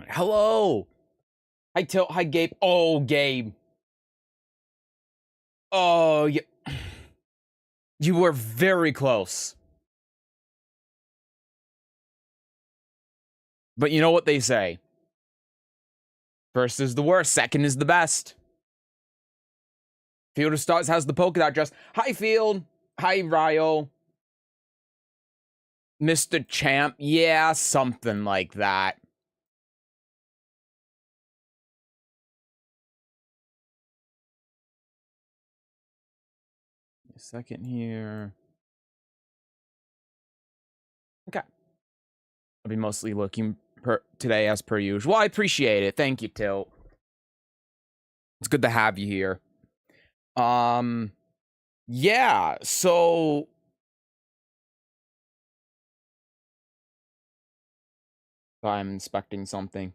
Hello. Hi, Tilt. Hi, Gabe. Oh, Gabe. Oh, you were very close. But you know what they say. First is the worst. Second is the best. Field of Stars has the polka dot dress. Hi, Field. Hi, Ryo. Mr. Champ. Yeah, something like that. A second here. Okay. I'll be mostly looking today as per usual. I appreciate it. Thank you, Tilt. It's good to have you here. Yeah, so I'm inspecting something.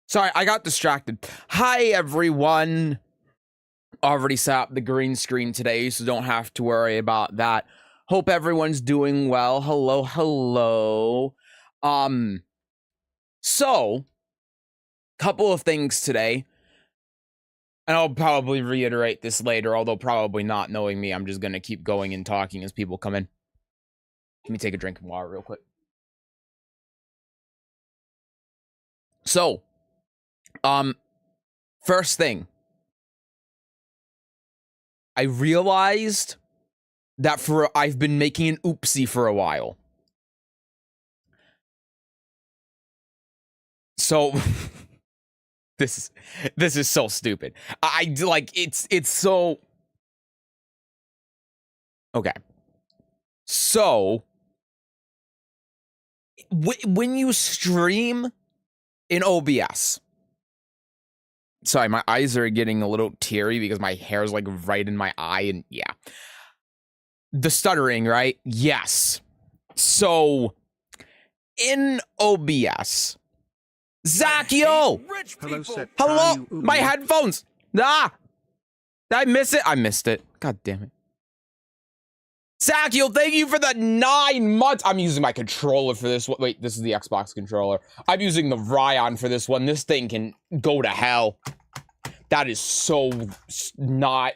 Sorry, I got distracted. Hi, everyone. Already set up the green screen today, so don't have to worry about that. Hope everyone's doing well. Hello, hello. So, couple of things today. And I'll probably reiterate this later, although probably not. Knowing me, I'm just gonna keep going and talking as people come in. Let me take a drink of water real quick. So, first thing. I realized that I've been making an oopsie for a while. So this is so stupid. I like it's so okay. So when you stream in OBS, sorry, my eyes are getting a little teary because my hair is like right in my eye, and yeah, the stuttering, right? Yes. So in OBS. Zakio! Hello! My headphones! Ah! Did I miss it? I missed it. God damn it. Zakio, thank you for the 9 months! I'm using my controller for this one. Wait, this is the Xbox controller. I'm using the Ryan for this one. This thing can go to hell. That is so not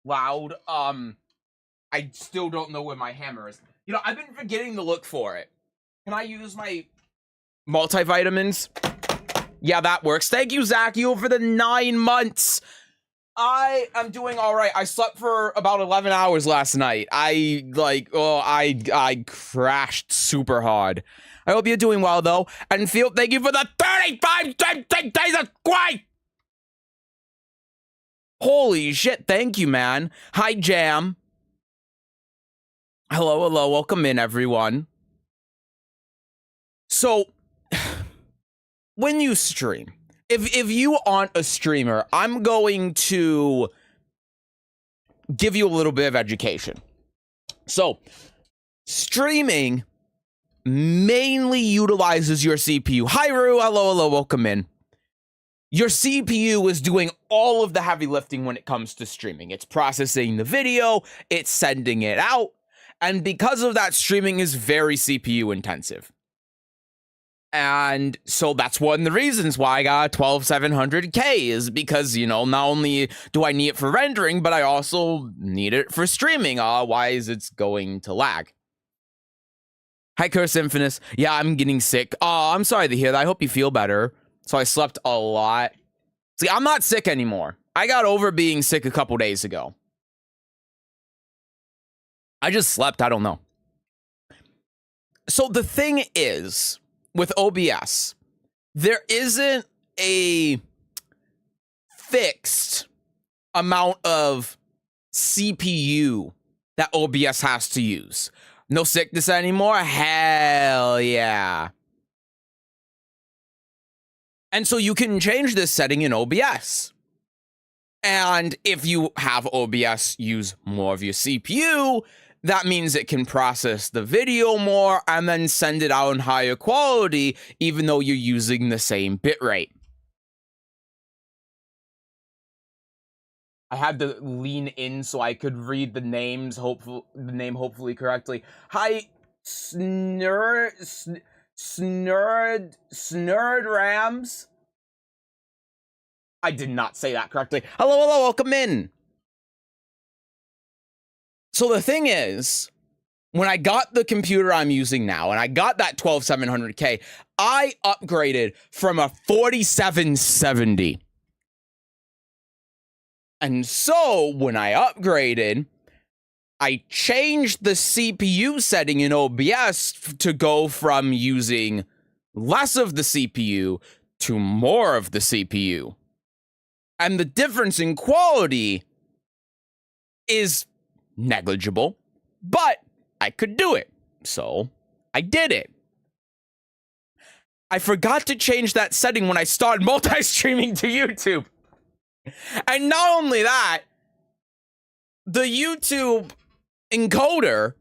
loud. I still don't know where my hammer is. You know, I've been forgetting to look for it. Can I use my multivitamins? Yeah, that works. Thank you, Zakio, for the 9 months. I am doing all right. I slept for about 11 hours last night. I crashed super hard. I hope you're doing well, though. And thank you for the 35 days of quiet. Holy shit, thank you, man. Hi, Jam. Hello, hello. Welcome in, everyone. So, when you stream, if you aren't a streamer, I'm going to give you a little bit of education. So, streaming mainly utilizes your CPU. Hi, Rue. Hello, hello. Welcome in. Your CPU is doing all of the heavy lifting when it comes to streaming. It's processing the video, it's sending it out, and because of that, streaming is very CPU intensive. And so that's one of the reasons why I got a 12700K is because, you know, not only do I need it for rendering, but I also need it for streaming. Otherwise, it's going to lag. Hi, Curse Infinus. Yeah, I'm getting sick. Oh, I'm sorry to hear that. I hope you feel better. So I slept a lot. See, I'm not sick anymore. I got over being sick a couple days ago. I just slept. I don't know. So the thing is, with OBS, there isn't a fixed amount of CPU that OBS has to use. No sickness anymore? Hell yeah. And so you can change this setting in OBS. And if you have OBS use more of your CPU, that means it can process the video more and then send it out in higher quality, even though you're using the same bitrate. I had to lean in so I could read the names, hopefully correctly. Hi, Snurd Rams. I did not say that correctly. Hello, welcome in. So the thing is, when I got the computer I'm using now, and I got that 12700K, I upgraded from a 4770. And so, when I upgraded, I changed the CPU setting in OBS to go from using less of the CPU to more of the CPU. And the difference in quality is negligible, but I could do it. So, I did it. I forgot to change that setting when I started multi-streaming to YouTube. And not only that, the YouTube encoder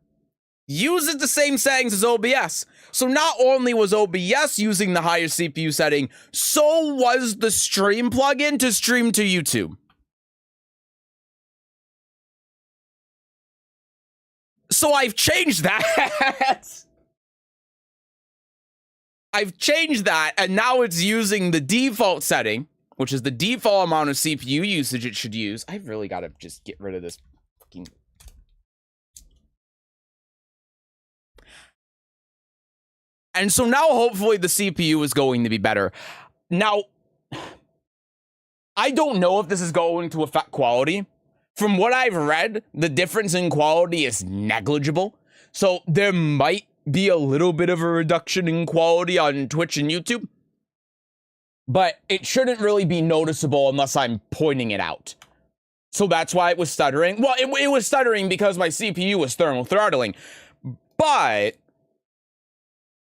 uses the same settings as OBS. So not only was OBS using the higher CPU setting, so was the stream plugin to stream to YouTube. So I've changed that. I've changed that, and now it's using the default setting, which is the default amount of CPU usage it should use. I've really got to just get rid of this fucking... And so now, hopefully, the CPU is going to be better. Now, I don't know if this is going to affect quality. From what I've read, the difference in quality is negligible. So there might be a little bit of a reduction in quality on Twitch and YouTube. But it shouldn't really be noticeable unless I'm pointing it out. So that's why it was stuttering. Well, it was stuttering because my CPU was thermal throttling. But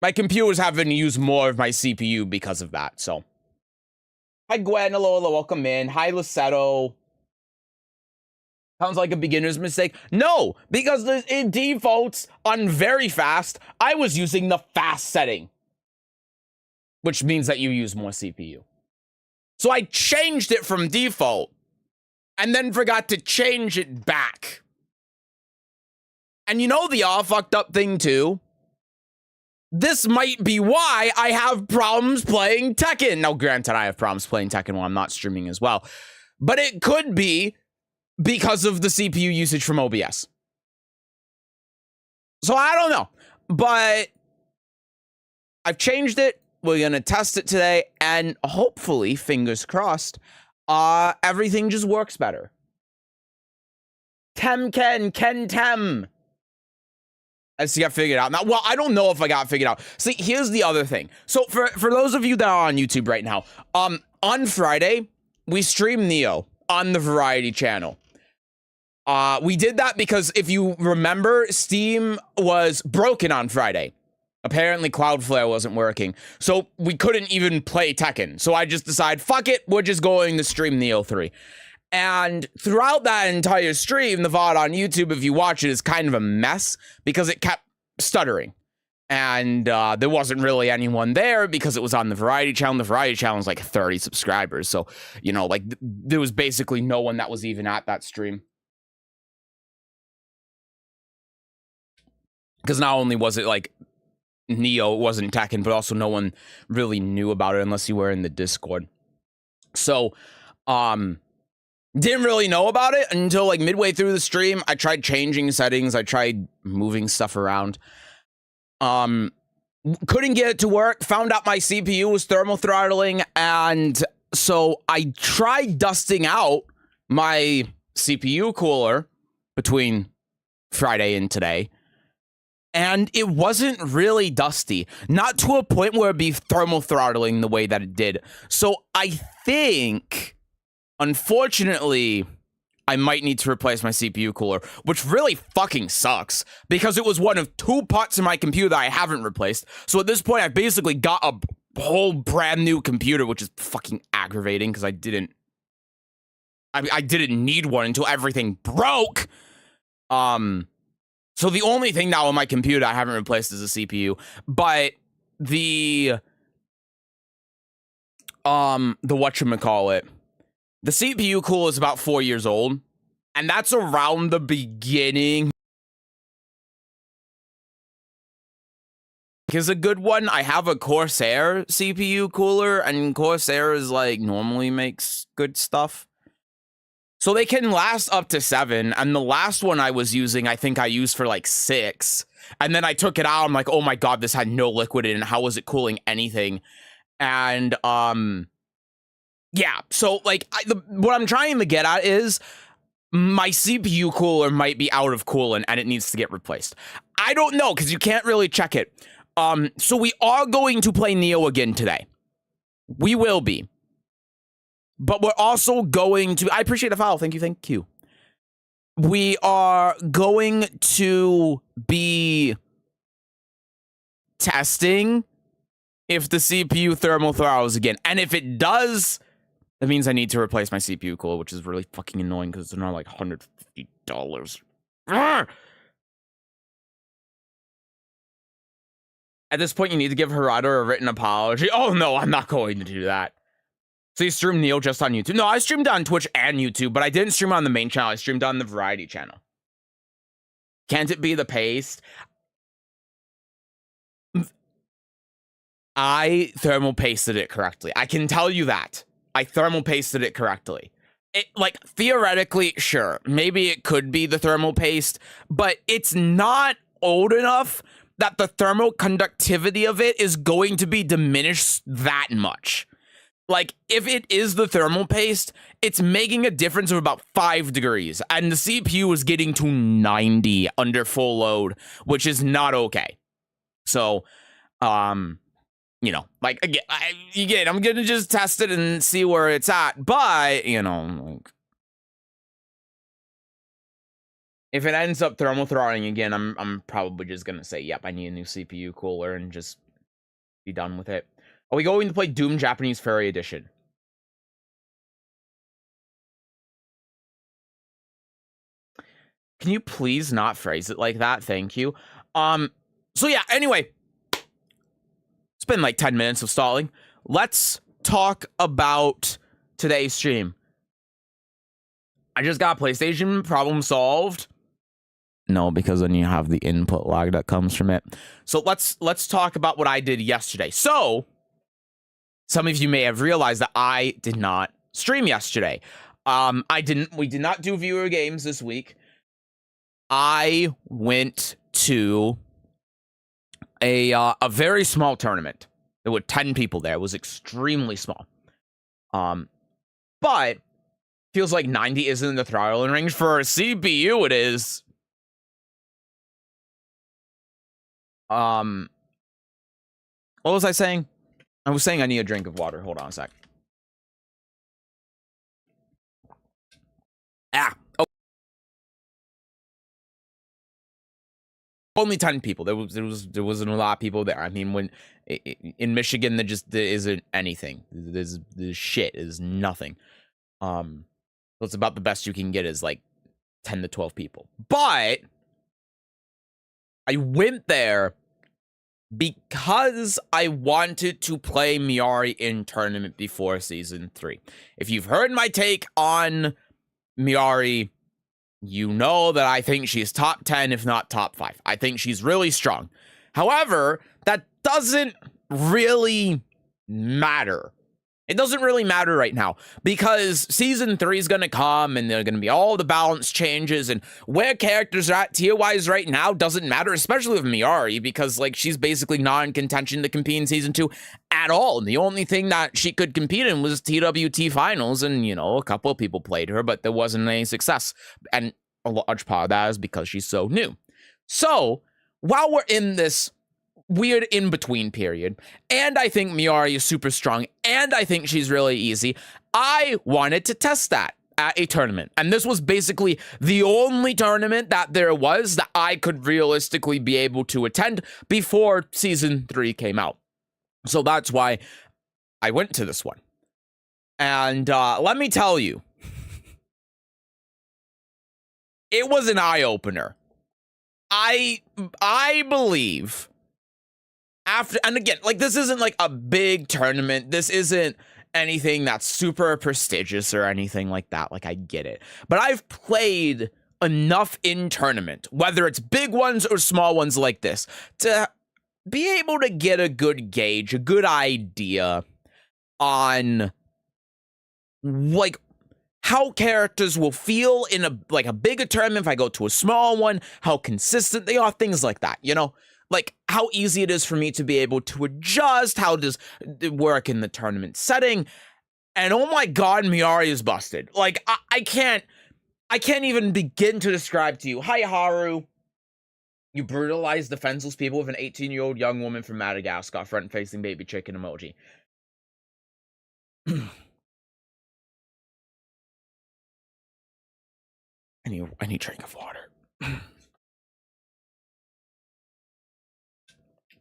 my computer was having to use more of my CPU because of that, so. Hi, Gwen. Hello, welcome in. Hi, Lissetto. Sounds like a beginner's mistake. No, because it defaults on very fast. I was using the fast setting, which means that you use more CPU. So I changed it from default and then forgot to change it back. And you know the all fucked up thing too? This might be why I have problems playing Tekken. Now, granted, I have problems playing Tekken while I'm not streaming as well. But it could be because of the CPU usage from OBS. So I don't know. But I've changed it. We're going to test it today. And hopefully, fingers crossed, everything just works better. Ken Tem. I see, I figured out now. Well, I don't know if I got figured out. See, here's the other thing. So for those of you that are on YouTube right now, on Friday, we streamed Neo on the Variety channel. We did that because if you remember, Steam was broken on Friday. Apparently, Cloudflare wasn't working. So we couldn't even play Tekken. So I just decided, fuck it, we're just going to stream Neo 3. And throughout that entire stream, the VOD on YouTube, if you watch it, is kind of a mess because it kept stuttering. And there wasn't really anyone there because it was on the Variety channel. The Variety channel is like 30 subscribers. So, you know, like there was basically no one that was even at that stream. Because not only was it like Neo, it wasn't Tekken, but also no one really knew about it unless you were in the Discord. So, didn't really know about it until like midway through the stream. I tried changing settings. I tried moving stuff around. Couldn't get it to work. Found out my CPU was thermal throttling. And so I tried dusting out my CPU cooler between Friday and today. And it wasn't really dusty. Not to a point where it'd be thermal throttling the way that it did. So I think... Unfortunately, I might need to replace my CPU cooler, which really fucking sucks because it was one of 2 parts in my computer that I haven't replaced. So at this point, I basically got a whole brand new computer, which is fucking aggravating because I didn't need one until everything broke. So the only thing now on my computer I haven't replaced is a CPU, but the whatchamacallit, The CPU cooler is about 4 years old, and that's around the beginning. Is a good one. I have a Corsair CPU cooler, and Corsair is like normally makes good stuff. So they can last up to 7, and the last one I was using, I think I used for like 6. And then I took it out. I'm like, oh my god, this had no liquid in it. How was it cooling anything? And yeah. So like, what I'm trying to get at is my CPU cooler might be out of coolant and it needs to get replaced. I don't know because you can't really check it. So we are going to play Neo again today. We will be. But we're also going to... I appreciate the follow. Thank you. We are going to be testing if the CPU thermal throws again. And if it does, that means I need to replace my CPU cooler, which is really fucking annoying because they're not like $150. Arrgh! At this point, you need to give Harada a written apology. Oh, no, I'm not going to do that. So you stream Neo just on YouTube? No, I streamed on Twitch and YouTube, but I didn't stream on the main channel. I streamed on the variety channel. Can't it be the paste? I thermal pasted it correctly. I can tell you that. I thermal pasted it correctly. It, like, theoretically, sure, maybe it could be the thermal paste, but it's not old enough that the thermal conductivity of it is going to be diminished that much. Like, if it is the thermal paste, it's making a difference of about 5 degrees, and the CPU is getting to 90 under full load, which is not okay. So, you know, like, again, I'm gonna just test it and see where it's at, but, you know, like, if it ends up thermal throttling again, I'm probably just gonna say, yep, I need a new CPU cooler and just be done with it. Are we going to play Doom Japanese Fairy Edition? Can you please not phrase it like that? Thank you. So yeah, anyway. It's been like 10 minutes of stalling. Let's talk about today's stream. I just got PlayStation problem solved. No, because then you have the input lag that comes from it. So let's talk about what I did yesterday. So some of you may have realized that I did not stream yesterday. We did not do viewer games this week. I went to a very small tournament. There were 10 people there. It was extremely small. But feels like 90 isn't the throttling range. For a CPU, it is. What was I saying? I was saying I need a drink of water. Hold on a sec. Oh. Only 10 people. There wasn't a lot of people there. I mean, when in Michigan, there isn't anything. There's shit. Is nothing. So it's about the best you can get is like 10 to 12 people. But I went there because I wanted to play Miari in tournament before season 3. If you've heard my take on Miari, you know that I think she's top 10, if not top 5. I think she's really strong. However, that doesn't really matter. It doesn't really matter right now because season 3 is going to come and there are going to be all the balance changes, and where characters are at tier-wise right now doesn't matter, especially with Miari, because like she's basically not in contention to compete in season 2 at all. And the only thing that she could compete in was TWT finals, and you know, a couple of people played her, but there wasn't any success. And a large part of that is because she's so new. So while we're in this weird in-between period, and I think Miari is super strong, and I think she's really easy, I wanted to test that at a tournament. And this was basically the only tournament that there was that I could realistically be able to attend before season 3 came out. So that's why I went to this one. And let me tell you, it was an eye-opener. I believe after, and again, like, this isn't like a big tournament. This isn't anything that's super prestigious or anything like that. Like, I get it. But I've played enough in tournament, whether it's big ones or small ones like this, to be able to get a good gauge, a good idea on, like, how characters will feel in a bigger tournament if I go to a small one, how consistent they are, things like that, you know? Like, how easy it is for me to be able to adjust, how does it work in the tournament setting, and oh my god, Miari is busted. Like, I can't even begin to describe to you. Hi, Haru. You brutalized defenseless people with an 18-year-old young woman from Madagascar, front-facing baby chicken emoji. I need a drink of water.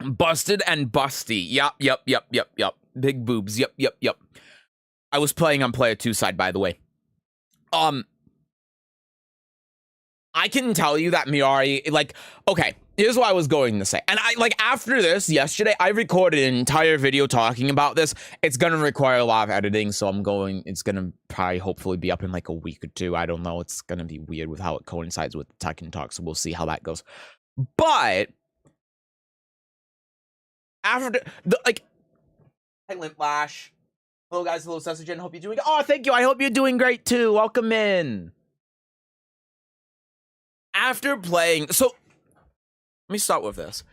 Busted and busty. Yep. Big boobs. Yep. I was playing on player 2 side, by the way. I can tell you that Miari, like, okay, here's what I was going to say. And after this, yesterday, I recorded an entire video talking about this. It's going to require a lot of editing, so it's going to probably hopefully be up in like a week or two. I don't know. It's going to be weird with how it coincides with the Tekken talk, so we'll see how that goes. But after hi, Limplash. Hello, guys. Hello, Sesujin. Hope you're doing. Oh, thank you. I hope you're doing great too. Welcome in. After playing, so let me start with this.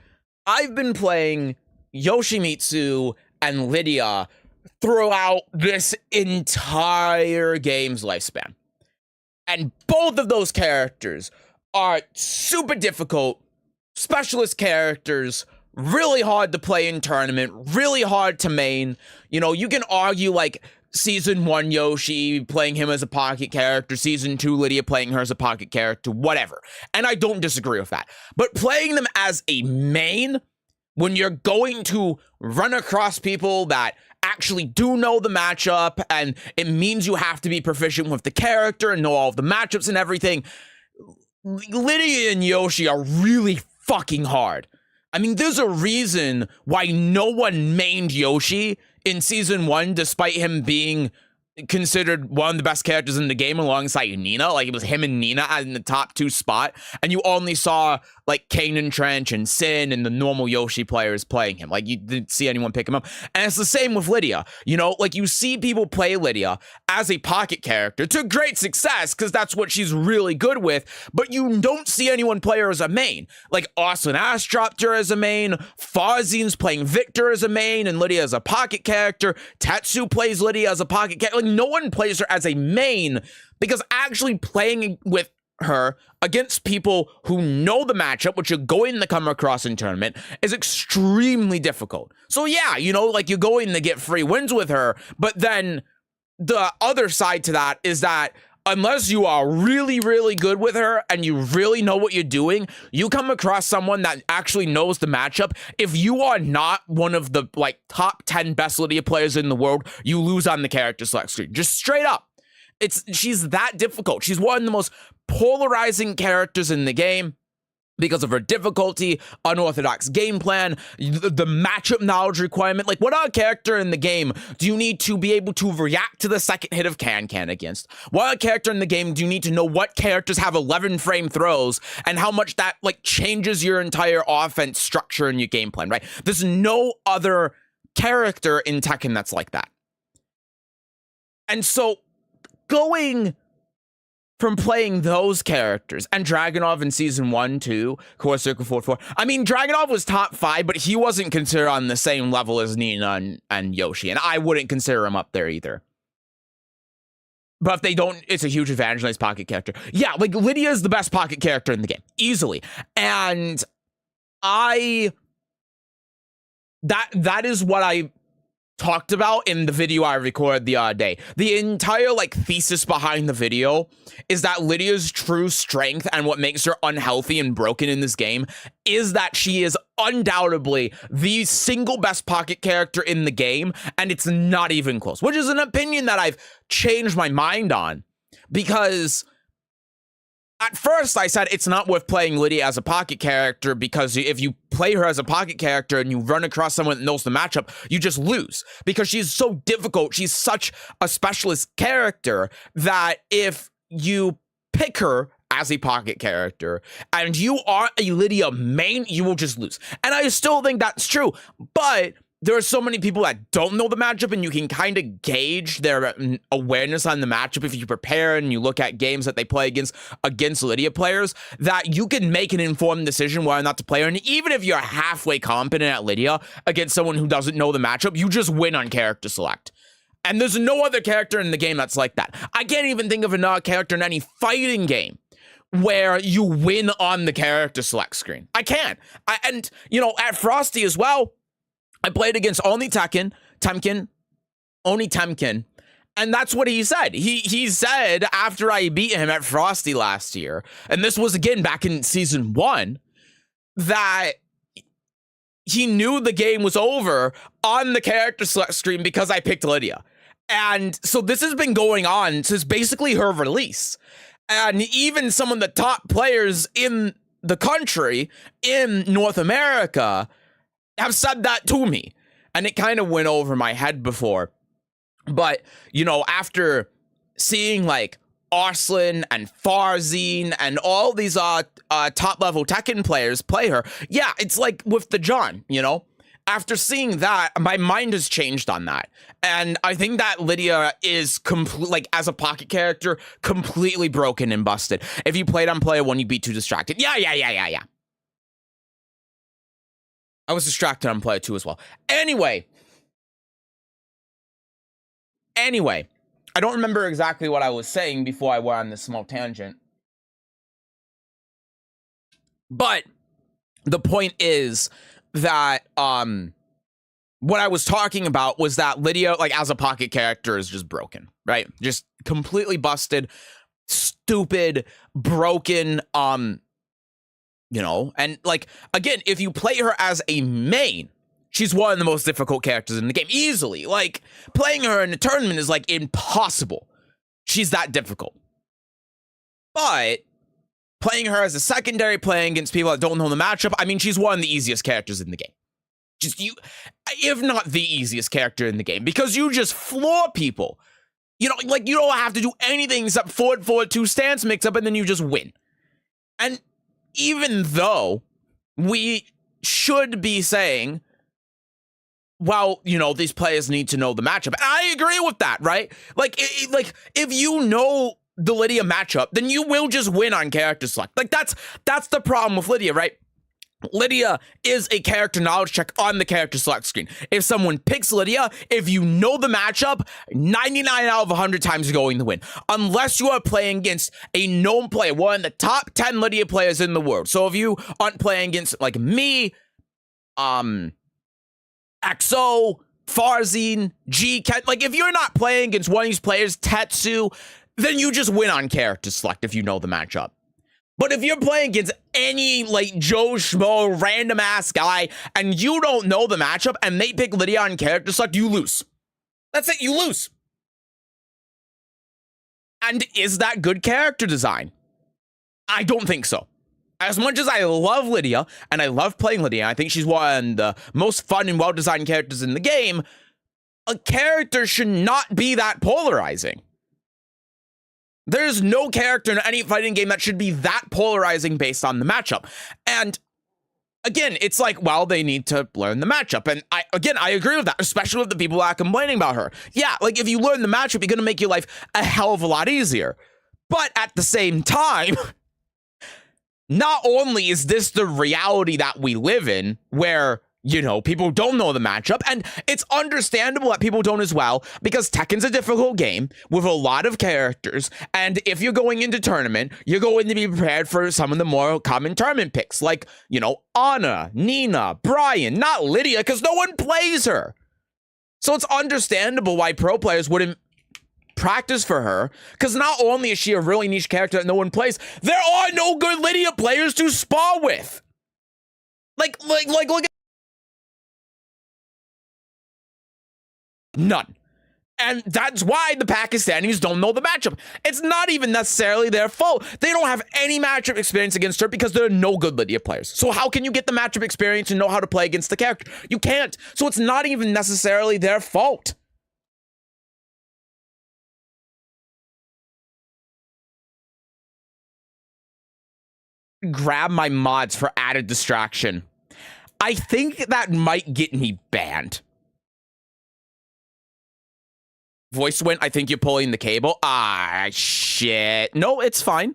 I've been playing Yoshimitsu and Lydia throughout this entire game's lifespan. And both of those characters are super difficult, specialist characters, really hard to play in tournament, really hard to main. You know, you can argue like Season 1 Yoshi, playing him as a pocket character, Season 2 Lydia, playing her as a pocket character, whatever. And I don't disagree with that. But playing them as a main, when you're going to run across people that actually do know the matchup, and it means you have to be proficient with the character and know all of the matchups and everything, Lydia and Yoshi are really fucking hard. I mean, there's a reason why no one mained Yoshi in Season 1, despite him being considered one of the best characters in the game alongside Nina. Like, it was him and Nina in the top 2 spot, and you only saw like Kane and Trench and Sin and the normal Yoshi players playing him. Like, you didn't see anyone pick him up. And it's the same with Lydia. You know, like, you see people play Lydia as a pocket character to great success because that's what she's really good with, but you don't see anyone play her as a main. Like, Austin Ash dropped her as a main, Farzine's playing Victor as a main and Lydia as a pocket character, Tetsu plays Lydia as a pocket character. Like, no one plays her as a main because actually playing with her against people who know the matchup, which you're going to come across in tournament, is extremely difficult. So yeah, you know, like, you're going to get free wins with her, but then the other side to that is that unless you are really, really good with her and you really know what you're doing, you come across someone that actually knows the matchup. If you are not one of the like top 10 best Lydia players in the world, you lose on the character select screen. Just straight up. She's that difficult. She's one of the most polarizing characters in the game because of her difficulty, unorthodox game plan, the matchup knowledge requirement. Like, what other character in the game do you need to be able to react to the second hit of Can against? What other character in the game do you need to know what characters have 11 frame throws and how much that like changes your entire offense structure and your game plan, right? There's no other character in Tekken that's like that. And so going from playing those characters and Dragunov in Season 1, 2, Core Circle 4. I mean, Dragunov was top 5, but he wasn't considered on the same level as Nina and Yoshi, and I wouldn't consider him up there either. But if they don't, it's a huge advantage, nice pocket character. Yeah, like, Lydia is the best pocket character in the game, easily. And that is what I talked about in the video I recorded the other day. The entire like thesis behind the video is that Lydia's true strength and what makes her unhealthy and broken in this game is that she is undoubtedly the single best pocket character in the game, and it's not even close, which is an opinion that I've changed my mind on, because at first I said it's not worth playing Lydia as a pocket character because if you play her as a pocket character and you run across someone that knows the matchup, you just lose because she's so difficult. She's such a specialist character that if you pick her as a pocket character and you are a Lydia main, you will just lose. And I still think that's true, but there are so many people that don't know the matchup, and you can kind of gauge their awareness on the matchup if you prepare and you look at games that they play against Lydia players, that you can make an informed decision whether or not to play her. And even if you're halfway competent at Lydia against someone who doesn't know the matchup, you just win on character select. And there's no other character in the game that's like that. I can't even think of another character in any fighting game where you win on the character select screen. I can't. And, you know, at Frosty as well, I played against Only Tekken, and that's what he said. He said after I beat him at Frosty last year, and this was again back in season 1, that he knew the game was over on the character select screen because I picked Lydia. And so this has been going on since basically her release. And even some of the top players in the country, in North America, have said that to me, and it kind of went over my head before. But, you know, after seeing like Arslan and Farzine and all these top level Tekken players play her, yeah, it's like with the John, you know, after seeing that, my mind has changed on that. And I think that Lydia is like as a pocket character, completely broken and busted. If you played on player 1, you'd be too distracted. Yeah. I was distracted on player 2 as well. Anyway, I don't remember exactly what I was saying before I went on this small tangent. But the point is that what I was talking about was that Lydia, like as a pocket character, is just broken, right? Just completely busted, stupid, broken, you know, and like, again, if you play her as a main, she's one of the most difficult characters in the game, easily. Like, playing her in a tournament is like impossible. She's that difficult. But playing her as a secondary, playing against people that don't know the matchup, I mean, she's one of the easiest characters in the game. Just you, if not the easiest character in the game, because you just floor people. You know, like, you don't have to do anything except forward, 2 stance mix up, and then you just win. And even though we should be saying, well, you know, these players need to know the matchup. And I agree with that, right? Like, like if you know the Lydia matchup, then you will just win on character select. Like, that's the problem with Lydia, right? Lydia is a character knowledge check on the character select screen. If someone picks Lydia, if you know the matchup, 99 out of 100 times you're going to win. Unless you are playing against a known player, one of the top 10 Lydia players in the world. So if you aren't playing against, like, me, XO, Farzine, Ken, like, if you're not playing against one of these players, Tetsu, then you just win on character select if you know the matchup. But if you're playing against any, like, Joe Schmo, random-ass guy, and you don't know the matchup, and they pick Lydia on character select, you lose. That's it, you lose. And is that good character design? I don't think so. As much as I love Lydia, and I love playing Lydia, I think she's one of the most fun and well-designed characters in the game, a character should not be that polarizing. There's no character in any fighting game that should be that polarizing based on the matchup. And again, it's like, well, they need to learn the matchup. And I agree with that, especially with the people that are complaining about her. Yeah, like, if you learn the matchup, you're going to make your life a hell of a lot easier. But at the same time, not only is this the reality that we live in, where, you know, people don't know the matchup, and it's understandable that people don't as well, because Tekken's a difficult game with a lot of characters, and if you're going into tournament, you're going to be prepared for some of the more common tournament picks, like, you know, Anna, Nina, Brian, not Lydia, because no one plays her. So it's understandable why pro players wouldn't practice for her, because not only is she a really niche character that no one plays, there are no good Lydia players to spar with. Like, look at none. And that's why the Pakistanis don't know the matchup. It's not even necessarily their fault. They don't have any matchup experience against her because there are no good Lydia players. So how can you get the matchup experience and know how to play against the character? You can't. So it's not even necessarily their fault. Grab my mods for added distraction. I think that might get me banned. Voice went, I think you're pulling the cable. Ah, shit. No, it's fine.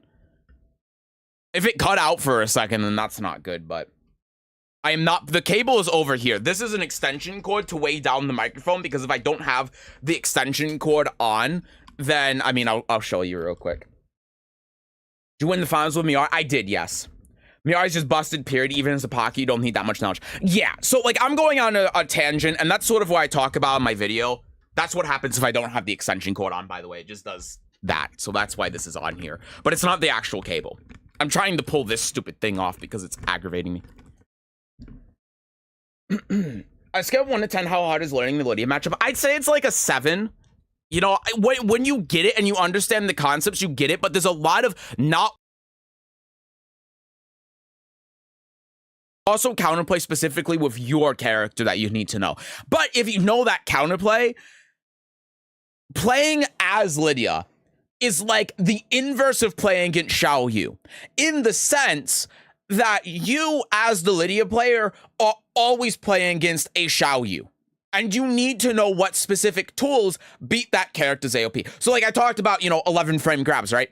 If it cut out for a second, then that's not good, but I am not. The cable is over here. This is an extension cord to weigh down the microphone because if I don't have the extension cord on, then, I mean, I'll show you real quick. Did you win the finals with Miari? I did, yes. Miari's just busted, period. Even as a Pocky, you don't need that much knowledge. Yeah, so, like, I'm going on a tangent, and that's sort of what I talk about in my video. That's what happens if I don't have the extension cord on, by the way. It just does that. So that's why this is on here. But it's not the actual cable. I'm trying to pull this stupid thing off because it's aggravating me. I scale 1 to 10, how hard is learning the Lydia matchup? I'd say it's like a 7. You know, when you get it and you understand the concepts, you get it. But there's a lot of not... Also counterplay specifically with your character that you need to know. But if you know that counterplay, playing as Lydia is like the inverse of playing against Xiao Yu. In the sense that you, as the Lydia player, are always playing against a Xiao Yu. And you need to know what specific tools beat that character's AOP. So like I talked about, you know, 11 frame grabs, right?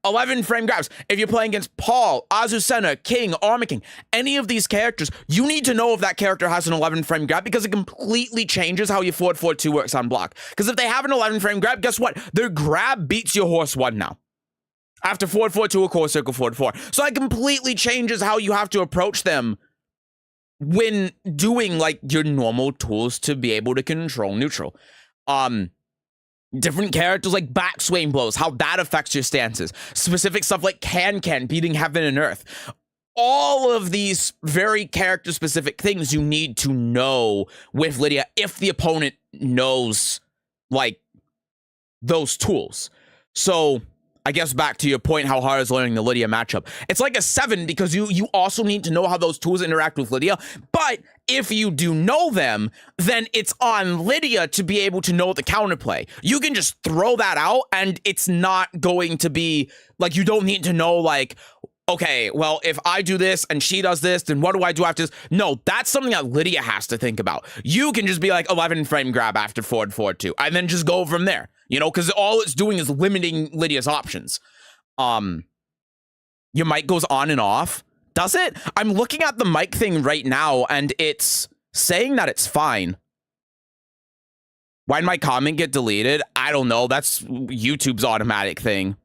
11 frame grabs. If you're playing against Paul, Azucena, King, Armor King, any of these characters, you need to know if that character has an 11 frame grab because it completely changes how your forward 4-2 works on block. Because if they have an 11 frame grab, guess what? Their grab beats your horse 1 now. After forward 4-2 or core circle forward 4. So that completely changes how you have to approach them when doing like your normal tools to be able to control neutral. Different characters like back swing blows, how that affects your stances. Specific stuff like can beating heaven and earth. All of these very character specific things you need to know with Lydia if the opponent knows like those tools. So I guess back to your point, how hard is learning the Lydia matchup? It's like a 7 because you also need to know how those tools interact with Lydia. But if you do know them, then it's on Lydia to be able to know the counterplay. You can just throw that out and it's not going to be like, you don't need to know like, okay, well, if I do this and she does this, then what do I do after this? No, that's something that Lydia has to think about. You can just be like 11 frame grab after forward 4-2 and then just go from there. You know, because all it's doing is limiting Lydia's options. Your mic goes on and off. Does it? I'm looking at the mic thing right now, and it's saying that it's fine. Why'd my comment get deleted? I don't know. That's YouTube's automatic thing.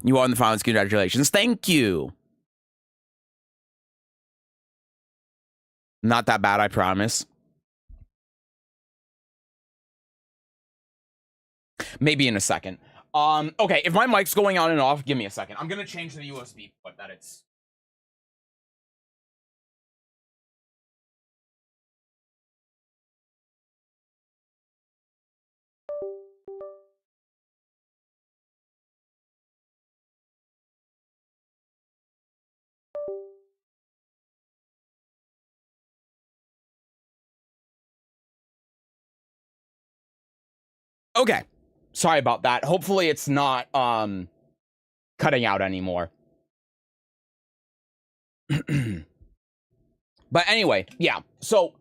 You are in the finals. Congratulations. Thank you. Not that bad, I promise. Maybe in a second. Okay, if my mic's going on and off, give me a second. I'm gonna change the USB port that it's... Okay. Sorry about that. Hopefully it's not cutting out anymore. But anyway, yeah. So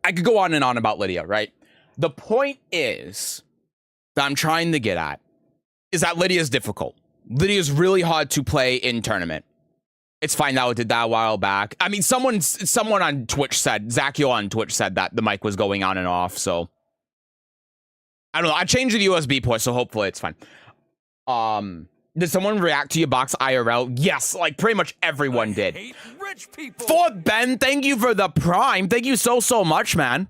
I could go on and on about Lydia, right? The point is that I'm trying to get at is that Lydia's difficult. Lydia's really hard to play in tournament. It's fine now. It did that a while back. I mean, someone on Twitch said, Zachio on Twitch said that the mic was going on and off, so I don't know. I changed the USB port, so hopefully it's fine. Did someone react to your box IRL? Yes, like pretty much everyone did. Rich people. For Ben, thank you for the prime. Thank you so much, man.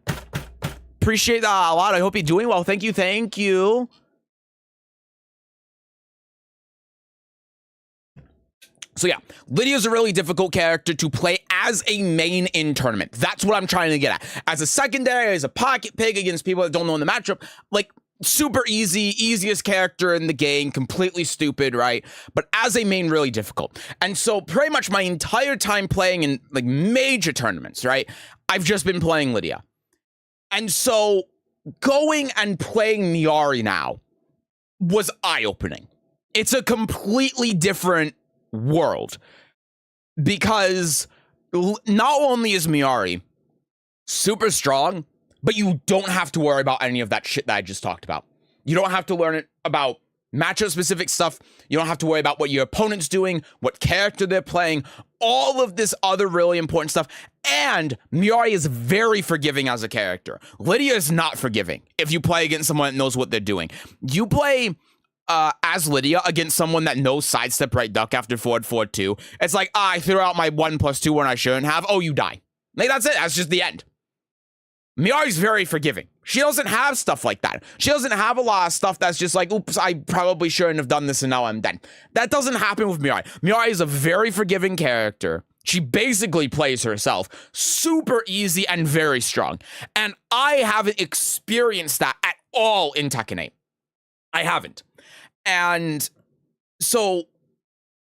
Appreciate that a lot. I hope you're doing well. Thank you. Thank you. So yeah, Lydia's a really difficult character to play as a main in tournament. That's what I'm trying to get at. As a secondary, as a pocket pig against people that don't know in the matchup, like super easy, easiest character in the game, completely stupid, right? But as a main, really difficult. And so pretty much my entire time playing in like major tournaments, right? I've just been playing Lydia. And so going and playing Miari now was eye-opening. It's a completely different world, because not only is Miari super strong, but you don't have to worry about any of that shit that I just talked about. You don't have to learn it about matchup specific stuff. You don't have to worry about what your opponent's doing, what character they're playing, all of this other really important stuff. And Miari is very forgiving as a character. Lydia is not forgiving if you play against someone that knows what they're doing. You play as Lydia against someone that knows sidestep right duck after forward 4-2. It's like, I threw out my 1+2 when I shouldn't have. Oh, you die. Like, that's it. That's just the end. Miari's very forgiving. She doesn't have stuff like that. She doesn't have a lot of stuff that's just like, oops, I probably shouldn't have done this and now I'm dead. That doesn't happen with Miari. Miari is a very forgiving character. She basically plays herself. Super easy and very strong. And I haven't experienced that at all in Tekken 8. I haven't. And so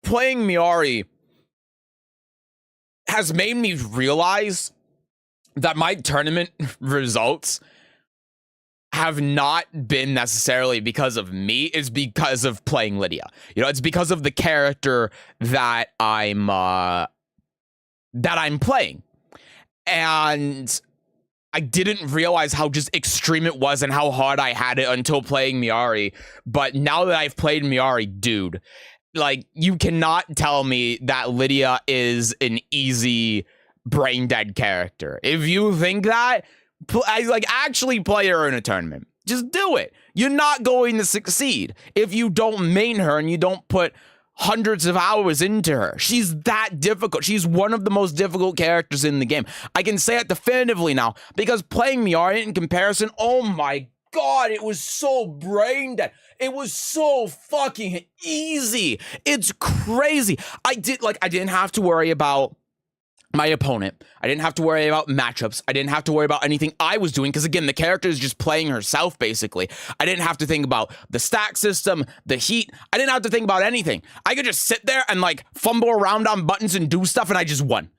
playing Miari has made me realize that my tournament results have not been necessarily because of me. It's because of playing Lydia. You know, it's because of the character that I'm playing. And I didn't realize how just extreme it was and how hard I had it until playing Miari. But now that I've played Miari, dude, like, you cannot tell me that Lydia is an easy brain dead character. If you think that, actually play her in a tournament. Just do it. You're not going to succeed if you don't main her and you don't put hundreds of hours into her. She's that difficult. She's one of the most difficult characters in the game. I can say it definitively now, because playing Miari in comparison, oh my God, it was so brain dead. It was so fucking easy. It's crazy. I didn't have to worry about my opponent. I didn't have to worry about matchups. I didn't have to worry about anything I was doing, because again, the character is just playing herself, basically. I didn't have to think about the stack system, the heat. I didn't have to think about anything. I could just sit there and like fumble around on buttons and do stuff, and I just won.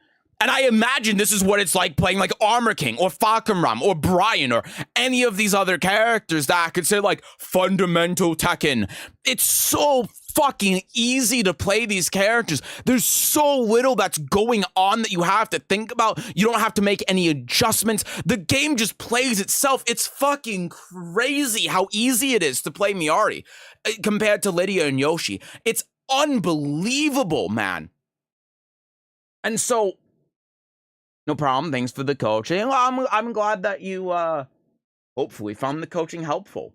And I imagine this is what it's like playing like Armor King or Falconram or Brian or any of these other characters that I could say like fundamental Tekken. It's so fucking easy to play these characters. There's so little that's going on that you have to think about. You don't have to make any adjustments. The game just plays itself. It's fucking crazy how easy it is to play Miari compared to Lydia and Yoshi. It's unbelievable, man. And so, no problem. Thanks for the coaching. I'm glad that you hopefully found the coaching helpful.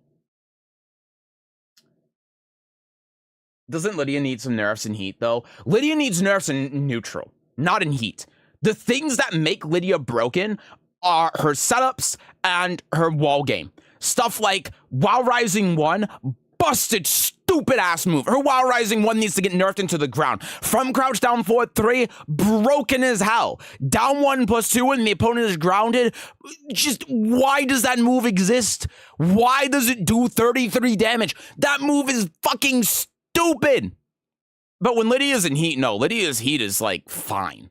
Doesn't Lydia need some nerfs in heat, though? Lydia needs nerfs in neutral, not in heat. The things that make Lydia broken are her setups and her wall game. Stuff like Wow Rising 1, busted, stupid-ass move. Her Wow Rising 1 needs to get nerfed into the ground. From crouch down forward 3, broken as hell. Down 1+2 and the opponent is grounded. Just, why does that move exist? Why does it do 33 damage? That move is fucking stupid. But when Lydia's in heat, no, Lydia's heat is like fine.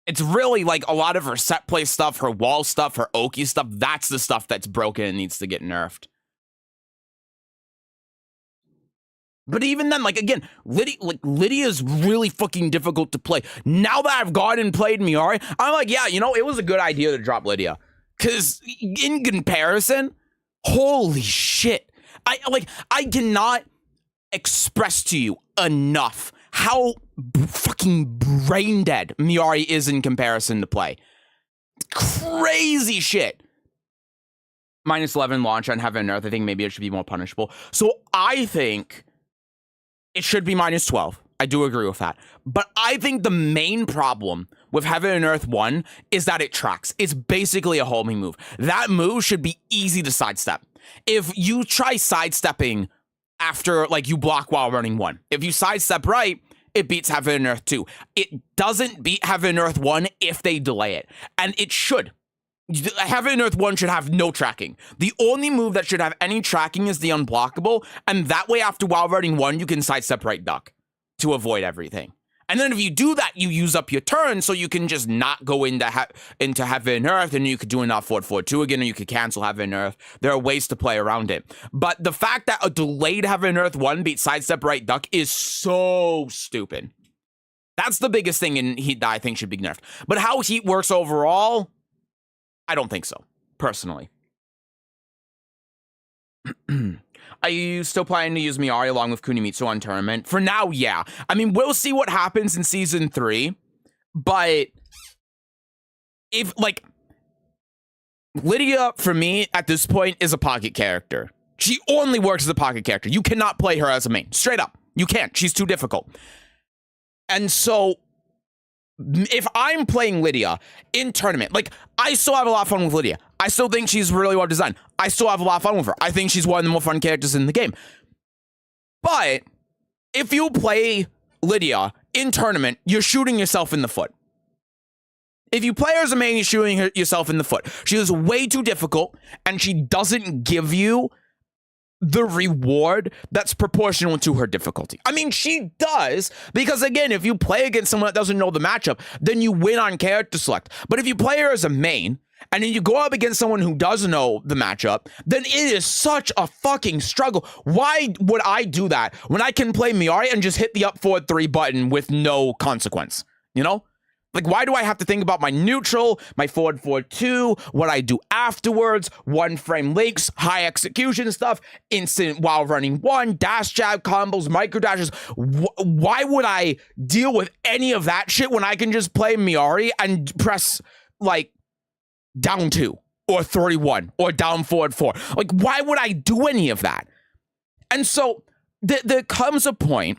It's really like a lot of her set play stuff, her wall stuff, her Oki stuff. That's the stuff that's broken and needs to get nerfed. But even then, like, again, Lydia's really fucking difficult to play. Now that I've gone and played Miari, I'm like, yeah, you know, it was a good idea to drop Lydia. Because in comparison, holy shit. I cannot express to you enough how fucking brain dead Miari is in comparison to play. Crazy shit. -11 launch on Heaven and Earth. I think maybe it should be more punishable. So I think it should be -12. I do agree with that. But I think the main problem with Heaven and Earth 1 is that it tracks. It's basically a homing move. That move should be easy to sidestep. If you try sidestepping after, like, you block while running 1. If you sidestep right, it beats Heaven and Earth 2. It doesn't beat Heaven and Earth 1 if they delay it. And it should. Heaven and Earth 1 should have no tracking. The only move that should have any tracking is the unblockable, and that way after while running 1, you can sidestep right duck to avoid everything. And then if you do that, you use up your turn, so you can just not go into Heaven and Earth, and you could do an up forward 4-2 again, or you could cancel Heaven and Earth. There are ways to play around it. But the fact that a delayed Heaven and Earth 1 beats sidestep right duck is so stupid. That's the biggest thing in Heat that I think should be nerfed. But how Heat works overall, I don't think so, personally. Are you still planning to use Miari along with Kunimitsu on tournament? For now, yeah. I mean, we'll see what happens in Season 3, but if, like, Lydia, for me, at this point, is a pocket character. She only works as a pocket character. You cannot play her as a main. Straight up. You can't. She's too difficult. And so, if I'm playing Lydia in tournament, like, I still have a lot of fun with Lydia. I still think she's really well designed. I still have a lot of fun with her. I think she's one of the more fun characters in the game. But if you play Lydia in tournament, you're shooting yourself in the foot. If you play her as a main, you're shooting yourself in the foot. She is way too difficult, and she doesn't give you the reward that's proportional to her difficulty. I mean, she does, because again, if you play against someone that doesn't know the matchup, then you win on character select. But if you play her as a main, and then you go up against someone who does know the matchup, then it is such a fucking struggle. Why would I do that when I can play Miari and just hit the up forward 3 button with no consequence? You know? Like, why do I have to think about my neutral, my forward 4-2, what I do afterwards, 1 frame links, high execution stuff, instant while running 1, dash jab combos, micro dashes? Why would I deal with any of that shit when I can just play Miari and press, like, down 2 or 31 or down forward 4? Like, why would I do any of that? And so there comes a point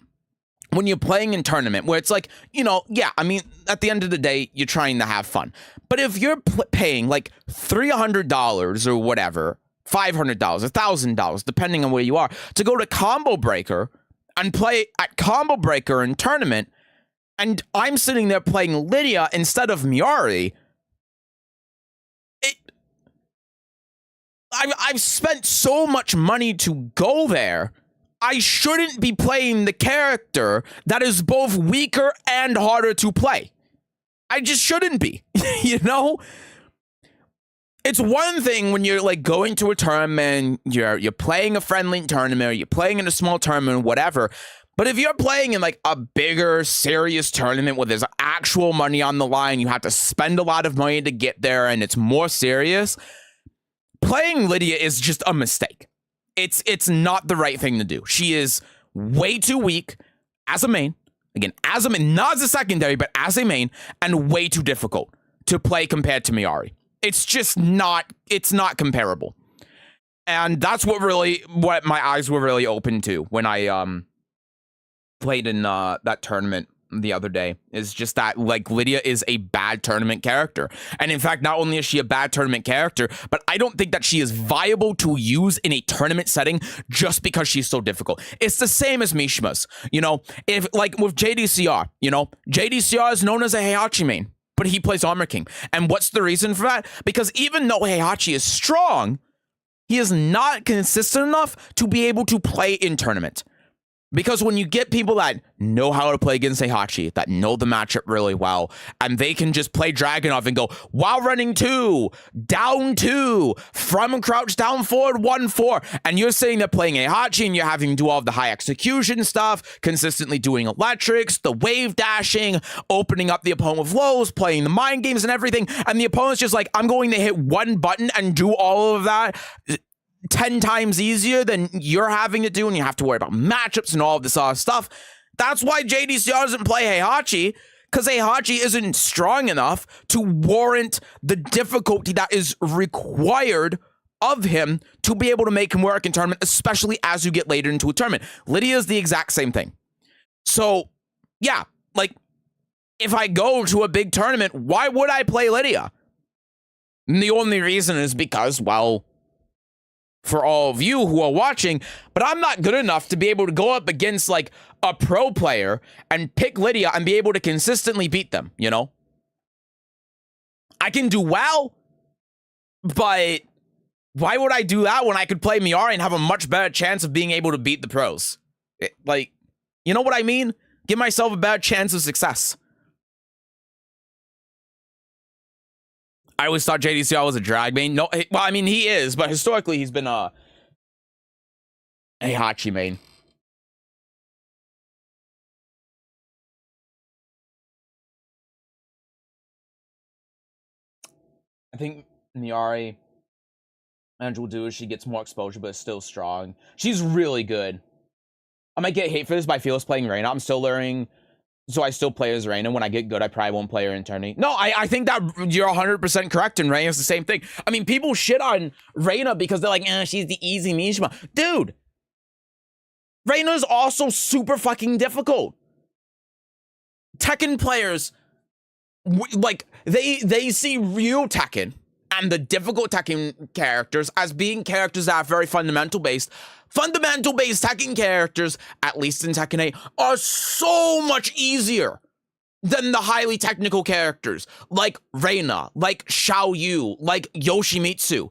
when you're playing in tournament where it's like, you know, yeah, I mean, at the end of the day, you're trying to have fun. But if you're paying like $300 or whatever, $500, $1,000, depending on where you are, to go to Combo Breaker and play at Combo Breaker in tournament, and I'm sitting there playing Lydia instead of Miari, I've spent so much money to go there. I shouldn't be playing the character that is both weaker and harder to play. I just shouldn't be, you know? It's one thing when you're like going to a tournament, you're playing a friendly tournament, or you're playing in a small tournament, whatever. But if you're playing in like a bigger, serious tournament where there's actual money on the line, you have to spend a lot of money to get there, and it's more serious, playing Lydia is just a mistake. It's not the right thing to do. She is way too weak as a main. Again, as a main, not as a secondary, but as a main, and way too difficult to play compared to Miari. It's just not, it's not comparable. And that's what my eyes were really open to when I played in that tournament the other day, is just that, like, Lydia is a bad tournament character. And in fact, not only is she a bad tournament character, but I don't think that she is viable to use in a tournament setting just because she's so difficult. It's the same as Mishima's, you know, if like with JDCR, you know, JDCR is known as a Heihachi main, but he plays Armor King. And what's the reason for that? Because even though Heihachi is strong, he is not consistent enough to be able to play in tournament. Because when you get people that know how to play against Heihachi, that know the matchup really well, and they can just play Dragunov and go, while running 2, down 2, from crouch down forward 1-4, and you're sitting there playing Heihachi, and you're having to do all of the high execution stuff, consistently doing electrics, the wave dashing, opening up the opponent with lows, playing the mind games and everything, and the opponent's just like, I'm going to hit one button and do all of that 10 times easier than you're having to do, and you have to worry about matchups and all of this other stuff. That's why JDCR doesn't play Heihachi, because Heihachi isn't strong enough to warrant the difficulty that is required of him to be able to make him work in tournament, especially as you get later into a tournament. Lydia is the exact same thing. So, yeah, like, if I go to a big tournament, why would I play Lydia? And the only reason is because, well, for all of you who are watching, but I'm not good enough to be able to go up against like a pro player and pick Lydia and be able to consistently beat them, you know? I can do well, but why would I do that when I could play Miari and have a much better chance of being able to beat the pros? Like, you know what I mean? Give myself a better chance of success. I always thought JDCR was a drag main. No, well, I mean, he is, but historically, he's been a Hachi main. I think Miari, Angel will do is she gets more exposure, but is still strong. She's really good. I might get hate for this, but I feel it's playing Reina. I'm still learning, so I still play as Reina. When I get good, I probably won't play her in tourney. No, I think that you're 100% correct, and Reina's the same thing. I mean, people shit on Reina because they're like, she's the easy Mishima. Dude, Reina's also super fucking difficult. Tekken players, like, they see real Tekken and the difficult Tekken characters as being characters that are very fundamental based. Fundamental based Tekken characters, at least in Tekken 8, are so much easier than the highly technical characters like Reina, like Xiao Yu, like Yoshimitsu.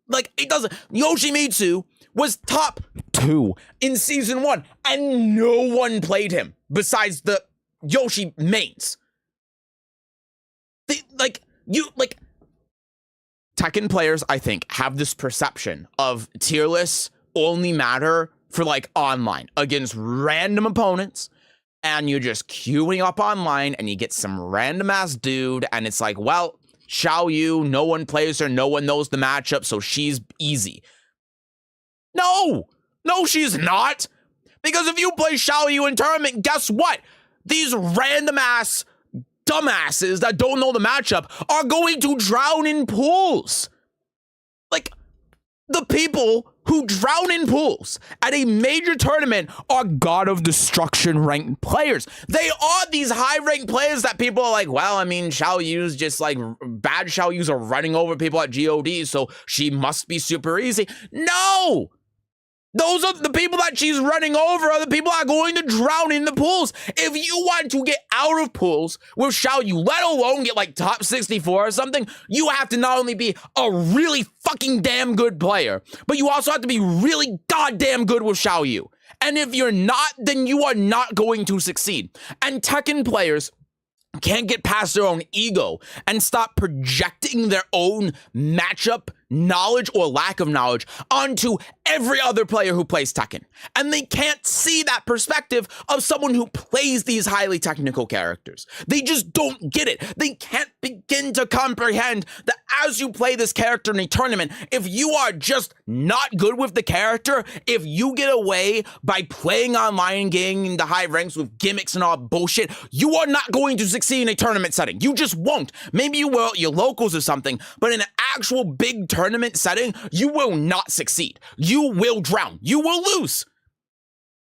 Like, it doesn't. Yoshimitsu was top 2 in season 1, and no one played him besides the Yoshi mains. Tekken players, I think, have this perception of tier lists only matter for, like, online against random opponents, and you're just queuing up online, and you get some random-ass dude, and it's like, well, Xiao Yu, no one plays her, no one knows the matchup, so she's easy. No! No, she's not! Because if you play Xiao Yu in tournament, guess what? These random-ass dumbasses that don't know the matchup are going to drown in pools. Like, the people who drown in pools at a major tournament are God of Destruction ranked players. They are these high ranked players that people are like, well, I mean, Xiao Yu's just like, bad Xiao Yu's are running over people at GOD, so she must be super easy. No! Those are the people that she's running over are the people that are going to drown in the pools. If you want to get out of pools with Xiao Yu, let alone get like top 64 or something, you have to not only be a really fucking damn good player, but you also have to be really goddamn good with Xiao Yu. And if you're not, then you are not going to succeed. And Tekken players can't get past their own ego and stop projecting their own matchup knowledge or lack of knowledge onto every other player who plays Tekken. And they can't see that perspective of someone who plays these highly technical characters. They just don't get it. They can't begin to comprehend that as you play this character in a tournament, if you are just not good with the character, if you get away by playing online and getting into high ranks with gimmicks and all bullshit, you are not going to succeed in a tournament setting. You just won't. Maybe you will at your locals or something, but in an actual big tournament setting, you will not succeed. You will drown. You will lose.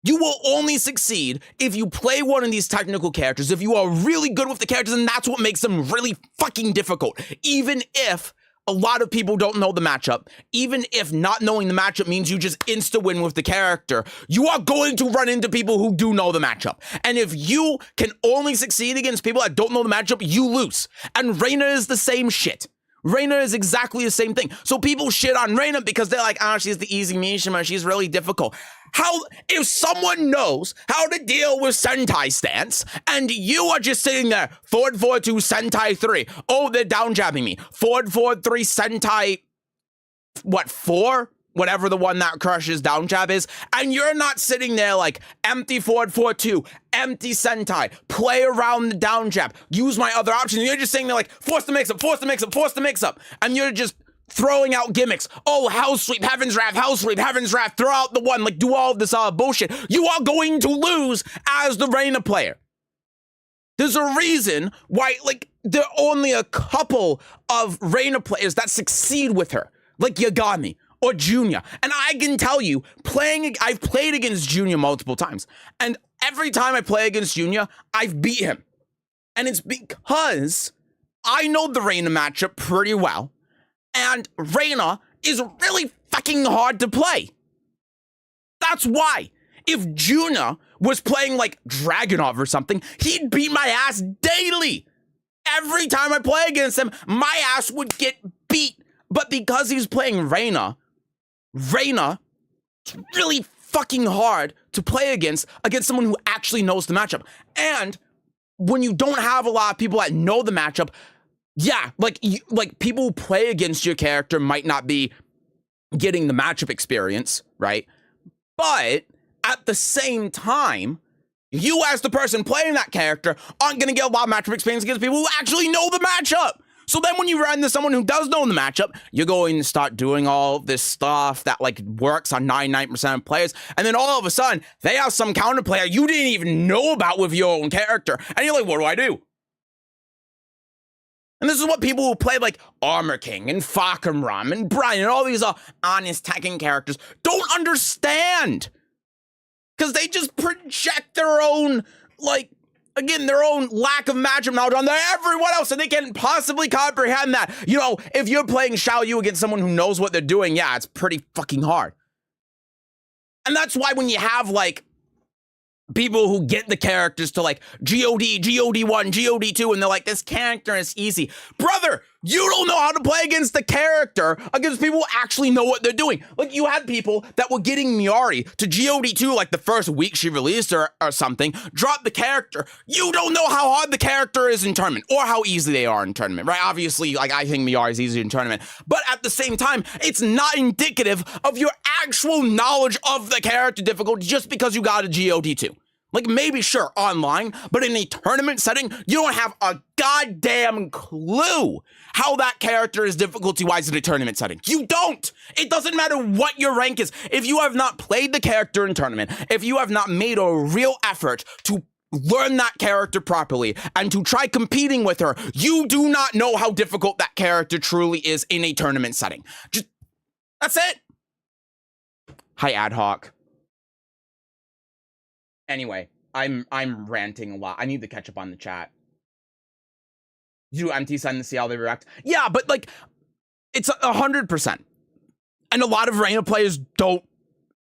You will only succeed if you play one of these technical characters, if you are really good with the characters, and that's what makes them really fucking difficult. Even if a lot of people don't know the matchup, even if not knowing the matchup means you just insta-win with the character, you are going to run into people who do know the matchup. And if you can only succeed against people that don't know the matchup, you lose. And Reina is the same shit. Reina is exactly the same thing. So people shit on Reina because they're like, she's the easy Mishima, she's really difficult. How, if someone knows how to deal with Sentai stance, and you are just sitting there, forward 4-2 Sentai 3, oh, they're down jabbing me, forward 4-3 Sentai, 4? Whatever the one that crushes down jab is, and you're not sitting there like, empty forward 4-2, empty Sentai, play around the down jab, use my other options, you're just sitting there like, force the mix up, force the mix up, force the mix up, and you're just throwing out gimmicks. Oh, house sweep, heaven's wrath, house sweep, heaven's wrath, throw out the one, like, do all of this bullshit. You are going to lose as the Reina player. There's a reason why, like, there are only a couple of Reina players that succeed with her, like Yagami or Junior. And I can tell you, I've played against Junior multiple times, and every time I play against Junior, I've beat him. And it's because I know the Reina matchup pretty well, and Reina is really fucking hard to play. That's why. If Juna was playing like Dragunov or something, he'd beat my ass daily. Every time I play against him, my ass would get beat. But because he's playing Reina, it's really fucking hard to play against someone who actually knows the matchup. And when you don't have a lot of people that know the matchup, yeah, like people who play against your character might not be getting the matchup experience, right? But at the same time, you as the person playing that character aren't going to get a lot of matchup experience against people who actually know the matchup. So then when you run into someone who does know the matchup, you're going to start doing all this stuff that like works on 99% of players. And then all of a sudden, they have some counter player you didn't even know about with your own character. And you're like, what do I do? And this is what people who play like Armor King and Fakamram and Brian and all these honest Tekken characters don't understand. Because they just project their own, like, again, their own lack of matchup knowledge on everyone else, and they can't possibly comprehend that. You know, if you're playing Xiao Yu against someone who knows what they're doing, yeah, it's pretty fucking hard. And that's why when you have, like, people who get the characters to, like, GOD, GOD1, GOD2, and they're like, this character is easy. Brother, you don't know how to play against the character, against people who actually know what they're doing. Like, you had people that were getting Miari to GOD2, like, the first week she released or something, drop the character. You don't know how hard the character is in tournament, or how easy they are in tournament, right? Obviously, like, I think Miari is easy in tournament, but at the same time, it's not indicative of your actual knowledge of the character difficulty just because you got a GOD2. Like, maybe, sure, online, but in a tournament setting, you don't have a goddamn clue how that character is difficulty-wise in a tournament setting. You don't! It doesn't matter what your rank is. If you have not played the character in tournament, if you have not made a real effort to learn that character properly and to try competing with her, you do not know how difficult that character truly is in a tournament setting. Just, that's it. Hi, Ad Hoc. Anyway, I'm ranting a lot. I need to catch up on the chat. You do empty send to see how they react. Yeah, but like, it's 100%. And a lot of Reina players don't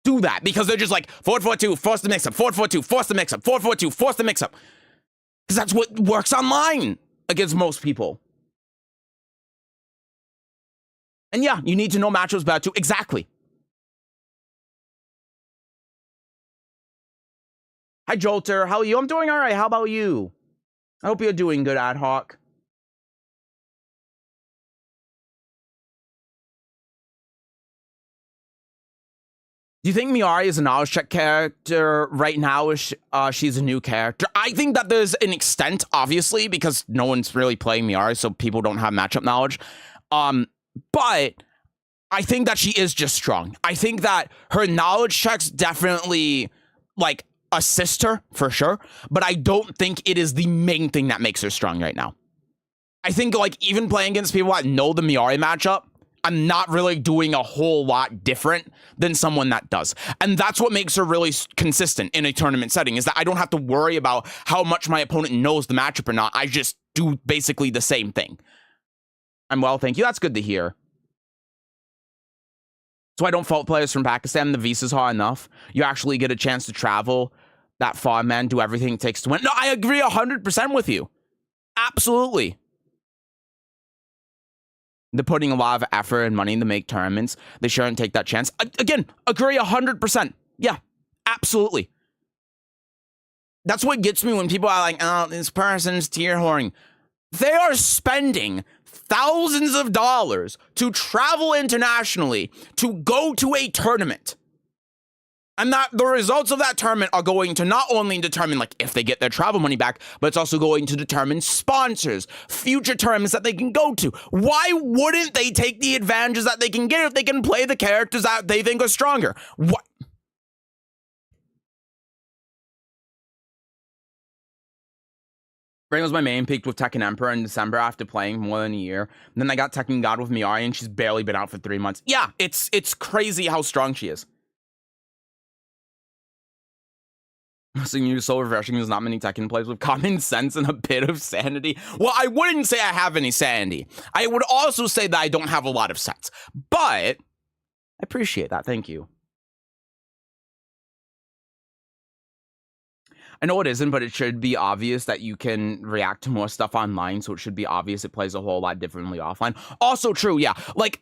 do that because they're just like, 4-4-2, force the mix-up, 4-4-2, force the mix-up, 4-4-2, force the mix-up. Because that's what works online against most people. And yeah, you need to know matchups better too. Exactly. Hi, Jolter. How are you? I'm doing all right. How about you? I hope you're doing good, Ad Hoc. Do you think Miari is a knowledge check character right now? She's a new character? I think that there's an extent, obviously, because no one's really playing Miari, so people don't have matchup knowledge. But I think that she is just strong. I think that her knowledge checks definitely, like, assist her, for sure. But I don't think it is the main thing that makes her strong right now. I think, like, even playing against people that know the Miari matchup, I'm not really doing a whole lot different than someone that does. And that's what makes her really consistent in a tournament setting, is that I don't have to worry about how much my opponent knows the matchup or not. I just do basically the same thing. I'm well, thank you. That's good to hear. So I don't fault players from Pakistan. The visa's hard enough. You actually get a chance to travel that far, man. Do everything it takes to win. No, I agree 100% with you. Absolutely. They're putting a lot of effort and money to make tournaments. They shouldn't take that chance. Again, agree 100%. Yeah, absolutely. That's what gets me when people are like, oh, this person's tier whoring. They are spending thousands of dollars to travel internationally to go to a tournament. And that the results of that tournament are going to not only determine, like, if they get their travel money back, but it's also going to determine sponsors, future tournaments that they can go to. Why wouldn't they take the advantages that they can get if they can play the characters that they think are stronger? What? Rain was my main, peaked with Tekken Emperor in December after playing more than a year. And then I got Tekken God with Miari, and she's barely been out for 3 months. Yeah, it's crazy how strong she is. Seeing you so refreshing. There's not many Tekken players with common sense and a bit of sanity. Well, I wouldn't say I have any sanity. I would also say that I don't have a lot of sense. But I appreciate that. Thank you. I know it isn't, but it should be obvious that you can react to more stuff online, so it should be obvious it plays a whole lot differently offline. Also true, yeah. Like,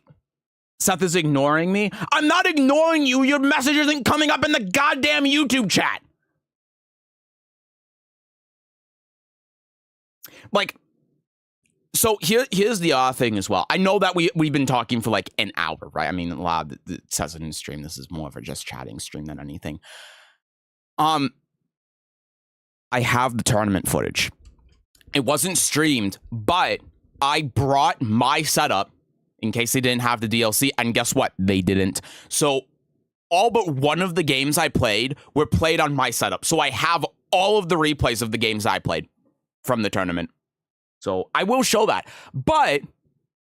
Seth is ignoring me. I'm not ignoring you. Your message isn't coming up in the goddamn YouTube chat. Like, so here's the other thing as well. I know that we've been talking for like an hour, right? I mean, a lot of it says it in stream. This is more of a just chatting stream than anything. I have the tournament footage. It wasn't streamed, but I brought my setup in case they didn't have the DLC, and guess what? They didn't. So all but one of the games I played were played on my setup. So I have all of the replays of the games I played from the tournament. So I will show that. But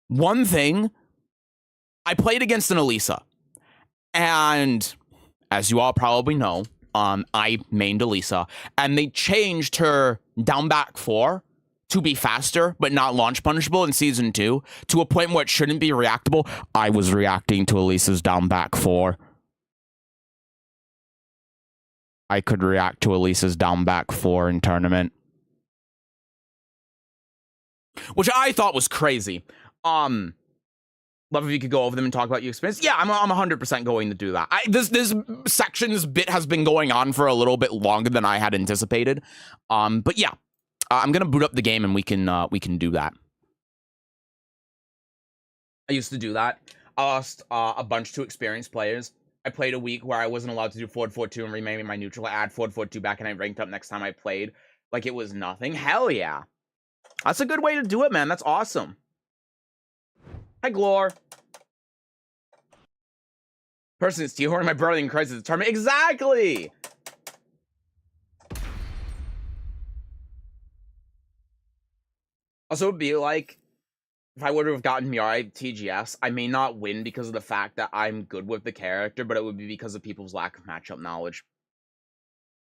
one thing, I played against an Elisa. And as you all probably know, I mained Elisa, and they changed her down back 4 to be faster, but not launch punishable in Season 2, to a point where it shouldn't be reactable. I was reacting to Elisa's down back 4. I could react to Elisa's down back 4 in tournament. Which I thought was crazy. Love if you could go over them and talk about your experience. Yeah, I'm 100% going to do that. This section, this bit has been going on for a little bit longer than I had anticipated. But yeah, I'm gonna boot up the game and we can do that. I used to do that. I lost a bunch to experienced players. I played a week where I wasn't allowed to do forward 4-2 and rename my neutral. I add forward 4-2 back and I ranked up next time I played. Like it was nothing. Hell yeah. That's a good way to do it, man. That's awesome. Hi, Glor. Person is T-Horn, my brother in Christ is determined. Exactly! Also, it would be like, if I would have gotten Miari TGS, I may not win because of the fact that I'm good with the character, but it would be because of people's lack of matchup knowledge.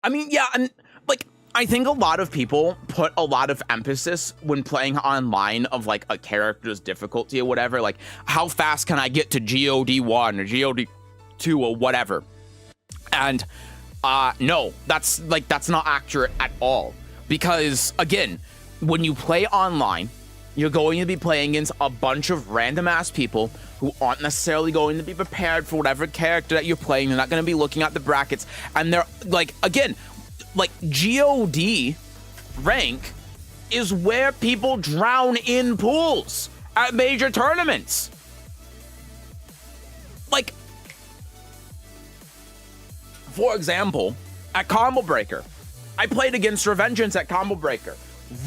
I mean, yeah, and, like, I think a lot of people put a lot of emphasis when playing online of like a character's difficulty or whatever, like how fast can I get to GOD1 or GOD2 or whatever. And no, that's not accurate at all, because again, when you play online, you're going to be playing against a bunch of random ass people who aren't necessarily going to be prepared for whatever character that you're playing. They're not going to be looking at the brackets, and they're like, again, like GOD rank is where people drown in pools at major tournaments. Like, for example, at Combo Breaker, I played against Revengeance at Combo Breaker.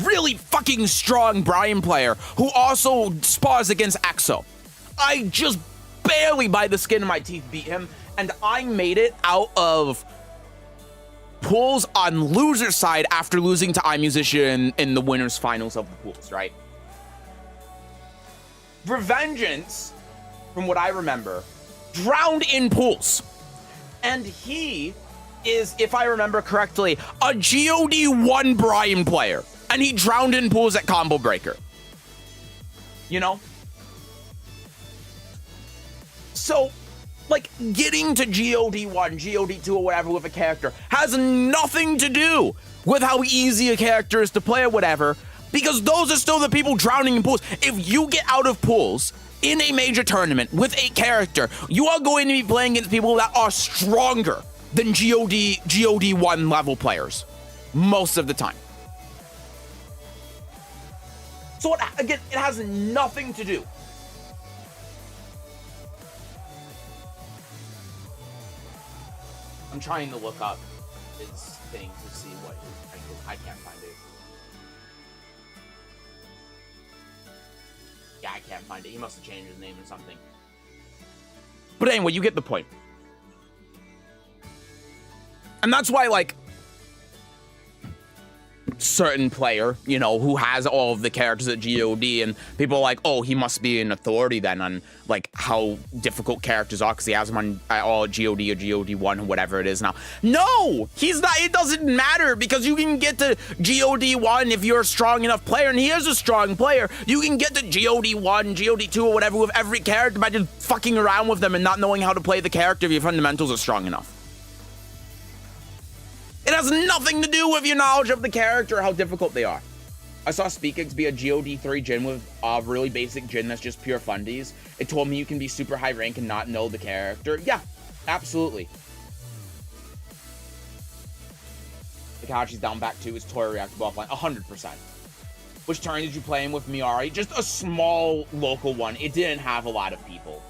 Really fucking strong Brian player who also spars against EXO. I just barely by the skin of my teeth beat him, and I made it out of pools on loser side after losing to iMusician in the winners finals of the pools, right? Revengeance, from what I remember, drowned in pools. And he is, if I remember correctly, a GOD1 Brian player. And he drowned in pools at Combo Breaker. You know? So, like, getting to GOD1, GOD2, or whatever with a character has nothing to do with how easy a character is to play or whatever, because those are still the people drowning in pools. If you get out of pools in a major tournament with a character, you are going to be playing against people that are stronger than GOD1 level players most of the time. So, again, it has nothing to do. I'm trying to look up his thing to see what his rank is. I can't find it. Yeah, I can't find it. He must have changed his name or something. But anyway, you get the point. And that's why, like, certain player, you know, who has all of the characters at God, and people are like, oh, he must be an authority then on like how difficult characters are because he has them on all God or God1 or whatever it is now. No, he's not. It doesn't matter because you can get to God1 if you're a strong enough player, and he is a strong player. You can get to God1, God2 or whatever with every character by just fucking around with them and not knowing how to play the character if your fundamentals are strong enough. It has nothing to do with your knowledge of the character or how difficult they are. I saw SpeakX be a God3 Jin with a really basic Jin that's just pure fundies. It told me you can be super high rank and not know the character. Yeah, absolutely. Takahachi's down back 2 is Tori reactable offline. 100%. Which turn did you play in with Miari? Just a small local one. It didn't have a lot of people.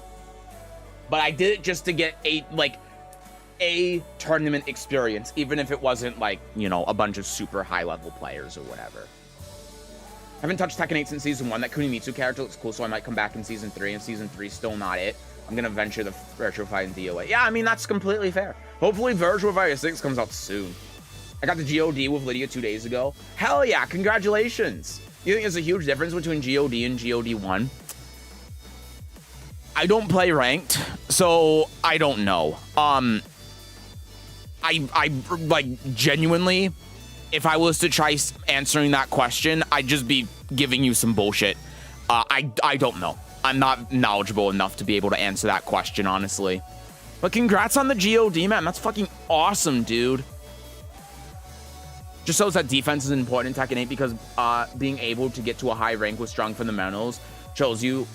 But I did it just to get a tournament experience, even if it wasn't like, you know, a bunch of super high level players or whatever. I haven't touched Tekken 8 since season 1. That Kunimitsu character looks cool, so I might come back in season 3, and season 3 still not it. I'm gonna venture the virtual fight in DOA. Yeah, I mean, that's completely fair. Hopefully Virtual Fighter 6 comes out soon. I got the GOD with Lydia 2 days ago. Hell yeah, congratulations. You think there's a huge difference between GOD and GOD1? I don't play ranked, so I don't know. I like, genuinely, if I was to try answering that question, I'd just be giving you some bullshit. I don't know. I'm not knowledgeable enough to be able to answer that question, honestly. But congrats on the GOD, man. That's fucking awesome, dude. Just shows that defense is important in Tekken 8 because being able to get to a high rank with strong fundamentals shows you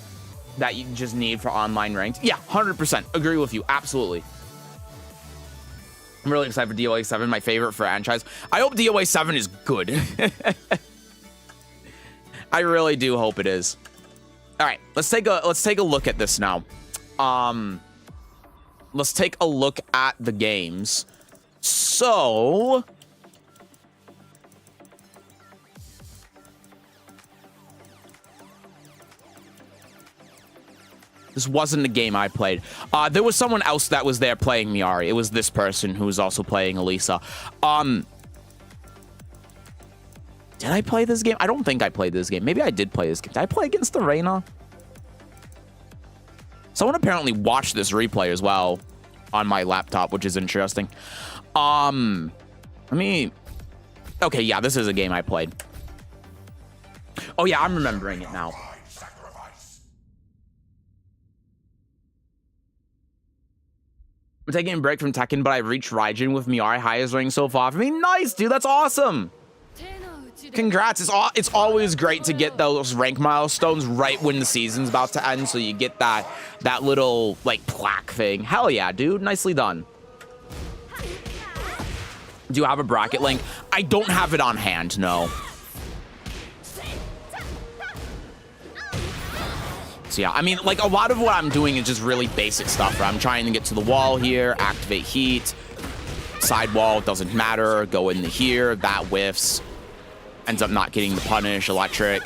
that you just need for online ranked. Yeah, 100%. Agree with you. Absolutely. I'm really excited for DOA 7, my favorite franchise. I hope DOA 7 is good. I really do hope it is. All right, let's take a look at this now. Let's take a look at the games. So, this wasn't a game I played. There was someone else that was there playing Miari. It was this person who was also playing Elisa. Did I play this game? I don't think I played this game. Maybe I did play this game. Did I play against the Reina? Someone apparently watched this replay as well on my laptop, which is interesting. Let me... Okay, yeah, this is a game I played. Oh, yeah, I'm remembering it now. I'm taking a break from Tekken, but I reached Raijin with Miari highest rank so far. I mean, nice, dude. That's awesome. Congrats. It's always great to get those rank milestones right when the season's about to end, so you get that little, like, plaque thing. Hell yeah, dude. Nicely done. Do you have a bracket link? I don't have it on hand, no. So yeah, I mean, like, a lot of what I'm doing is just really basic stuff, right? I'm trying to get to the wall here, activate heat, side wall, doesn't matter, go into here, that whiffs, ends up not getting the punish, electric,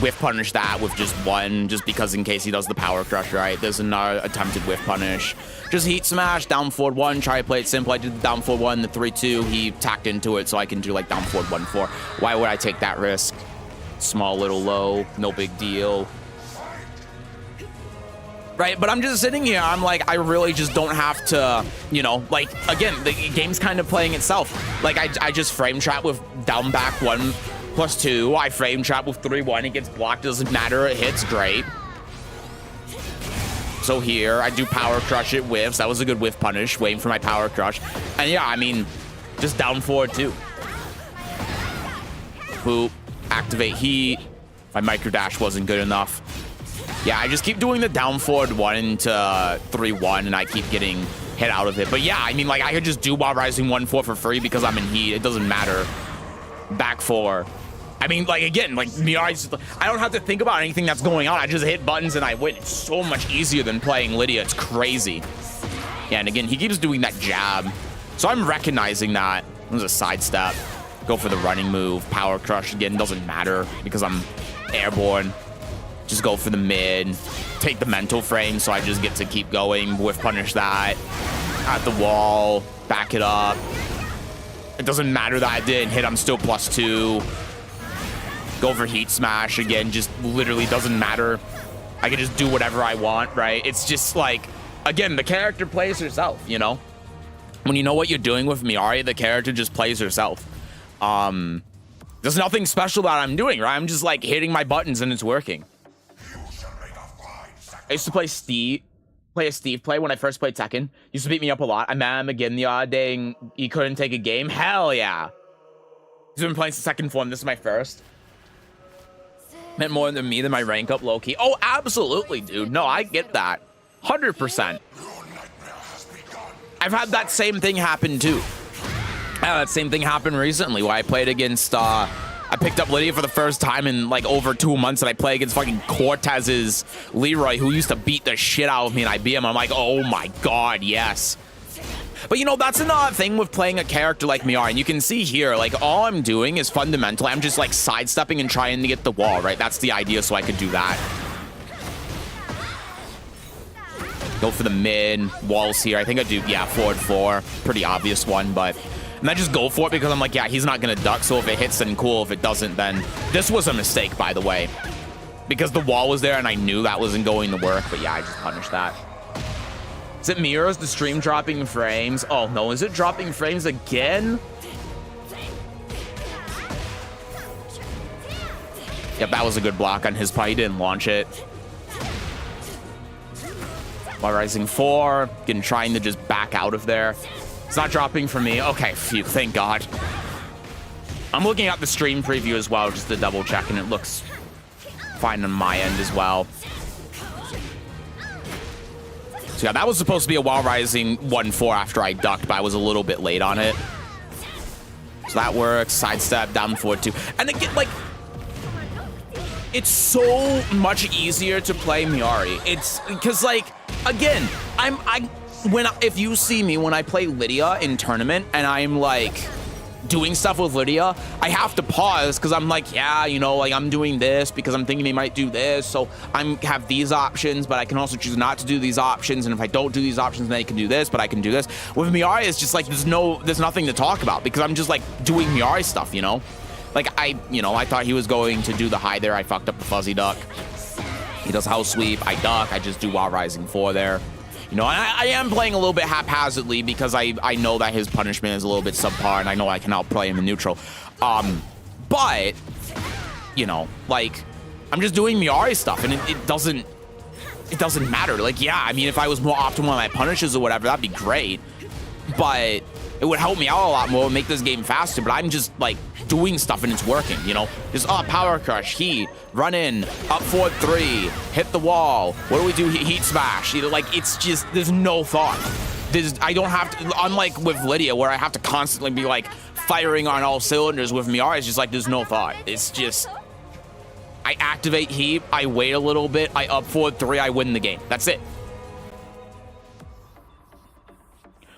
whiff punish that with just one, just because in case he does the power crush, right? There's another attempted whiff punish. Just heat smash, down forward 1, try to play it simple. I did the down forward 1, the 3-2, he tacked into it, so I can do like down forward 1-4. Why would I take that risk? Small little low, no big deal. Right, but I'm just sitting here, I'm like, I really just don't have to, you know, like, again, the game's kind of playing itself. Like, I just frame trap with down back 1+2, I frame trap with 3-1, it gets blocked, doesn't matter, it hits, great. So here, I do power crush, it whiffs, that was a good whiff punish, waiting for my power crush. And yeah, I mean, just down forward too. Boop, activate heat, my micro dash wasn't good enough. Yeah, I just keep doing the down forward 1 to 3-1, and I keep getting hit out of it. But yeah, I mean, like, I could just do while rising 1-4 for free because I'm in heat. It doesn't matter. Back 4. I mean, like, again, like, Miari's, I don't have to think about anything that's going on. I just hit buttons and I win. It's so much easier than playing Lydia. It's crazy. Yeah, and again, he keeps doing that jab. So I'm recognizing that. There's a sidestep. Go for the running move. Power crush again. Doesn't matter because I'm airborne. Just go for the mid, take the mental frame, so I just get to keep going, whiff punish that, at the wall, back it up. It doesn't matter that I didn't hit, I'm still +2. Go for heat smash again, just literally doesn't matter. I can just do whatever I want, right? It's just like, again, the character plays herself, you know? When you know what you're doing with Miari, the character just plays herself. There's nothing special that I'm doing, right? I'm just like hitting my buttons and it's working. I used to play a Steve play when I first played Tekken. Used to beat me up a lot. I met him again the other day and he couldn't take a game. Hell yeah. He's been playing second form. This is my first. Meant more than me than my rank up low-key. Oh, absolutely, dude. No, I get that. 100%. I've had that same thing happen too. That same thing happened recently where I played against, I picked up Lydia for the first time in like over 2 months, and I play against fucking Cortez's Leroy, who used to beat the shit out of me, and I beat him. I'm like, oh my god, yes. But you know, that's another thing with playing a character like Miari, and you can see here, like, all I'm doing is fundamentally, I'm just like sidestepping and trying to get the wall, right? That's the idea, so I could do that. Go for the mid, walls here. I think I do, yeah, forward 4. Pretty obvious one, but... And I just go for it because I'm like, yeah, he's not going to duck, so if it hits, then cool. If it doesn't, then... This was a mistake, by the way. Because the wall was there and I knew that wasn't going to work, but yeah, I just punished that. Is it me or is the stream dropping frames? Oh, no, is it dropping frames again? Yep, that was a good block on his part. He didn't launch it. While rising 4, again, trying to just back out of there. It's not dropping for me. Okay, phew, thank God. I'm looking at the stream preview as well, just to double check, and it looks fine on my end as well. So yeah, that was supposed to be a while rising 1-4 after I ducked, but I was a little bit late on it. So that works. Sidestep, down forward 2. And again, like, it's so much easier to play Miari. It's because, like, again, if you see me when I play Lydia in tournament and I'm like doing stuff with Lydia, I have to pause because I'm like, yeah, you know, like I'm doing this because I'm thinking they might do this, so I'm have these options, but I can also choose not to do these options, and if I don't do these options, then I can do this, but I can do this. With Miari, it's just like there's nothing to talk about because I'm just like doing Miari stuff, you know. Like I thought he was going to do the high there. I fucked up the fuzzy duck. He does house sweep. I duck. I just do while rising 4 there. You know, I am playing a little bit haphazardly because I know that his punishment is a little bit subpar, and I know I can outplay him in neutral. But, you know, like, I'm just doing Miari stuff, and it doesn't matter. Like, yeah, I mean, if I was more optimal on my punishes or whatever, that'd be great. But it would help me out a lot more, make this game faster, but I'm just, like, doing stuff and it's working, you know? Just, power crush, heat, run in, up forward 3, hit the wall. What do we do? Heat smash. You know, like, it's just, there's no thought. I don't have to, unlike with Lydia, where I have to constantly be, like, firing on all cylinders. With Miari, it's just like, there's no thought. It's just, I activate heat, I wait a little bit, I up forward 3, I win the game. That's it.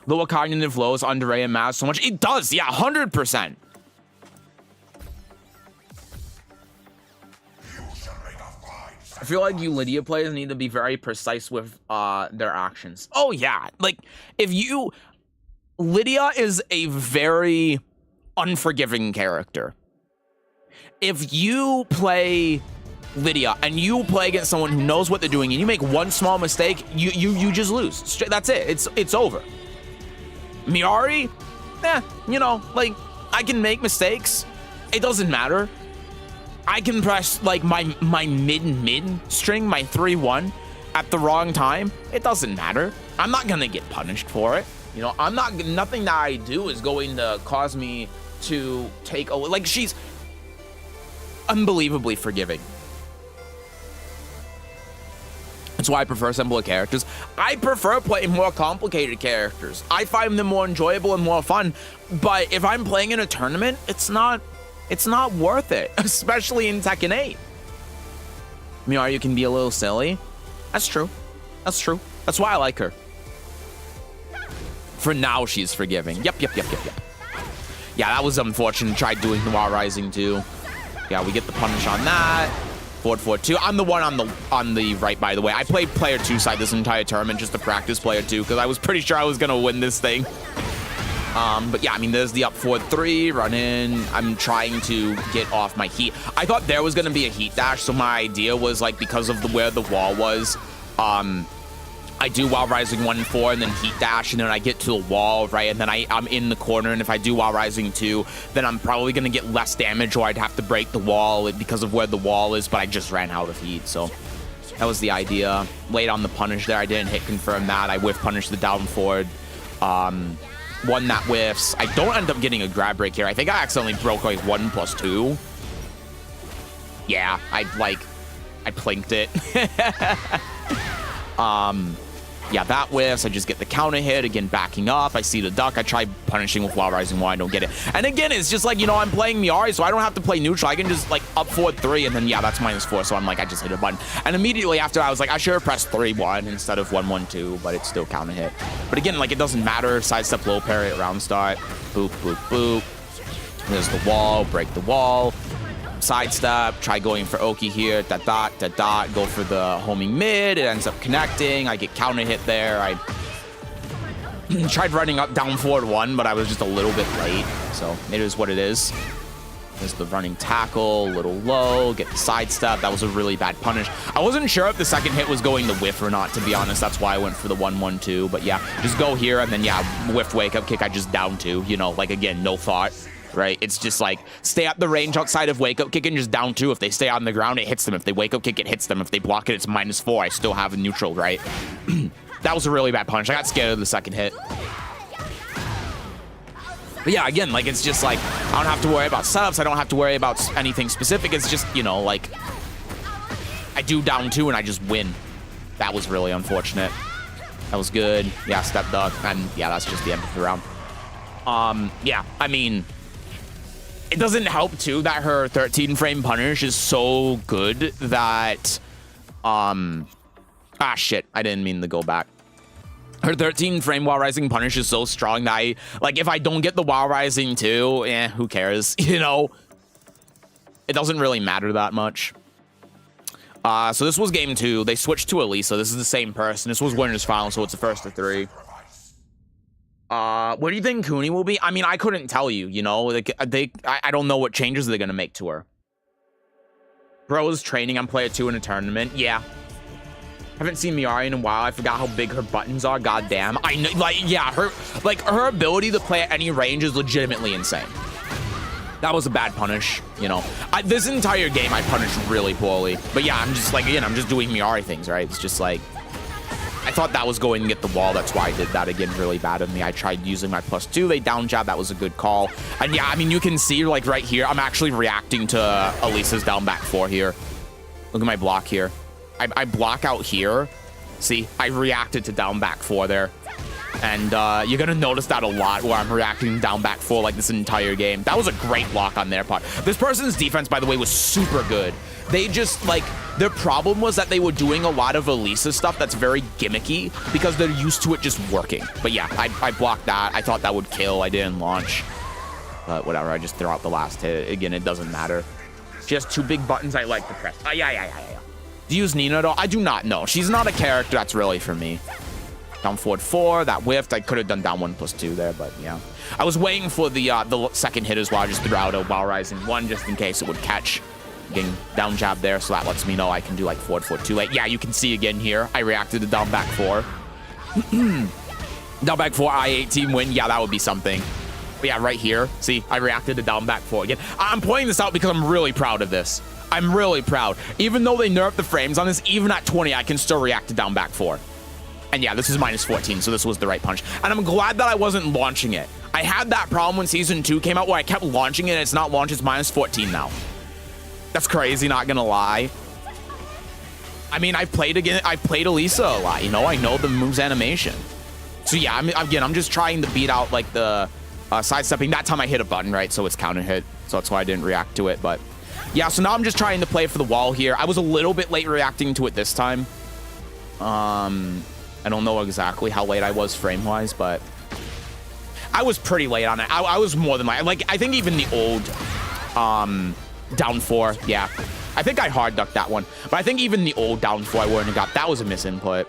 Lower cognitive lows underrate and math so much. It does, yeah, 100%. I feel like you Lydia players need to be very precise with their actions. Oh yeah, like Lydia is a very unforgiving character. If you play Lydia and you play against someone who knows what they're doing and you make one small mistake, you just lose. That's it. It's over. Miari, you know, like, I can make mistakes. It doesn't matter. I can press, like, my mid string, my 3-1 at the wrong time. It doesn't matter. I'm not gonna get punished for it. You know, nothing that I do is going to cause me to take away. Like, she's unbelievably forgiving. That's why I prefer simpler characters. I prefer playing more complicated characters. I find them more enjoyable and more fun. But if I'm playing in a tournament, it's not worth it, especially in Tekken 8. Miari can be a little silly. That's true. That's true. That's why I like her. For now, she's forgiving. Yep. Yeah, that was unfortunate. Tried doing the Noir Rising too. Yeah, we get the punish on that. Forward 4-2. I'm the one on the right, by the way. I played player 2 side this entire tournament, just to practice player 2, because I was pretty sure I was gonna win this thing. But yeah, I mean, there's the up forward 3, run in. I'm trying to get off my heat. I thought there was going to be a heat dash, so my idea was, like, because of where the wall was, I do while rising 1 and 4 and then heat dash, and then I get to the wall, right? And then I'm in the corner, and if I do while rising 2, then I'm probably going to get less damage, or I'd have to break the wall because of where the wall is, but I just ran out of heat, so that was the idea. Late on the punish there. I didn't hit confirm that. I whiff punish the down forward. One that whiffs. I don't end up getting a grab break here. I think I accidentally broke like 1+2. Yeah, I plinked it. Yeah, that whiffs. I just get the counter hit. Again, backing up. I see the duck. I try punishing with while rising 1. I don't get it. And again, it's just like, you know, I'm playing Miari, so I don't have to play neutral. I can just, like, up forward 3, and then, yeah, that's -4. So I'm like, I just hit a button. And immediately after, I was like, I should have pressed 3-1 instead of 1-1-2, but it's still counter hit. But again, like, it doesn't matter. Sidestep, low parry at round start. Boop, boop, boop. There's the wall. Break the wall. Sidestep, try going for Oki here, dot, go for the homing mid, it ends up connecting, I get counter hit there, I tried running up down forward 1, but I was just a little bit late, so it is what it is. There's the running tackle, a little low, get the sidestep, that was a really bad punish. I wasn't sure if the second hit was going to whiff or not, to be honest, that's why I went for the 1-1-2, but yeah, just go here, and then yeah, whiff wake up kick, I just down 2, you know, like again, no thought. Right? It's just like, stay at the range outside of wake up kick and just down 2. If they stay on the ground, it hits them. If they wake up kick, it hits them. If they block it, it's -4. I still have a neutral, right? That was a really bad punch. I got scared of the second hit. But yeah, again, like, it's just like, I don't have to worry about setups. I don't have to worry about anything specific. It's just, you know, like, I do down 2 and I just win. That was really unfortunate. That was good. Yeah, step duck. And yeah, that's just the end of the round. Yeah, I mean, it doesn't help too that her 13 frame punish is so good that shit, I didn't mean to go back. Her 13 frame while rising punish is so strong that if I don't get the while rising too, who cares? You know, it doesn't really matter that much. So this was game 2. They switched to Elisa. This is the same person. This was winners final, so it's the first of 3. What do you think Cooney will be? I mean, I couldn't tell you, you know, I don't know what changes they're going to make to her. Bro's training on player 2 in a tournament. Yeah. Haven't seen Miari in a while. I forgot how big her buttons are. God damn. I know, yeah, her ability to play at any range is legitimately insane. That was a bad punish, you know. This entire game, I punished really poorly. But yeah, I'm just again, I'm just doing Miari things, right? It's just like, I thought that was going to get the wall. That's why I did that again really bad of me. I tried using my +2. They down jab. That was a good call. And yeah, I mean, you can see like right here, I'm actually reacting to Elisa's down back 4 here. Look at my block here. I block out here. See, I reacted to down back 4 there. And you're going to notice that a lot where I'm reacting down back 4 like this entire game. That was a great block on their part. This person's defense, by the way, was super good. They just, their problem was that they were doing a lot of Elisa stuff that's very gimmicky because they're used to it just working. But yeah, I blocked that. I thought that would kill. I didn't launch. But whatever, I just threw out the last hit. Again, it doesn't matter. She has 2 big buttons I like to press. Yeah. Do you use Nina at all? I do not know. She's not a character that's really for me. Down forward 4, that whiffed. I could have done down 1+2 there, but yeah. I was waiting for the second hit as well. I just threw out a while rising 1 just in case it would catch. Getting down jab there, so that lets me know I can do forward 4 too late. Yeah, you can see again here. I reacted to down back 4. Down back 4, I-18 win. Yeah, that would be something. But yeah, right here. See, I reacted to down back 4 again. I'm pointing this out because I'm really proud of this. I'm really proud. Even though they nerfed the frames on this, even at 20, I can still react to down back 4. And yeah, this is -14, so this was the right punch. And I'm glad that I wasn't launching it. I had that problem when Season 2 came out where I kept launching it and it's not launched, it's -14 now. That's crazy, not gonna lie. I mean, I've played Elisa a lot, you know? I know the move's animation. So yeah, I'm just trying to beat out the sidestepping. That time I hit a button, right? So it's counter hit. So that's why I didn't react to it. But yeah, so now I'm just trying to play for the wall here. I was a little bit late reacting to it this time. I don't know exactly how late I was frame-wise, but I was pretty late on it. I was more than I think even the old down 4, yeah. I think I hard ducked that one, but I think even the old down 4 I wouldn't have got. That was a misinput.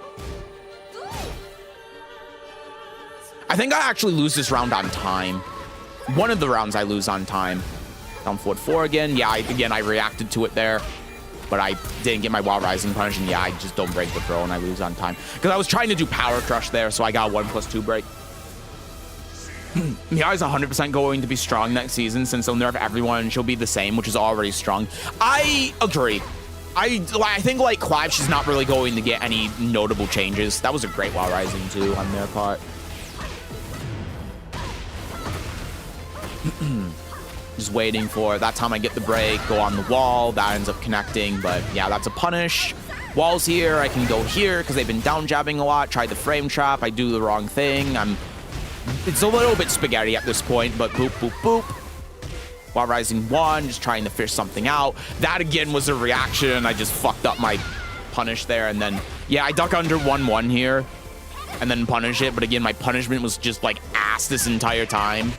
I think I actually lose this round on time. One of the rounds I lose on time. Down forward 4 again. Yeah, I reacted to it there. But I didn't get my Wild Rising punish. And yeah, I just don't break the throw and I lose on time. Because I was trying to do Power Crush there, so I got a 1+2 break. Miari's 100% going to be strong next season since they'll nerf everyone and she'll be the same, which is already strong. I agree. I think like Clive, she's not really going to get any notable changes. That was a great Wild Rising too on their part. Just waiting for that time I get the break, go on the wall, that ends up connecting, but yeah, that's a punish. Walls here, I can go here because they've been down jabbing a lot, tried the frame trap, I do the wrong thing. It's a little bit spaghetti at this point, but boop, boop, boop. While Rising 1, just trying to fish something out. That again was a reaction. I just fucked up my punish there. And then, yeah, I duck under 1-1 here and then punish it. But again, my punishment was just like ass this entire time.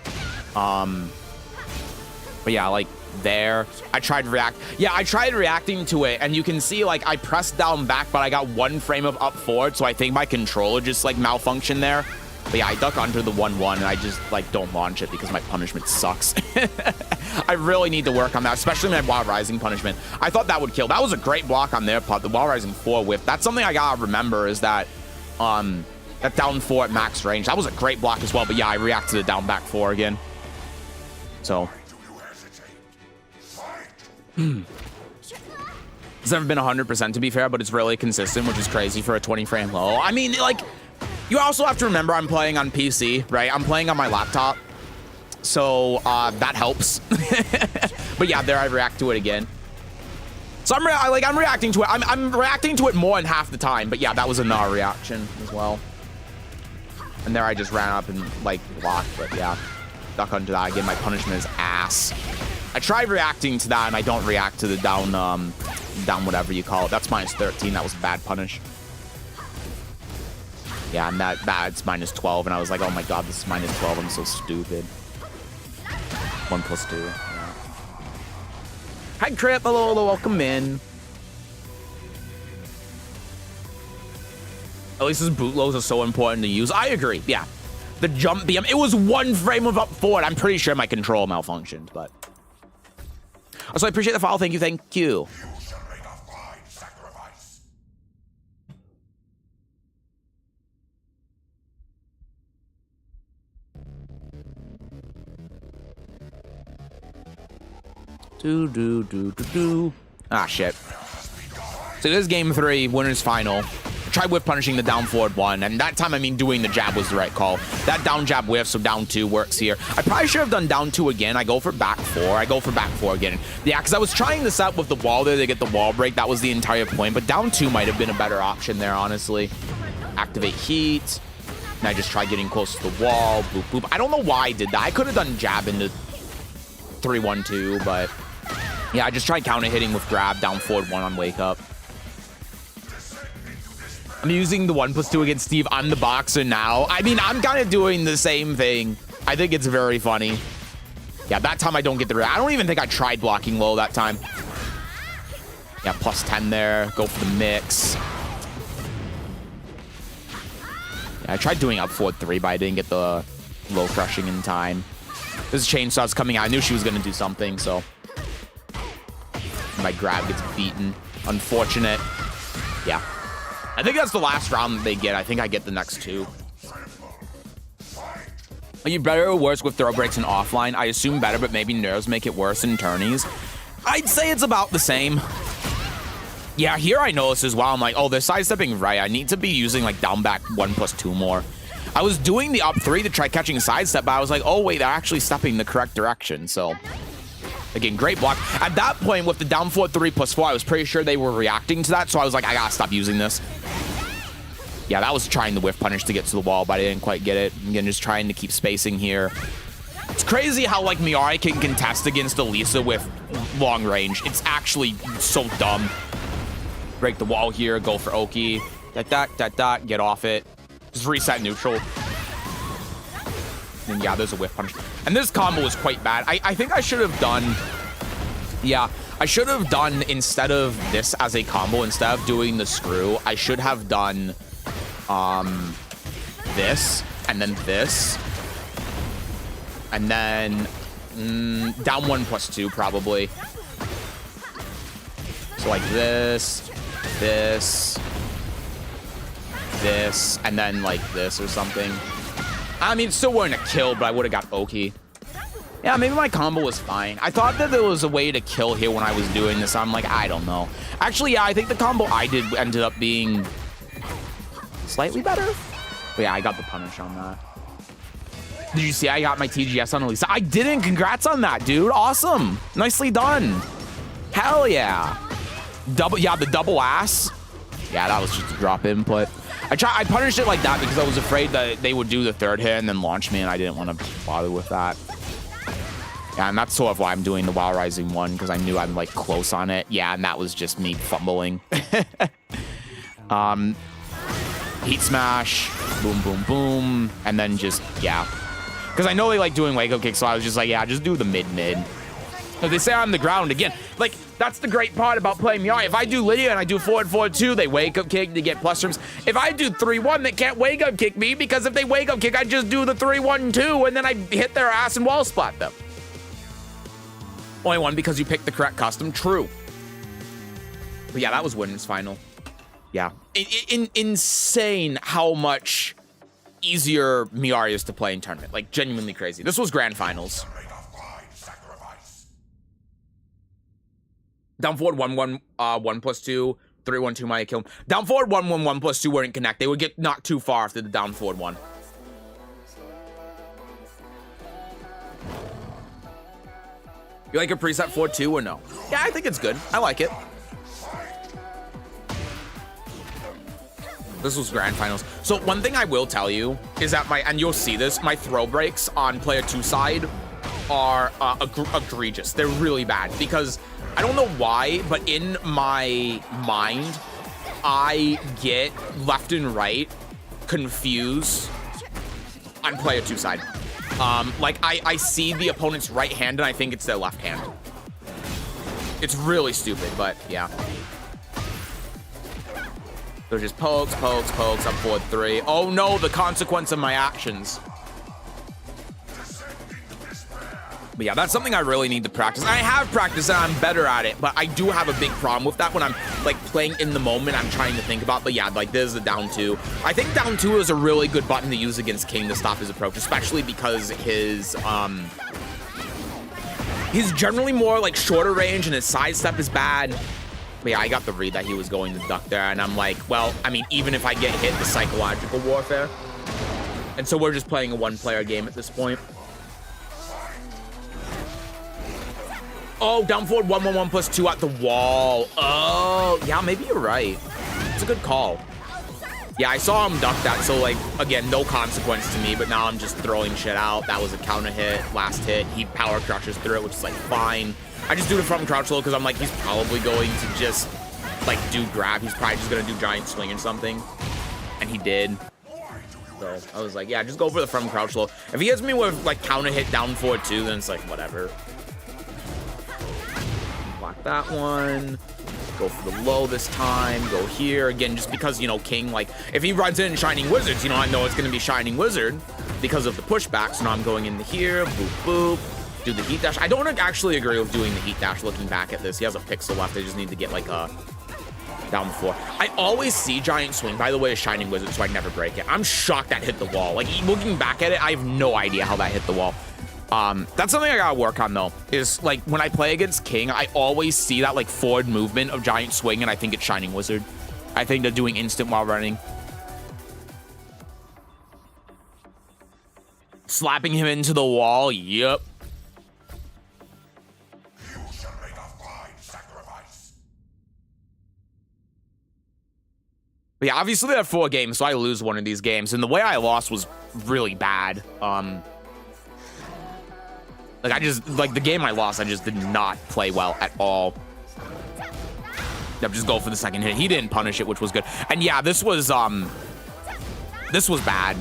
But yeah, like there, I tried react. Yeah, I tried reacting to it. And you can see like I pressed down back, but I got 1 frame of up forward. So I think my controller just like malfunctioned there. But yeah, I duck under the 1-1 and I just like don't launch it because my punishment sucks. I really need to work on that, especially my Wild Rising punishment. I thought that would kill. That was a great block on their part, the Wild Rising 4 whip. That's something I gotta remember is that that down 4 at max range. That was a great block as well, but yeah, I react to the down back 4 again. So. It's never been 100% to be fair, but it's really consistent, which is crazy for a 20 frame low. I mean, like, you also have to remember I'm playing on PC, right? I'm playing on my laptop. So that helps. But yeah, there I react to it again. So I'm reacting to it. I'm reacting to it more than half the time. But yeah, that was another reaction as well. And there I just ran up and like blocked. But yeah, duck under that again. My punishment is ass. I tried reacting to that and I don't react to the down whatever you call it. That's -13. That was a bad punish. Yeah, and that's -12, and I was like, oh my god, this is -12. I'm so stupid. 1+2. Yeah. Hi, Crip. Hello, welcome in. At least his boot lows are so important to use. I agree. Yeah, the jump BM. It was 1 frame of up forward. I'm pretty sure my control malfunctioned, but. Also, I appreciate the follow. Thank you. Thank you. Ah, shit. So this is game 3, winners final. I tried whip punishing the down forward 1, and that time, I mean, doing the jab was the right call. That down jab whiff, so down 2 works here. I probably should have done down 2 again. I go for back 4. I go for back 4 again. Yeah, because I was trying this out with the wall there to get the wall break. That was the entire point, but down 2 might have been a better option there, honestly. Activate heat. And I just tried getting close to the wall. Boop, boop. I don't know why I did that. I could have done jab into 3-1-2, but... yeah, I just tried counter hitting with grab, down forward 1 on wake up. I'm using the 1+2 against Steve. I'm the boxer now. I mean, I'm kind of doing the same thing. I think it's very funny. Yeah, that time I don't get the react. I don't even think I tried blocking low that time. Yeah, +10 there. Go for the mix. Yeah, I tried doing up forward 3, but I didn't get the low crushing in time. This chainsaw's coming out. I knew she was going to do something, so... my grab gets beaten. Unfortunate. Yeah. I think that's the last round that they get. I think I get the next 2. Are you better or worse with throw breaks and offline? I assume better, but maybe nerves make it worse in tourneys. I'd say it's about the same. Yeah, here I notice as well. I'm like, oh, they're sidestepping right. I need to be using like down back 1+2 more. I was doing the up 3 to try catching sidestep, but I was like, oh, wait, they're actually stepping the correct direction. So... again, great block. At that point, with the down forward 3+4, I was pretty sure they were reacting to that, so I was like, I gotta stop using this. Yeah, that was trying the whiff punish to get to the wall, but I didn't quite get it. Again, just trying to keep spacing here. It's crazy how, like, Miari can contest against Elisa with long range. It's actually so dumb. Break the wall here, go for Oki. Get off it. Just reset neutral. And yeah, there's a whiff punish. And this combo was quite bad. I think I should have done... yeah, I should have done, instead of this as a combo, instead of doing the screw, I should have done this. and then this. And then down 1 plus 2 probably. So like this, this, this, and then like this or something. I mean, it still wasn't a kill, but I would have got Oki. Yeah, maybe my combo was fine. I thought that there was a way to kill here when I was doing this. I'm like, I don't know. Actually, yeah, I think the combo I did ended up being slightly better. But yeah, I got the punish on that. Did you see I got my TGS on Elisa? I didn't. Congrats on that, dude. Awesome. Nicely done. Hell yeah. The double ass. Yeah, that was just a drop input. I punished it like that because I was afraid that they would do the third hit and then launch me, and I didn't want to bother with that. Yeah, and that's sort of why I'm doing the Wild Rising one, because I knew I'm like close on it. Yeah, and that was just me fumbling. Heat smash, boom, boom, boom, and then just, yeah. Because I know they like doing wake up kicks, so I was just like, yeah, just do the mid-mid. If they say on the ground again, like, that's the great part about playing Miari. If I do Lydia and I do forward, forward 2, they wake up kick, they get plus terms. If I do 3-1, they can't wake up kick me, because if they wake up kick, I just do the 3-1-2, and then I hit their ass and wall splat them. Only one because you picked the correct custom. True. But yeah, that was Winners Final. Yeah. Insane how much easier Miari is to play in tournament. Like, genuinely crazy. This was Grand Finals. Down forward 1-1, 1 plus 2, 3-1-2 might kill him. Down forward 1-1, 1 plus 2 wouldn't connect. They would get not too far after the down forward 1. You like a preset 4-2 or no? Yeah, I think it's good. I like it. This was Grand Finals. So one thing I will tell you is that and you'll see this, my throw breaks on player 2 side are egregious. They're really bad because I don't know why, but in my mind, I get left and right confused on player 2 side. Like I see the opponent's right hand and I think it's their left hand. It's really stupid, but yeah. So just pokes, pokes, pokes, up forward 3. Oh no, the consequence of my actions. But yeah, that's something I really need to practice. I have practiced and I'm better at it, but I do have a big problem with that when I'm like playing in the moment. I'm trying to think about, but yeah, like there's the down 2. I think down 2 is a really good button to use against King to stop his approach, especially because he's generally more like shorter range and his sidestep is bad. But yeah, I got the read that he was going to duck there, and I'm like, well, I mean, even if I get hit, the psychological warfare. And so we're just playing a one-player game at this point. Oh, down forward 1-1-1 plus 2 at the wall. Oh, yeah, maybe you're right. It's a good call. Yeah, I saw him duck that, so like, again, no consequence to me, but now I'm just throwing shit out. That was a counter hit, last hit. He power crushes through it, which is like fine. I just do the front crouch low because I'm like, he's probably going to just like do grab. He's probably just gonna do giant swing or something. And he did. So I was like, yeah, just go for the front crouch low. If he hits me with like counter hit down forward 2, then it's like, whatever. Block that one. Go for the low this time. Go here. Again, just because, you know, King, like, if he runs in Shining Wizards, you know, I know it's going to be Shining Wizard because of the pushback. So now I'm going into here. Boop, boop. Do the heat dash. I don't actually agree with doing the heat dash looking back at this. He has a pixel left. I just need to get, like, a down the floor. I always see Giant Swing, by the way, as Shining Wizard, so I never break it. I'm shocked that hit the wall. Like, looking back at it, I have no idea how that hit the wall. That's something I gotta work on, though, is, like, when I play against King, I always see that, like, forward movement of Giant Swing, and I think it's Shining Wizard. I think they're doing instant while running. Slapping him into the wall, yep. But yeah, obviously there are 4 games, so I lose one of these games, and the way I lost was really bad. Like, the game I lost, I just did not play well at all. Yep, just go for the second hit. He didn't punish it, which was good. And yeah, this was bad.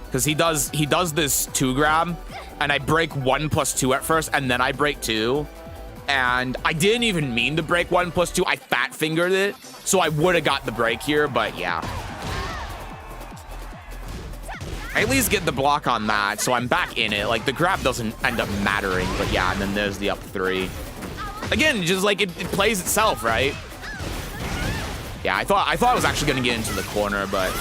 Because he does this 2 grab, and I break 1 plus 2 at first, and then I break 2. And I didn't even mean to break 1 plus 2. I fat fingered it, so I would have got the break here, but yeah. I at least get the block on that, so I'm back in it. Like, the grab doesn't end up mattering, but yeah, and then there's the up 3. Again, just like it plays itself, right? Yeah, I thought I was actually gonna get into the corner, but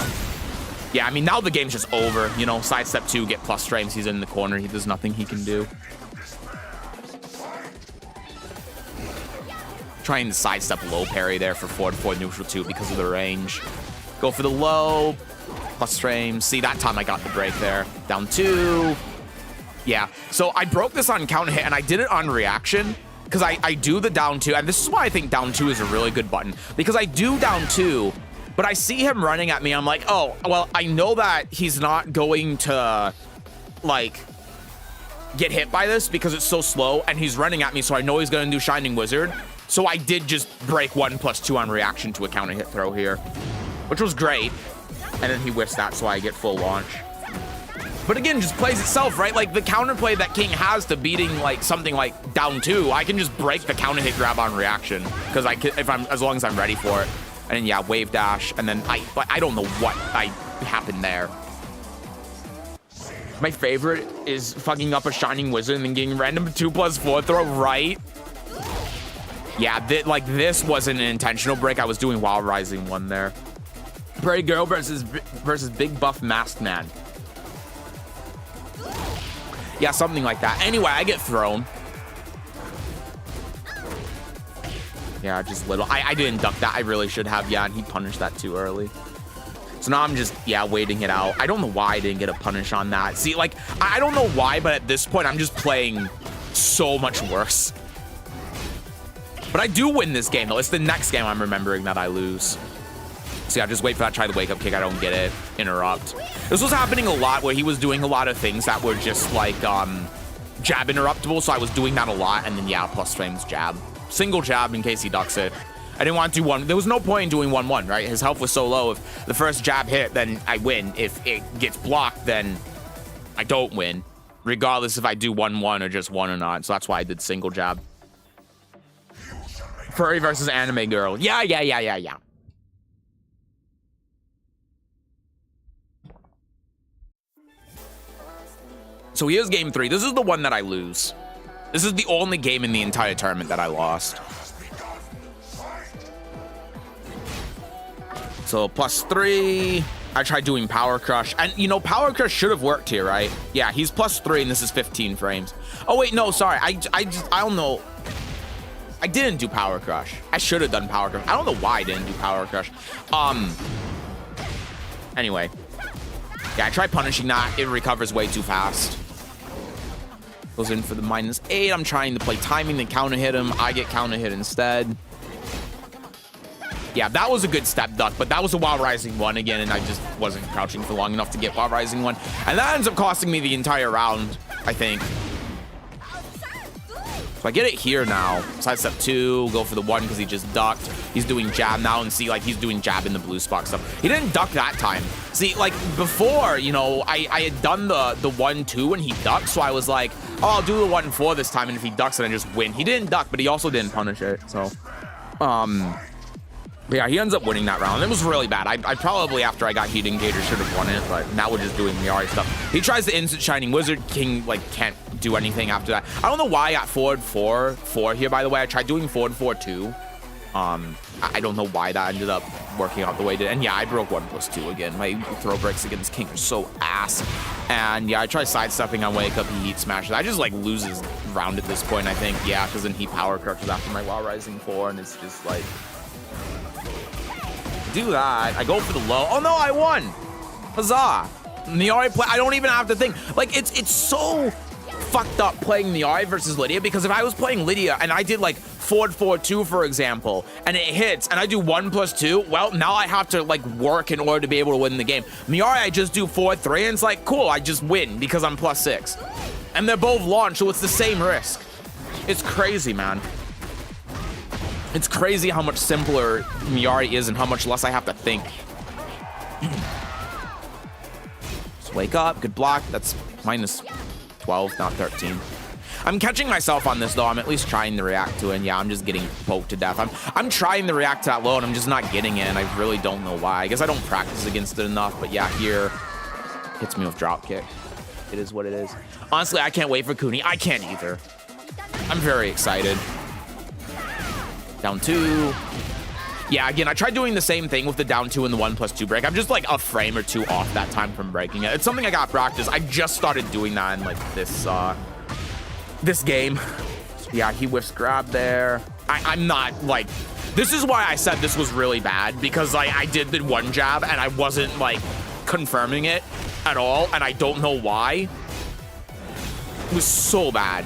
yeah, I mean, now the game's just over. You know, sidestep 2, get plus frames. He's in the corner. There's nothing he can do. Trying to sidestep low parry there for forward 4 neutral 2 because of the range. Go for the low, plus frames. See, that time I got the break there. Down 2. Yeah, so I broke this on counter hit, and I did it on reaction because I do the down 2, and this is why I think down 2 is a really good button, because I do down 2, but I see him running at me. I'm like, oh, well, I know that he's not going to, like, get hit by this because it's so slow, and he's running at me, so I know he's going to do Shining Wizard. So I did just break 1+2 on reaction to a counter hit throw here, which was great. And then he whiffs that, so I get full launch. But again, just plays itself, right? Like, the counterplay that King has to beating, like, something like down 2, I can just break the counter hit grab on reaction because as long as I'm ready for it. And then, yeah, wave dash, and then I don't know what happened there. My favorite is fucking up a Shining Wizard and then getting random 2+4 throw right. Yeah, this wasn't an intentional break. I was doing Wild Rising 1 there. Pretty Girl versus Big Buff Masked Man. Yeah, something like that. Anyway, I get thrown. Yeah, just little. I didn't duck that. I really should have. Yeah, and he punished that too early. So now I'm just, yeah, waiting it out. I don't know why I didn't get a punish on that. See, like, I don't know why, but at this point, I'm just playing so much worse. But I do win this game, though. It's the next game I'm remembering that I lose. So yeah, just wait for that, try the wake-up kick. I don't get it. Interrupt. This was happening a lot where he was doing a lot of things that were just, like, jab interruptible. So I was doing that a lot. And then, yeah, plus frames jab. Single jab in case he ducks it. I didn't want to do one. There was no point in doing 1-1, right? His health was so low. If the first jab hit, then I win. If it gets blocked, then I don't win. Regardless if I do 1-1 or just 1 or not. So that's why I did single jab. Furry versus anime girl. Yeah. So here's game 3. This is the one that I lose. This is the only game in the entire tournament that I lost. So +3. I tried doing Power Crush. And, you know, Power Crush should have worked here, right? Yeah, he's +3 and this is 15 frames. Oh, wait, no, sorry. I don't know. I didn't do Power Crush. I should have done Power Crush. I don't know why I didn't do Power Crush. Anyway. Yeah, I tried punishing that. It recovers way too fast. Goes in for the -8. I'm trying to play timing to counter hit him. I get counter hit instead. Yeah, that was a good step duck, but that was a Wild Rising 1 again, and I just wasn't crouching for long enough to get Wild Rising 1. And that ends up costing me the entire round, I think. So I get it here now. Sidestep 2, go for the 1 because he just ducked. He's doing jab now, and see, like, he's doing jab in the blue spot stuff. He didn't duck that time. See, like, before, you know, I had done the 1-2 and he ducked, so I was like, oh, I'll do the 1-4 this time, and if he ducks, then I just win. He didn't duck, but he also didn't punish it, so... Yeah, he ends up winning that round. It was really bad. I probably, after I got Heat Engager, should have won it, but now we're just doing Miari stuff. He tries the instant Shining Wizard. King, like, can't do anything after that. I don't know why I got forward 4 here, by the way. I tried doing forward 4 too. I don't know why that ended up working out the way it did. And yeah, I broke 1+2 again. My throw breaks against King are so ass. And yeah, I tried sidestepping on wake up. He heat smashes. I just, like, lose his round at this point, I think. Yeah, because then he power crushes after my Wild Rising 4, and it's just like... do that. I go for the low. Oh no, I won. Huzzah. Miari play. I don't even have to think. Like, it's so fucked up playing Miari versus Lydia, because if I was playing Lydia and I did like forward 4-2, for example, and it hits and I do 1+2, well, now I have to like work in order to be able to win the game. Miari, I just do 4-3 and it's like, cool, I just win because I'm +6. And they're both launched, so it's the same risk. It's crazy, man. It's crazy how much simpler Miari is and how much less I have to think. Just wake up, good block. That's -12, not 13. I'm catching myself on this though. I'm at least trying to react to it. And yeah, I'm just getting poked to death. I'm trying to react to that low and I'm just not getting it. And I really don't know why. I guess I don't practice against it enough. But yeah, here Hits me with drop kick. It is what it is. Honestly, I can't wait for Kuni. I can't either. I'm very excited. Down 2. Yeah, again, I tried doing the same thing with the down 2 and the 1+2 break. I'm just like a frame or two off that time from breaking it. It's something I got practice. I just started doing that in like this game. Yeah, he whiffs grab there. I'm not like, this is why I said this was really bad, because I did the one jab and I wasn't like confirming it at all, and I don't know why. It was so bad.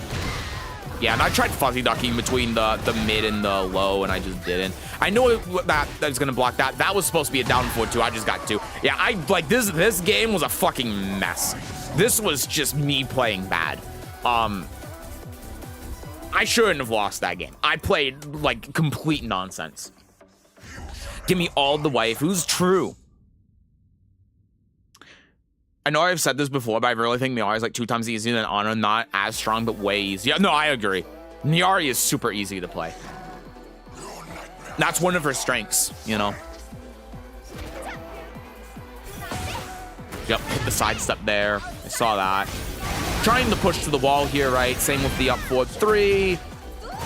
Yeah, and I tried fuzzy ducking between the mid and the low, and I just didn't. I know that was gonna block that. That was supposed to be a down 4-2. I just got 2. Yeah, I like this game was a fucking mess. This was just me playing bad. I shouldn't have lost that game. I played like complete nonsense. Give me all the waifus. True. I know I've said this before, but I really think Miari is like 2 times easier than Honor. Not as strong, but way easier. No, I agree. Miari is super easy to play. That's one of her strengths, you know. Yep, hit the sidestep there. I saw that. Trying to push to the wall here, right? Same with the up 4-3.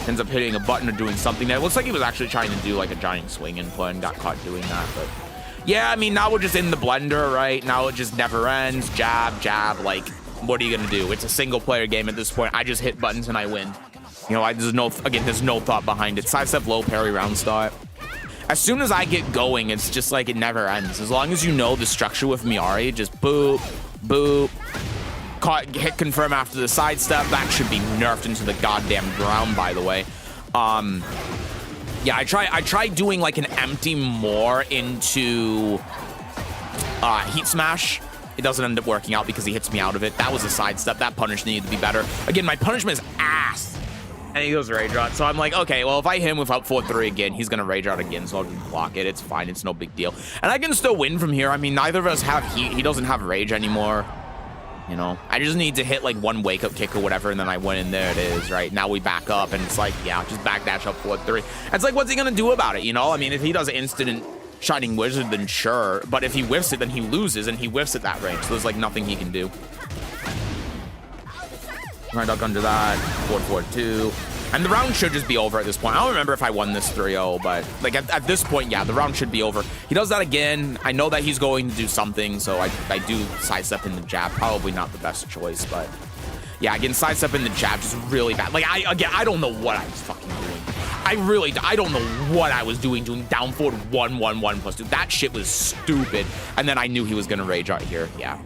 Ends up hitting a button or doing something there. It looks like he was actually trying to do like a giant swing input and got caught doing that, but... Yeah, I mean, now we're just in the blender, right? Now it just never ends. Jab, jab, like, what are you gonna do? It's a single-player game at this point. I just hit buttons and I win. You know, there's no thought behind it. Sidestep, low parry, round start. As soon as I get going, it's just like it never ends. As long as you know the structure with Miari, just boop, boop. Hit confirm after the sidestep. That should be nerfed into the goddamn ground, by the way. Yeah, I try doing like an empty more into heat smash. It doesn't end up working out because he hits me out of it. That was a sidestep. That punish needed to be better. Again, my punishment is ass. And he goes rage out. So I'm like, okay, well, if I hit him with up 4-3 again, he's gonna rage out again, so I'll just block it. It's fine. It's no big deal. And I can still win from here. I mean, neither of us have heat. He doesn't have rage anymore. You know, I just need to hit like one wake-up kick or whatever, and then I win, and there it is, right? Now we back up, and it's like, yeah, just backdash up 4-3. It's like, what's he gonna do about it, you know? I mean, if he does instant Shining Wizard, then sure. But if he whiffs it, then he loses, and he whiffs at that range. So there's like nothing he can do. Right duck under that, 4-4-2. And the round should just be over at this point. I don't remember if I won this 3-0, but like at this point, yeah, the round should be over. He does that again. I know that he's going to do something, so I do sidestep in the jab. Probably not the best choice, but yeah, again, sidestep in the jab is really bad. Like, I don't know what I was fucking doing. I don't know what I was doing down forward 1-1-1+2. That shit was stupid. And then I knew he was gonna rage out here, yeah.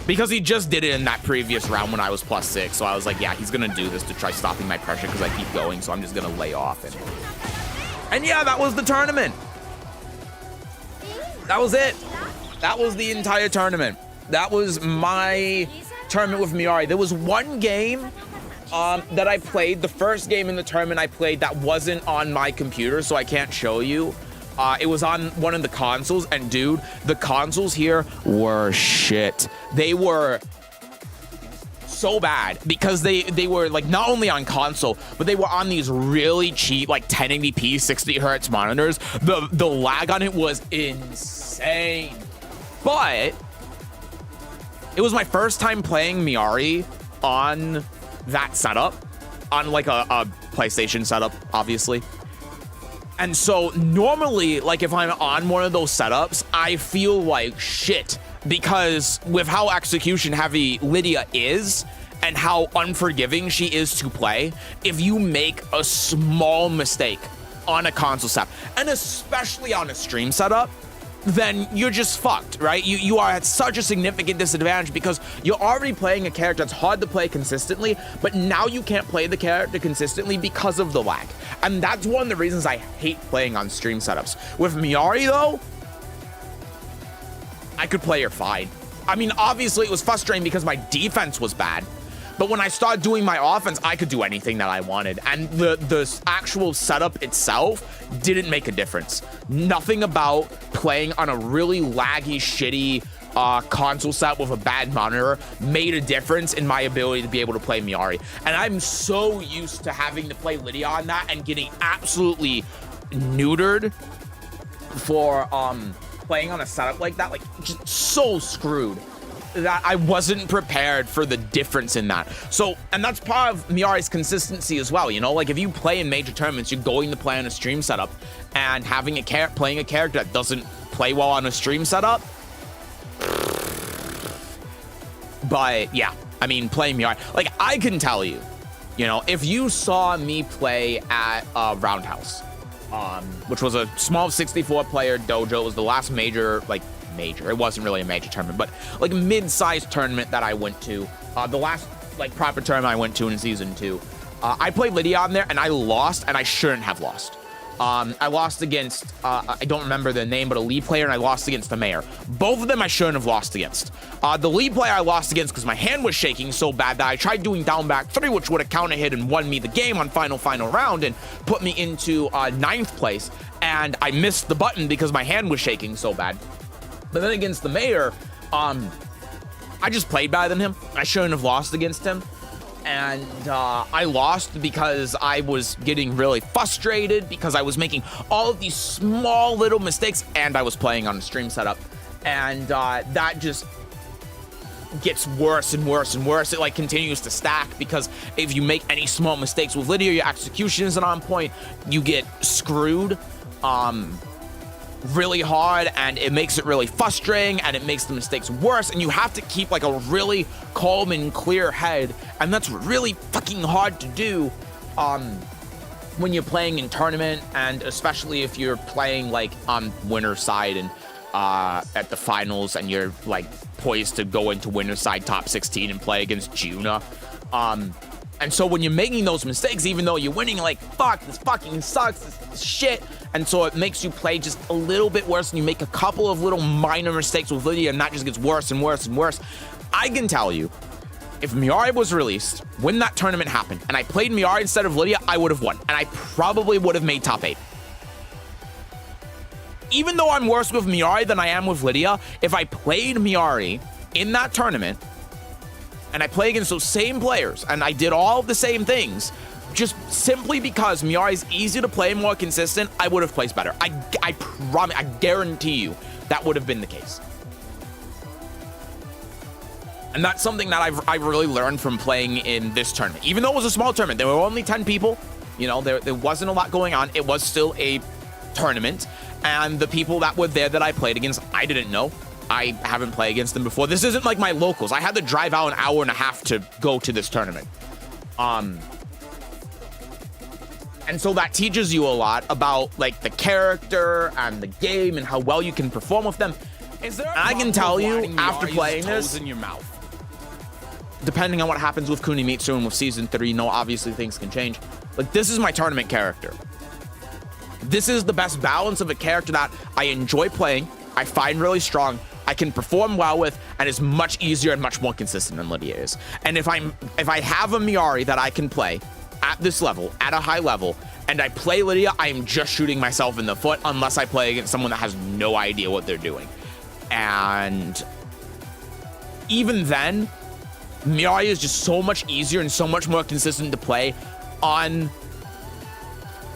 Because he just did it in that previous round when I was +6, so I was like, yeah, he's gonna do this to try stopping my pressure because I keep going, so I'm just gonna lay off it. And yeah, that was the tournament. That was it. That was the entire tournament. That was my tournament with Miari. There was one game that I played, the first game in the tournament I played that wasn't on my computer, so I can't show you. It was on one of the consoles, and dude, the consoles here were shit. They were so bad because they were like not only on console, but they were on these really cheap like 1080p 60 hertz monitors. The lag on it was insane. But it was my first time playing Miari on that setup, on like a PlayStation setup, obviously. And so normally, like if I'm on one of those setups, I feel like shit because with how execution heavy Lydia is and how unforgiving she is to play, if you make a small mistake on a console setup, and especially on a stream setup, then you're just fucked, right? You are at such a significant disadvantage because you're already playing a character that's hard to play consistently, but now you can't play the character consistently because of the lag. And that's one of the reasons I hate playing on stream setups. With Miari, though, I could play her fine. I mean, obviously, it was frustrating because my defense was bad. But when I started doing my offense, I could do anything that I wanted. And the actual setup itself didn't make a difference. Nothing about playing on a really laggy, shitty console set with a bad monitor made a difference in my ability to be able to play Miari. And I'm so used to having to play Lydia on that and getting absolutely neutered for playing on a setup like that. Like, just so screwed. that I wasn't prepared for the difference in that. So, and that's part of Miari's consistency as well, you know? Like, if you play in major tournaments, you're going to play on a stream setup, and having playing a character that doesn't play well on a stream setup. But, yeah, I mean, playing Miari, like, I can tell you, you know, if you saw me play at Roundhouse, which was a small 64-player dojo, it was the last major, it wasn't really a major tournament, but like mid-sized tournament that I went to, the last like proper tournament I went to in season 2. I played Lydia on there and I lost, and I shouldn't have lost. I lost against I don't remember the name, but a lead player, and I lost against the mayor. Both of them I shouldn't have lost against. The lead player I lost against because my hand was shaking so bad that I tried doing down back 3, which would have counter hit and won me the game on final round and put me into 9th place, and I missed the button because my hand was shaking so bad. But then against the mayor, I just played better than him. I shouldn't have lost against him. And I lost because I was getting really frustrated because I was making all of these small little mistakes, and I was playing on a stream setup. And that just gets worse and worse and worse. It like continues to stack because if you make any small mistakes with Lydia, your execution isn't on point, you get screwed. Really hard, and it makes it really frustrating, and it makes the mistakes worse, and you have to keep like a really calm and clear head, and that's really fucking hard to do when you're playing in tournament, and especially if you're playing like on winner side and at the finals, and you're like poised to go into winner side top 16 and play against Juna. And so when you're making those mistakes, even though you're winning, like, fuck, this fucking sucks, this shit. And so it makes you play just a little bit worse, and you make a couple of little minor mistakes with Lydia, and that just gets worse and worse and worse. I can tell you, if Miari was released when that tournament happened, and I played Miari instead of Lydia, I would have won. And I probably would have made top 8. Even though I'm worse with Miari than I am with Lydia, if I played Miari in that tournament, and I play against those same players, and I did all of the same things, just simply because Miari is easier to play, more consistent, I would have placed better. I promise, I guarantee you that would have been the case. And that's something that I've really learned from playing in this tournament. Even though it was a small tournament, there were only 10 people, you know, there wasn't a lot going on. It was still a tournament, and the people that were there that I played against, I didn't know. I haven't played against them before. This isn't like my locals. I had to drive out an hour and a half to go to this tournament. And so that teaches you a lot about like the character and the game and how well you can perform with them. I can tell you after playing this, in your mouth, depending on what happens with Kunimitsu and with season 3, you know, obviously things can change. Like, this is my tournament character. This is the best balance of a character that I enjoy playing, I find really strong, I can perform well with, and is much easier and much more consistent than Lydia is. And if I have a Miari that I can play at this level, at a high level, and I play Lydia, I am just shooting myself in the foot unless I play against someone that has no idea what they're doing. And even then, Miari is just so much easier and so much more consistent to play on,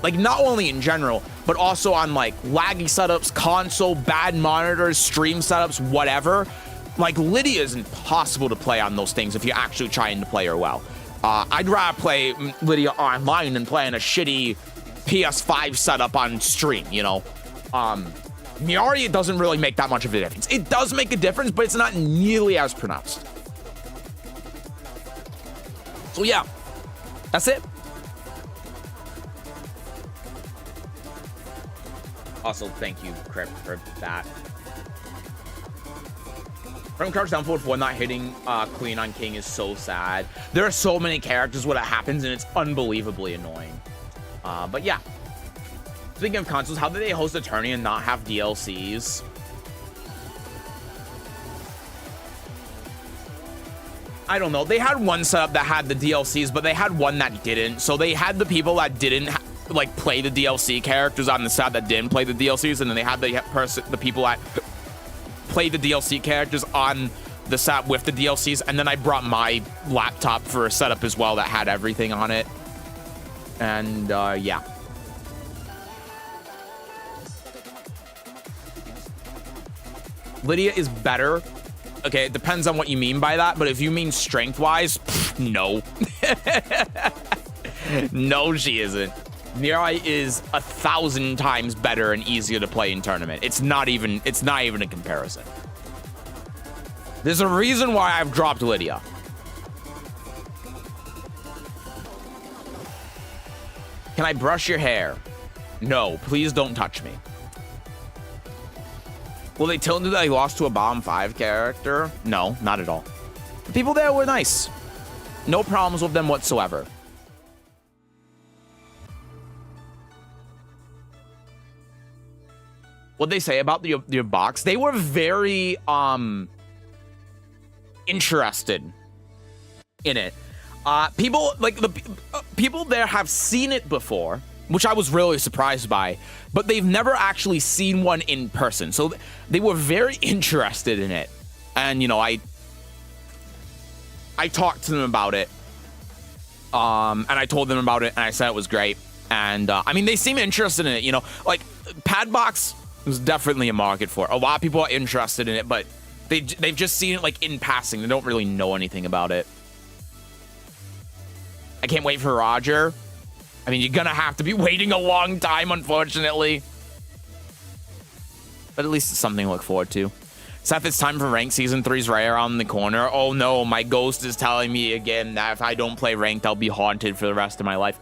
like, not only in general, but also on like laggy setups, console, bad monitors, stream setups, whatever. Like, Lydia is impossible to play on those things if you're actually trying to play her well. I'd rather play Lydia online than playing a shitty PS5 setup on stream, you know? Miari, it doesn't really make that much of a difference. It does make a difference, but it's not nearly as pronounced. So yeah, that's it. Also, thank you, Crip, for that. From crouch down forward 4, not hitting Queen on King is so sad. There are so many characters where that happens, and it's unbelievably annoying. But yeah. Speaking of consoles, how did they host a tourney and not have DLCs? I don't know. They had one setup that had the DLCs, but they had one that didn't. So they had the people that didn't like play the DLC characters on the side that didn't play the DLCs, and then they had the people that played the DLC characters on the set with the DLCs. And then I brought my laptop for a setup as well that had everything on it. And yeah. Lydia is better Okay, it depends on what you mean by that, but if you mean strength-wise, no. No, she isn't. Miari is 1,000 times better and easier to play in tournament. It's not even a comparison. There's a reason why I've dropped Lydia. Can I brush your hair? No, please don't touch me. Will they tell me that I lost to a bottom 5 character? No, not at all. The people there were nice. No problems with them whatsoever. What'd they say about your box? They were very interested in it. People like people there have seen it before, which I was really surprised by, but they've never actually seen one in person. So they were very interested in it. And, you know, I talked to them about it. And I told them about it, and I said it was great. And, I mean, they seem interested in it, you know. Like, Padbox, there's definitely a market for it. A lot of people are interested in it, but they've just seen it, like, in passing. They don't really know anything about it. I can't wait for Roger. I mean, you're gonna have to be waiting a long time, unfortunately. But at least it's something to look forward to. Seth, it's time for Ranked. Season 3's right around the corner. Oh no, my ghost is telling me again that if I don't play Ranked, I'll be haunted for the rest of my life.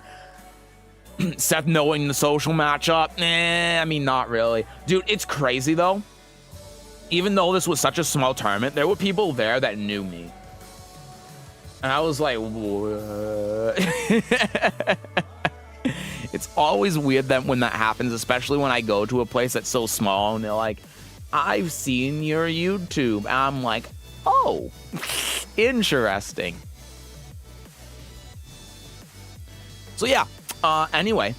Seth knowing the social matchup? I mean, not really. Dude, it's crazy, though. Even though this was such a small tournament, there were people there that knew me. And I was like, what? It's always weird that when that happens, especially when I go to a place that's so small and they're like, I've seen your YouTube. And I'm like, oh, interesting. So yeah, anyway,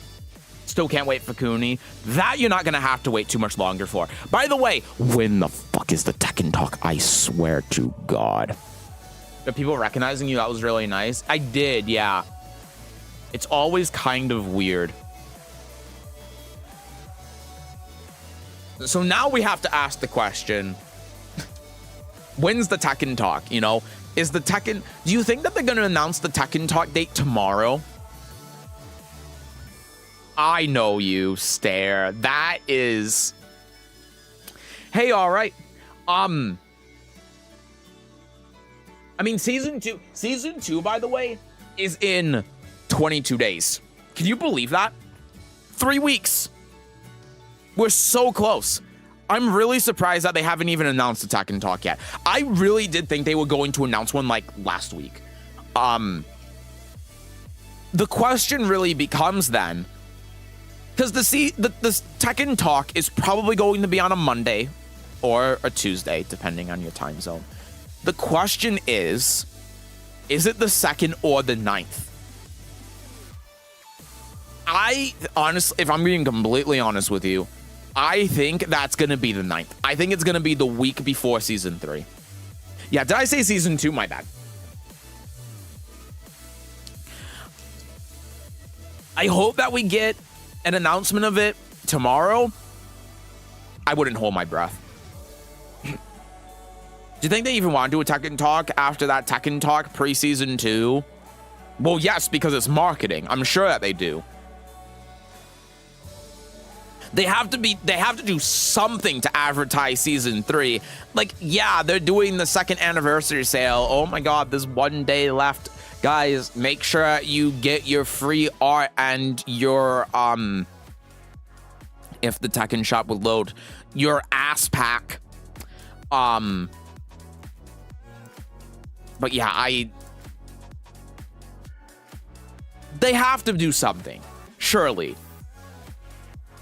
still can't wait for Cooney. That you're not going to have to wait too much longer for. By the way, when the fuck is the Tekken talk? I swear to God. Are people recognizing you? That was really nice. I did, yeah. It's always kind of weird. So now we have to ask the question, when's the Tekken talk, you know? Is the Tekken... Do you think that they're going to announce the Tekken talk date tomorrow? I know you, Stare. That is... Hey, all right. I mean, season two, by the way, is in 22 days. Can you believe that? 3 weeks. We're so close. I'm really surprised that they haven't even announced the Tekken talk yet. I really did think they were going to announce one like last week. The question really becomes then, because the Tekken talk is probably going to be on a Monday or a Tuesday, depending on your time zone. The question is it the 2nd or the 9th? I honestly, if I'm being completely honest with you, I think that's going to be the 9th. I think it's going to be the week before season 3. Yeah, did I say season 2? My bad. I hope that we get an announcement of it tomorrow. I wouldn't hold my breath. Do you think they even want to do a Tekken talk after that Tekken talk pre-season 2? Well, yes, because it's marketing. I'm sure that they do. They have to do something to advertise season 3. Like, yeah, they're doing the 2nd anniversary sale. Oh my God, there's 1 day left. Guys, make sure you get your free art and your, if the Tekken shop would load, your ass pack. But yeah, they have to do something, surely.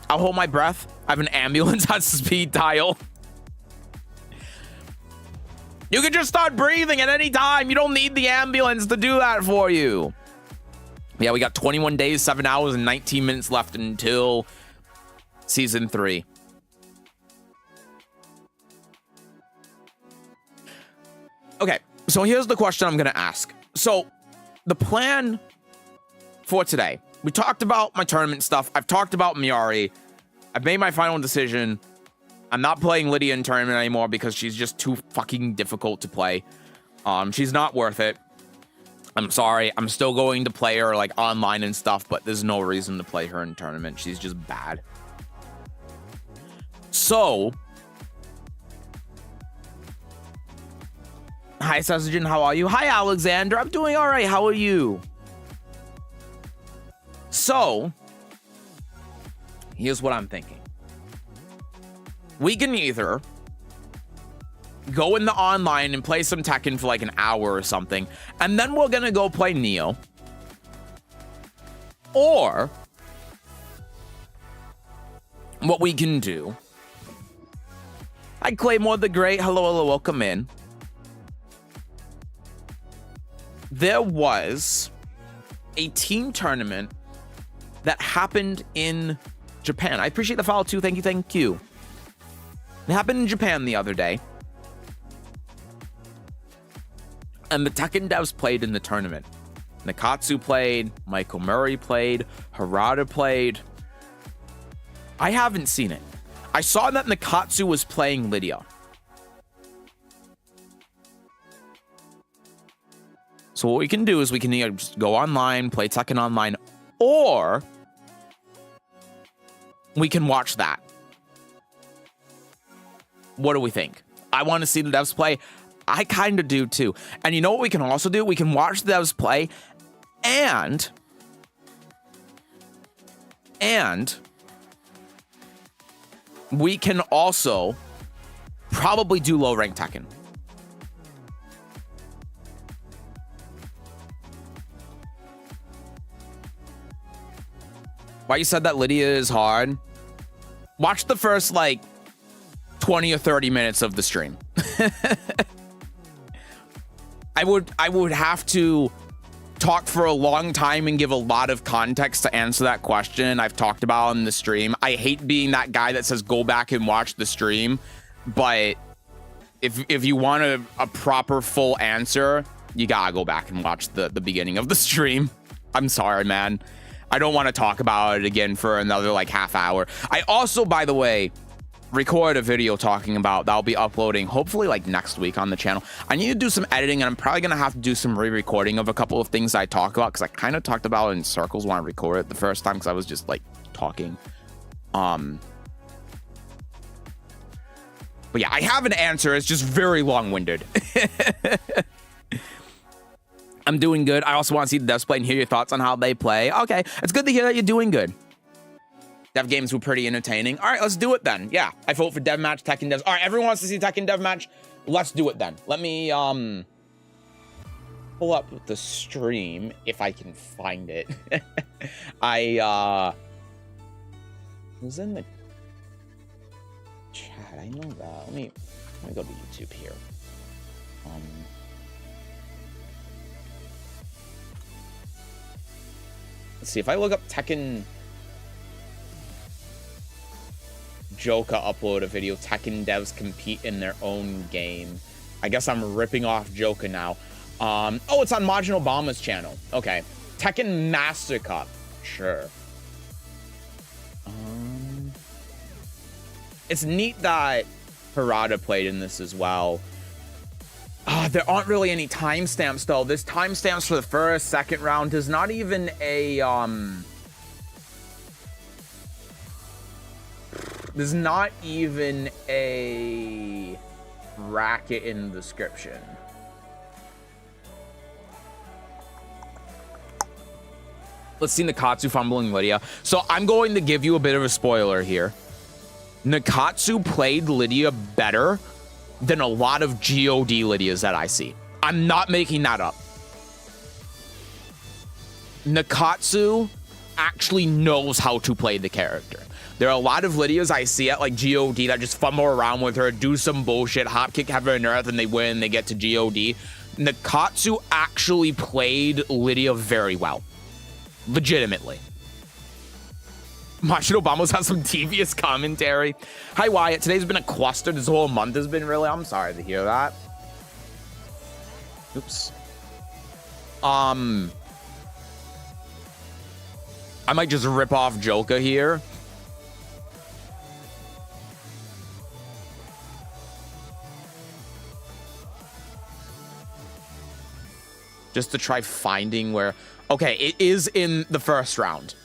I'll hold my breath. I have an ambulance on speed dial. You can just start breathing at any time. You don't need the ambulance to do that for you. Yeah, we got 21 days, 7 hours, and 19 minutes left until season 3. Okay, so here's the question I'm going to ask. So the plan for today, we talked about my tournament stuff. I've talked about Miari. I've made my final decision. I'm not playing Lydia in tournament anymore because she's just too fucking difficult to play. She's not worth it. I'm sorry. I'm still going to play her like online and stuff, but there's no reason to play her in tournament. She's just bad. So, hi Sesujin, how are you? Hi Alexander, I'm doing all right. How are you? So, here's what I'm thinking. We can either go in the online and play some Tekken for like an hour or something, and then we're gonna go play Neo. Or what we can do. Hi Claymore the Great. Hello, hello, welcome in. There was a team tournament that happened in Japan. I appreciate the follow too. Thank you, thank you. It happened in Japan the other day. And the Tekken devs played in the tournament. Nakatsu played, Michael Murray played, Harada played. I haven't seen it. I saw that Nakatsu was playing Lydia. So what we can do is we can either just go online, play Tekken online, or we can watch that. What do we think? I want to see the devs play. I kind of do too. And you know what we can also do? We can watch the devs play and we can also probably do low rank Tekken. Why you said that Lydia is hard? Watch the first like 20 or 30 minutes of the stream. I would have to talk for a long time and give a lot of context to answer that question I've talked about on the stream. I hate being that guy that says go back and watch the stream, but if you want a proper full answer, you gotta go back and watch the beginning of the stream. I'm sorry, man. I don't want to talk about it again for another like half hour. I also, by the way, record a video talking about that I'll be uploading hopefully like next week on the channel. I need to do some editing and I'm probably gonna have to do some re-recording of a couple of things I talk about because I kind of talked about it in circles when I recorded it the first time because I was just like talking. But yeah, I have an answer. It's just very long-winded. I'm doing good. I also want to see the devs play and hear your thoughts on how they play. Okay, it's good to hear that you're doing good. Dev games were pretty entertaining. All right, let's do it then. Yeah, I vote for dev match, Tekken devs. All right, everyone wants to see Tekken dev match. Let's do it then. Let me pull up the stream if I can find it. I was in the chat. I know that. Let me go to YouTube here. Let's see if I look up Tekken. Joka upload a video. Tekken devs compete in their own game. I guess I'm ripping off Joka now. Oh, it's on Majin Obama's channel. Okay. Tekken Master Cup. Sure. It's neat that Harada played in this as well. There aren't really any timestamps though. There's timestamps for the first, second round. There's not even a there's not even a bracket in the description. Let's see Nakatsu fumbling Lydia. So I'm going to give you a bit of a spoiler here. Nakatsu played Lydia better than a lot of God Lydias that I see. I'm not making that up. Nakatsu actually knows how to play the character. There are a lot of Lydias I see at like God that just fumble around with her, do some bullshit, hop kick heaven and earth, and they win, they get to God. Nakatsu actually played Lydia very well. Legitimately. Majin Obama's has some devious commentary. Hi, Wyatt. Today's been a cluster. This whole month has been really... I'm sorry to hear that. Oops. I might just rip off Joka here. just to try finding where... Okay, it is in the first round.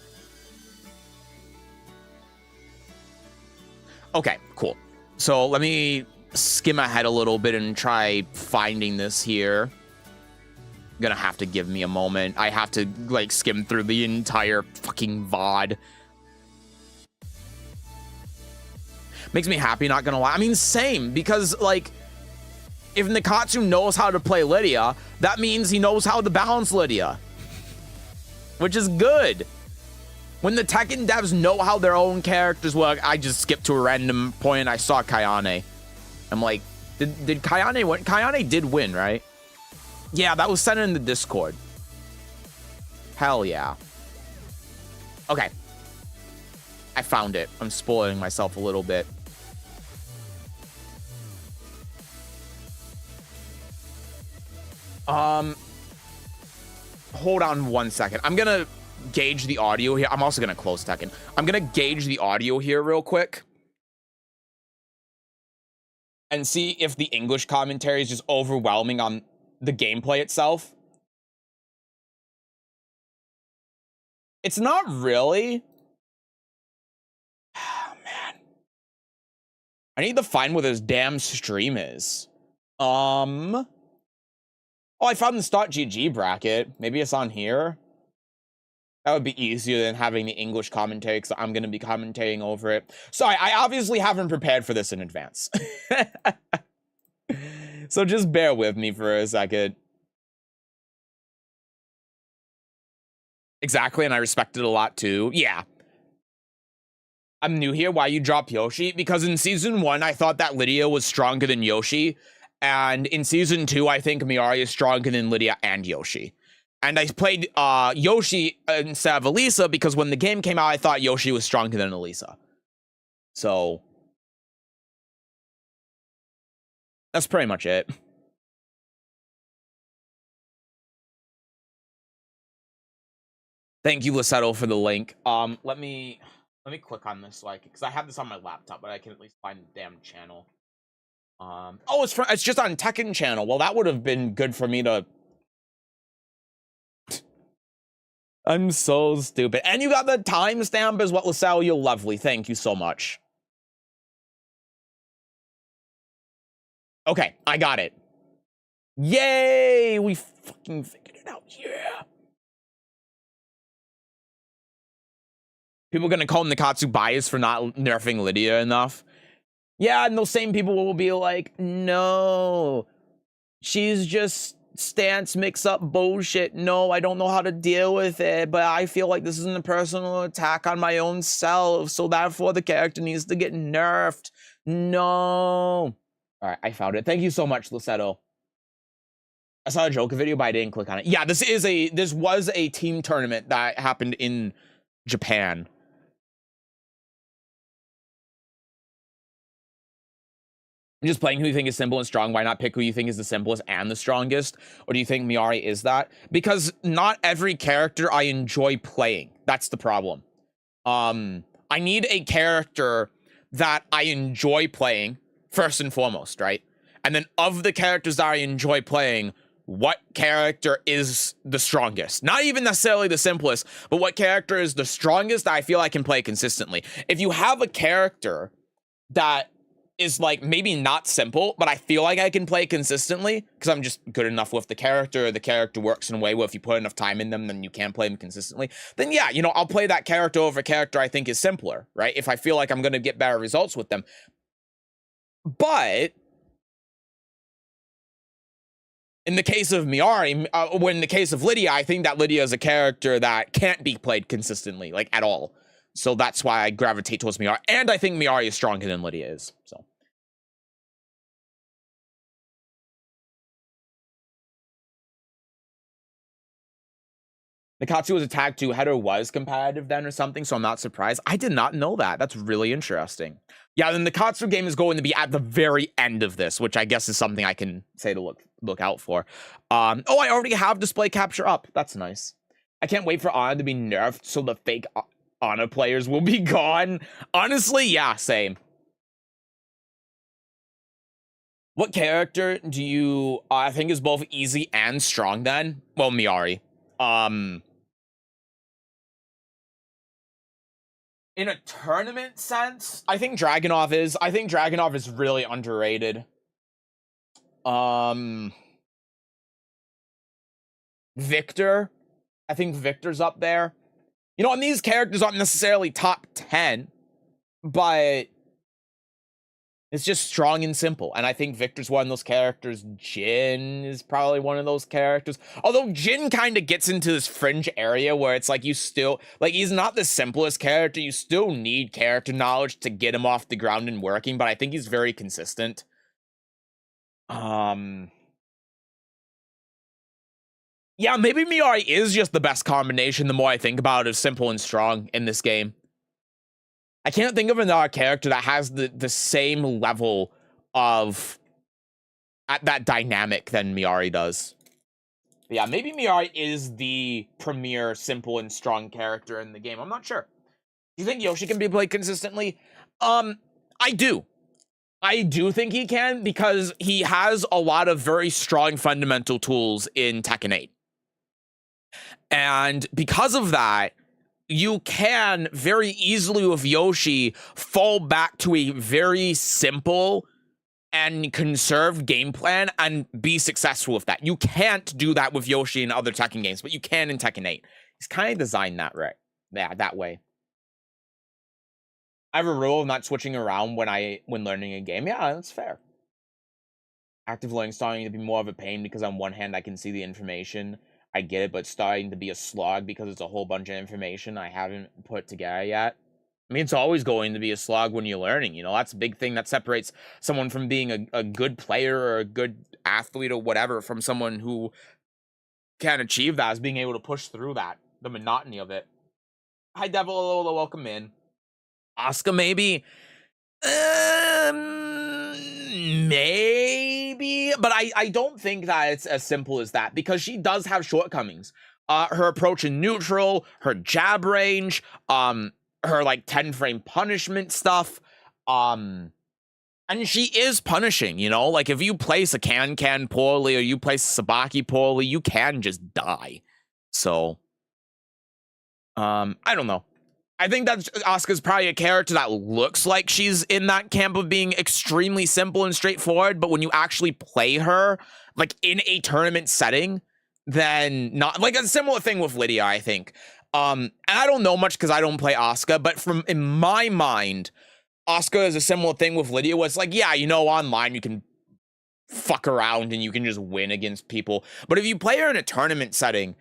Okay, cool. So let me skim ahead a little bit and try finding this here. Gonna have to give me a moment. I have to, like, skim through the entire fucking VOD. Makes me happy, not gonna lie. I mean, same, because, like, if Nikatsu knows how to play Lydia, that means he knows how to balance Lydia. Which is good. When the Tekken devs know how their own characters work, I just skipped to a random point and I saw Kayane. I'm like, did Kayane win? Kayane did win, right? Yeah, that was sent in the Discord. Hell yeah. Okay. I found it. I'm spoiling myself a little bit. Hold on 1 second. I'm gonna gauge the audio here. I'm also gonna close Tekken. I'm gonna gauge the audio here real quick and see if the English commentary is just overwhelming on the gameplay itself. It's not really. Oh, man. I need to find what this damn stream is. Oh, I found the Start GG bracket. Maybe it's on here. That would be easier than having the English commentary, because I'm going to be commentating over it. Sorry, I obviously haven't prepared for this in advance. So just bear with me for a second. Exactly, and I respect it a lot too. Yeah. I'm new here. Why you drop Yoshi? Because in Season 1, I thought that Lydia was stronger than Yoshi. And in Season 2, I think Miari is stronger than Lydia and Yoshi. And I played Yoshi instead of Elisa because when the game came out, I thought Yoshi was stronger than Elisa. So that's pretty much it. Thank you, Lissetto, for the link. Let me click on this because I have this on my laptop, but I can at least find the damn channel. Oh, it's just on Tekken channel. Well, that would have been good for me to. I'm so stupid. And you got the timestamp as well, Lissetto. You're lovely. Thank you so much. Okay, I got it. Yay! We fucking figured it out. Yeah. People are gonna call Nikatsu biased for not nerfing Lydia enough. Yeah, and those same people will be like, no, she's just stance mix-up bullshit. No, I don't know how to deal with it, but I feel like this isn't a personal attack on my own self, so therefore the character needs to get nerfed. No. All right, I found it. Thank you so much, Lissetto. I saw a Joker video, but I didn't click on it. Yeah, this was a team tournament that happened in Japan. I'm just playing who you think is simple and strong. Why not pick who you think is the simplest and the strongest? Or do you think Miari is that? Because not every character I enjoy playing. That's the problem. I need a character that I enjoy playing, first and foremost, right? And then of the characters that I enjoy playing, what character is the strongest? Not even necessarily the simplest, but what character is the strongest that I feel I can play consistently? If you have a character that is like maybe not simple, but I feel like I can play consistently because I'm just good enough with the character works in a way where if you put enough time in them, then you can play them consistently. Then yeah, you know, I'll play that character over a character I think is simpler, right? If I feel like I'm going to get better results with them. But in the case of Miari, when in the case of Lydia, I think that Lydia is a character that can't be played consistently, like at all. So that's why I gravitate towards Miari. And I think Miari is stronger than Lydia is. So. Nikatsu's attack to header was competitive then or something, so I'm not surprised. I did not know that. That's really interesting. Yeah, the Nikatsu game is going to be at the very end of this, which I guess is something I can say to look out for. Oh, I already have display capture up. That's nice. I can't wait for Ana to be nerfed so the fake Ana players will be gone. Honestly, yeah, same. What character do you I think is both easy and strong then? Well, Miari. In a tournament sense, I think Dragunov is. I think Dragunov is really underrated. Victor. I think Victor's up there. You know, and these characters aren't necessarily top 10, but it's just strong and simple. And I think Victor's one of those characters. Jin is probably one of those characters. Although Jin kind of gets into this fringe area where it's like you still, like, he's not the simplest character. You still need character knowledge to get him off the ground and working, but I think he's very consistent. Yeah, maybe Miari is just the best combination the more I think about it of simple and strong in this game. I can't think of another character that has the same level of that dynamic than Miari does. But yeah, maybe Miari is the premier simple and strong character in the game. I'm not sure. Do you think Yoshi can be played consistently? I do. I do think he can because he has a lot of very strong fundamental tools in Tekken 8. And because of that, you can very easily with Yoshi fall back to a very simple and conserved game plan and be successful with that. You can't do that with Yoshi in other Tekken games, but you can in Tekken 8. He's kind of designed that right. Yeah, that way. I have a rule of not switching around when learning a game. Yeah, that's fair. Active learning starting to be more of a pain because on one hand I can see the information. I get it, but it's starting to be a slog because it's a whole bunch of information I haven't put together yet. I mean, it's always going to be a slog when you're learning, you know? That's a big thing that separates someone from being a good player or a good athlete or whatever from someone who can achieve that, is being able to push through that, the monotony of it. Hi, Devil, welcome in. Asuka, maybe? Maybe, but I don't think that it's as simple as that because she does have shortcomings. Her approach in neutral, her jab range, her like 10-frame punishment stuff, and she is punishing, you know? Like if you place a can poorly or you place a Sabaki poorly, you can just die. So, I don't know. I think that Asuka's probably a character that looks like she's in that camp of being extremely simple and straightforward, but when you actually play her, like in a tournament setting, then not. Like a similar thing with Lydia, I think. And I don't know much because I don't play Asuka, but in my mind, Asuka is a similar thing with Lydia, where it's like, yeah, you know, online you can fuck around and you can just win against people. But if you play her in a tournament setting,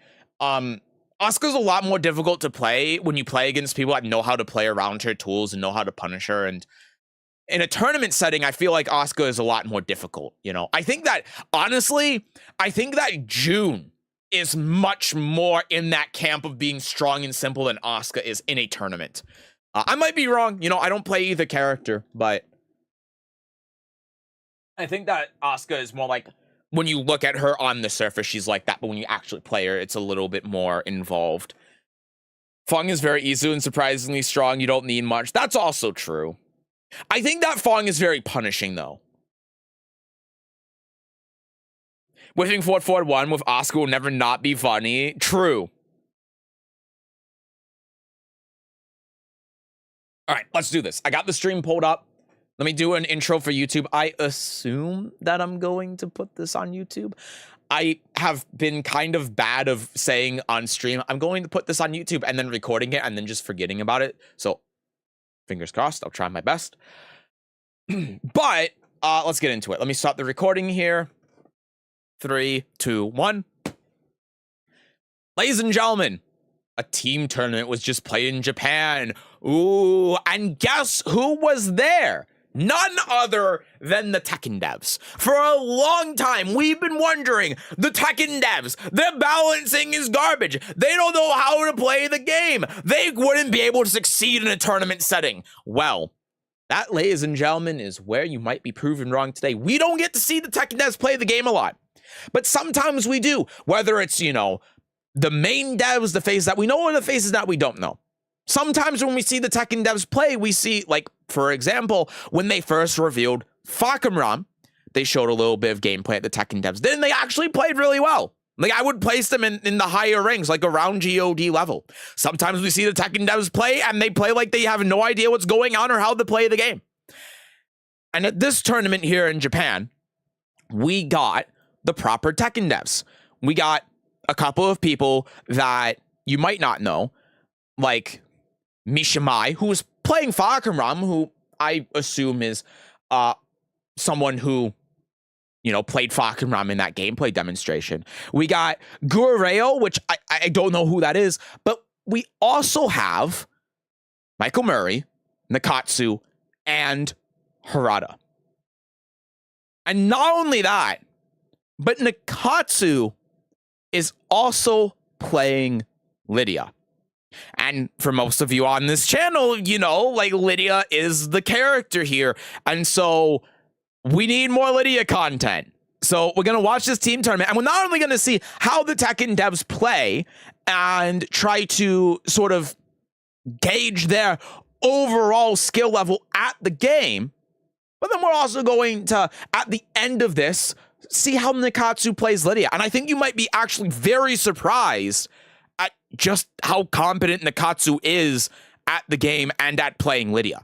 Asuka's a lot more difficult to play when you play against people that know how to play around her tools and know how to punish her. And in a tournament setting, I feel like Asuka is a lot more difficult, you know? I think that, honestly, June is much more in that camp of being strong and simple than Asuka is in a tournament. I might be wrong, you know, I don't play either character, but I think that Asuka is more like, when you look at her on the surface, she's like that, but when you actually play her, it's a little bit more involved. Fong is very easy and surprisingly strong. You don't need much. That's also true. I think that Fong is very punishing, though. Whipping forward 1 with Asuka will never not be funny. True. All right, let's do this. I got the stream pulled up. Let me do an intro for YouTube. I assume that I'm going to put this on YouTube. I have been kind of bad of saying on stream, I'm going to put this on YouTube and then recording it and then just forgetting about it. So fingers crossed, I'll try my best. But let's get into it. Let me stop the recording here. 3, 2, 1. Ladies and gentlemen, a team tournament was just played in Japan. Ooh, and guess who was there? None other than the Tekken devs. For a long time, we've been wondering, the Tekken devs, their balancing is garbage. They don't know how to play the game. They wouldn't be able to succeed in a tournament setting. Well, that, ladies and gentlemen, is where you might be proven wrong today. We don't get to see the Tekken devs play the game a lot. But sometimes we do. Whether it's, you know, the main devs, the faces that we know, or the faces that we don't know. Sometimes when we see the Tekken devs play, we see, like, for example, when they first revealed Fakamram, they showed a little bit of gameplay at the Tekken devs did, and they actually played really well. Like, I would place them in the higher ranks, like around GOD level. Sometimes we see the Tekken devs play, and they play like they have no idea what's going on or how to play the game. And at this tournament here in Japan, we got the proper Tekken devs. We got a couple of people that you might not know, like Mishamai, who was playing Fakaram, who I assume is someone who, you know, played Fakaram in that gameplay demonstration. We got Gureo, which I don't know who that is, but we also have Michael Murray, Nakatsu, and Harada. And not only that, but Nakatsu is also playing Lydia. And for most of you on this channel, you know, like, Lydia is the character here. And so we need more Lydia content. So we're going to watch this team tournament, and we're not only going to see how the Tekken devs play and try to sort of gauge their overall skill level at the game, but then we're also going to, at the end of this, see how Nakatsu plays Lydia. And I think you might be actually very surprised at just how competent Nakatsu is at the game and at playing Lydia.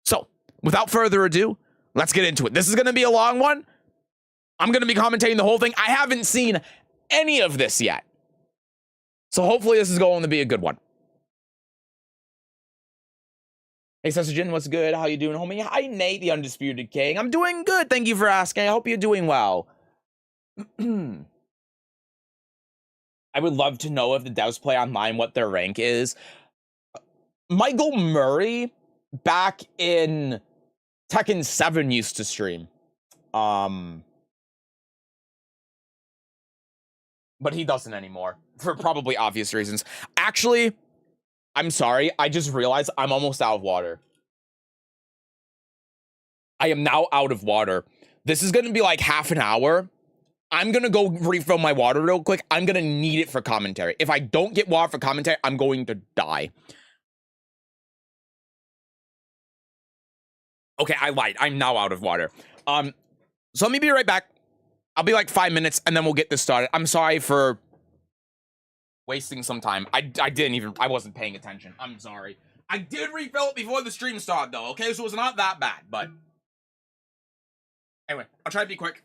So, without further ado, let's get into it. This is going to be a long one. I'm going to be commentating the whole thing. I haven't seen any of this yet. So hopefully this is going to be a good one. Hey, Sesujin, what's good? How you doing, homie? Hi, Nate, the Undisputed King. I'm doing good. Thank you for asking. I hope you're doing well. I would love to know if the devs play online what their rank is. Michael Murray, back in Tekken 7, used to stream. But he doesn't anymore, for probably obvious reasons. Actually, I'm sorry, I just realized I'm almost out of water. I am now out of water. This is gonna be like half an hour. I'm gonna go refill my water real quick. I'm gonna need it for commentary. If I don't get water for commentary, I'm going to die. Okay, I lied. I'm now out of water. So let me be right back. I'll be like 5 minutes, and then we'll get this started. I'm sorry for wasting some time. I wasn't paying attention. I'm sorry. I did refill it before the stream started, though, okay? So it's not that bad, but anyway, I'll try to be quick.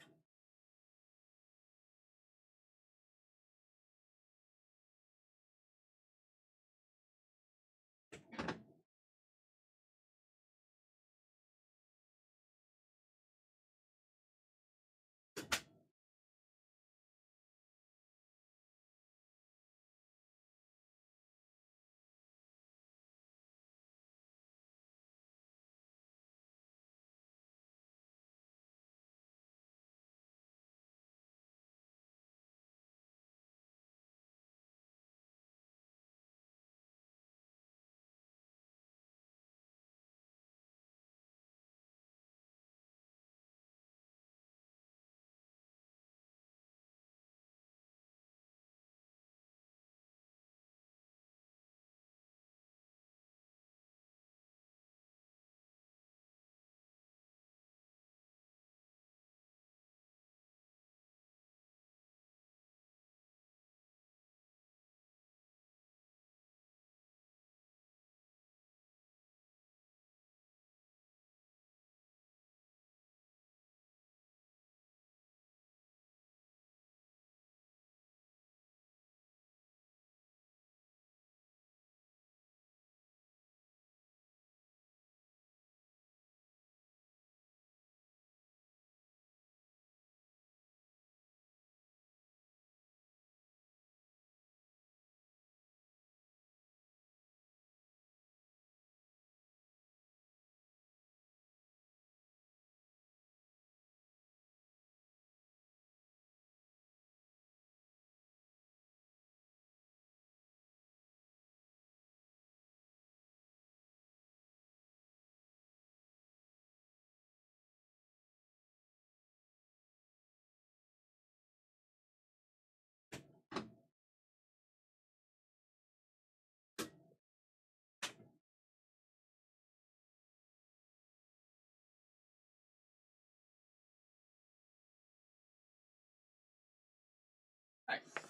Nice.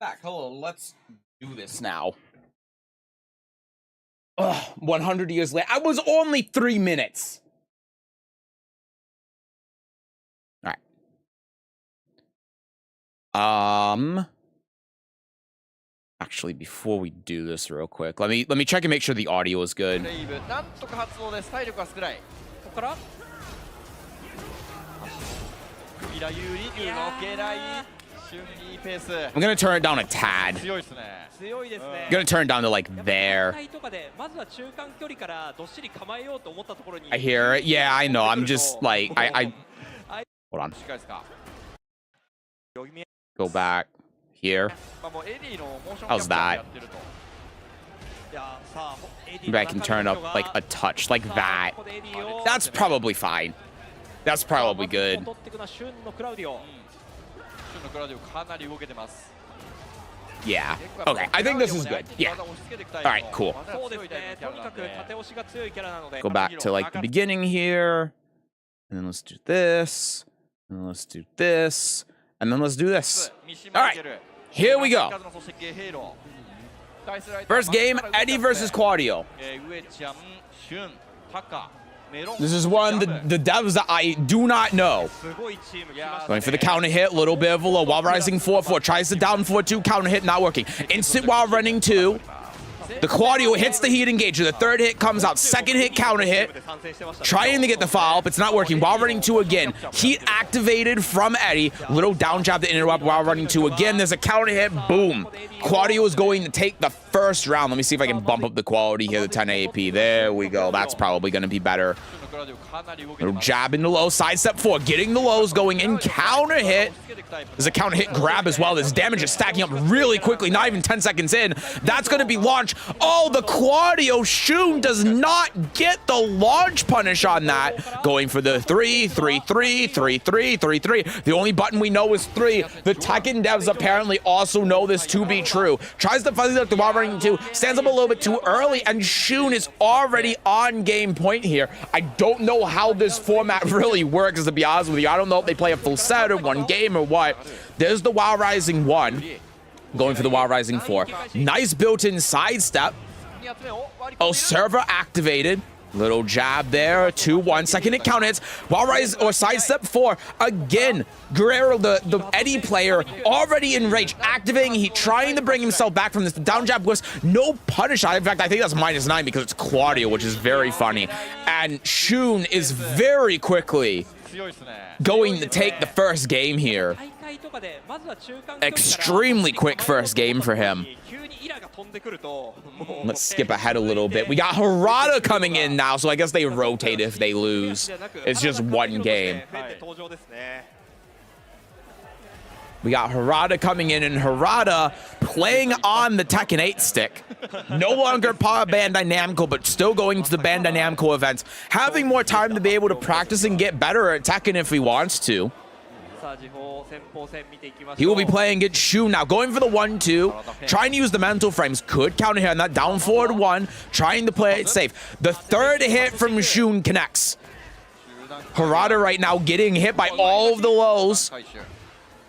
Back. Hello. Let's do this now. Ugh, 100 years later. I was only 3 minutes. All right. Actually, before we do this real quick, let me check and make sure the audio is good. I'm gonna turn it down a tad. I'm gonna turn it down to like there. I hear it. Yeah, I know. I'm just like I hold on. Go back here. How's that? Maybe I can turn up like a touch like that. That's probably fine. That's probably good. Yeah. Okay. I think this is good. Yeah. All right. Cool. Go back to like the beginning here, and then let's do this, and then let's do this, and then let's do this. All right. Here we go. First game, Eddie versus Claudio. This is one the devs that I do not know. Going for the counter hit, little bit of a low. While rising 4-4, tries to down 4-2, counter hit, not working. Instant while running 2. The Claudio hits the heat engager. The third hit comes out. Second hit, counter hit. Trying to get the foul up. It's not working. While running 2 again. Heat activated from Eddie. Little down jab to interrupt while running 2 again. There's a counter hit. Boom. Claudio is going to take the first round. Let me see if I can bump up the quality here. The 10 AP. There we go. That's probably going to be better. Little jab into low. Side step 4. Getting the lows going in. Counter hit. There's a counter hit grab as well. This damage is stacking up really quickly. Not even 10 seconds in. That's going to be launched. Oh, the Claudio Shun does not get the launch punish on that. Going for the 3, 3, 3, 3, 3, 3, 3. The only button we know is 3. The Tekken devs apparently also know this to be true. Tries to fuzzy up the while running 2. Stands up a little bit too early, and Shun is already on game point here. I don't know how this format really works, to be honest with you. I don't know if they play a full set or one game or what. There's the Wild Rising 1. Going for the Wild Rising 4. Nice built-in sidestep. Oh, server activated. Little jab there. 2-1. Second hit counter hits. Wild Rise or sidestep 4. Again, Guerrero, the Eddie player, already enraged. Activating heat, trying to bring himself back from this down jab was no punish. In fact, I think that's -9 because it's Claudio, which is very funny. And Shun is very quickly going to take the first game here. Extremely quick first game for him. Let's skip ahead a little bit. We got Harada coming in now, so I guess they rotate if they lose. It's just one game. We got Harada coming in, and Harada playing on the Tekken 8 stick. No longer part of Bandai Namco, but still going to the Bandai Namco events. Having more time to be able to practice and get better at Tekken if he wants to. He will be playing against Shun now. Going for the 1-2. Trying to use the mental frames. Could counter here on that down forward 1. Trying to play it safe. The third hit from Shun connects. Harada right now getting hit by all of the lows.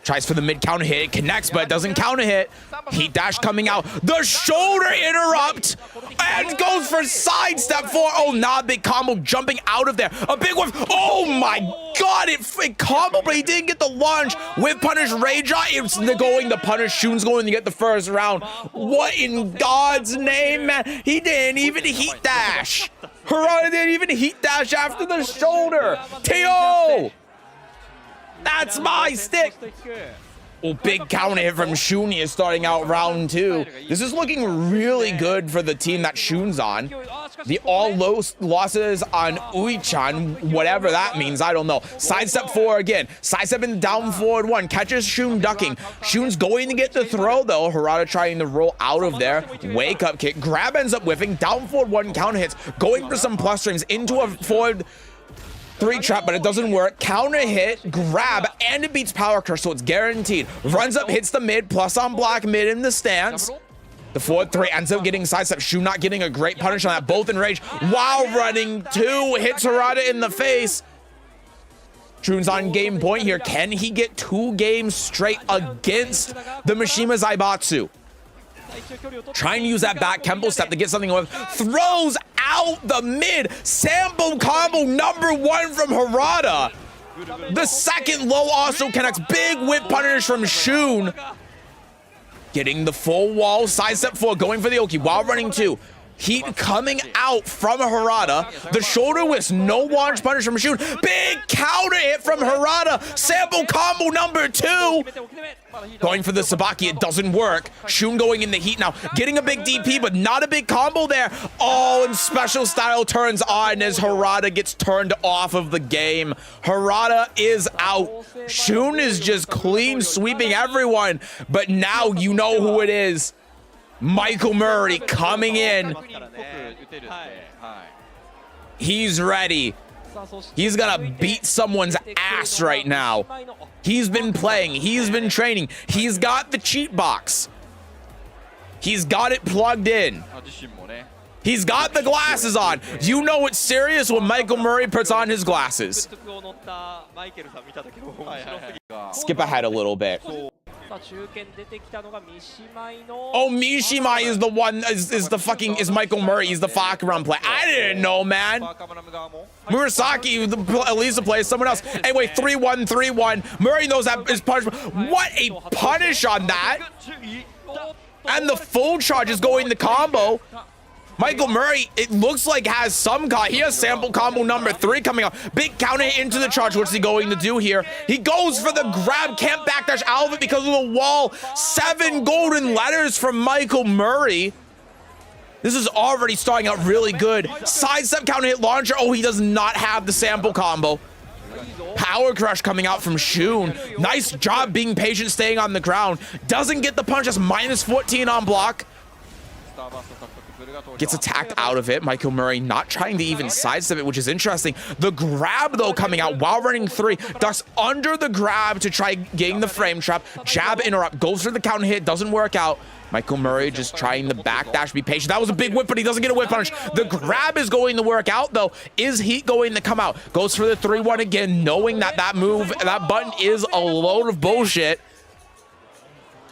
Tries for the mid counter hit. It connects, but it doesn't counter hit. Heat dash coming out. The shoulder interrupt. And goes for sidestep 4. Oh, not big combo jumping out of there. A big one. Oh my god. It combo, but he didn't get the launch. With punish Rage. It's going to punish. Shun's going to get the first round. What in God's name, man? He didn't even heat dash. Harada didn't even heat dash after the shoulder. TO! That's my stick. Oh, big counter hit from Shun is starting out round 2. This is looking really good for the team that Shun's on. The all losses on Uichan, whatever that means, I don't know. Sidestep 4 again. Sidestepping down forward 1. Catches Shun ducking. Shun's going to get the throw, though. Harada trying to roll out of there. Wake up kick. Grab ends up whiffing. Down forward 1 counter hits. Going for some plus strings into a forward 3 trap, but it doesn't work. Counter hit, grab, and it beats Power Crush, so it's guaranteed. Runs up, hits the mid, plus on block mid in the stance. The forward 3 ends up getting sidestep. Shun not getting a great punish on that, both in rage. While running 2, hits Harada in the face. Shun's on game point here. Can he get 2 games straight against the Mishima Zaibatsu? Trying to use that back Kempo step to get something on. Throws out the mid. Sambo combo #1 from Harada. The second low also connects. Big whip punish from Shun. Getting the full wall. Side step 4. Going for the Oki while running 2. Heat coming out from Harada. The shoulder whisk. No launch punish from Shun. Big counter hit from Harada. Sample combo #2. Going for the Sabaki. It doesn't work. Shun going in the heat now. Getting a big DP, but not a big combo there. Oh, and special style turns on as Harada gets turned off of the game. Harada is out. Shun is just clean sweeping everyone. But now you know who it is. Michael Miari coming in. He's ready. He's gonna beat someone's ass right now. He's been playing. He's been training. He's got the cheat box. He's got it plugged in. He's got the glasses on. You know it's serious when Michael Miari puts on his glasses. Skip ahead a little bit. Oh, Mishima is the one, is Michael Miari. He's the Fakaram play. I didn't know, man. Murasaki, at least plays someone else. Anyway, 3-1, 3-1. Miari knows that is punishment. What a punish on that. And the full charge is going the combo. Michael Miari, it looks like has some he has sample combo #3 coming up. Big counter into the charge. What's he going to do here? He goes for the grab, can't backdash out of it because of the wall. 7 golden letters from Michael Miari. This is already starting out really good. Sidestep counter hit launcher. Oh, he does not have the sample combo. Power crush coming out from Shun. Nice job being patient, staying on the ground. Doesn't get the punch. That's -14 on block. Gets attacked out of it. Michael Miari not trying to even sidestep it, which is interesting. The grab, though, coming out while running 3. Ducks under the grab to try getting the frame trap. Jab interrupt. Goes for the counter hit. Doesn't work out. Michael Miari just trying the backdash. Be patient. That was a big whip, but he doesn't get a whip punish. The grab is going to work out, though. Is Heat going to come out? Goes for the 3-1 again, knowing that that move, that button is a load of bullshit.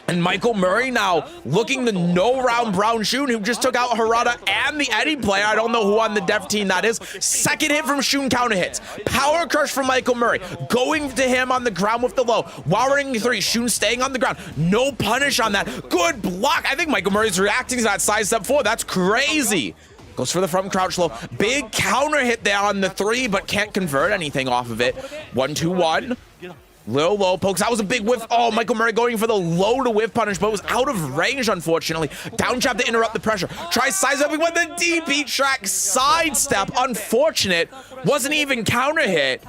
And Michael Miari now looking to no-round Brown Shun, who just took out Harada and the Eddie player. I don't know who on the dev team that is. Second hit from Shun, counter hits. Power crush from Michael Miari. Going to him on the ground with the low. While running 3, Shun staying on the ground. No punish on that. Good block. I think Michael Murray's reacting to that side step 4. That's crazy. Goes for the front crouch low. Big counter hit there on the 3, but can't convert anything off of it. 1-2-1. Little low pokes. That was a big whiff. Oh, Michael Miari going for the low to whiff punish, but it was out of range, unfortunately. Down jab to interrupt the pressure. Tries size up with the DP track sidestep. Unfortunate. Wasn't even counter hit.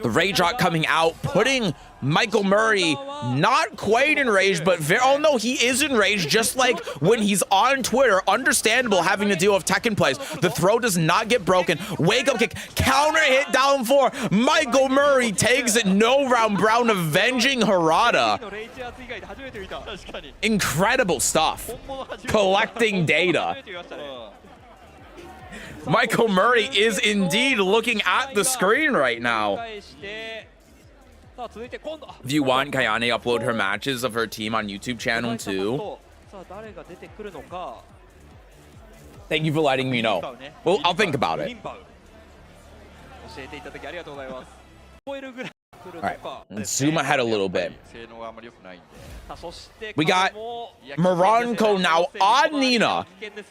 The rage rock coming out, putting Michael Miari not quite enraged, but oh no, he is enraged, just like when he's on Twitter. Understandable having to deal with Tekken plays. The throw does not get broken. Wake up kick, counter hit down 4. Michael Miari takes it. No round Brown avenging Harada. Incredible stuff. Collecting data. Michael Miari is indeed looking at the screen right now. If you want, Kayane upload her matches of her team on YouTube channel too. Thank you for letting me know. Well, I'll think about it. Alright, let's zoom ahead a little bit. We got Moronko now on Nina.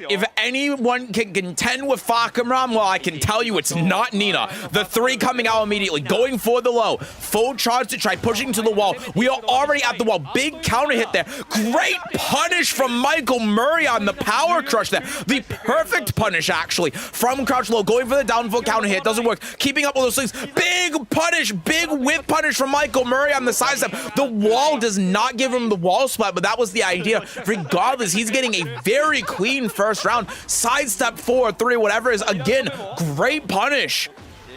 If anyone can contend with Fakaram, well, I can tell you it's not Nina. The 3 coming out immediately, going for the low. Full charge to try pushing to the wall. We are already at the wall. Big counter hit there. Great punish from Michael Miari on the power crush there. The perfect punish, actually, from crouch low. Going for the downfall counter hit. Doesn't work. Keeping up with those things. Big punish. Big whip punish from Michael Miari on the side step. The wall does not give him the wall splat, but that was the idea. Regardless, he's getting a very clean first round. Sidestep 4-3, whatever it is. Again, great punish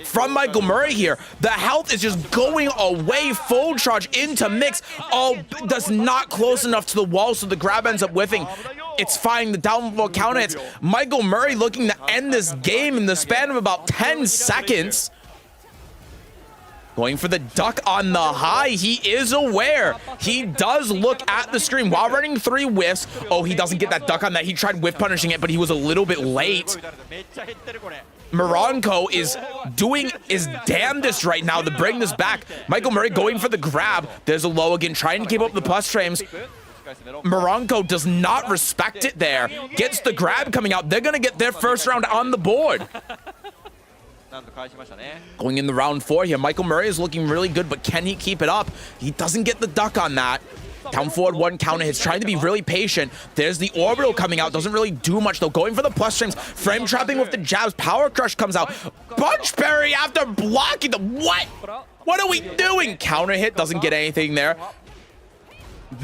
from Michael Miari here. The health is just going away. Full charge into mix. Oh, does not close enough to the wall, so the grab ends up whiffing. It's fine. The downfall counter hits. Michael Miari looking to end this game in the span of about 10 seconds. Going for the duck on the high. He is aware. He does look at the screen while running 3 whiffs. Oh, he doesn't get that duck on that. He tried whiff punishing it, but he was a little bit late. Moronko is doing his damnedest right now to bring this back. Michael Murray going for the grab. There's a low again, trying to keep up the plus frames. Moronko does not respect it there. Gets the grab coming out. They're going to get their first round on the board. Going in the round 4 here, Michael Murray is looking really good, but can he keep it up? He doesn't get the duck on that. Down forward 1 counter hits, trying to be really patient. There's the orbital coming out, doesn't really do much though. Going for the plus frames, frame trapping with the jabs. Power crush comes out. Bunch berry after blocking the what? What are we doing? Counter hit, doesn't get anything there.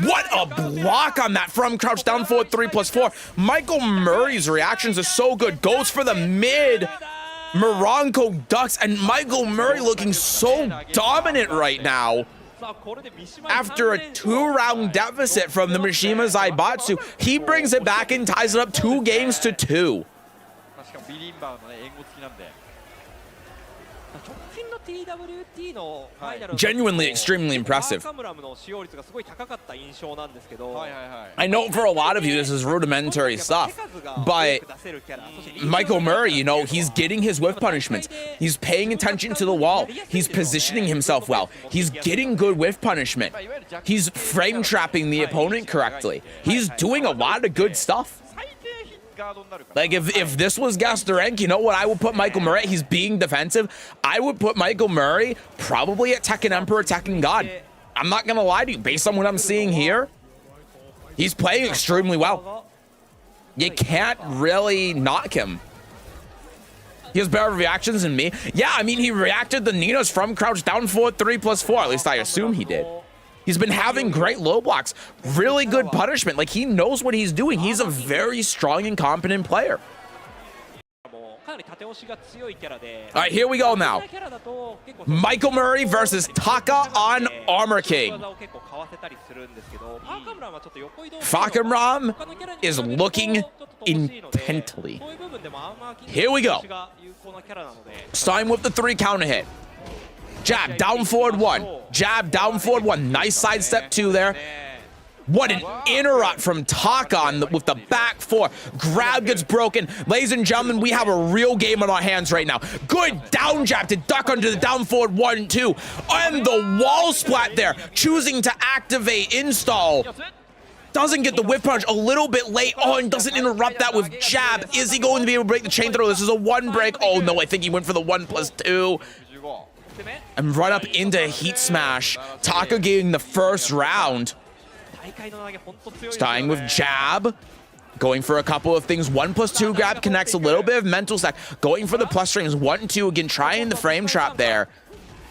What a block on that from crouch down forward 3+4. Michael Murray's reactions are so good. Goes for the mid. Moronko ducks, and Michael Murray looking so dominant right now. After a 2-round deficit from the Mishima Zaibatsu, he brings it back and ties it up 2 games to 2. Genuinely extremely impressive. I know for a lot of you this is rudimentary stuff, but Michael Murray, you know, he's getting his whiff punishments. He's paying attention to the wall. He's positioning himself well. He's getting good whiff punishment. He's frame trapping the opponent correctly. He's doing a lot of good stuff. Like, if this was Gastorenk, you know what I would put Michael Murray at? He's being defensive. I would put Michael Murray probably at Tekken Emperor, Tekken God. I'm not going to lie to you. Based on what I'm seeing here, he's playing extremely well. You can't really knock him. He has better reactions than me. Yeah, I mean, he reacted to Nina's from crouch down forward 3+4. At least I assume he did. He's been having great low blocks, really good punishment. Like, he knows what he's doing. He's a very strong and competent player. All right, here we go now. Michael Murray versus Taka on Armor King. Fakamram is looking intently. Here we go. Starting with the 3 counter hit. Jab, down forward 1. Jab, down forward 1. Nice sidestep 2 there. What an interrupt from Taka with the back 4. Grab gets broken. Ladies and gentlemen, we have a real game on our hands right now. Good down jab to duck under the down forward 1, 2. And the wall splat there. Choosing to activate install. Doesn't get the whip punch, a little bit late. Oh, and doesn't interrupt that with jab. Is he going to be able to break the chain throw? This is a 1 break. Oh no, I think he went for the 1+2. And run up into Heat Smash. Taka getting the first round. Starting with jab. Going for a couple of things. 1+2 grab connects, a little bit of mental stack. Going for the plus strings. 1-2 again, trying the frame trap there.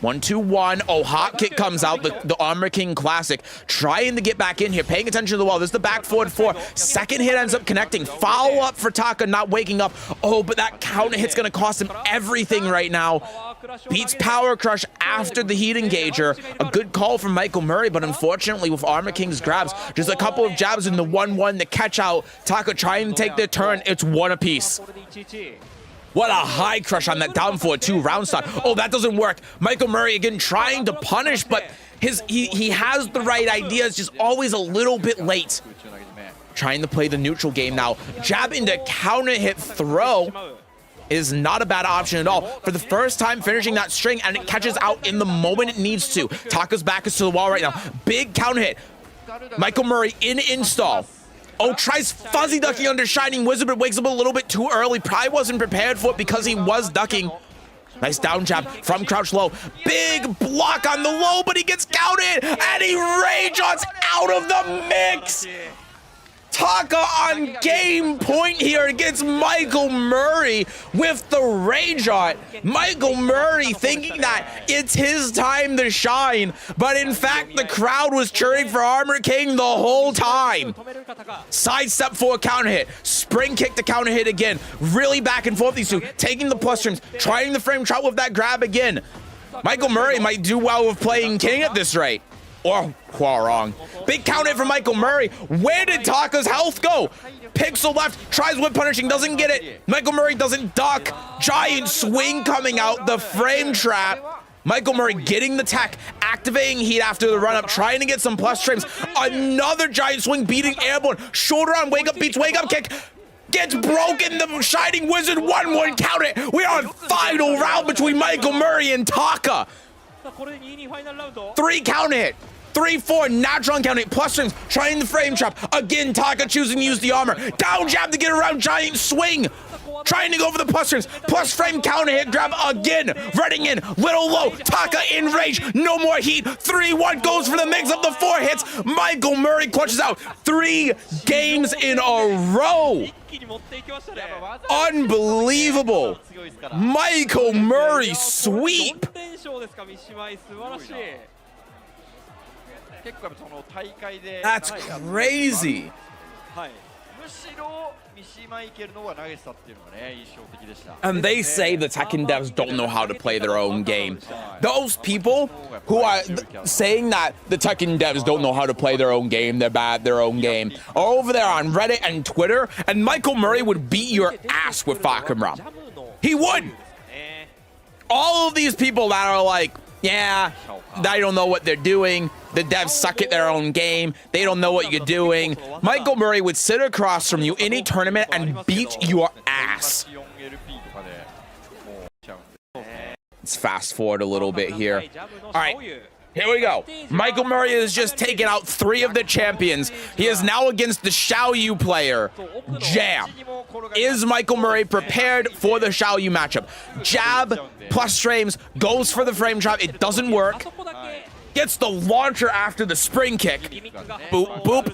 1-2-1. Oh, hot kick comes out. The Armor King classic. Trying to get back in here. Paying attention to the wall. This is the back forward 4. Second hit ends up connecting. Follow up for Taka, not waking up. Oh, but that counter hit's going to cost him everything right now. Beats Power Crush after the heat engager. A good call from Michael Murray, but unfortunately with Armor King's grabs, just a couple of jabs in the 1-1 to catch out. Taka trying to take their turn. It's 1 apiece. What a high crush on that down forward 2 round start. Oh, that doesn't work. Michael Murray again trying to punish, but he has the right idea. It's just always a little bit late. Trying to play the neutral game now. Jab into counter hit throw is not a bad option at all. For the first time finishing that string, and it catches out in the moment it needs to. Taka's back is to the wall right now. Big counter hit. Michael Murray in install. Oh, tries fuzzy ducking under Shining Wizard, but wakes up a little bit too early. Probably wasn't prepared for it because he was ducking. Nice down jab from crouch low. Big block on the low, but he gets counted, and he rage ons out of the mix. Taka on game point here against Michael Murray with the rage on. Michael Murray thinking that it's his time to shine, but in fact the crowd was cheering for Armor King the whole time. Sidestep for a counter hit, spring kick to counter hit again. Really back and forth these two, taking the plus strings, trying the frame trap with that grab again. Michael Murray might do well with playing King at this rate. Or wrong. Big counter from Michael Murray. Where did Taka's health go? Pixel left, tries whip punishing, doesn't get it. Michael Murray doesn't duck. Giant swing coming out, the frame trap. Michael Murray getting the tech, activating heat after the run-up, trying to get some plus frames. Another giant swing, beating airborne. Shoulder on wake-up, beats wake-up kick. Gets broken, the Shining Wizard 1-1 count it. We are on final round between Michael Murray and Taka. 3 counter hit. 3-4 natural counter hit. Plus frames, trying the frame trap. Again, Taka choosing to use the armor. Down jab to get around giant swing. Trying to go for the plus frames. Plus frame counter hit grab again. Running in, little low. Taka in range. No more heat. 3-1 goes for the mix up the 4 hits. Michael Murray clutches out 3 games in a row. Unbelievable. Michael Murray sweep. That's crazy. And they say the Tekken devs don't know how to play their own game. Those people who are saying that the Tekken devs don't know how to play their own game, they're bad at their own game, are over there on Reddit and Twitter, and Michael Murray would beat your ass with Seth and I'm. He would! All of these people that are like, yeah, they don't know what they're doing. The devs suck at their own game. They don't know what you're doing. Michael Murray would sit across from you in a tournament and beat your ass. Let's fast forward a little bit here. All right, here we go. Michael Murray has just taken out 3 of the champions. He is now against the Xiaoyu player, Jam. Is Michael Murray prepared for the Xiaoyu matchup? Jab, plus frames, goes for the frame trap. It doesn't work. Gets the launcher after the spring kick. Boop, boop.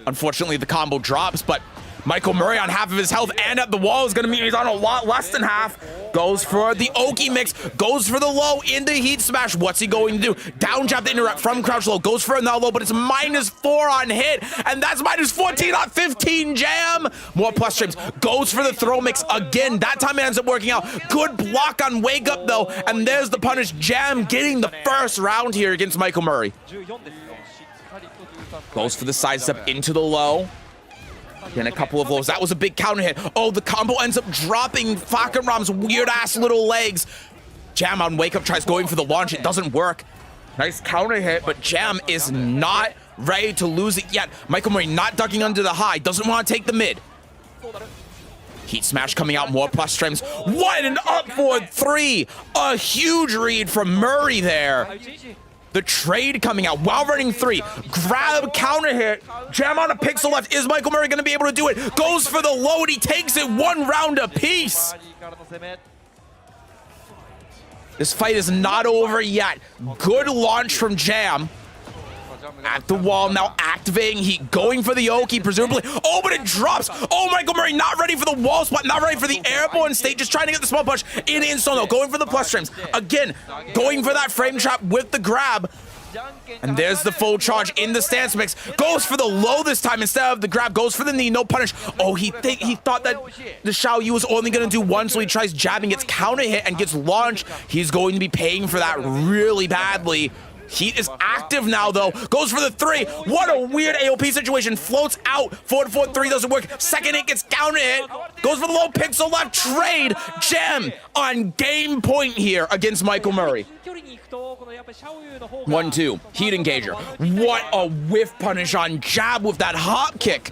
Unfortunately, the combo drops, but Michael Murray on half of his health and at the wall is going to mean he's on a lot less than half. Goes for the Oki mix. Goes for the low into heat smash. What's he going to do? Down jab to interrupt from crouch low. Goes for another low, but it's -4 on hit. And that's -14 on 15 Jam. More plus streams. Goes for the throw mix again. That time it ends up working out. Good block on wake up though. And there's the punish. Jam getting the first round here against Michael Murray. Goes for the side step into the low. Then a couple of lows. That was a big counter hit. Oh, the combo ends up dropping Seth and I'm's weird-ass little legs. Jam on wake-up tries going for the launch. It doesn't work. Nice counter hit, but Jam is not ready to lose it yet. Michael Murray not ducking under the high. Doesn't want to take the mid. Heat smash coming out. More plus streams. 1 and up for 3. A huge read from Murray there. The trade coming out while running 3. Grab, counter hit. Jam on a pixel left. Is Michael Murray going to be able to do it? Goes for the load. He takes it 1 round apiece. This fight is not over yet. Good launch from Jam. At the wall now, activating heat, going for the Oki, presumably. Oh, but it drops. Oh, Michael Murray not ready for the wall spot, not ready for the airborne state, just trying to get the small push in install though, going for the plus frames. Again, going for that frame trap with the grab. And there's the full charge in the stance mix. Goes for the low this time instead of the grab. Goes for the knee, no punish. Oh, he thought that the Xiaoyu was only going to do 1, so he tries jabbing, gets counter hit, and gets launched. He's going to be paying for that really badly. Heat is active now, though. Goes for the 3. What a weird AOP situation. Floats out. 4-4-3 doesn't work. Second hit gets counter hit. Goes for the low pixel left trade. Jam on game point here against Michael Murray. 1-2. Heat engager. What a whiff punish on jab with that hop kick.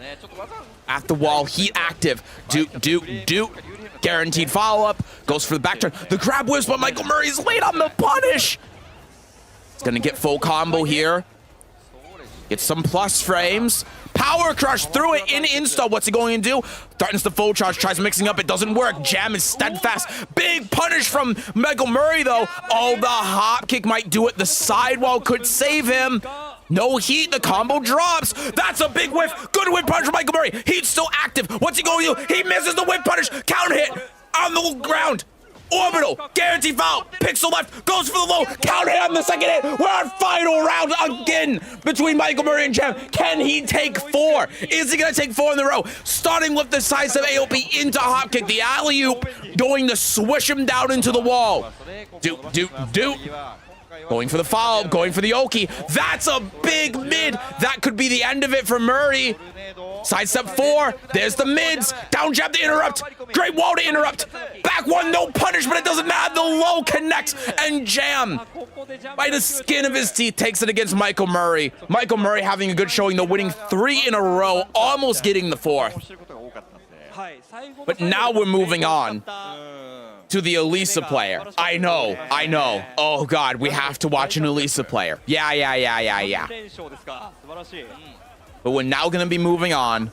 At the wall, heat active. Do. Guaranteed follow-up. Goes for the back turn. The grab whiffs, but Michael Murray's late on the punish. It's gonna get full combo here. Get some plus frames. Power crush through it in insta. What's he going to do? Threatens the full charge, tries mixing up. It doesn't work. Jam is steadfast. Big punish from Michael Murray though. Oh, the hop kick might do it. The sidewall could save him. No heat, the combo drops. That's a big whiff. Good whip punish from Michael Murray. He's still active. What's he going to do? He misses the whip punish. Counter hit on the ground. Orbital, guaranteed foul, pixel left, goes for the low, counter hit on the second hit. We're on final round again between Michael Murray and Jam. Can he take 4? Is he gonna take 4 in a row? Starting with the decisive AOP into hop kick, the alley-oop, going to swish him down into the wall. Do. Going for the follow-up, going for the Oki. That's a big mid. That could be the end of it for Murray. Sidestep 4. There's the mids. Down jab to interrupt. Great wall to interrupt. Back one, no punish, but it doesn't matter. The low connects, and Jam, by the skin of his teeth, takes it against Michael Miari. Michael Miari having a good showing, though, winning 3 in a row, almost getting the 4th. But now we're moving on to the Elisa player. I know. Oh, God, we have to watch an Elisa player. Yeah. But we're now going to be moving on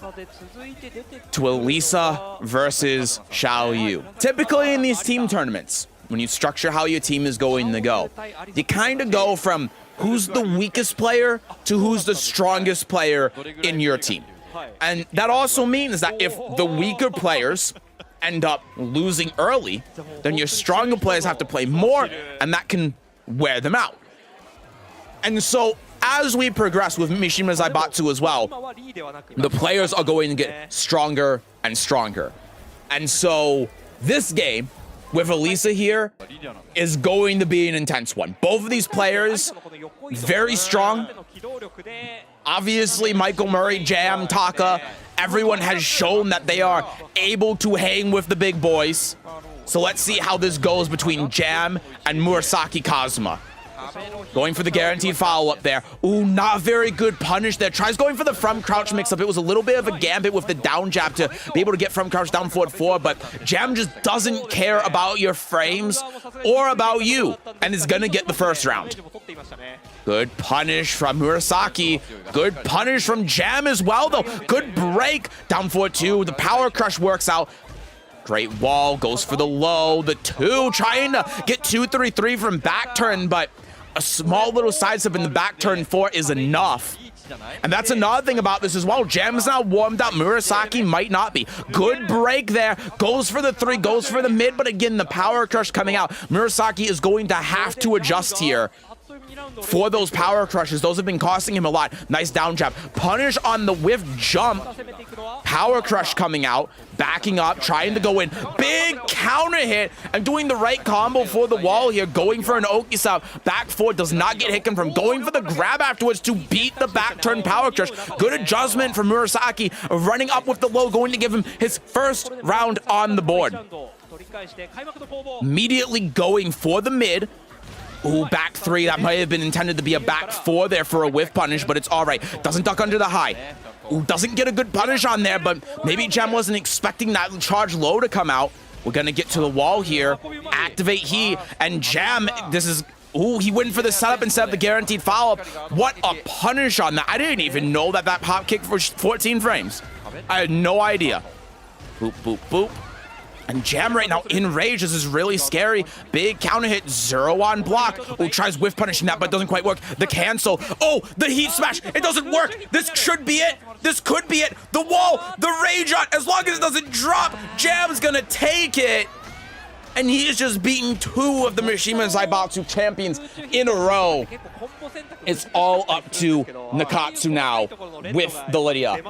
to Elisa versus Xiao Yu. Typically in these team tournaments, when you structure how your team is going to go, you kind of go from who's the weakest player to who's the strongest player in your team. And that also means that if the weaker players end up losing early, then your stronger players have to play more, and that can wear them out. And so as we progress with Mishima Zaibatsu as well, the players are going to get stronger and stronger. And so this game with Elisa here is going to be an intense one. Both of these players, very strong. Obviously, Michael Miari, Jam, Taka, everyone has shown that they are able to hang with the big boys. So let's see how this goes between Jam and Murasaki Kazuma. Going for the guaranteed follow-up there. Ooh, not very good punish there. Tries going for the from crouch mix-up. It was a little bit of a gambit with the down jab to be able to get from crouch down forward 4, but Jam just doesn't care about your frames or about you, and is gonna get the first round. Good punish from Murasaki. Good punish from Jam as well, though. Good break. Down forward 2. The power crush works out. Great wall. Goes for the low. The 2 trying to get 2-3-3 from back turn, but a small little sidestep in the back turn 4 is enough. And that's another thing about this as well. Jam's now warmed up. Murasaki might not be. Good break there. Goes for the 3, goes for the mid, but again, the power crush coming out. Murasaki is going to have to adjust here for those power crushes. Those have been costing him a lot. Nice down jab. Punish on the whiff jump. Power crush coming out. Backing up, trying to go in. Big counter hit, and doing the right combo for the wall here. Going for an Okisab. Back 4 does not get hit from. Going for the grab afterwards to beat the back turn power crush. Good adjustment from Murasaki. Running up with the low, going to give him his first round on the board. Immediately going for the mid. Ooh, back 3. That might have been intended to be a back 4 there for a whiff punish, but it's all right. Doesn't duck under the high. Ooh, doesn't get a good punish on there, but maybe Jam wasn't expecting that charge low to come out. We're going to get to the wall here. Activate he, and Jam, this is... Ooh, he went for the setup instead of the guaranteed follow-up. What a punish on that. I didn't even know that pop kick for 14 frames. I had no idea. Boop, boop, boop. And Jam right now in rage. This is really scary. Big counter hit, 0 on block. Oh, tries whiff punishing that, but doesn't quite work. The cancel. Oh, the heat smash. It doesn't work. This should be it. This could be it. The wall, the rage on. As long as it doesn't drop, Jam's gonna take it. And he is just beating 2 of the Mishima Zaibatsu champions in a row. It's all up to Nakatsu now with the Lydia.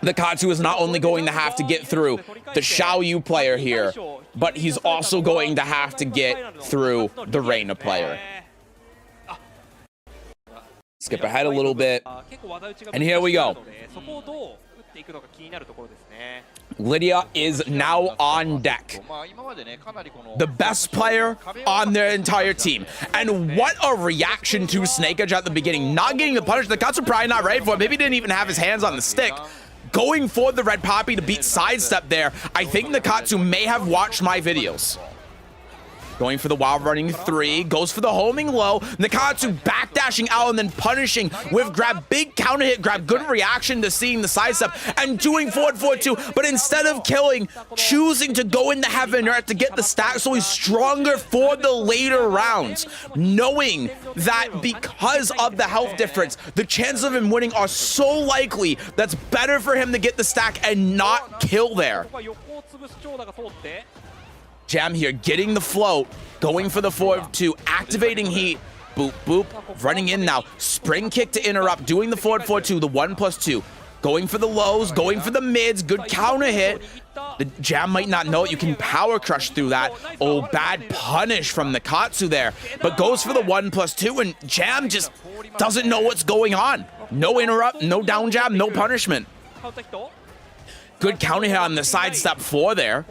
Nakatsu is not only going to have to get through the Xiao Yu player here, but he's also going to have to get through the Reina player. Skip ahead a little bit, and here we go. Lydia is now on deck. The best player on their entire team. And what a reaction to Snake Edge at the beginning. Not getting the punish. The Nakatsu probably not ready for it. Maybe didn't even have his hands on the stick. Going for the red poppy to beat sidestep there. I think Nakatsu may have watched my videos. Going for the wild running 3, goes for the homing low. Nakatsu backdashing out and then punishing with grab. Big counter hit grab. Good reaction to seeing the sidestep and doing forward 2. But instead of killing, choosing to go into heaven or to get the stack so he's stronger for the later rounds. Knowing that because of the health difference, the chances of him winning are so likely that's better for him to get the stack and not kill there. Jam here, getting the float, going for the forward 2, activating heat, boop, boop, running in now, spring kick to interrupt, doing the forward 4-2, the 1+2, going for the lows, going for the mids, good counter hit. The Jam might not know it, you can power crush through that. Oh, bad punish from Nakatsu there, but goes for the 1+2, and Jam just doesn't know what's going on. No interrupt, no down jab, no punishment. Good counter hit on the sidestep 4 there.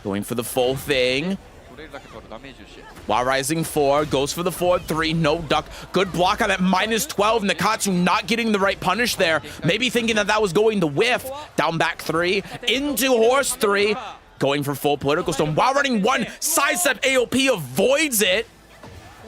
Going for the full thing. While rising 4, goes for the forward 3, no duck. Good block on that -12. Nakatsu not getting the right punish there. Maybe thinking that that was going to whiff. Down back 3, into horse 3. Going for full political stone. While running 1, sidestep AOP avoids it.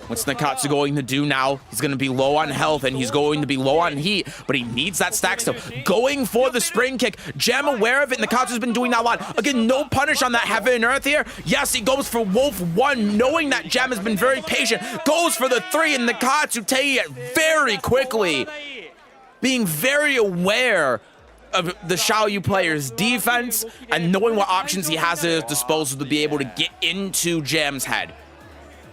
What's Nakatsu going to do now? He's going to be low on health and he's going to be low on heat, but he needs that stack still. Going for the spring kick. Gem aware of it. Nakatsu's been doing that a lot. Again, no punish on that heaven and earth here. Yes, he goes for Wolf 1, knowing that Gem has been very patient. Goes for the 3 and Nakatsu taking it very quickly. Being very aware of the Xiaoyu player's defense and knowing what options he has at his disposal to be able to get into Gem's head.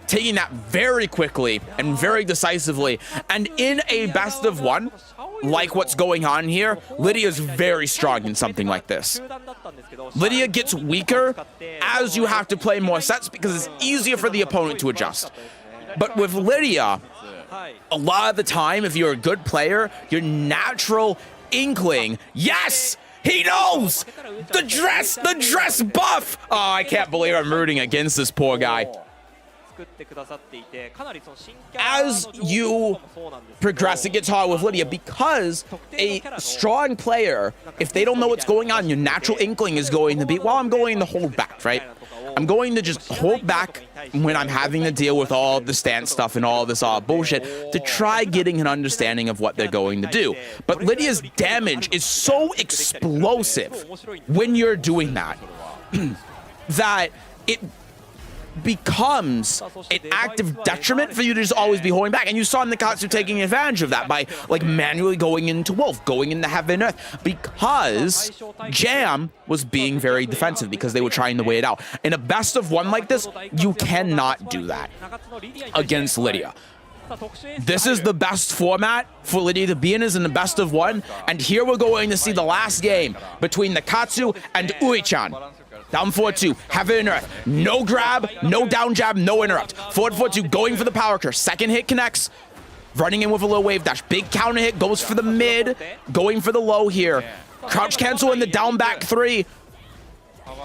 Taking that very quickly and very decisively. And in a best of 1, like what's going on here, Lydia is very strong in something like this. Lydia gets weaker as you have to play more sets because it's easier for the opponent to adjust. But with Lydia, a lot of the time, if you're a good player, your natural inkling, yes! He knows! The dress buff! Oh, I can't believe I'm rooting against this poor guy. As you progress, it gets hard with Lydia because a strong player, if they don't know what's going on, your natural inkling is going to be, well, I'm going to hold back, right? I'm going to just hold back when I'm having to deal with all the stance stuff and all this bullshit to try getting an understanding of what they're going to do. But Lydia's damage is so explosive when you're doing that, that it becomes an active detriment for you to just always be holding back. And you saw Nakatsu taking advantage of that by like manually going into Wolf, going into Heaven and Earth, because Jam was being very defensive because they were trying to wait it out. In a best of 1 like this, you cannot do that against Lydia. This is the best format for Lydia to be in, is in the best of 1. And here we're going to see the last game between Nakatsu and Ui-chan. Down 4-2, Heaven and Earth. No grab, no down jab, no interrupt. Forward 4-2, going for the power curse. Second hit connects. Running in with a low wave dash. Big counter hit, goes for the mid. Going for the low here. Crouch cancel in the down back 3.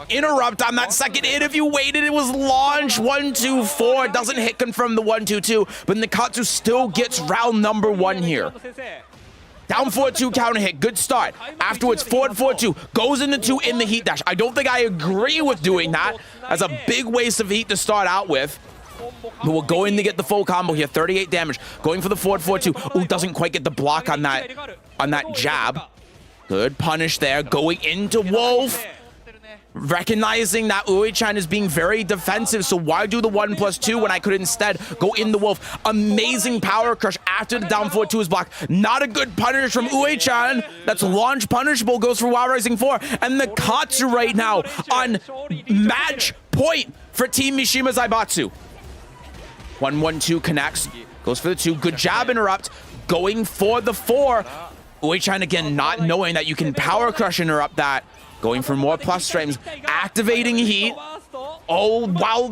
Interrupt on that second hit. If you waited, it was launch 1-2-4. Doesn't hit confirm the 1-2-2, but Nakatsu still gets round number 1 here. Down 4-2 counter hit, good start. Afterwards, forward 4-2, goes into 2 in the heat dash. I don't think I agree with doing that. That's a big waste of heat to start out with. But we're going to get the full combo here, 38 damage. Going for the forward 4-2. Ooh, doesn't quite get the block on that jab. Good punish there, going into Wolf. Recognizing that Ui-chan is being very defensive, so why do the 1+2 when I could instead go in the Wolf? Amazing power crush after the down 4-2 is blocked. Not a good punish from Ui-chan. That's launch punishable, goes for Wild Rising 4. And Nakatsu right now on match point for Team Mishima Zaibatsu. 1-1-2 connects, goes for the 2. Good jab interrupt, going for the 4. Ui-chan again not knowing that you can power crush interrupt that. Going for more plus frames, activating heat. Oh, wow,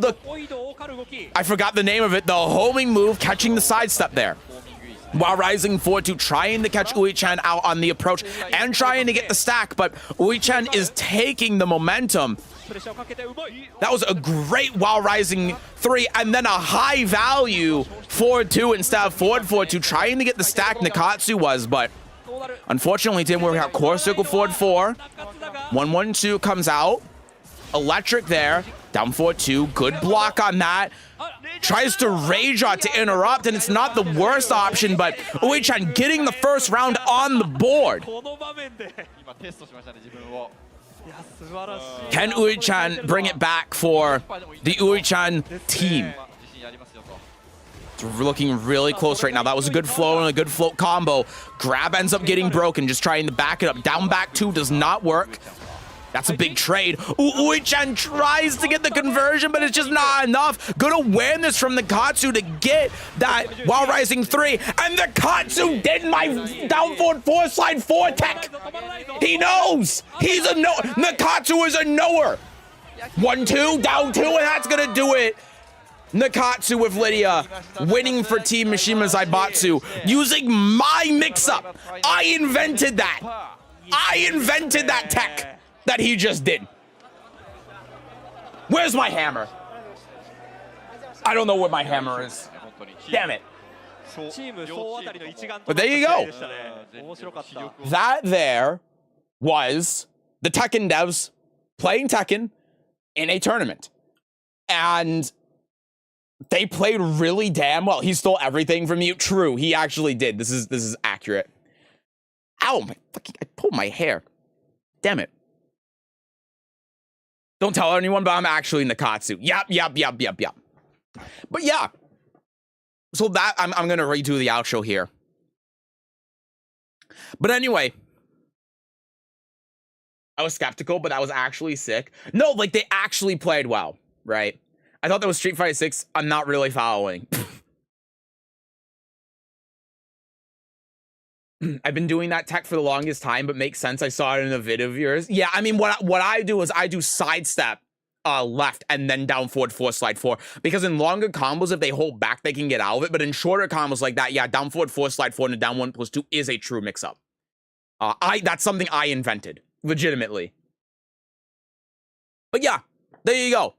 I forgot the name of it. The homing move, catching the sidestep there. While rising 4-2, trying to catch Ui-chan out on the approach and trying to get the stack, but Ui-chan is taking the momentum. That was a great while rising 3 and then a high value 4-2 instead of forward 4-2, trying to get the stack Nakatsu was, but unfortunately didn't work out. Core circle forward 4. 1-1-2 comes out. Electric there. Down 4-2. Good block on that. Tries to rage out to interrupt, and it's not the worst option, but Ui-chan getting the first round on the board. Can Ui-chan bring it back for the Ui-chan team? It's looking really close right now. That was a good flow and a good float combo. Grab ends up getting broken, just trying to back it up. Down back 2 does not work. That's a big trade. Ui-chan tries to get the conversion, but it's just not enough. Good awareness from Nakatsu to get that while rising 3. And Nakatsu did my down forward 4 slide 4 tech. He knows. He's a no. Nakatsu is a knower. 1-2, down 2, and that's going to do it. Nakatsu with Lydia, winning for Team Mishima Zaibatsu, using my mix-up. I invented that. I invented that tech that he just did. Where's my hammer? I don't know where my hammer is. Damn it. But there you go. That there was the Tekken devs playing Tekken in a tournament. And they played really damn well. He stole everything from you. True, he actually did. This is accurate. Ow, I pulled my hair. Damn it. Don't tell anyone, but I'm actually Nakatsu. Yep. But yeah. So that, I'm going to redo the outro here. But anyway. I was skeptical, but that was actually sick. No, like, they actually played well, right? I thought that was Street Fighter 6. I'm not really following. I've been doing that tech for the longest time, but makes sense. I saw it in a video of yours. Yeah, I mean, what I do is I do sidestep left and then down forward 4 slide 4, because in longer combos, if they hold back, they can get out of it. But in shorter combos like that, yeah, down forward 4 slide 4 and a down 1+2 is a true mix-up. That's something I invented, legitimately. But yeah, there you go.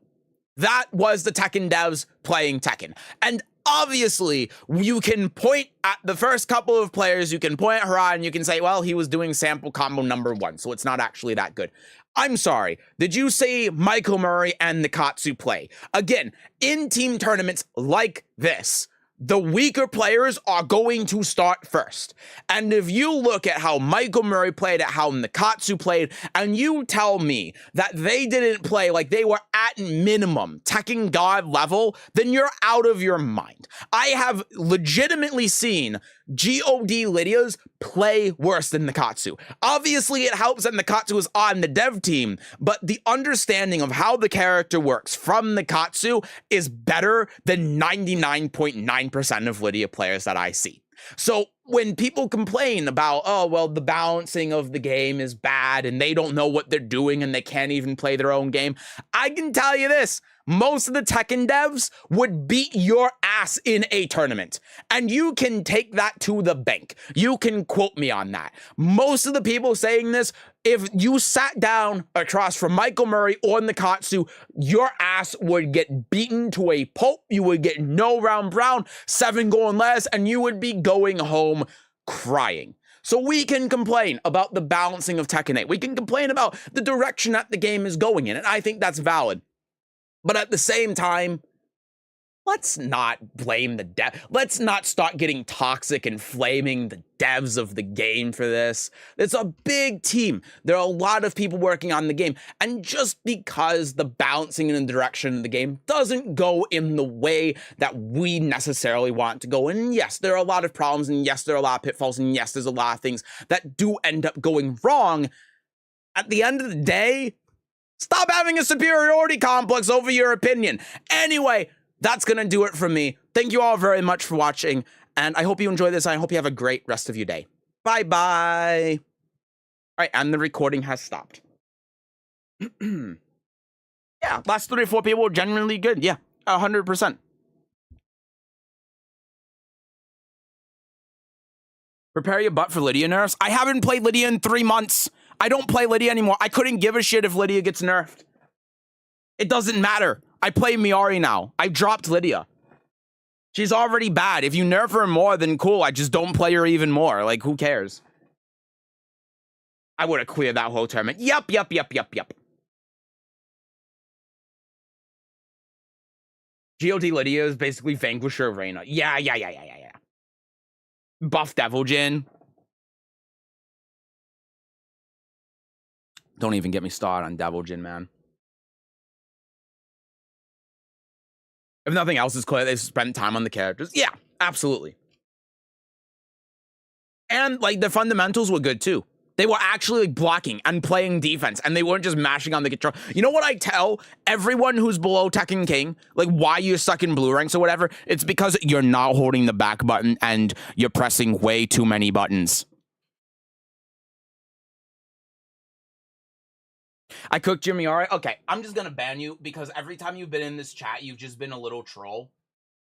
That was the Tekken devs playing Tekken. And obviously, you can point at the first couple of players, you can point at Harad, and you can say, well, he was doing sample combo number 1, so it's not actually that good. I'm sorry, did you say Michael Murray and Nakatsu play? Again, in team tournaments like this, the weaker players are going to start first. And if you look at how Michael Murray played, at how Nakatsu played, and you tell me that they didn't play like they were at minimum Tekken God level, then you're out of your mind. I have legitimately seen God Lydias play worse than Nakatsu. Obviously, it helps that Nakatsu is on the dev team, but the understanding of how the character works from Nakatsu is better than 99.9% of Lydia players that I see. So when people complain about, oh, well, the balancing of the game is bad and they don't know what they're doing and they can't even play their own game, I can tell you this. Most of the Tekken devs would beat your ass in a tournament. And you can take that to the bank. You can quote me on that. Most of the people saying this, if you sat down across from Michael Murray or Nakatsu, your ass would get beaten to a pulp. You would get no round brown, 7 going less, and you would be going home crying. So we can complain about the balancing of Tekken 8. We can complain about the direction that the game is going in, and I think that's valid. But at the same time, let's not blame the dev. Let's not start getting toxic and flaming the devs of the game for this. It's a big team. There are a lot of people working on the game. And just because the balancing and the direction of the game doesn't go in the way that we necessarily want to go, and yes, there are a lot of problems, and yes, there are a lot of pitfalls, and yes, there's a lot of things that do end up going wrong, at the end of the day, stop having a superiority complex over your opinion. Anyway, that's going to do it from me. Thank you all very much for watching, and I hope you enjoy this. I hope you have a great rest of your day. Bye-bye. All right, and the recording has stopped. Yeah, last 3 or 4 people were genuinely good. Yeah, 100%. Prepare your butt for Lydia nerfs. I haven't played Lydia in 3 months. I don't play Lydia anymore. I couldn't give a shit if Lydia gets nerfed. It doesn't matter. I play Miari now. I dropped Lydia. She's already bad. If you nerf her more, then cool. I just don't play her even more. Like, who cares? I would have cleared that whole tournament. Yup. God Lydia is basically Vanquisher Reina. Yeah. Buff Devil Jin. Don't even get me started on Devil Jin, man. If nothing else is clear, they've spent time on the characters. Yeah, absolutely. And, like, the fundamentals were good, too. They were actually, like, blocking and playing defense, and they weren't just mashing on the control. You know what I tell everyone who's below Tekken King? Like, why you're stuck in blue ranks or whatever? It's because you're not holding the back button, and you're pressing way too many buttons. I cooked your Miari. Okay, I'm just gonna ban you because every time you've been in this chat, you've just been a little troll.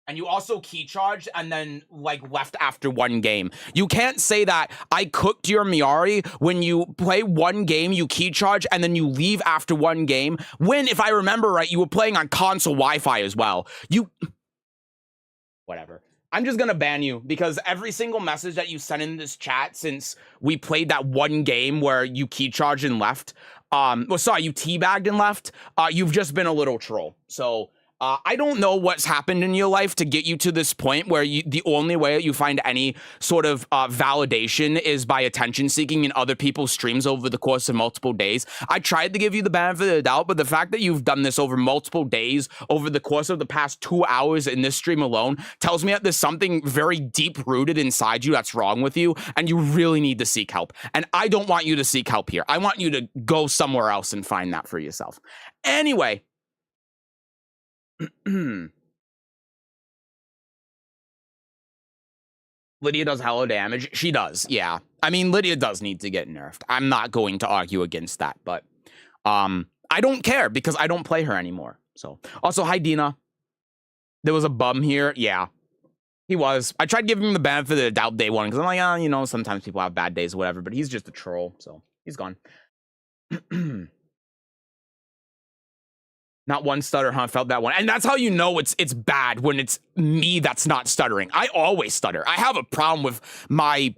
And you also key charged and then like left after one game. You can't say that I cooked your Miari when you play one game, you key charge, and then you leave after one game. When, if I remember right, you were playing on console Wi-Fi as well. Whatever. I'm just gonna ban you because every single message that you sent in this chat since we played that one game where you key charged and left, well, sorry, you teabagged and left, you've just been a little troll. So I don't know what's happened in your life to get you to this point where the only way you find any sort of validation is by attention seeking in other people's streams over the course of multiple days. I tried to give you the benefit of the doubt, but the fact that you've done this over multiple days over the course of the past 2 hours in this stream alone tells me that there's something very deep rooted inside you that's wrong with you, and you really need to seek help. And I don't want you to seek help here. I want you to go somewhere else and find that for yourself. Anyway. Lydia does hella damage. She does, yeah. I mean, Lydia does need to get nerfed. I'm not going to argue against that, but I don't care because I don't play her anymore. So, also, hi, Dina. There was a bum here. Yeah, he was. I tried giving him the benefit of the doubt day one because I'm like, you know, sometimes people have bad days or whatever, but he's just a troll, so he's gone. Not one stutter, huh? Felt that one. And that's how you know it's bad, when it's me that's not stuttering. I always stutter. I have a problem with my...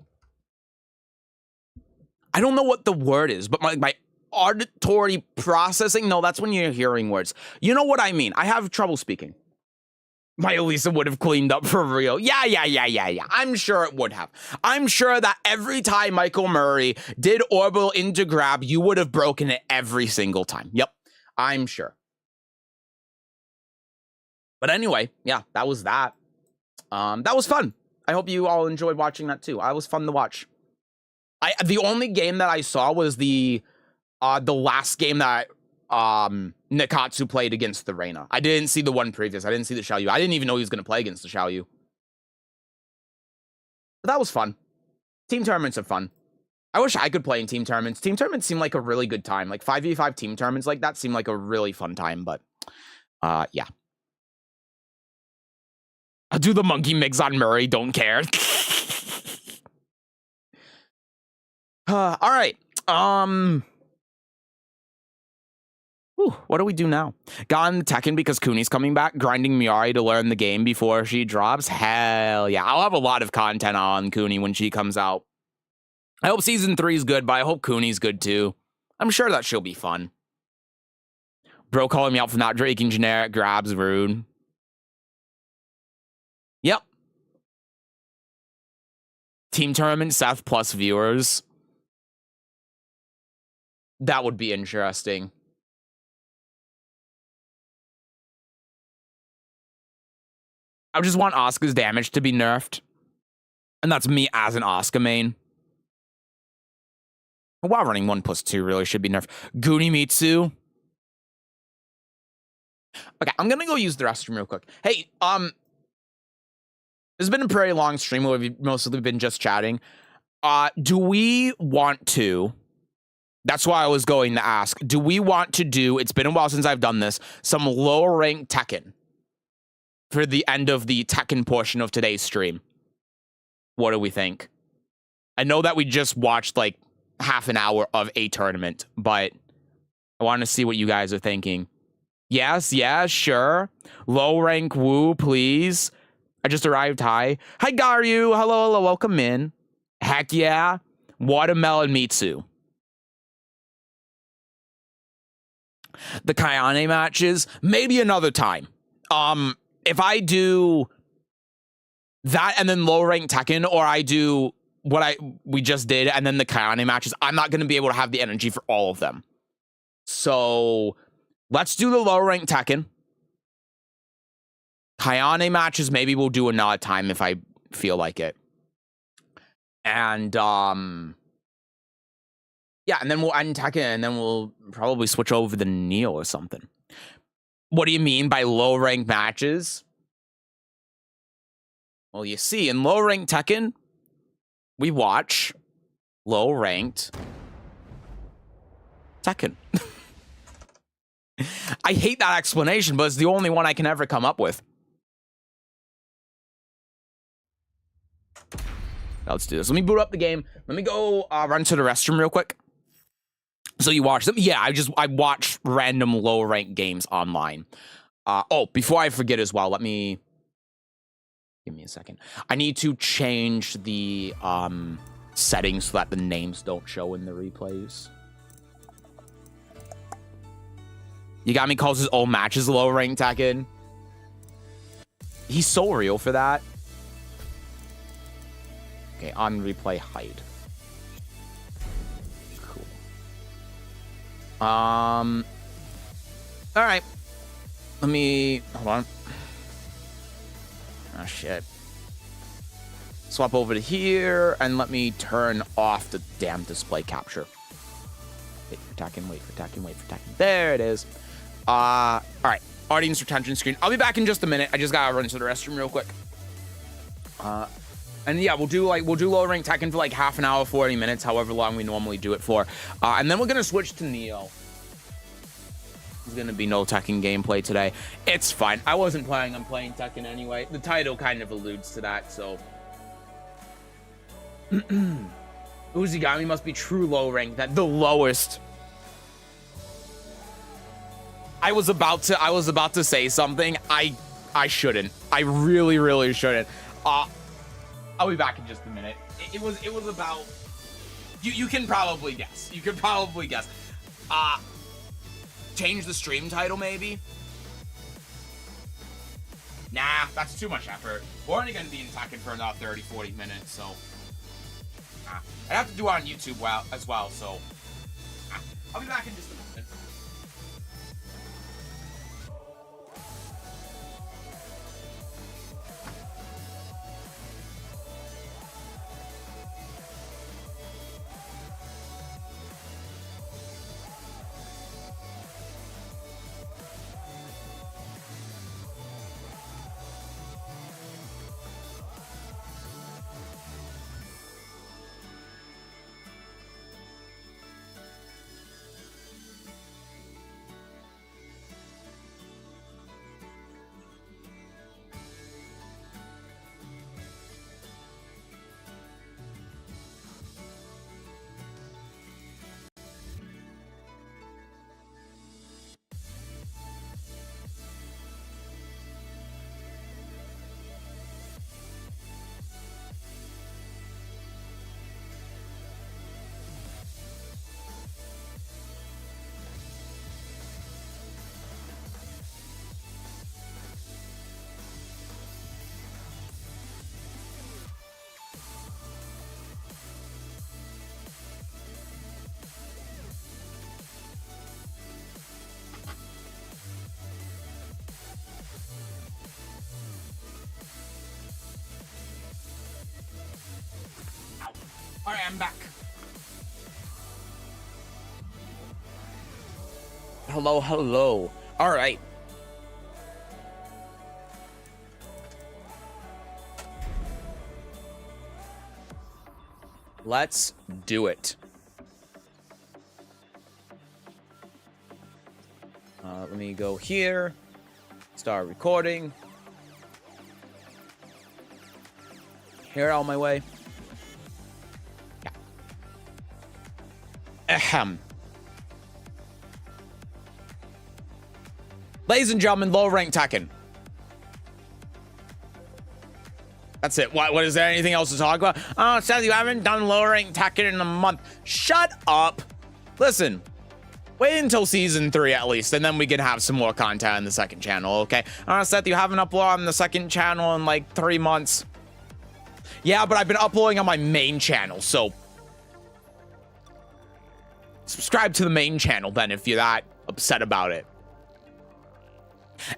I don't know what the word is, but my auditory processing. No, that's when you're hearing words. You know what I mean. I have trouble speaking. My Elisa would have cleaned up for real. Yeah. I'm sure it would have. I'm sure that every time Michael Murray did orbital into grab, you would have broken it every single time. Yep, I'm sure. But anyway, yeah, that was that. That was fun. I hope you all enjoyed watching that too. It was fun to watch. The only game that I saw was the last game that Nikatsu played against the Reina. I didn't see the one previous. I didn't see the Xiaoyu. I didn't even know he was going to play against the Xiaoyu. But that was fun. Team tournaments are fun. I wish I could play in team tournaments. Team tournaments seem like a really good time. Like 5v5 team tournaments like that seem like a really fun time, but yeah. I'll do the monkey mix on Murray, don't care. All right. What do we do now? Got on Tekken because Kuni's coming back, grinding Miari to learn the game before she drops. Hell yeah. I'll have a lot of content on Kuni when she comes out. I hope season 3 is good, but I hope Kuni's good too. I'm sure that she'll be fun. Bro calling me out for not drinking generic grabs, rude. Yep. Team tournament, Seth plus viewers. That would be interesting. I just want Asuka's damage to be nerfed. And that's me as an Asuka main. While running 1+2 really should be nerfed. Gunimitsu. Okay, I'm gonna go use the restroom real quick. Hey, this has been a pretty long stream where we've mostly been just chatting. Do we want to... That's why I was going to ask. Do we want to do... It's been a while since I've done this. Some lower rank Tekken. For the end of the Tekken portion of today's stream. What do we think? I know that we just watched like half an hour of a tournament, but I want to see what you guys are thinking. Yes, sure. Low rank woo, please. I just arrived. Hi, Garyu. Hello, welcome in. Heck yeah. Watermelon Mitsu. The Kayane matches, maybe another time. If I do that and then low rank Tekken, or I do what we just did and then the Kayane matches, I'm not going to be able to have the energy for all of them. So let's do the low rank Tekken. Kayane matches, maybe we'll do another time if I feel like it. And, yeah, and then we'll end Tekken, and then we'll probably switch over to Neo or something. What do you mean by low rank matches? Well, you see, in low rank Tekken, we watch low ranked Tekken. I hate that explanation, but it's the only one I can ever come up with. Now let's do this. Let me boot up the game. Let me go run to the restroom real quick. So you watch them? Yeah, I watch random low rank games online. Oh, before I forget as well, give me a second. I need to change the settings so that the names don't show in the replays. You got me calls his old matches low rank Tekken. He's so real for that. Okay, on replay hide. Cool. All right. Let me hold on. Oh shit. Swap over to here and let me turn off the damn display capture. Wait for Tekken, wait for Tekken, wait for Tekken. There it is. All right. Audience retention screen. I'll be back in just a minute. I just gotta run to the restroom real quick. And yeah, we'll do low rank Tekken for like half an hour, 40 minutes, however long we normally do it for. And then we're gonna switch to Neo. There's gonna be no Tekken gameplay today. It's fine. I wasn't planning on playing Tekken anyway. The title kind of alludes to that, so. Uzigami must be true low rank. That the lowest. I was about to say something. I shouldn't. I really shouldn't. I'll be back in just a minute. It was about. You can probably guess. You can probably guess. Change the stream title, maybe? Nah, that's too much effort. We're only going to be in Tekken for another 30, 40 minutes, so... I'd have to do it on YouTube as well, so... I'll be back in just a minute. All right, I'm back. Hello, hello. All right. Let's do it. Let me go here. Start recording. Here out of my way. Ahem. Ladies and gentlemen, low rank Tekken. That's it. What is there anything else to talk about? Oh, it says you haven't done low rank Tekken in a month. Shut up. Listen, wait until season 3 at least, and then we can have some more content on the second channel, okay? Seth, you haven't uploaded on the second channel in like 3 months. Yeah, but I've been uploading on my main channel, so subscribe to the main channel then if you're that upset about it.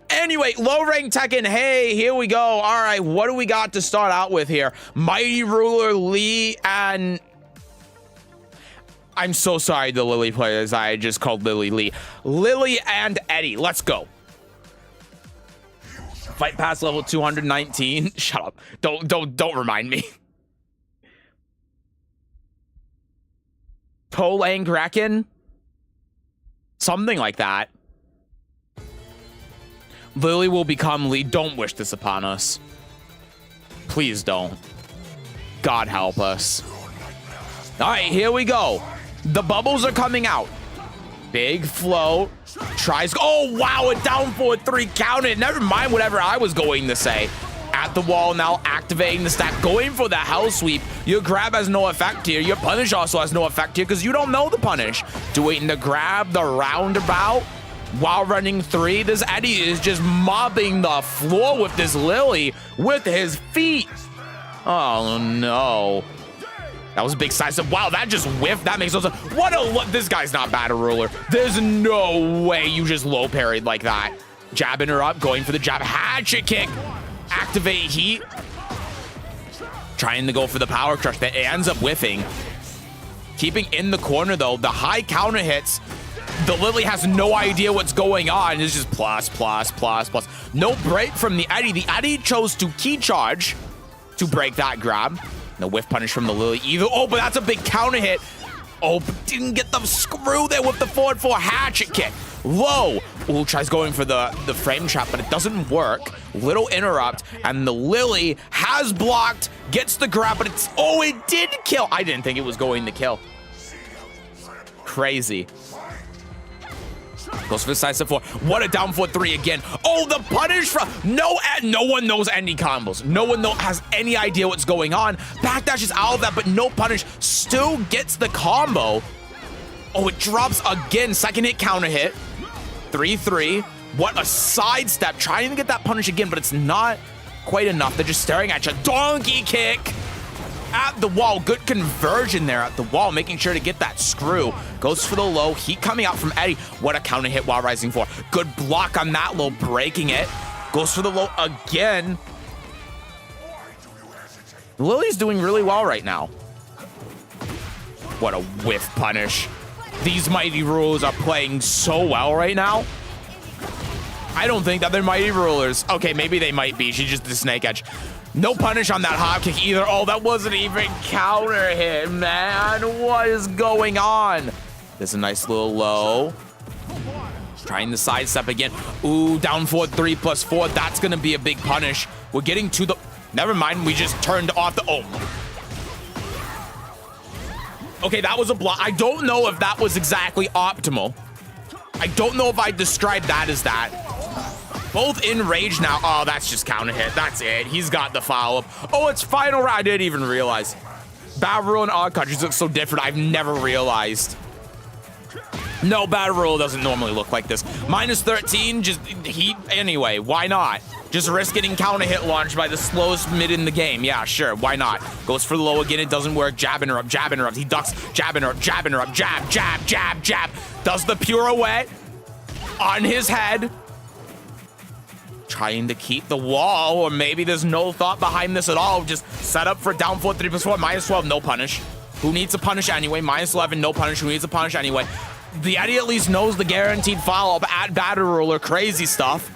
Anyway, low rank Tekken. Hey, here we go. All right, what do we got to start out with here? Mighty Ruler Lee and... I'm so sorry, the Lily players. I just called Lily Lee. Lily and Eddie. Let's go. Fight pass level 219. Shut up. Don't remind me. Polang Reckon? Something like that. Lily will become Lee. Don't wish this upon us. Please don't. God help us. All right, here we go. The bubbles are coming out. Big float. Tries. Oh, wow. A down forward 3 counted. Never mind whatever I was going to say. At the wall now, activating the stack, going for the hell sweep. Your grab has no effect here. Your punish also has no effect here because you don't know the punish. Doing the grab, the roundabout, while running 3. This Eddie is just mopping the floor with this Lily with his feet. Oh, no. That was a big size up. Wow, that just whiffed. That makes no sense. This guy's not battle ruler. There's no way you just low parried like that. Jabbing her up, going for the jab. Hatchet kick. Activate heat. Trying to go for the power crush that ends up whiffing. Keeping in the corner though. The high counter hits. The Lily has no idea what's going on. It's just plus, plus, plus, plus. No break from the Eddie. The Eddie chose to key charge to break that grab. No whiff punish from the Lily either. Oh, but that's a big counter hit. Oh, but didn't get the screw there with the forward 4 hatchet kick. Low. Ooh, tries going for the frame trap, but it doesn't work. Little interrupt, and the Lily has blocked, gets the grab, but it's, oh, it did kill. I didn't think it was going to kill. Crazy. Goes for the side step 4. What a down forward 3 again. Oh, the punish from no one knows any combos. No one has any idea what's going on. Backdashes out of that, but no punish. Still gets the combo. Oh, it drops again. Second hit counter hit. 3-3. What a sidestep. Trying to get that punish again, but it's not quite enough. They're just staring at you. Donkey kick at the wall. Good conversion there at the wall, making sure to get that screw. Goes for the low. Heat coming out from Eddie. What a counter hit while rising 4. Good block on that low, breaking it. Goes for the low again. Lily's doing really well right now. What a whiff punish. These Mighty Rulers are playing so well right now. I don't think that they're Mighty Rulers. Okay, maybe they might be. She's just the snake edge. No punish on that hop kick either. Oh, that wasn't even counter hit, man. What is going on? There's a nice little low. Trying the sidestep again. Ooh, down forward 3 plus 4. That's going to be a big punish. We're getting to the... Never mind. We just turned off the... Oh. Okay, that was a block. I don't know if that was exactly optimal. I don't know if I described that as that. Both in rage now. Oh, that's just counter hit. That's it. He's got the follow-up. Oh, it's final round. I didn't even realize. Battle Rule and Odd Countries look so different. I've never realized. No, Battle Rule doesn't normally look like this. Minus 13, just heat. Anyway, why not? Just risk getting counter hit launched by the slowest mid in the game. Yeah, sure, why not? Goes for the low again, it doesn't work. Jab interrupt, jab interrupt. He ducks, jab interrupt, jab interrupt, jab, jab, jab, jab. Does the pirouette on his head. Trying to keep the wall, or maybe there's no thought behind this at all. Just set up for down forward 3 plus 4, minus 12, no punish. Who needs a punish anyway? Minus 11, no punish. Who needs a punish anyway? The Eddie at least knows the guaranteed follow-up at Battle Ruler. Crazy stuff.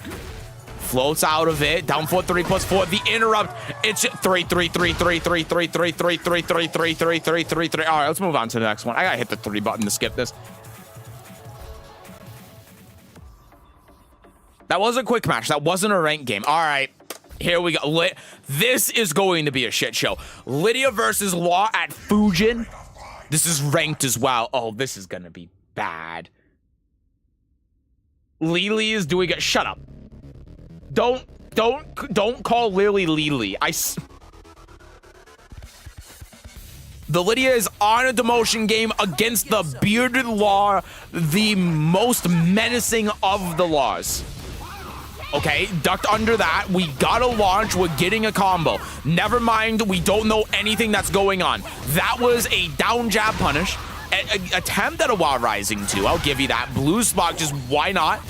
Floats out of it. Down forward 3 plus 4. The interrupt. It's 3, 3, 3, 3, 3, 3, 3, 3, 3, 3, 3, 3, 3, 3, 3. All right, let's move on to the next one. I gotta hit the 3 button to skip this. That was a quick match. That wasn't a ranked game. All right, here we go. This is going to be a shit show. Lydia versus Law at Fujin. This is ranked as well. Oh, this is gonna be bad. Lily is doing it. Shut up. Don't call Lily Lily. The Lydia is on a demotion game against the bearded Law, the most menacing of the Laws. Okay, ducked under that. We got a launch. We're getting a combo. Never mind, we don't know anything that's going on. That was a down jab punish. Attempt at a wild rising too. I'll give you that. Blue spot, just why not?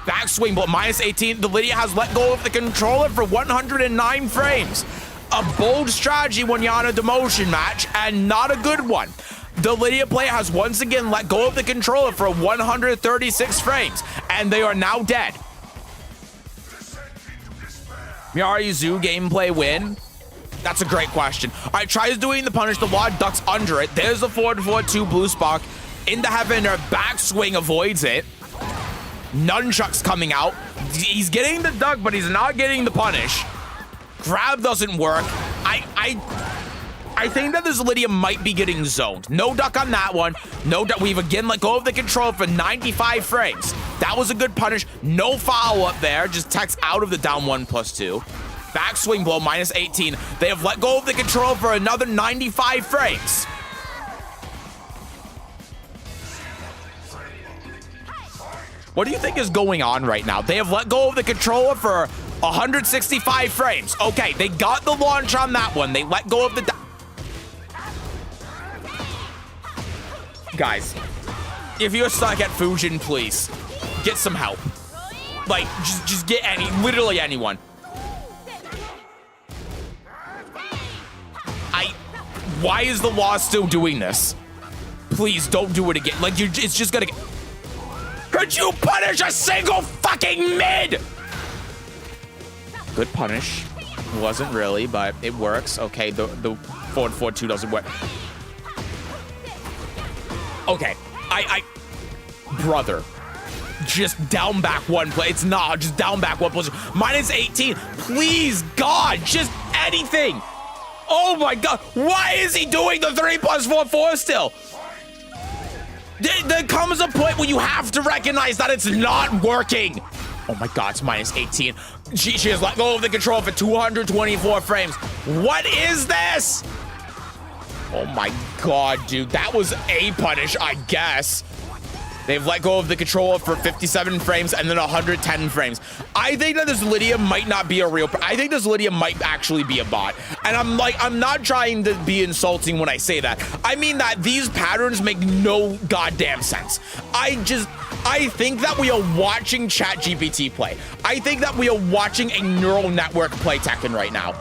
Backswing, but minus 18. The Lydia has let go of the controller for 109 frames. A bold strategy when you're on a demotion match, and not a good one. The Lydia player has once again let go of the controller for 136 frames, and they are now dead. Miari Zoo gameplay win? That's a great question. All right, tries doing the punish. The Law ducks under it. There's the forward 4-2 blue spark. Into heaven, her backswing avoids it. Nunchucks coming out. He's getting the duck, but he's not getting the punish. Grab doesn't work. I think that this Lydia might be getting zoned. No duck on that one. No duck. We've again let go of the control for 95 frames. That was a good punish. No follow-up there. Just text out of the down 1+2. Backswing blow, minus 18. They have let go of the control for another 95 frames. What do you think is going on right now? They have let go of the controller for 165 frames. Okay, they got the launch on that one. They let go of the... Guys, if you're stuck at Fujin, please get some help. Like, just get literally anyone. Why is the law still doing this? Please don't do it again. Like, it's just gonna get... Could you punish a single fucking mid? Good punish. Wasn't really, but it works. Okay, the forward 4-2 doesn't work. Okay, brother, just down back one play. It's not just down back one position. Minus 18. Please, God, just anything. Oh my God, why is he doing the 3+4-4 still? There comes a point where you have to recognize that it's not working. Oh my God, it's minus 18. She has let go of the control for 224 frames. What is this? Oh my God, dude, that was a punish, I guess. They've let go of the controller for 57 frames and then 110 frames. I think that this Lydia might not be a real... I think this Lydia might actually be a bot. And I'm not trying to be insulting when I say that. I mean that these patterns make no goddamn sense. I think that we are watching ChatGPT play. I think that we are watching a neural network play Tekken right now.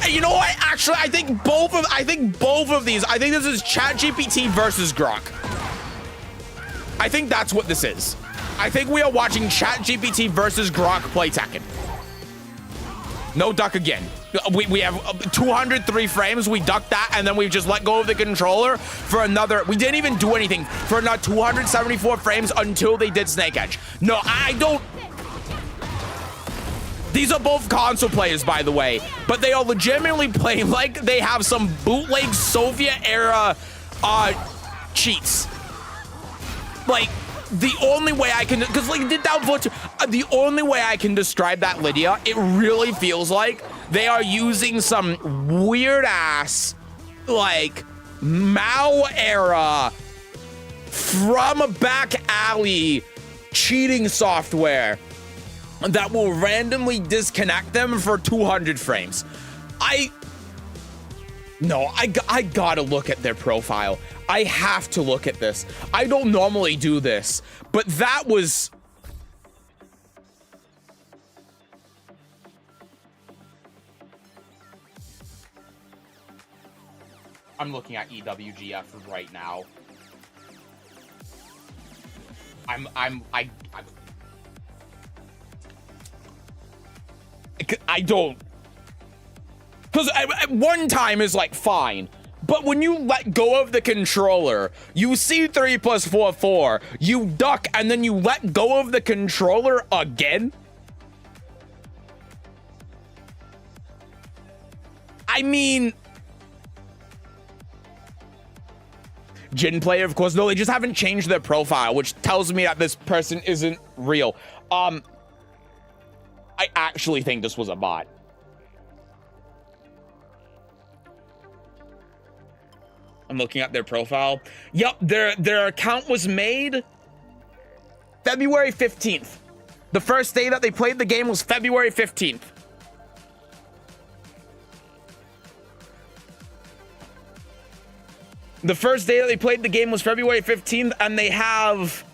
You know what? Actually, I think both of these. I think this is ChatGPT versus Grok. I think that's what this is. I think we are watching ChatGPT versus Grok play Tekken. No duck again. We have 203 frames. We ducked that, and then we've just let go of the controller for another. We didn't even do anything for another 274 frames until they did Snake Edge. No, I don't. These are both console players, by the way, but they are legitimately playing like they have some bootleg Soviet-era cheats. Like, the only way I can, because like did down foot, the only way I can describe that Lydia, it really feels like they are using some weird ass, like Mao era from a back alley cheating software that will randomly disconnect them for 200 frames. I gotta look at their profile. I have to look at this. I don't normally do this, but that was... I'm looking at EWGF right now. I don't... Because one time is like fine, but when you let go of the controller, you see 3+4-4, you duck, and then you let go of the controller again? I mean... Jin player, of course. No, they just haven't changed their profile, which tells me that this person isn't real. I actually think this was a bot. I'm looking at their profile. Yep, their account was made February 15th. The first day that they played the game was February 15th. The first day that they played the game was February 15th, and they have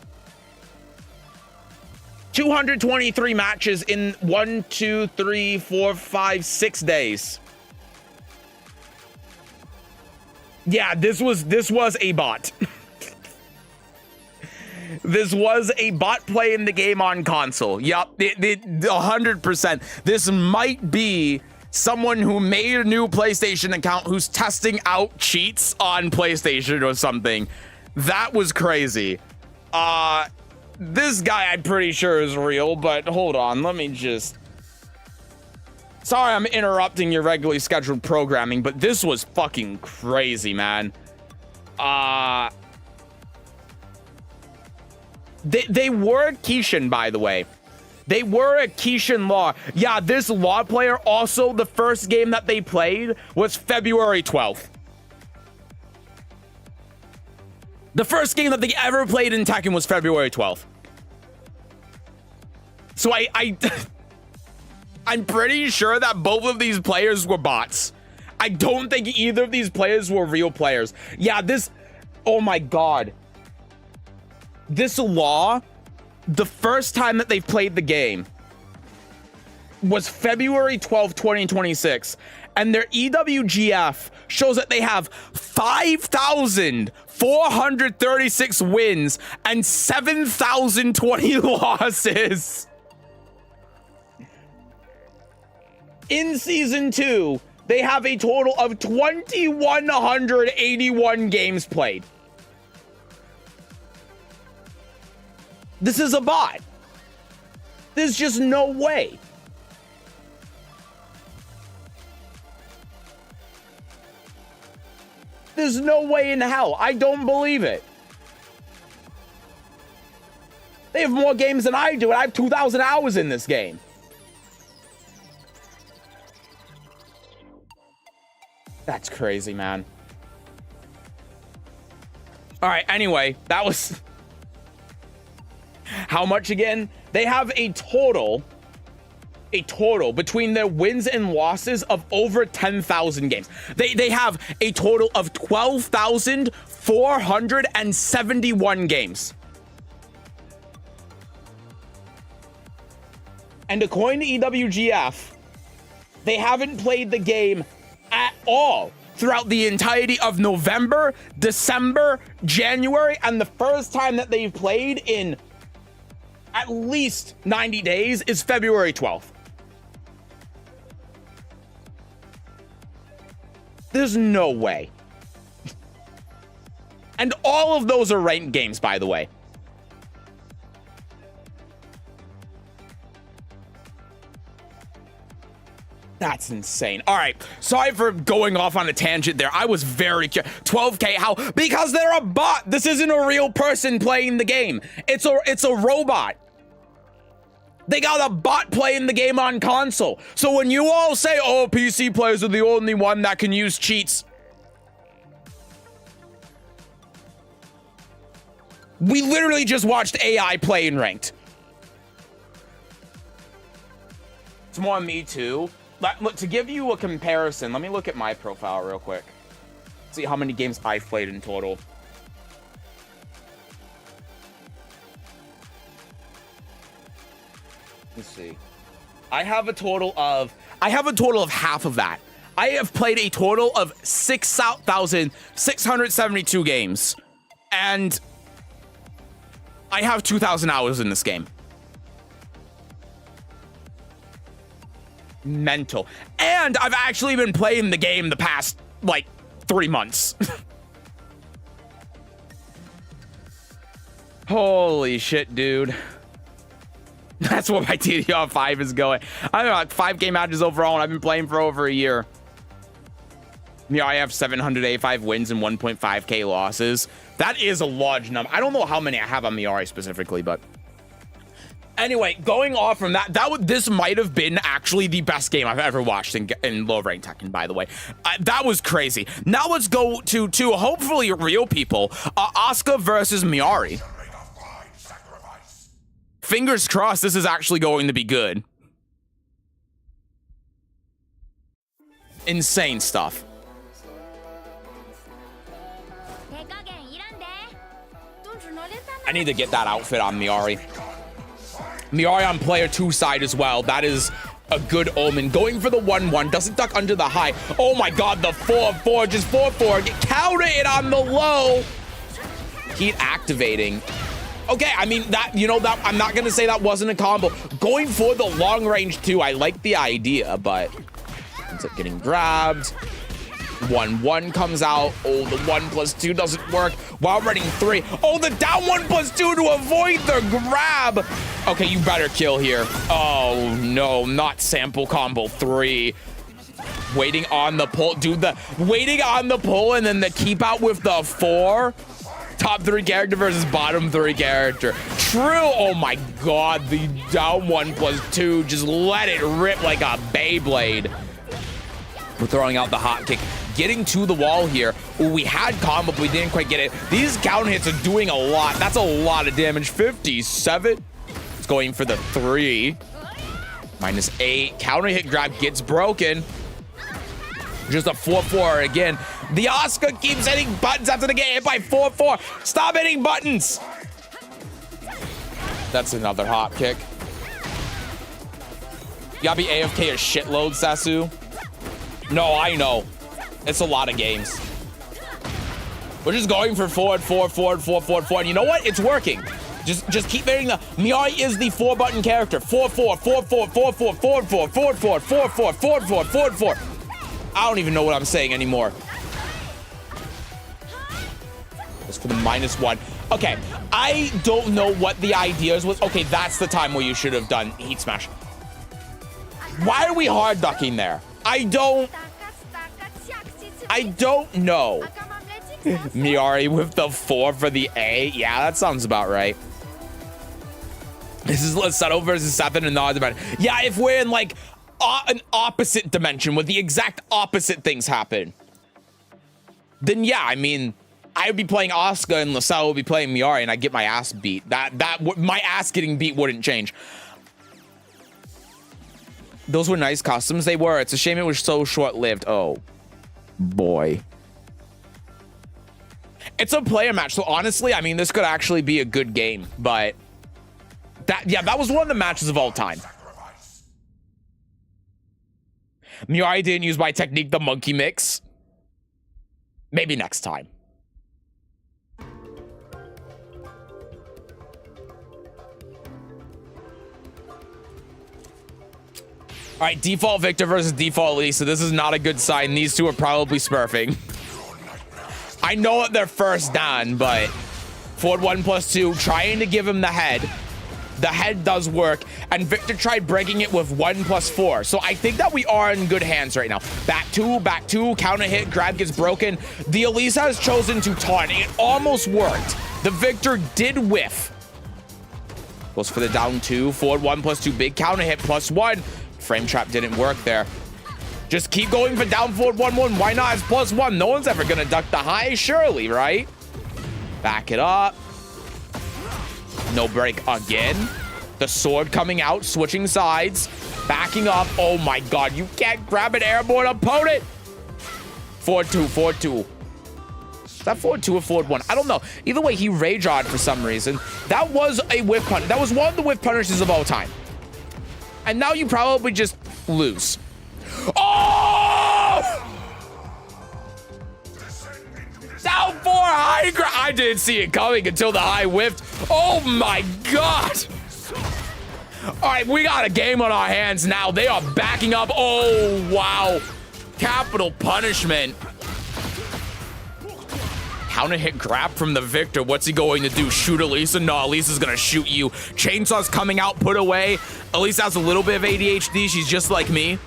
223 matches in 1, 2, 3, 4, 5, 6 days. Yeah, this was a bot. This was a bot playing the game on console. Yup, 100%. This might be someone who made a new PlayStation account who's testing out cheats on PlayStation or something. That was crazy. This guy I'm pretty sure is real, but hold on, let me just... Sorry I'm interrupting your regularly scheduled programming, but this was fucking crazy, man. They were Kishin, by the way. They were a Kishin Law. Yeah, this Law player also, the first game that they played was February 12th. The first game that they ever played in Tekken was February 12th. So I'm pretty sure that both of these players were bots. I don't think either of these players were real players. Yeah, this... Oh my god. This Law, the first time that they've played the game was February 12th, 2026. And their EWGF shows that they have 5,436 wins and 7,020 losses. In Season 2, they have a total of 2,181 games played. This is a bot. There's just no way. There's no way in hell. I don't believe it. They have more games than I do, and I have 2,000 hours in this game. That's crazy, man. All right, anyway, that was... How much again? They have a total between their wins and losses of over 10,000 games. They have a total of 12,471 games. And according to EWGF, they haven't played the game at all throughout the entirety of November, December, January, and the first time that they've played in at least 90 days is February 12th. There's no way. And all of those are ranked games, by the way. That's insane. All right, sorry for going off on a tangent there. I was very curious. 12K, how? Because they're a bot. This isn't a real person playing the game. It's a robot. They got a bot playing the game on console. So when you all say, oh, PC players are the only one that can use cheats, we literally just watched AI play in ranked. It's more me too. Look, to give you a comparison, let me look at my profile real quick. See how many games I've played in total. Let's see. I have a total of half of that. I have played a total of 6,672 games. And I have 2,000 hours in this game. Mental. And I've actually been playing the game the past, like, 3 months. Holy shit, dude. That's what my TDR 5 is going. I have like 5 game matches overall, and I've been playing for over a year. Yeah, I have 785 wins and 1.5k losses. That is a large number. I don't know how many I have on Miari specifically, but anyway, going off from that, this might have been actually the best game I've ever watched in low rank Tekken, by the way. That was crazy. Now let's go to hopefully real people. Asuka versus Miari. Fingers crossed this is actually going to be good. Insane stuff. I need to get that outfit on Miari. Miari on player 2 side as well. That is a good omen. Going for the 1-1. Doesn't duck under the high. Oh my god, the 4-4. Just 4-4. Get counter it on the low. Heat activating. Okay, I mean, that, you know, that I'm not going to say that wasn't a combo. Going for the long range, too, I like the idea, but ends up getting grabbed. 1-1 comes out. Oh, the 1+2 doesn't work while running 3. Oh, the down 1+2 to avoid the grab. Okay, you better kill here. Oh, no, not sample combo 3. Waiting on the pull. Dude, waiting on the pull and then the keep out with the 4. Top 3 character versus bottom 3 character. True. Oh, my God. The down 1+2. Just let it rip like a Beyblade. We're throwing out the hot kick, getting to the wall here. Ooh, we had combo, but we didn't quite get it. These counter hits are doing a lot. That's a lot of damage. 57. It's going for the 3. -8. Counter hit grab gets broken. Just a 4-4 again. The Oscar keeps hitting buttons after they get hit by 4-4. Stop hitting buttons. That's another hot kick. You gotta be AFK a shitload, Sesu. No, I know. It's a lot of games. We're just going for forward. And you know what? It's working. Just keep hitting the... Miari is the 4-button character. 4-4. I don't even know what I'm saying anymore. That's for the -1. Okay, I don't know what the ideas was. Okay, that's the time where you should have done heat smash. Why are we hard ducking there? I don't know. Miari with the 4 for the A. Yeah, that sounds about right. This is Settle versus Seth and I'm. Yeah, if we're in like an opposite dimension where the exact opposite things happen, then yeah, I mean, I would be playing Oscar and LaSalle would be playing Miari and I get my ass beat. My ass getting beat wouldn't change. Those were nice customs. They were. It's a shame it was so short-lived. Oh, boy. It's a player match. So honestly, I mean, this could actually be a good game. But that was one of the matches of all time. Miari didn't use my technique, the monkey mix. Maybe next time. All right, default Victor versus default Lisa. This is not a good sign. These two are probably smurfing. I know what they're first down, but forward 1+2, trying to give him the head. The head does work, and Victor tried breaking it with 1+4. So I think that we are in good hands right now. Back two, counter hit, grab gets broken. The Elisa has chosen to taunt. It almost worked. The Victor did whiff. Goes for the down 2, forward 1+2, big counter hit, +1. Frame trap didn't work there. Just keep going for down forward 1-1. Why not? It's +1. No one's ever gonna duck the high, surely, right? Back it up. No break again. The sword coming out, switching sides, backing up. Oh my God, you can't grab an airborne opponent. Forward 2. Is that forward 2 or forward 1? I don't know. Either way, he rage on for some reason. That was a whiff punish. That was one of the whiff punishes of all time. And now you probably just lose. Oh! Down 4 high. I didn't see it coming until the high whiffed. Oh my God. All right, we got a game on our hands now. They are backing up. Oh, wow. Capital punishment. Counter hit grab from the Victor. What's he going to do? Shoot Elisa? No, Elisa's going to shoot you. Chainsaw's coming out, put away. Elisa has a little bit of ADHD. She's just like me.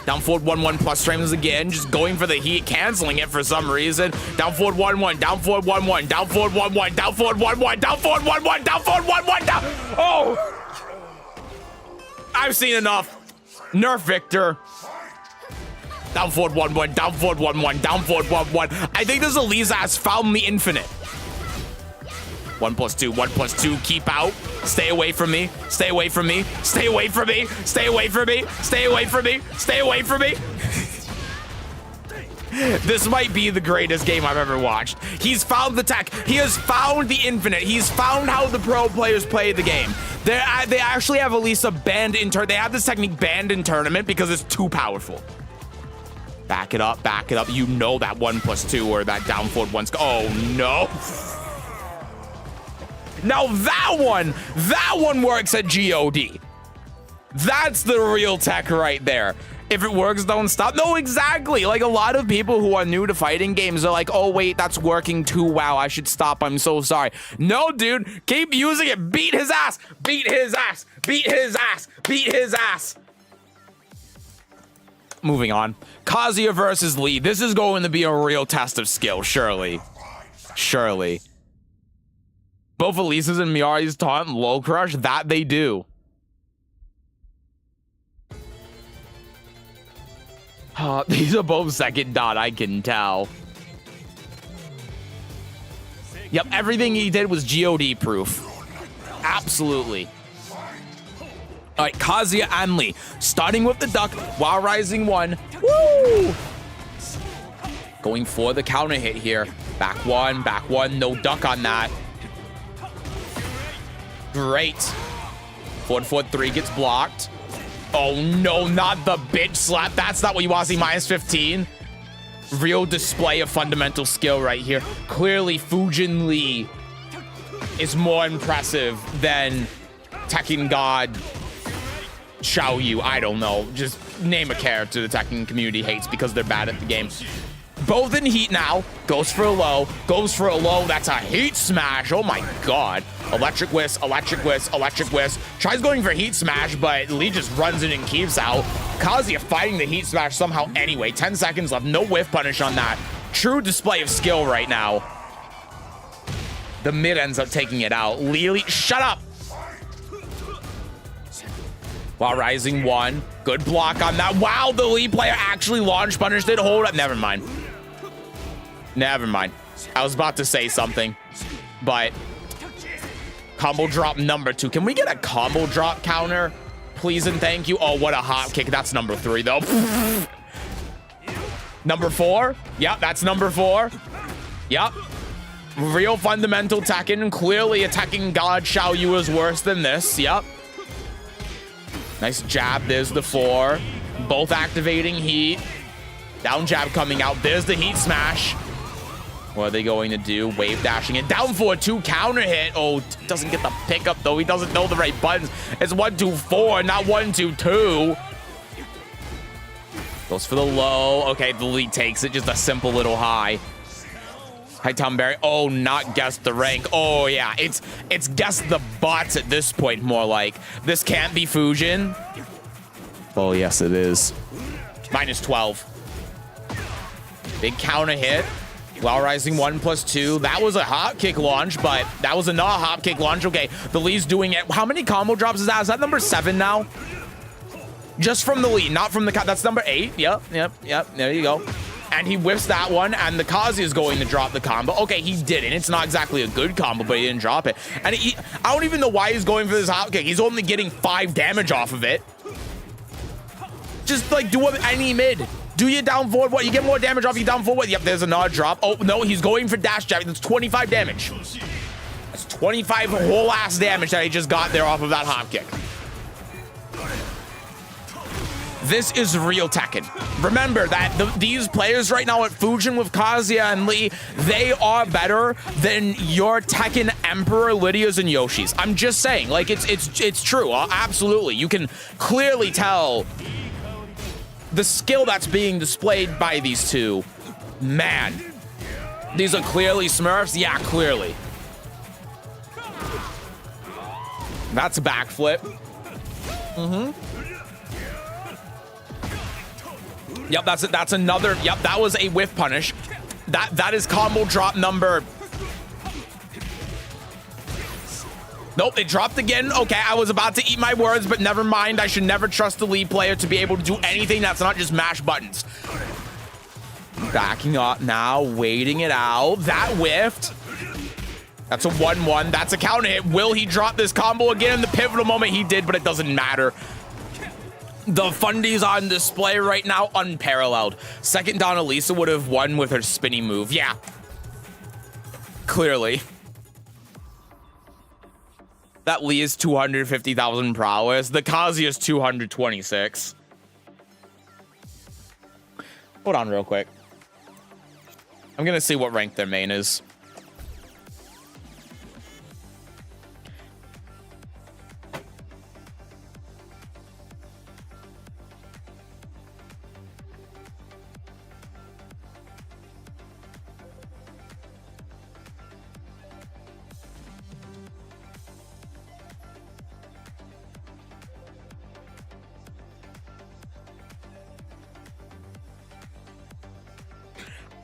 Down forward 1-1 plus frames again. Just going for the heat, canceling it for some reason. Down forward 1-1, down forward 1-1, down forward 1-1, down forward 1-1, down forward 1-1, down forward 1-1, down. Oh! I've seen enough. Nerf Victor. Down forward 1-1, down forward 1-1, down forward 1-1. I think this Elisa has found the infinite. 1+2, 1+2, keep out. Stay away from me. Stay away from me. Stay away from me. Stay away from me. Stay away from me. Stay away from me. This might be the greatest game I've ever watched. He's found the tech. He has found the infinite. He's found how the pro players play the game. They actually have Elisa banned in tournament. They have this technique banned in tournament because it's too powerful. Back it up, back it up. You know that 1+2 or that down forward one's. Oh no. Now that one works at GOD. That's the real tech right there. If it works, don't stop. No, exactly. Like, a lot of people who are new to fighting games are like, oh, wait, that's working too. Wow, I should stop. I'm so sorry. No, dude. Keep using it. Beat his ass. Beat his ass. Beat his ass. Beat his ass. Moving on. Kazuya versus Lee. This is going to be a real test of skill, surely. Surely. Both Elisa's and Miari's taunt low crush. That they do. These are both second dot, I can tell. Yep, everything he did was GOD proof. Absolutely. All right, Kazuya and Lee. Starting with the duck while rising one. Woo! Going for the counter hit here. Back one, no duck on that. Great. Forward 3 gets blocked. Oh no, not the bitch slap. That's not what you want to see. Minus 15. Real display of fundamental skill right here. Clearly, Fujin Lee is more impressive than Tekken God Xiaoyu. I don't know. Just name a character the Tekken community hates because they're bad at the game. Both in heat now. Goes for a low. Goes for a low. That's a heat smash. Oh my god. Electric whisk, electric whisk, electric whisk. Tries going for heat smash, but Lee just runs in and keeps out. Kazuya fighting the heat smash somehow anyway. 10 seconds left. No whiff punish on that. True display of skill right now. The mid ends up taking it out. Lee, shut up. While rising one. Good block on that. Wow, the Lee player actually launch punished it. Hold up. Never mind. Never mind. I was about to say something, but combo drop number 2. Can we get a combo drop counter, please and thank you? Oh, what a hop kick. That's number 3, though. Number 4. Yep, that's number 4. Yep. Real fundamental Tekken. Clearly, attacking God Xiaoyu is worse than this. Yep. Nice jab. There's the 4. Both activating heat. Down jab coming out. There's the heat smash. What are they going to do? Wave dashing it. Down for a 2 counter hit. Oh, doesn't get the pickup, though. He doesn't know the right buttons. It's 1, 2, 4, not 1, 2, 2. Goes for the low. Okay, the lead takes it. Just a simple little high. Hi, Tom Barry. Oh, not guess the rank. Oh, yeah. It's guess the bots at this point, more like. This can't be Fujin. Oh, yes, it is. Minus 12. Big counter hit. While rising 1 plus 2. That was a hop kick launch, but that was not a hop kick launch. Okay, the Lee's doing it. How many combo drops is that? Is that number 7 now? Just from the Lee, not from the... That's number 8. Yep. There you go. And he whiffs that one, and the Kazi is going to drop the combo. Okay, he didn't. It's not exactly a good combo, but he didn't drop it. And I don't even know why he's going for this hop kick. He's only getting 5 damage off of it. Just, like, do any mid. Do you down forward? What? You get more damage off you down forward? Yep, there's another drop. Oh, no, he's going for dash jab. That's 25 damage. That's 25 whole ass damage that he just got there off of that hop kick. This is real Tekken. Remember that these players right now at Fujin with Kazuya and Lee, they are better than your Tekken Emperor, Lydia's, and Yoshi's. I'm just saying, like, it's true. Absolutely. You can clearly tell the skill that's being displayed by these two. Man, these are clearly Smurfs. Yeah, clearly. That's a backflip. Yep, that's another. Yep, that was a whiff punish. That is combo drop number. Nope, it dropped again. Okay, I was about to eat my words, but never mind. I should never trust the lead player to be able to do anything that's not just mash buttons. Backing up now, waiting it out. That whiffed. That's a 1-1. That's a counter hit. Will he drop this combo again in the pivotal moment? He did, but it doesn't matter. The fundies on display right now, unparalleled. Second down, Elisa would have won with her spinny move. Yeah. Clearly. That Lee is 250,000 prowess. The Kazi is 226. Hold on real quick. I'm going to see what rank their main is.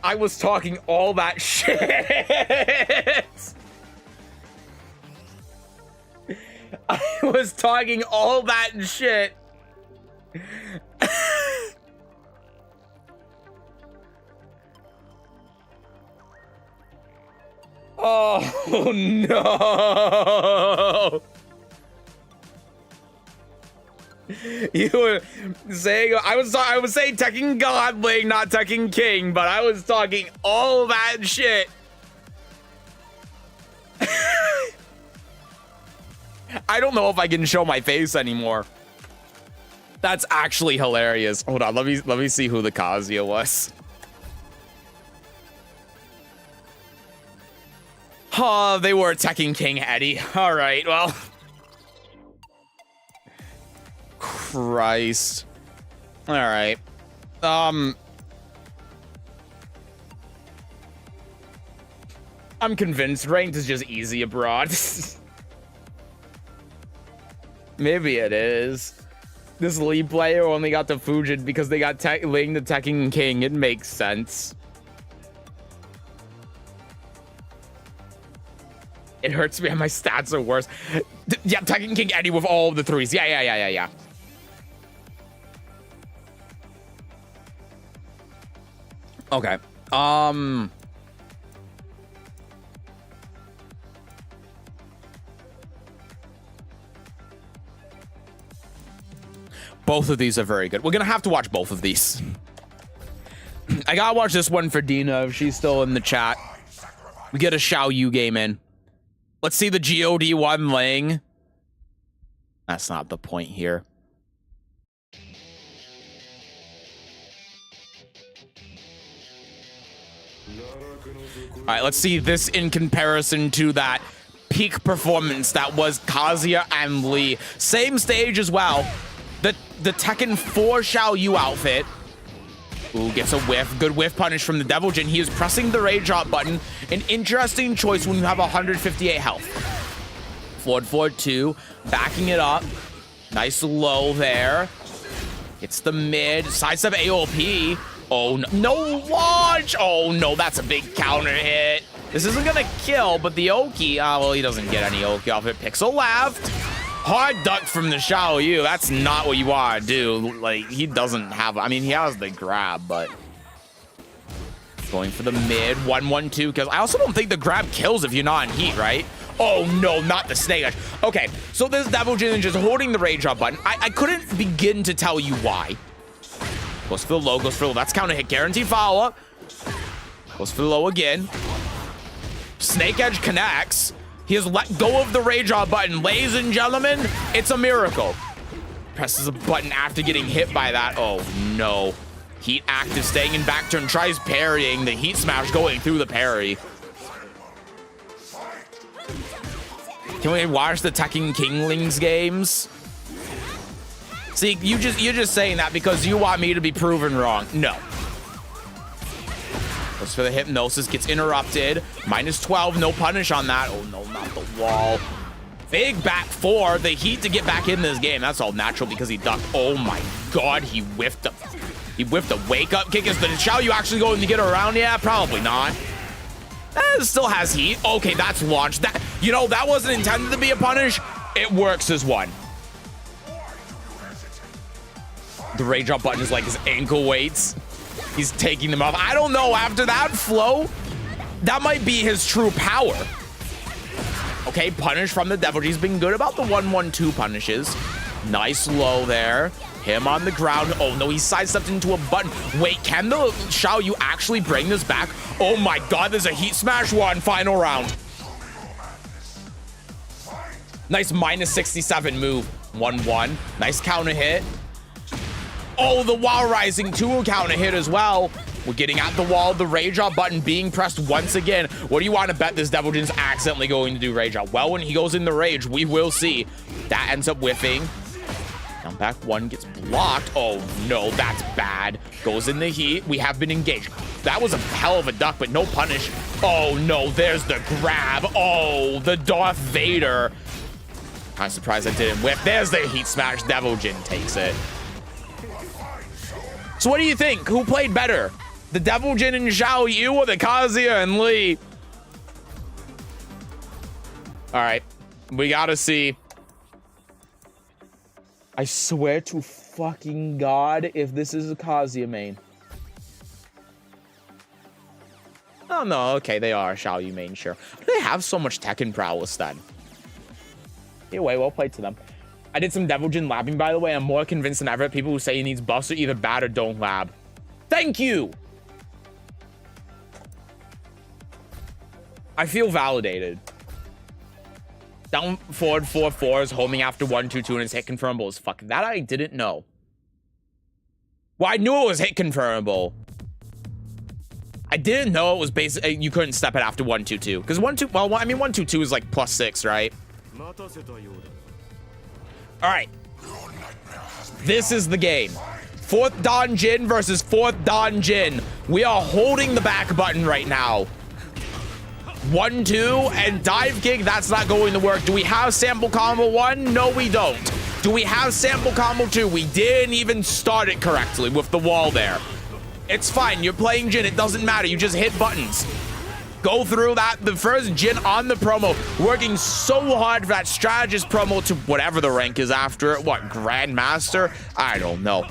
I was talking all that shit. I was talking all that shit. Oh no. You were saying I was saying Tekken Godling, not Tekken King, but I was talking all that shit. I don't know if I can show my face anymore. That's actually hilarious. Hold on, let me see who the Kazuya was. Oh, they were Tekken King Eddie. All right, well. Christ. All right. I'm convinced ranked is just easy abroad. Maybe it is. This lead player only got the Fujin because they got Ling the Tekken King. It makes sense. It hurts me and my stats are worse. Yeah, Tekken King Eddie with all of the threes. Yeah. Okay. Both of these are very good. We're gonna have to watch both of these. I gotta watch this one for Dina if she's still in the chat. We get a Xiao Yu game in. Let's see the GOD1 Ling. That's not the point here. All right, let's see this in comparison to that peak performance that was Kazuya and Lee. Same stage as well. The Tekken 4 Xiao Yu outfit. Ooh, gets a whiff. Good whiff punish from the Devil Jin. He is pressing the rage drop button. An interesting choice when you have 158 health. Forward 2. Backing it up. Nice low there. Hits the mid. Sidestep AOP. Oh, no. No launch. Oh, no. That's a big counter hit. This isn't going to kill, but the Oki. Well, he doesn't get any Oki off it. Pixel left. Hard duck from the Xiao Yu. That's not what you want to do. Like, he doesn't have... I mean, he has the grab, but... Going for the mid. 1-1-2. Because I also don't think the grab kills if you're not in heat, right? Oh, no, not the snake edge. Okay, so this Devil Jin is just holding the rage drop button. I couldn't begin to tell you why. Goes for the low, goes for the low. That's counter hit. Guaranteed follow-up. Goes for the low again. Snake edge connects. He has let go of the rage drop button. Ladies and gentlemen, it's a miracle. Presses a button after getting hit by that. Oh, no. Heat active, staying in back turn. Tries parrying. The heat smash going through the parry. Can we watch the Tekken Kinglings games? See, you're just saying that because you want me to be proven wrong. No. Goes for the hypnosis, gets interrupted. -12, no punish on that. Oh no, not the wall. Big back 4, the heat to get back in this game. That's all natural because he ducked. Oh my god, he whiffed a wake up kick. Is the Xiao Yu actually going to get around? Yeah, probably not. It still has heat. Okay, that's launched. That, you know, that wasn't intended to be a punish. It works as one. The rage drop button is like his ankle weights. He's taking them off. I don't know. After that flow, that might be his true power. Okay, punish from the Devil. He's been good about the 1-1-2 punishes. Nice low there. Him on the ground. Oh, no, he sidestepped into a button. Wait, can the Xiao Yu actually bring this back? Oh, my God, there's a heat smash one. Final round. Nice -67 move. 1-1. Nice counter hit. Oh, the wall rising 2 counter hit as well. We're getting at the wall. The rage drop button being pressed once again. What do you want to bet this Devil Jin's accidentally going to do rage drop? Well, when he goes in the rage, we will see. That ends up whiffing. Down back 1 gets blocked. Oh, no, that's bad. Goes in the heat. We have been engaged. That was a hell of a duck, but no punish. Oh, no, there's the grab. Oh, the Darth Vader. I'm surprised I didn't whiff. There's the heat smash. Devil Jin takes it. So what do you think? Who played better? The Devil Jin and Xiao Yu or the Kazuya and Lee? All right. We gotta see. I swear to fucking God if this is a Kazuya main. Oh, no. Okay, they are a Xiao Yu main, sure. They have so much Tekken prowess then. Anyway, well played to them. I did some Devil Jin labbing, by the way. I'm more convinced than ever. People who say he needs buffs are either bad or don't lab. Thank you! I feel validated. Down forward 4-4 is homing after 1-2-2 and it's hit confirmable as fuck. That I didn't know. Well, I knew it was hit confirmable. I didn't know it was basically you couldn't step it after 1-2-2 because 1-2. Well, I mean 1-2-2 is like +6, right? All right. This is the game. 4th Dan Jin versus 4th Dan Jin. We are holding the back button right now. 1-2 and dive kick. That's not going to work. Do we have sample combo 1? No, we don't. Do we have sample combo 2? We didn't even start it correctly with the wall there. It's fine. You're playing Jin. It doesn't matter. You just hit buttons. Go through that. The first Jin on the promo. Working so hard for that strategist promo to whatever the rank is after it. What? Grandmaster? I don't know.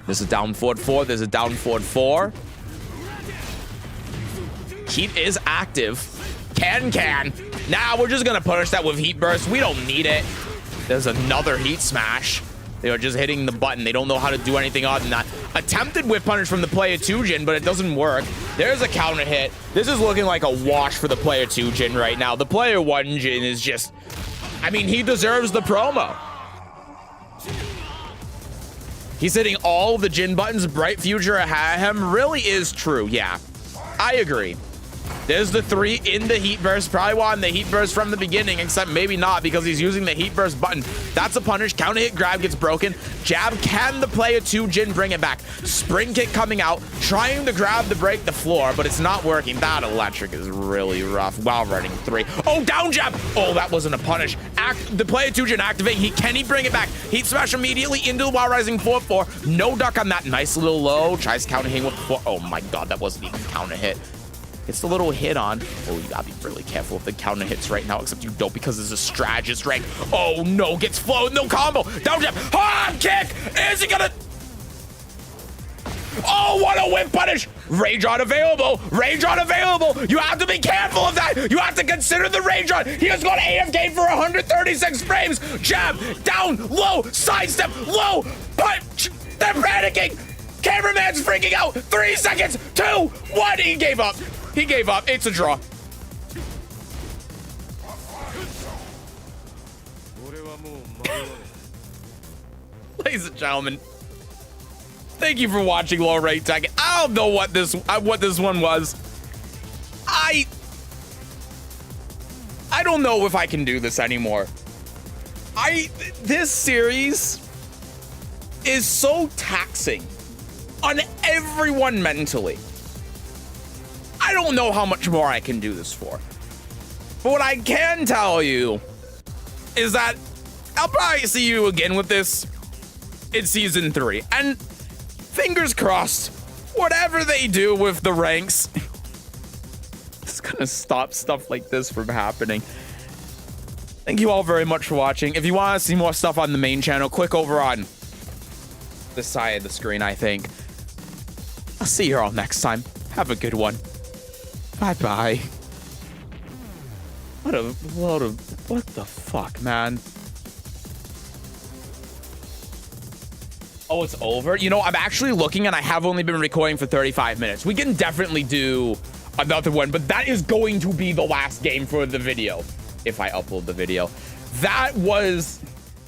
There's a down forward 4. There's a down forward 4. Heat is active. Can. Now we're just going to punish that with Heat Burst. We don't need it. There's another Heat Smash. They are just hitting the button. They don't know how to do anything other than that. Attempted whip punish from the player 2 Jin, but it doesn't work. There's a counter hit. This is looking like a wash for the player 2 Jin right now. The player 1 Jin is just... I mean, he deserves the promo. He's hitting all the Jin buttons. Bright future ahead of him really is true. Yeah, I agree. There's the 3 in the Heat Burst. Probably wanted the Heat Burst from the beginning, except maybe not because he's using the Heat Burst button. That's a punish. Counter hit grab gets broken. Jab, can the player 2 Jin bring it back? Spring kick coming out, trying to grab to break the floor, but it's not working. That electric is really rough. While running 3. Oh, down jab. Oh, that wasn't a punish. The player 2 Jin activate. Can he bring it back? Heat smash immediately into the while rising 4-4. No duck on that. Nice little low. Tries counter hitting with 4. Oh my God, that wasn't even counter hit. It's the little hit on. Oh, you gotta be really careful with the counter hits right now, except you don't because there's a strategist rank. Oh no, gets flowed, no combo. Down jab, hard kick. Is he gonna? Oh, what a whip punish. Rage on available. Rage on available. You have to be careful of that. You have to consider the rage on. He has got AFK for 136 frames. Jab, down, low, sidestep, low, punch. They're panicking. Cameraman's freaking out. 3 seconds, 2, 1. He gave up. He gave up. It's a draw. Ladies and gentlemen, thank you for watching Low Rank Tekken. I don't know what this one was. I don't know if I can do this anymore. This series is so taxing on everyone mentally. I don't know how much more I can do this for. But what I can tell you is that I'll probably see you again with this in season 3. And fingers crossed, whatever they do with the ranks, it's gonna stop stuff like this from happening. Thank you all very much for watching. If you want to see more stuff on the main channel, click over on this side of the screen, I think. I'll see you all next time. Have a good one. Bye-bye. What the fuck, man? Oh, it's over? You know, I'm actually looking and I have only been recording for 35 minutes. We can definitely do another one, but that is going to be the last game for the video. If I upload the video. That was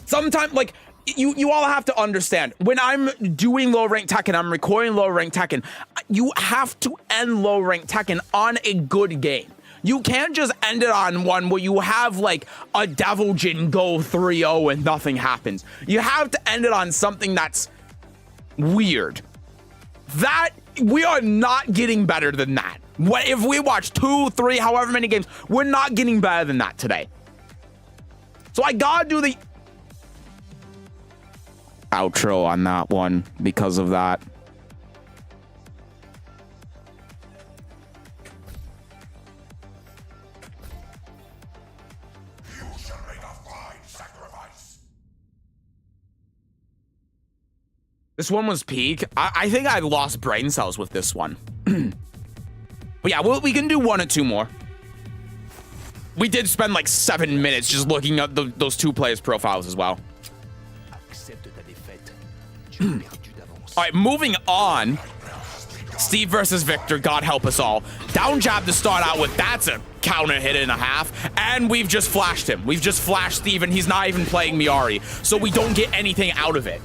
sometime, like, you all have to understand, when I'm doing low rank Tekken, I'm recording low rank Tekken, you have to end low rank Tekken on a good game. You can't just end it on one where you have like a Devil Jin go 3-0 and nothing happens. You have to end it on something that's weird. That, we are not getting better than that. What if we watch 2, 3, however many games, we're not getting better than that today. So I gotta do the outro on that one because of that. This one was peak. I think I lost brain cells with this one. But yeah, we can do 1 or 2 more. We did spend like 7 minutes just looking at those 2 players' profiles as well. All right, moving on. Steve versus Victor, God help us all. Down jab to start out with. That's a counter hit and a half. And we've just flashed him. We've just flashed Steve, and he's not even playing Miari. So we don't get anything out of it.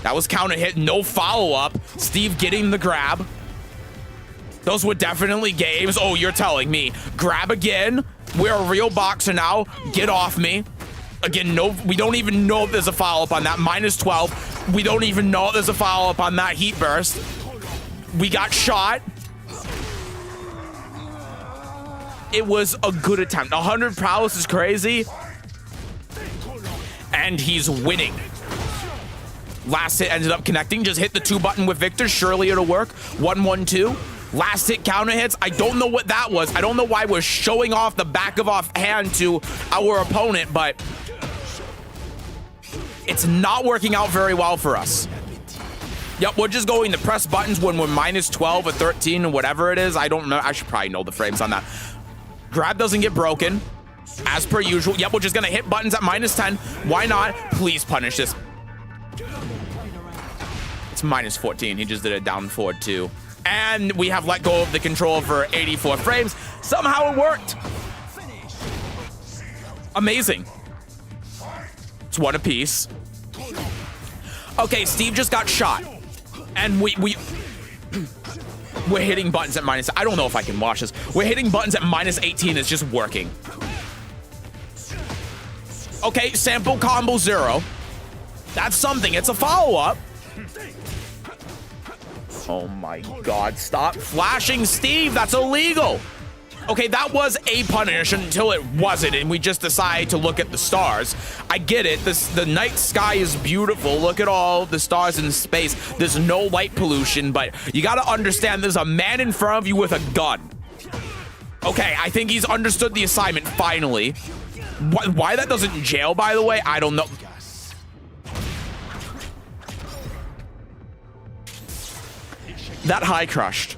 That was counter hit, no follow-up. Steve getting the grab. Those were definitely games. Oh, you're telling me. Grab again. We're a real boxer now. Get off me. Again, no, we don't even know if there's a follow-up on that. -12. We don't even know if there's a follow-up on that heat burst. We got shot. It was a good attempt. 100 prowess is crazy. And he's winning. Last hit ended up connecting. Just hit the 2 button with Victor. Surely it'll work. 1-1-2. Last hit counter hits. I don't know what that was. I don't know why we're showing off the back of our hand to our opponent, but it's not working out very well for us. Yep, we're just going to press buttons when we're -12 or 13 or whatever it is. I don't know. I should probably know the frames on that. Grab doesn't get broken, as per usual. Yep, we're just going to hit buttons at -10. Why not? Please punish this. It's -14. He just did a down forward too. And we have let go of the control for 84 frames. Somehow it worked. Amazing. It's 1 apiece. Okay, Steve just got shot. And we're hitting buttons at -. I don't know if I can watch this. We're hitting buttons at -18. It's just working. Okay, sample combo 0. That's something. It's a follow-up. Oh my God, stop flashing Steve. That's illegal. Okay, that was a punish until it wasn't, and we just decided to look at the stars. I get it. The night sky is beautiful. Look at all the stars in space. There's no light pollution, but you got to understand there's a man in front of you with a gun. Okay, I think he's understood the assignment finally. Why that doesn't jail, by the way, I don't know. That high crushed.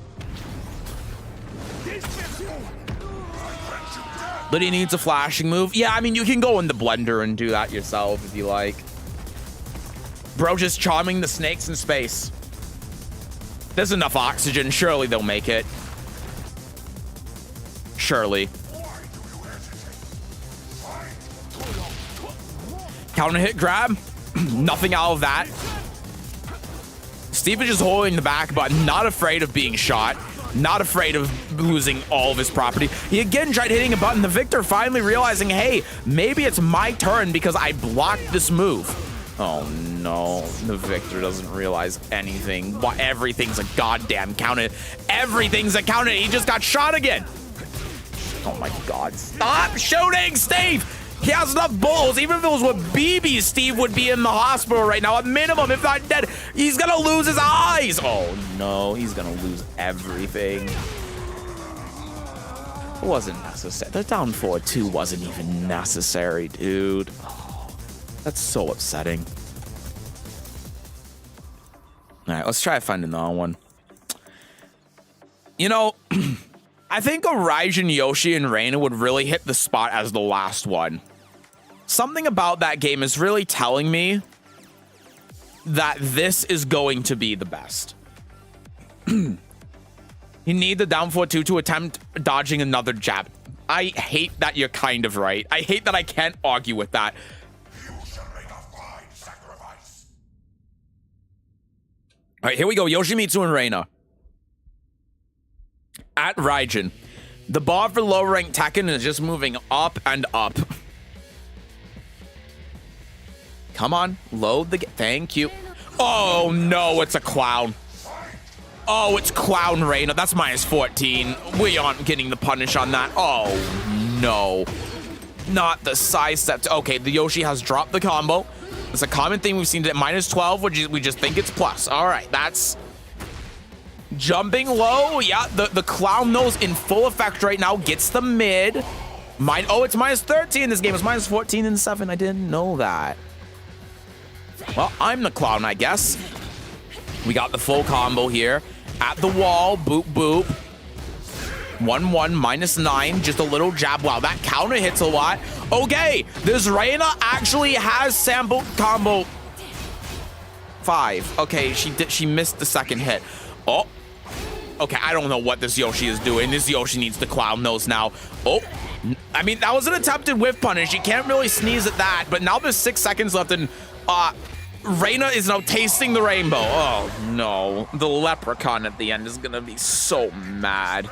Lydia needs a flashing move. Yeah, I mean, you can go in the blender and do that yourself if you like. Bro, just charming the snakes in space. There's enough oxygen. Surely they'll make it. Surely. Counter hit grab. Nothing out of that. Steve is just holding the back button, not afraid of being shot, not afraid of losing all of his property. He again tried hitting a button. The Victor finally realizing, hey, maybe it's my turn because I blocked this move. Oh no, the Victor doesn't realize anything. Everything's a goddamn counter. Everything's a counter. He just got shot again. Oh my God, stop shooting, Steve! He has enough bullets. Even if it was with BBs, Steve would be in the hospital right now. At minimum, if not dead, he's gonna lose his eyes. Oh no, he's gonna lose everything. It wasn't necessary. The down forward 2 wasn't even necessary, dude. Oh, that's so upsetting. All right, let's try to find another one. You know, I think a Raijin, Yoshi, and Reina would really hit the spot as the last one. Something about that game is really telling me that this is going to be the best. You need the down forward 2 to attempt dodging another jab. I hate that you're kind of right. I hate that I can't argue with that. All right, here we go. Yoshimitsu and Reina. At Raijin. The bar for low-ranked Tekken is just moving up and up. Come on, load the game. Thank you. Oh, no, it's a clown. Oh, it's clown Reina. That's -14. We aren't getting the punish on that. Oh, no. Not the size step. Okay, the Yoshi has dropped the combo. It's a common thing we've seen at -12, which we just think it's plus. All right, that's... Jumping low. Yeah, the clown nose in full effect right now. Gets the mid. Oh, it's -13 in this game. It's -14 and 7. I didn't know that. Well, I'm the clown, I guess. We got the full combo here. At the wall, boop, boop. 1-1, -9, just a little jab. Wow, that counter hits a lot. Okay, this Reina actually has sample combo 5. Okay, she missed the second hit. Oh, okay, I don't know what this Yoshi is doing. This Yoshi needs the clown nose now. Oh, I mean, that was an attempted whiff punish. You can't really sneeze at that, but now there's 6 seconds left, and Reina is now tasting the rainbow. Oh, no. The leprechaun at the end is gonna be so mad.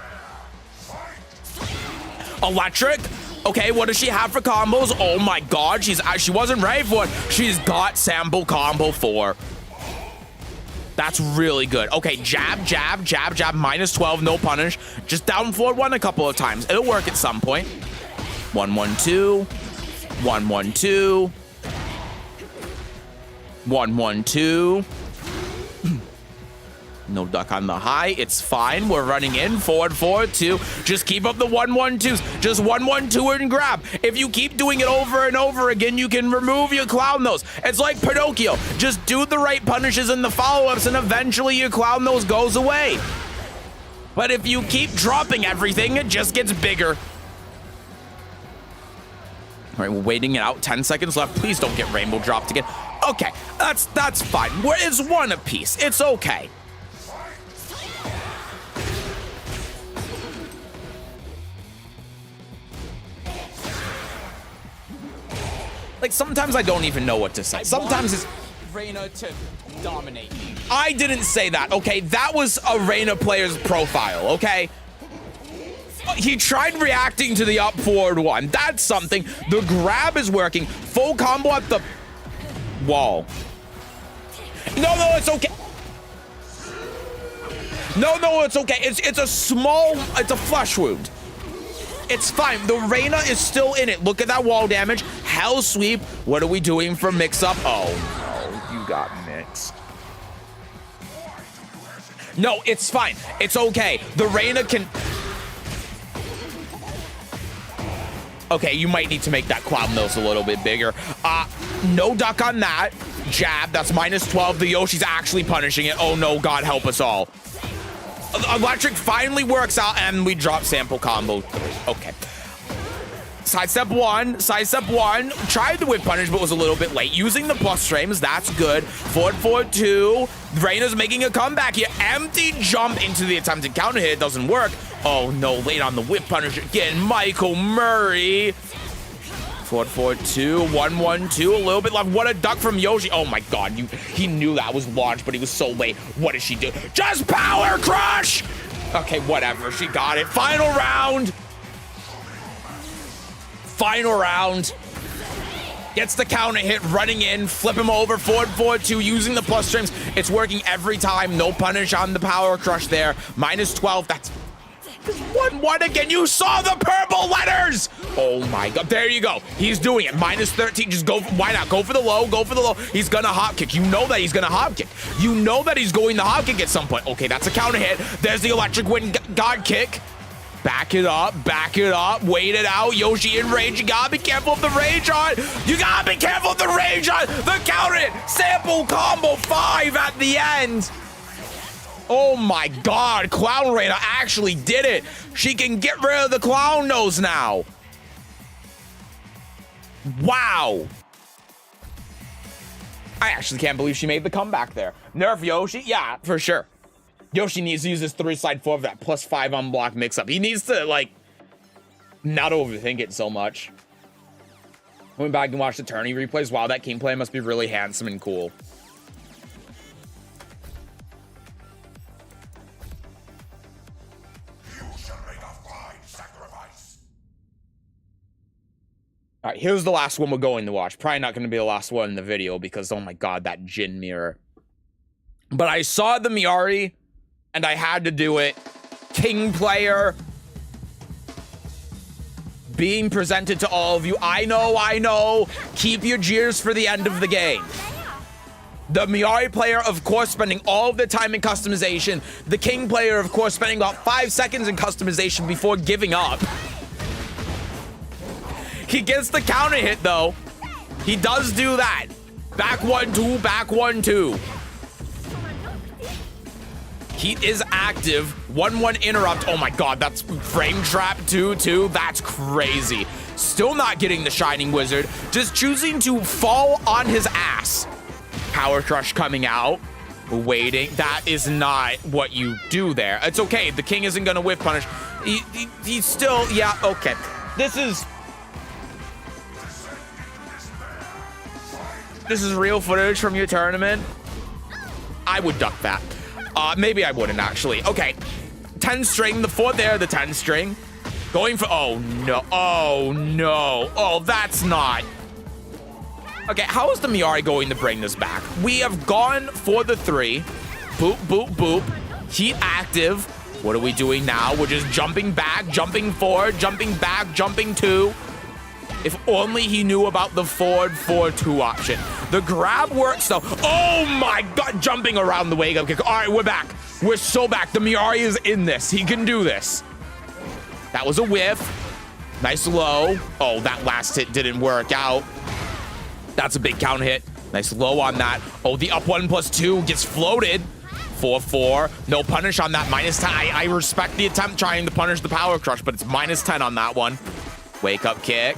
Electric. Okay, what does she have for combos? Oh my god, she wasn't ready for it. She's got sample combo 4. That's really good. Okay, jab, jab, jab, jab, -12, no punish. Just down forward 1 a couple of times. It'll work at some point. 1-1-2. 1-1-2. 1-1-2. No duck on the high. It's fine. We're running in. Forward, forward, 2. Just keep up the 1-1-2s. Just 1-1-2 and grab. If you keep doing it over and over again, you can remove your clown nose. It's like Pinocchio. Just do the right punishes and the follow-ups, and eventually your clown nose goes away. But if you keep dropping everything, it just gets bigger. All right, we're waiting it out. 10 seconds left. Please don't get rainbow dropped again. Okay, that's fine. It's 1 apiece. It's okay. Like, sometimes I don't even know what to say. Sometimes it's Reina to dominate me. I didn't say that, okay? That was a Reina player's profile, okay? He tried reacting to the up forward 1. That's something. The grab is working. Full combo at the wall. No, it's okay. No, it's okay. It's a flesh wound. It's fine. The Reina is still in it. Look at that wall damage. Hell sweep. What are we doing for mix-up? Oh, no. You got mixed. No, it's fine. It's okay. The Reina can... Okay, you might need to make that clown nose a little bit bigger. No duck on that. Jab. That's -12. The Yoshi's actually punishing it. Oh, no. God help us all. Electric finally works out, and we drop sample combo 3. Okay. Sidestep 1. Tried the whip punish, but was a little bit late. Using the plus frames, that's good. Forward 2. Reina's making a comeback here. Empty jump into the attempted counter hit. It doesn't work. Oh, no. Late on the whip punish again. Michael Murray. Forward 2, 1-1-2, a little bit left. What a duck from Yoshi. Oh my god, he knew that was launched, but he was so late. What did she do? Just power crush! Okay, whatever, she got it. Final round. Gets the counter hit, running in, flip him over, forward 2, using the plus strings. It's working every time. No punish on the power crush there. -12, that's 1-1 again. You saw the purple letters. Oh my god, there you go. He's doing it. -13, just go. Why not? Go for the low, He's gonna hop kick. You know that he's gonna hop kick. You know that he's going to hop kick at some point. Okay, that's a counter hit. There's the electric wind god kick. Back it up, wait it out. Yoshi in rage. You gotta be careful of the rage on. The counter hit. Sample combo 5 at the end. Oh my god, Clown Reina actually did it. She can get rid of the clown nose now. Wow. I actually can't believe she made the comeback there. Nerf Yoshi? Yeah, for sure. Yoshi needs to use his 3-slide 4 for that +5 unblock mix-up. He needs to, like, not overthink it so much. Went back and watched the tourney replays. Wow, that gameplay must be really handsome and cool. All right, here's the last one we're going to watch. Probably not going to be the last one in the video because, oh my god, that Jin mirror. But I saw the Miari, and I had to do it. King player being presented to all of you. I know. Keep your jeers for the end of the game. The Miari player, of course, spending all of the time in customization. The King player, of course, spending about 5 seconds in customization before giving up. He gets the counter hit, though. He does do that. Back 1-2, back 1-2. Heat is active. 1-1 interrupt. Oh my god, that's frame trap 2-2. That's crazy. Still not getting the Shining Wizard. Just choosing to fall on his ass. Power Crush coming out. Waiting. That is not what you do there. It's okay. The king isn't going to whiff punish. He's still... Yeah, okay. This is real footage from your tournament. I would duck that. Maybe I wouldn't, actually. Okay. 10 string. The 4th there, the 10 string. Going for... Oh, no. Oh, no. Oh, that's not... Okay, how is the Miari going to bring this back? We have gone for the 3. Boop, boop, boop. Heat active. What are we doing now? We're just jumping back, jumping forward, jumping back, jumping 2. If only he knew about the forward 4-2 option. The grab works, though. Oh, my God. Jumping around the wake-up kick. All right, we're back. We're so back. The Miari is in this. He can do this. That was a whiff. Nice low. Oh, that last hit didn't work out. That's a big counter hit. Nice low on that. Oh, the up 1+2 gets floated. 4-4. No punish on that. -10. I respect the attempt trying to punish the Power Crush, but it's -10 on that one. Wake up kick.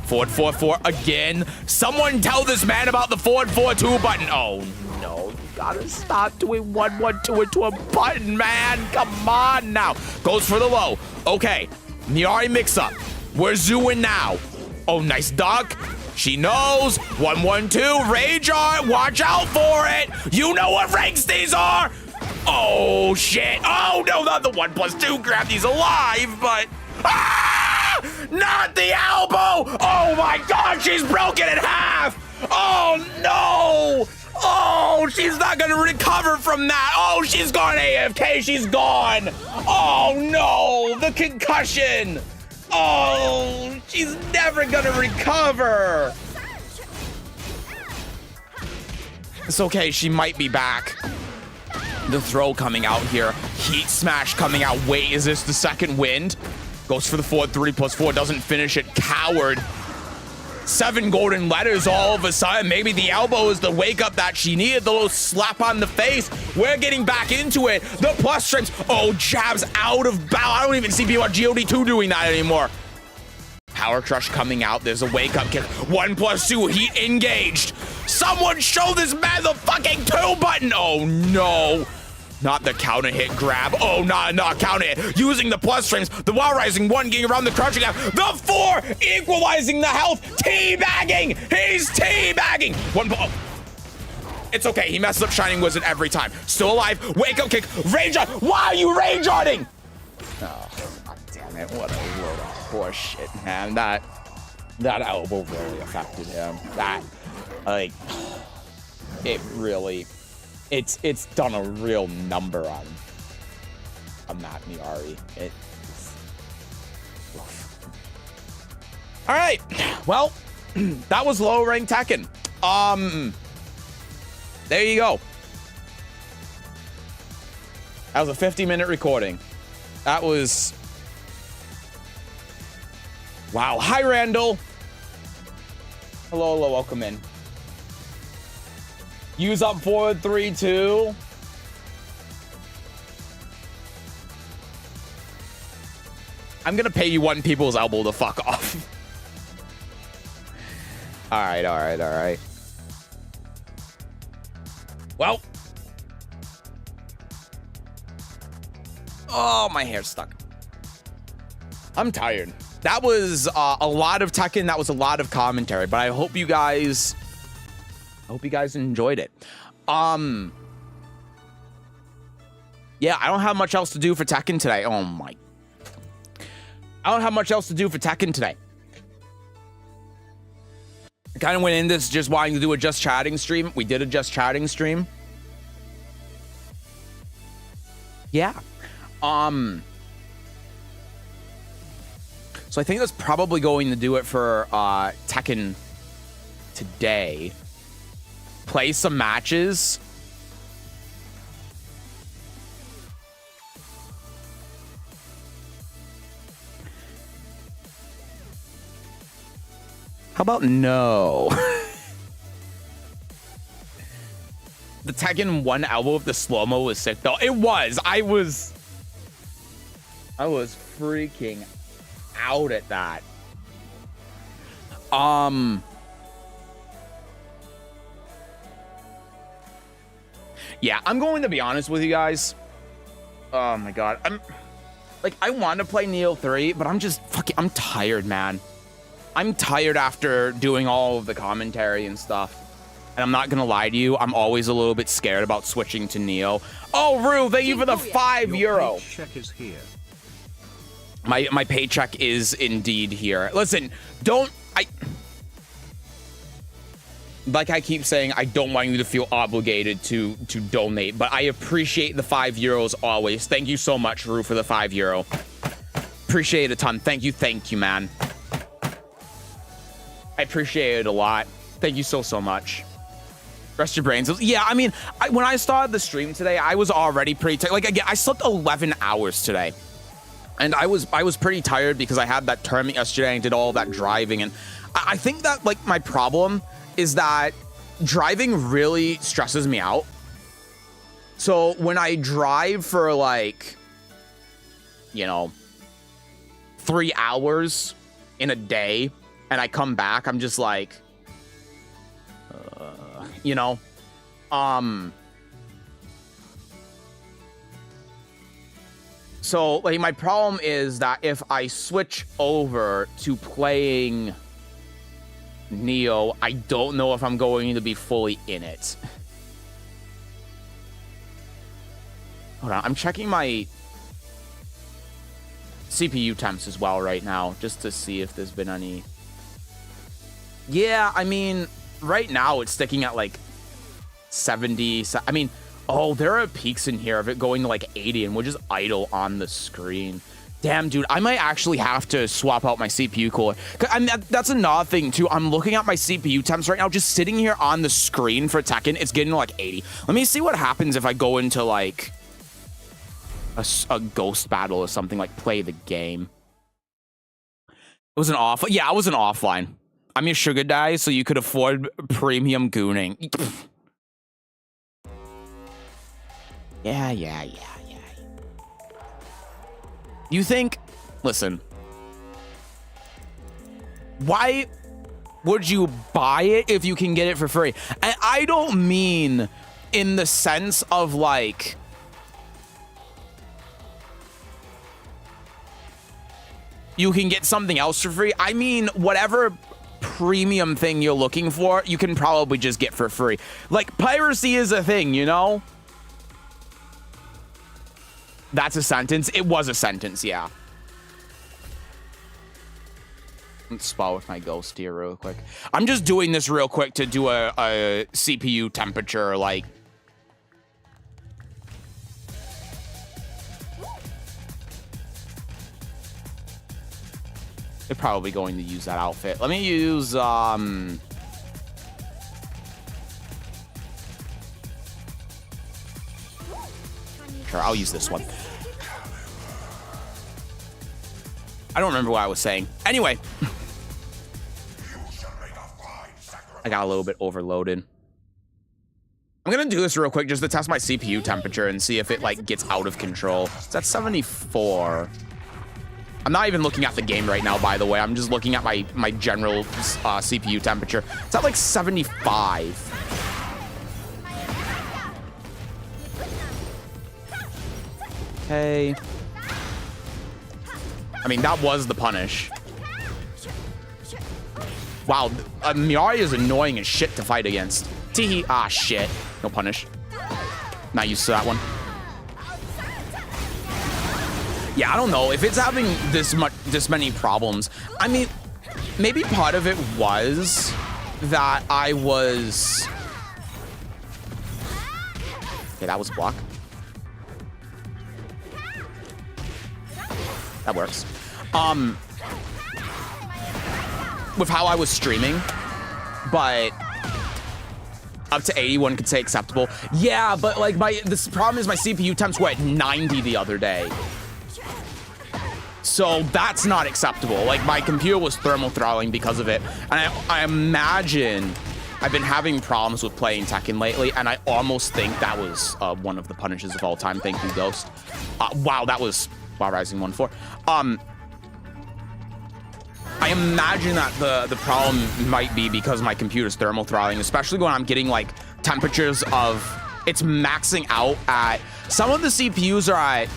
Forward 4-4 again. Someone tell this man about the forward 4-2 button. Oh, no. You gotta stop doing 1-1-2 into a button, man. Come on now. Goes for the low. Okay. Miari mix up. We're zooing now. Oh, nice duck. She knows. 1-1-2. Rage art. Watch out for it. You know what ranks these are. Oh, shit. Oh, no, not the 1+2. Grab these alive, but... Ah! Not the elbow. Oh, my God. She's broken in half. Oh, no. Oh, she's not going to recover from that. Oh, she's gone AFK. She's gone. Oh, no. The concussion. Oh, she's never gonna recover. It's okay, she might be back. The throw coming out here. Heat smash coming out. Wait, is this the second wind? Goes for the 4-3+4, doesn't finish it. Coward. 7 golden letters all of a sudden. Maybe the elbow is the wake up that she needed. The little slap on the face. We're getting back into it. The plus strings. Oh, jabs out of bounds. I don't even see people at GOD2 doing that anymore. Power Crush coming out. There's a wake up kick. 1+2. Heat engaged. Someone show this man the fucking 2 button. Oh, no. Not the counter hit grab. Oh, not counter hit. Using the plus strings. The Wild Rising 1 getting around the crouching gap. The 4 equalizing the health. Teabagging. He's teabagging. Oh. It's okay. He messes up Shining Wizard every time. Still alive. Wake up kick. Rage on. Why are you rage onning? Oh, God damn it. What a load of horse shit, man. That elbow really affected him. That, like, it really... It's done a real number on that Miari. All right, well, that was low rank Tekken. There you go. That was a 50-minute recording. That was... Wow. Hi, Randall. Hello, welcome in. Use up forward 3-2. I'm gonna pay you 1 people's elbow to fuck off. All right. Well. Oh, my hair's stuck. I'm tired. That was a lot of Tekken. That was a lot of commentary, but I hope you guys... enjoyed it. Yeah, I don't have much else to do for Tekken today. Oh my. I don't have much else to do for Tekken today. I kind of went in this just wanting to do a just chatting stream. We did a just chatting stream. Yeah. So I think that's probably going to do it for Tekken today. Play some matches. How about no? The Tekken 1 elbow with the slow-mo was sick, though. It was. I was freaking out at that. Yeah, I'm going to be honest with you guys. Oh my god. I want to play Neo 3, but I'm tired, man. I'm tired after doing all of the commentary and stuff. And I'm not gonna lie to you, I'm always a little bit scared about switching to Neo. Oh, Rue, thank you for the €5. Your paycheck is here. My paycheck is indeed here. Listen, like I keep saying, I don't want you to feel obligated to donate, but I appreciate the €5 always. Thank you so much, Rue, for the €5. Appreciate it a ton. Thank you, man. I appreciate it a lot. Thank you so much. Rest your brains. Yeah, I mean, when I started the stream today, I was already pretty tired. Like, again, I slept 11 hours today. And I was pretty tired because I had that tournament yesterday and did all that driving. And I think that, like, my problem is that driving really stresses me out. So when I drive for, like, 3 hours in a day and I come back, I'm just like, so, like, my problem is that if I switch over to playing Neo, I don't know if I'm going to be fully in it. Hold on, I'm checking my CPU temps as well right now, just to see if there's been any. Yeah, I mean, right now it's sticking at like 70. I mean, oh, there are peaks in here of it going to like 80 and we'll just idle on the screen. Damn, dude, I might actually have to swap out my CPU cooler. I mean, that's another thing, too. I'm looking at my CPU temps right now, just sitting here on the screen for Tekken. It's getting to, like, 80. Let me see what happens if I go into, like, a ghost battle or something, like, play the game. It was an off... Yeah, I was an offline. I'm your sugar daddy, so you could afford premium gooning. Yeah. You think, listen, why would you buy it if you can get it for free? And I don't mean in the sense of like, you can get something else for free. I mean, whatever premium thing you're looking for, you can probably just get for free. Like, piracy is a thing, you know? That's a sentence. It was a sentence, yeah. Let's spar with my ghost here real quick. I'm just doing this real quick to do a CPU temperature, like... They're probably going to use that outfit. Let me use, Sure, I'll use this one. I don't remember what I was saying. Anyway. I got a little bit overloaded. I'm gonna do this real quick just to test my CPU temperature and see if it, like, gets out of control. It's at 74. I'm not even looking at the game right now, by the way. I'm just looking at my general CPU temperature. It's at, like, 75. Okay. I mean, that was the punish. Wow, Miari is annoying as shit to fight against. Teehee. Ah, shit. No punish. Not used to that one. Yeah, I don't know. If it's having this many problems, I mean, maybe part of it was that I was... Okay, that was a block. That works. With how I was streaming, but up to 81 could say acceptable. Yeah, but like this problem is my CPU temps were at 90 the other day. So that's not acceptable. Like, my computer was thermal throttling because of it. And I imagine I've been having problems with playing Tekken lately, and I almost think that was one of the punishes of all time. Thank you, Ghost. Wow, that was Wow Rising 1-4. I imagine that the problem might be because my computer's thermal throttling, especially when I'm getting like temperatures of it's maxing out at some of the CPUs are at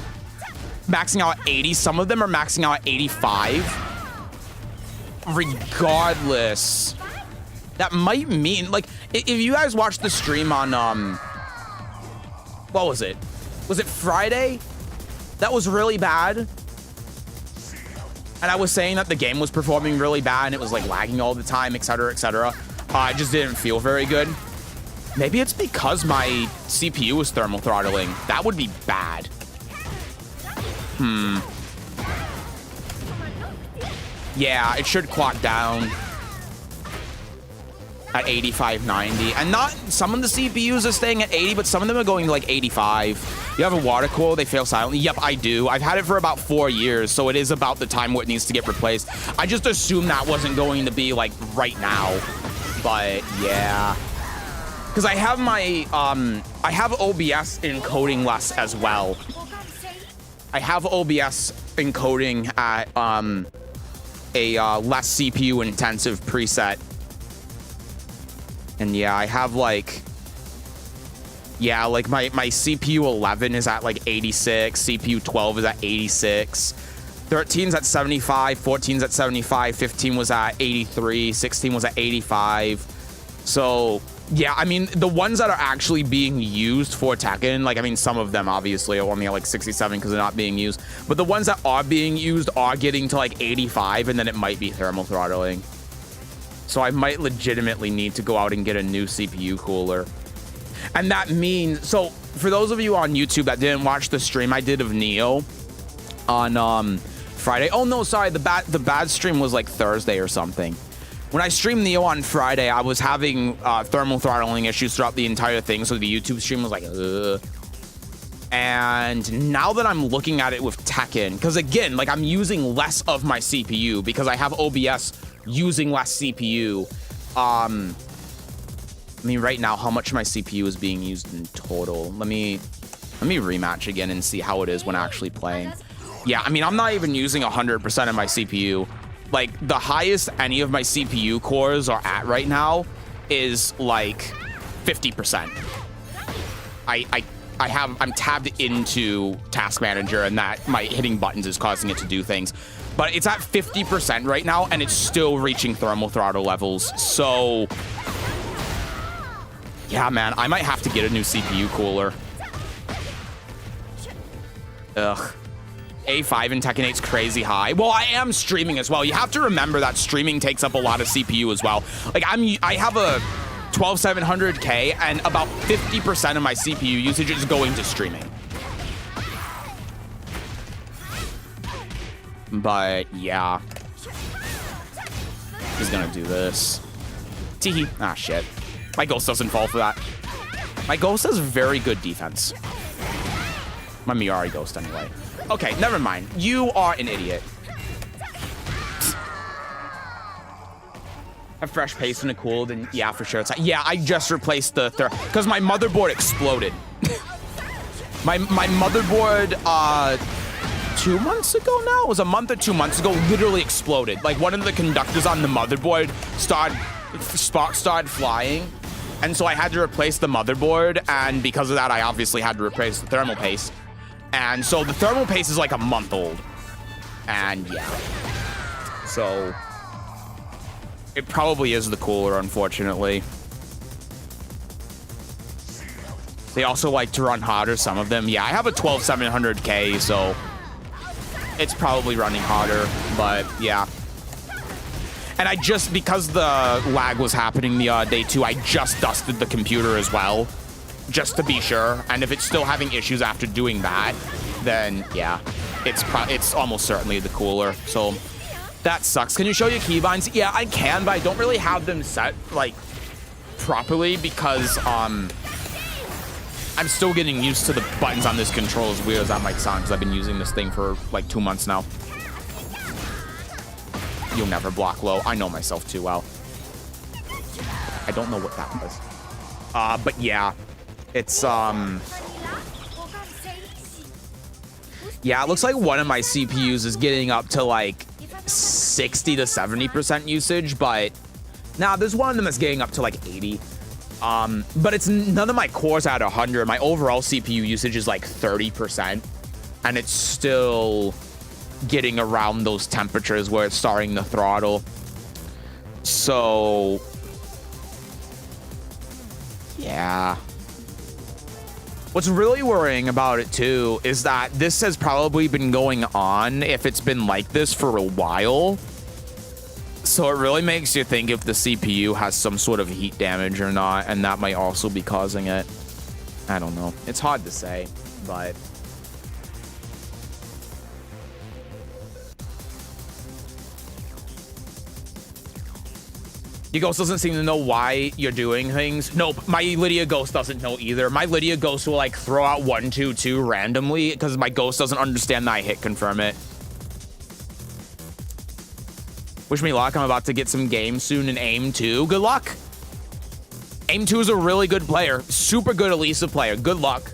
maxing out at 80, some of them are maxing out at 85. Regardless, that might mean like if you guys watched the stream on what was it? Was it Friday? That was really bad. And I was saying that the game was performing really bad and it was like lagging all the time, etc., etc. I just didn't feel very good. Maybe it's because my CPU was thermal throttling. That would be bad. Yeah, it should clock down at 85, 90. And not some of the CPUs are staying at 80, but some of them are going to like 85. You have a water cooler, they fail silently. Yep, I do. I've had it for about 4 years, so it is about the time where it needs to get replaced. I just assumed that wasn't going to be like right now. But yeah. Because I have my, I have OBS encoding less as well. I have OBS encoding at a less CPU intensive preset. And yeah, I have like, yeah, like my CPU 11 is at like 86, CPU 12 is at 86, 13's at 75, 14's at 75, 15 was at 83, 16 was at 85. So yeah, I mean, the ones that are actually being used for Tekken, like, I mean, some of them obviously are only at like 67 because they're not being used, but the ones that are being used are getting to like 85, and then it might be thermal throttling. So I might legitimately need to go out and get a new CPU cooler. And that means, so for those of you on YouTube that didn't watch the stream I did of Neo on Friday. Oh no, sorry, the bad stream was like Thursday or something. When I streamed Neo on Friday, I was having thermal throttling issues throughout the entire thing, so the YouTube stream was like, ugh. And now that I'm looking at it with Tekken, because again, like I'm using less of my CPU because I have OBS using less CPU. I mean, right now, how much my CPU is being used in total? Let me rematch again and see how it is when actually playing. Yeah, I mean, I'm not even using 100% of my CPU. Like, the highest any of my CPU cores are at right now is like 50%. I'm tabbed into Task Manager, and that my hitting buttons is causing it to do things. But it's at 50% right now, and it's still reaching thermal throttle levels. So yeah, man, I might have to get a new CPU cooler. Ugh. A5 in Tekken 8's crazy high. Well, I am streaming as well. You have to remember that streaming takes up a lot of CPU as well. Like, I have a 12700K, and about 50% of my CPU usage is going to streaming. But yeah, he's gonna do this. Teehee. Ah, shit. My Ghost doesn't fall for that. My Ghost has very good defense. My Miari Ghost, anyway. Okay, never mind. You are an idiot. A fresh paste and a cool, then yeah, for sure. Yeah, I just replaced the third because my motherboard exploded. my motherboard 2 months ago now? It was a month or 2 months ago, literally exploded. Like, one of the conductors on the motherboard sparks started flying, and so I had to replace the motherboard, and because of that, I obviously had to replace the thermal paste. And so the thermal paste is like a month old. And yeah. So it probably is the cooler, unfortunately. They also like to run hotter, some of them. Yeah, I have a 12700K, so it's probably running hotter, but yeah. And I just, because the lag was happening the day too, I just dusted the computer as well, just to be sure. And if it's still having issues after doing that, then yeah, it's almost certainly the cooler. So that sucks. Can you show your keybinds? Yeah, I can, but I don't really have them set like properly because I'm still getting used to the buttons on this control, as weird as that might sound, because I've been using this thing for like 2 months now. You'll never block low. I know myself too well. I don't know what that was. But yeah, it's yeah, it looks like one of my CPUs is getting up to like 60 to 70% usage, but nah, there's one of them that's getting up to like 80. But it's none of my cores at 100. My overall CPU usage is like 30%, and it's still getting around those temperatures where it's starting to throttle. So yeah. What's really worrying about it too is that this has probably been going on, if it's been like this for a while. So it really makes you think if the CPU has some sort of heat damage or not, and that might also be causing it. I don't know. It's hard to say, but your ghost doesn't seem to know why you're doing things. Nope, my Lydia ghost doesn't know either. My Lydia ghost will like throw out 122 randomly because my ghost doesn't understand that I hit confirm it. Wish me luck. I'm about to get some games soon in AIM 2. Good luck. AIM 2 is a really good player. Super good Elisa player. Good luck.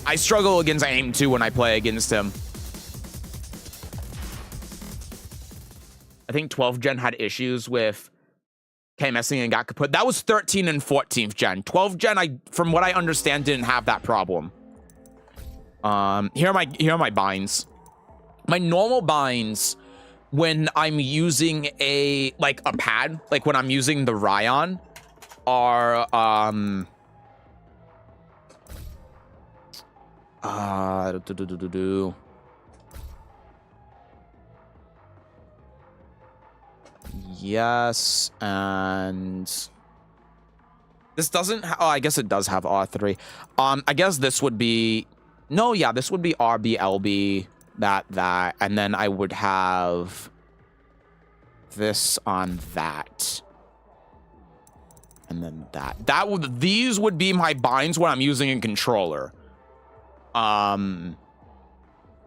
I struggle against AIM 2 when I play against him. I think 12th gen had issues with KMSing and got kaput. That was 13 and 14th gen. 12th gen, from what I understand, didn't have that problem. Here are my binds. My normal binds when I'm using a pad, like when I'm using the Ryan, are yes, and this doesn't oh, I guess it does have R3. I guess this would be this would be RB, LB, that, and then I would have this on that. And then these would be my binds when I'm using a controller. But on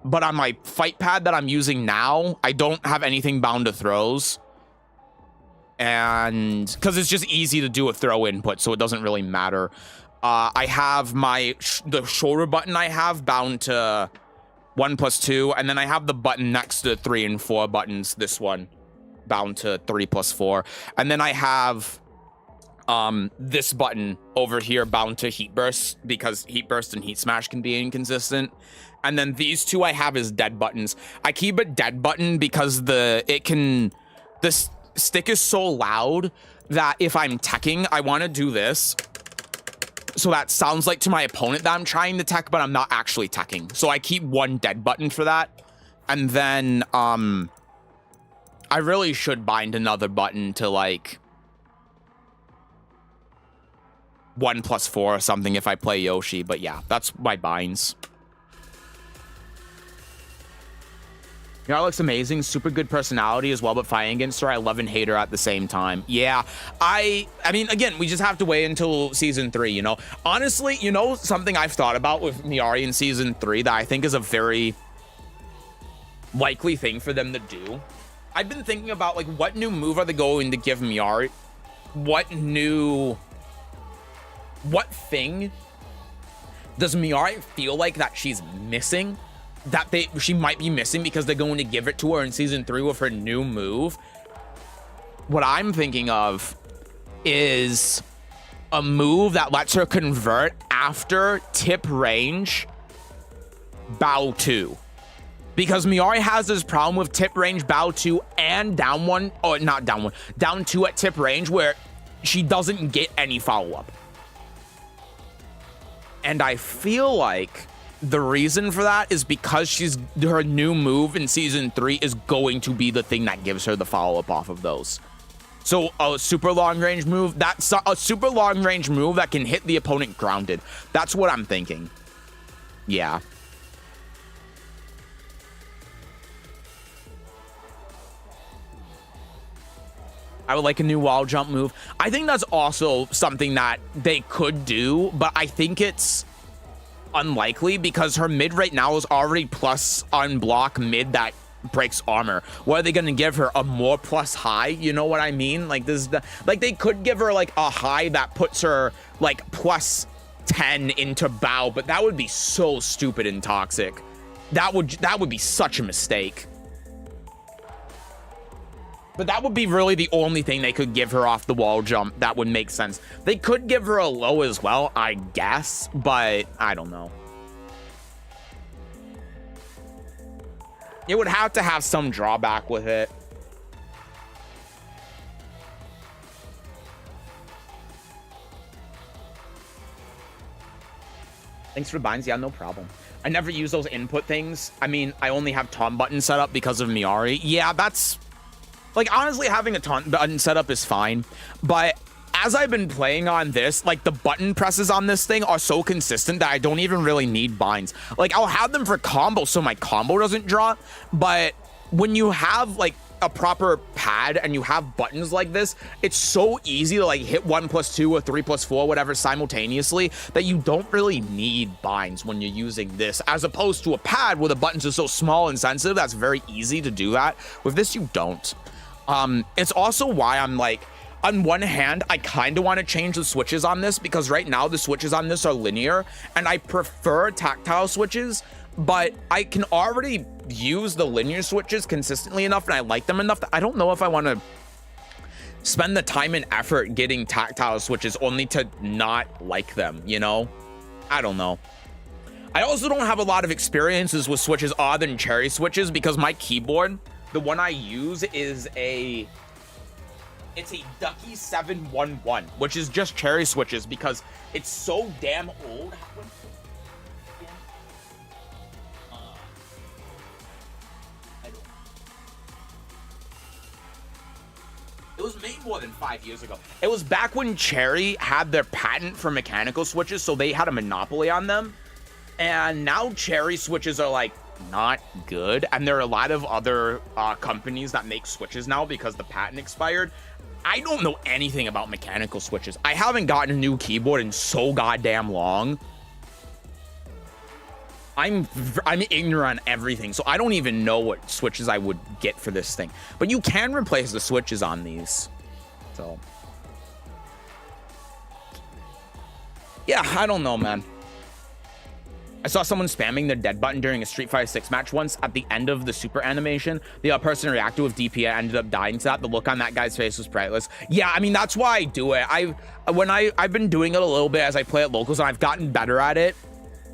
my fight pad that I'm using now, I don't have anything bound to throws. And because it's just easy to do a throw input, so it doesn't really matter. I have the shoulder button I have bound to 1+2, and then I have the button next to 3 and 4 buttons, this one bound to 3+4, and then I have this button over here bound to heat burst, because heat burst and heat smash can be inconsistent. And then these two I have as dead buttons. I keep a dead button because the stick is so loud that if I'm teching, I want to do this so that sounds like to my opponent that I'm trying to tech, but I'm not actually teching. So I keep one dead button for that. And then I really should bind another button to like 1+4 or something if I play Yoshi. But yeah, that's my binds. Miari looks amazing, super good personality as well, but fighting against her, I love and hate her at the same time. Yeah, I mean, again, we just have to wait until season 3, you know? Honestly, you know, something I've thought about with Miari in season 3 that I think is a very likely thing for them to do. I've been thinking about, like, what new move are they going to give Miari? What thing does Miari feel like that she's missing? That she might be missing because they're going to give it to her in season 3 with her new move. What I'm thinking of is a move that lets her convert after tip range bow 2. Because Miari has this problem with tip range bow 2 and down 1, or not down 1, down 2 at tip range where she doesn't get any follow-up. And I feel like the reason for that is because her new move in season 3 is going to be the thing that gives her the follow-up off of those. So a super long range move, that's a super long range move that can hit the opponent grounded. That's what I'm thinking. Yeah. I would like a new wall jump move. I think that's also something that they could do, but I think it's unlikely because her mid right now is already plus unblock mid that breaks armor. What are they gonna give her? A more plus high? You know what I mean? Like this, like they could give her like a high that puts her like plus 10 into bow, but that would be so stupid and toxic. That would be such a mistake. But that would be really the only thing they could give her off the wall jump that would make sense. They could give her a low as well, I guess, but I don't know. It would have to have some drawback with it. Thanks for the binds. Yeah, no problem. I never use those input things. I mean, I only have taunt button set up because of Miari. Yeah, that's... Like, honestly, having a taunt button set up is fine. But as I've been playing on this, like, the button presses on this thing are so consistent that I don't even really need binds. Like, I'll have them for combo so my combo doesn't drop. But when you have, like, a proper pad and you have buttons like this, it's so easy to, like, hit 1+2 or 3+4, whatever, simultaneously, that you don't really need binds when you're using this, as opposed to a pad where the buttons are so small and sensitive. That's very easy to do that. With this, you don't. It's also why I'm like, on one hand, I kind of want to change the switches on this, because right now the switches on this are linear and I prefer tactile switches, but I can already use the linear switches consistently enough and I like them enough that I don't know if I want to spend the time and effort getting tactile switches only to not like them, you know? I don't know. I also don't have a lot of experiences with switches other than cherry switches, because my keyboard, the one I use is it's a Ducky 711, which is just cherry switches because it's so damn old. It was made more than 5 years ago. It was back when Cherry had their patent for mechanical switches, so they had a monopoly on them. And now Cherry switches are like not good, and there are a lot of other companies that make switches now because the patent expired. I don't know anything about mechanical switches. I haven't gotten a new keyboard in so goddamn long. I'm ignorant on everything, so I don't even know what switches I would get for this thing. But you can replace the switches on these. So yeah, I don't know, man. I saw someone spamming their dead button during a Street Fighter 6 match once. At the end of the super animation, the person reacted with DP and ended up dying to that. The look on that guy's face was priceless. Yeah, I mean, that's why I do it. I've been doing it a little bit as I play at locals, and I've gotten better at it.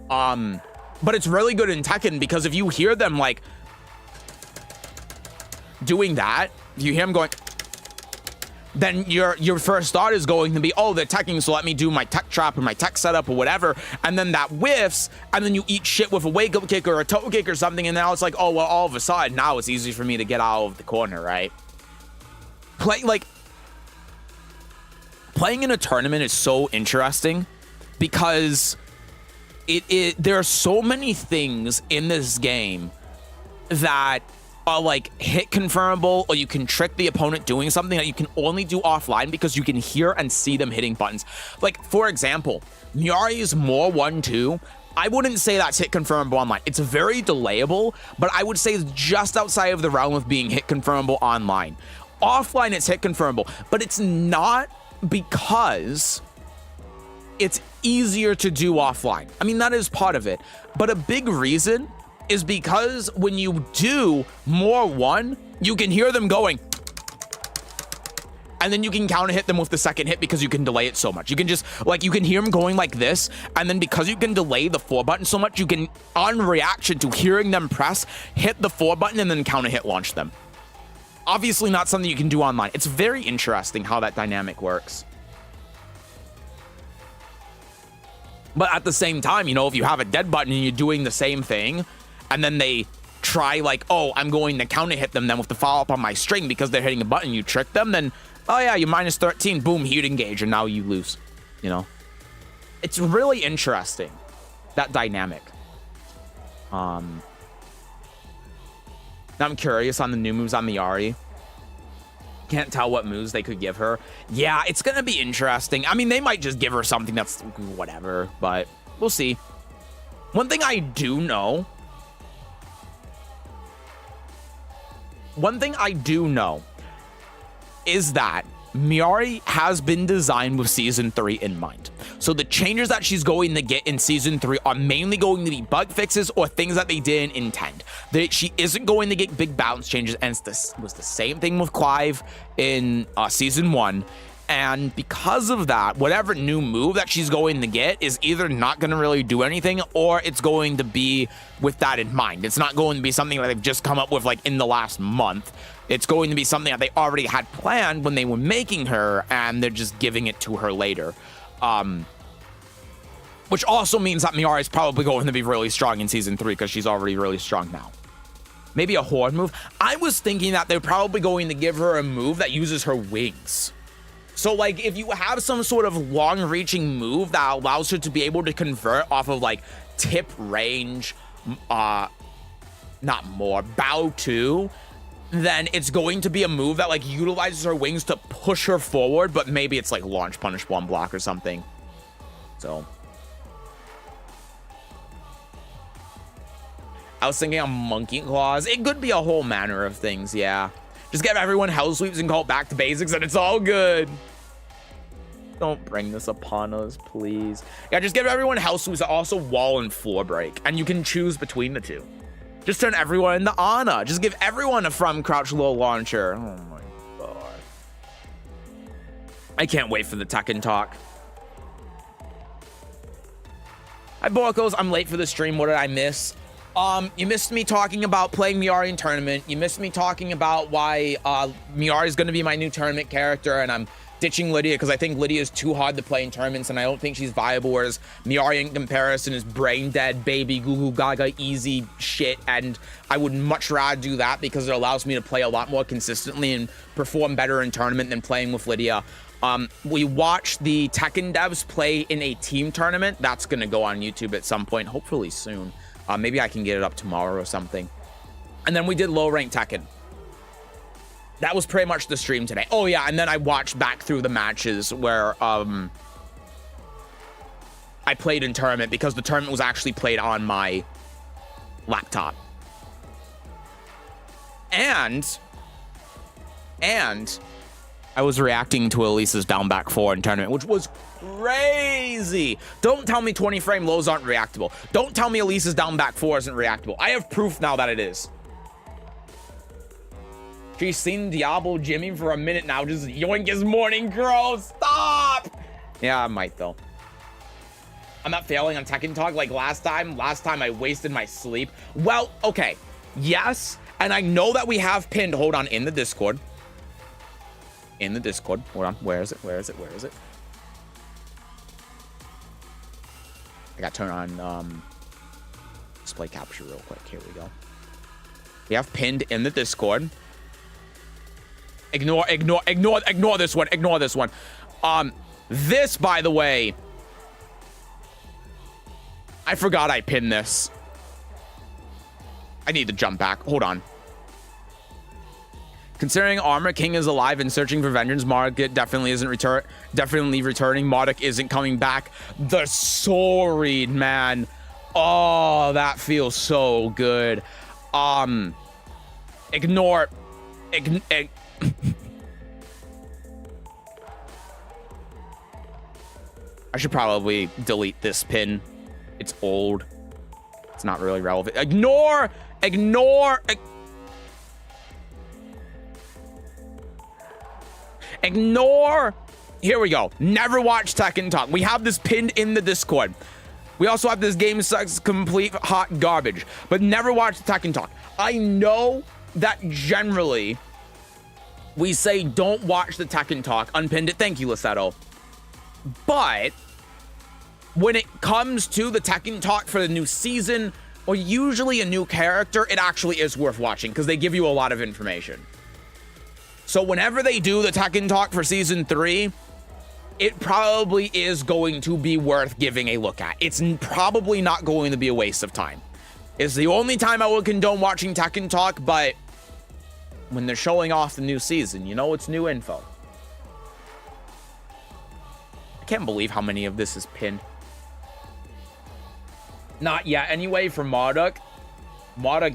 But it's really good in Tekken, because if you hear them like doing that, you hear them going, then your first thought is going to be, oh, they're teching, so let me do my tech trap or my tech setup or whatever, and then that whiffs, and then you eat shit with a wake up kick or a toe kick or something, and now it's like, oh, well, all of a sudden now it's easy for me to get out of the corner, right? Playing in a tournament is so interesting because there are so many things in this game that are like hit confirmable, or you can trick the opponent doing something that you can only do offline because you can hear and see them hitting buttons. Like, for example, Miari's more 1-2. I wouldn't say that's hit confirmable online. It's very delayable, but I would say it's just outside of the realm of being hit confirmable online. Offline, it's hit confirmable, but it's not because it's easier to do offline. I mean, that is part of it, but a big reason is because when you do more 1, you can hear them going, and then you can counter hit them with the second hit because you can delay it so much. You can just, like, you can hear them going like this, and then because you can delay the 4 button so much, you can, on reaction to hearing them press, hit the 4 button and then counter hit launch them. Obviously not something you can do online. It's very interesting how that dynamic works. But at the same time, you know, if you have a dead button and you're doing the same thing, and then they try like, oh, I'm going to counter hit them then with the follow up on my string because they're hitting a button, you trick them, then, oh yeah, you're minus 13, boom, heat engage, and now you lose, you know? It's really interesting, that dynamic. I'm curious on the new moves on Miari. Can't tell what moves they could give her. Yeah, it's gonna be interesting. I mean, they might just give her something that's whatever, but we'll see. One thing I do know one thing I do know is that Miari has been designed with season 3 in mind. So the changes that she's going to get in season 3 are mainly going to be bug fixes or things that they didn't intend. She isn't going to get big balance changes, and this was the same thing with Clive in season 1. And because of that, whatever new move that she's going to get is either not going to really do anything, or it's going to be with that in mind. It's not going to be something that they've just come up with like in the last month. It's going to be something that they already had planned when they were making her, and they're just giving it to her later. Which also means that Miari is probably going to be really strong in season 3 because she's already really strong now. Maybe a horde move. I was thinking that they're probably going to give her a move that uses her wings. So, like, if you have some sort of long-reaching move that allows her to be able to convert off of, like, tip range, bow 2, then it's going to be a move that, like, utilizes her wings to push her forward, but maybe it's, like, launch, punish, one block or something. So. I was thinking on monkey claws. It could be a whole manner of things, yeah. Just give everyone hell sweeps and call it back to basics, and it's all good. Don't bring this upon us, please. Yeah, just give everyone hell sweeps, also wall and floor break, and you can choose between the two. Just turn everyone into Ana. Just give everyone a from crouch low launcher. Oh my god. I can't wait for the Tekken talk. Hi, Borkos. I'm late for the stream. What did I miss? You missed me talking about playing Miari in tournament. You missed me talking about why Miari is going to be my new tournament character, and I'm ditching Lydia because I think Lydia is too hard to play in tournaments, and I don't think she's viable, whereas Miari in comparison is brain dead, baby, goo goo gaga, easy shit, and I would much rather do that because it allows me to play a lot more consistently and perform better in tournament than playing with Lydia. We watched the Tekken devs play in a team tournament. That's going to go on YouTube at some point, hopefully soon. Maybe I can get it up tomorrow or something. And then we did low rank Tekken. That was pretty much the stream today. Oh yeah, and then I watched back through the matches where I played in tournament because the tournament was actually played on my laptop. And I was reacting to Elisa's down back 4 in tournament, which was crazy. Don't tell me 20 frame lows aren't reactable. Don't tell me Elisa's down back 4 isn't reactable. I have proof now that it is. She's seen Diablo Jimmy for a minute now. Just yoink his morning crow. Stop. Yeah, I might though. I'm not failing on Tekken Talk like last time. Last time I wasted my sleep. Well, okay. Yes. And I know that we have pinned. Hold on. In the Discord. In the Discord. Hold on. Where is it? Where is it? Where is it? I got to turn on display capture real quick. Here we go. We have pinned in the Discord. Ignore this one. Ignore this one. This, by the way, I forgot I pinned this. I need to jump back. Hold on. Considering Armor King is alive and searching for vengeance, Marduk definitely isn't returning. Marduk isn't coming back. The Soul Read, man. Oh, that feels so good. Ignore. I should probably delete this pin. It's old. It's not really relevant. Ignore. Here we go. Never watch Tekken Talk. We have this pinned in the Discord. We also have this game sucks complete hot garbage, but never watch Tekken Talk. I know that generally we say don't watch the Tekken Talk. Unpinned it. Thank you, Lissetto. But when it comes to the Tekken Talk for the new season or usually a new character, it actually is worth watching because they give you a lot of information. So whenever they do the Tekken Talk for Season 3, it probably is going to be worth giving a look at. It's probably not going to be a waste of time. It's the only time I would condone watching Tekken Talk, but when they're showing off the new season, you know it's new info. I can't believe how many of this is pinned. Not yet. Anyway, for Marduk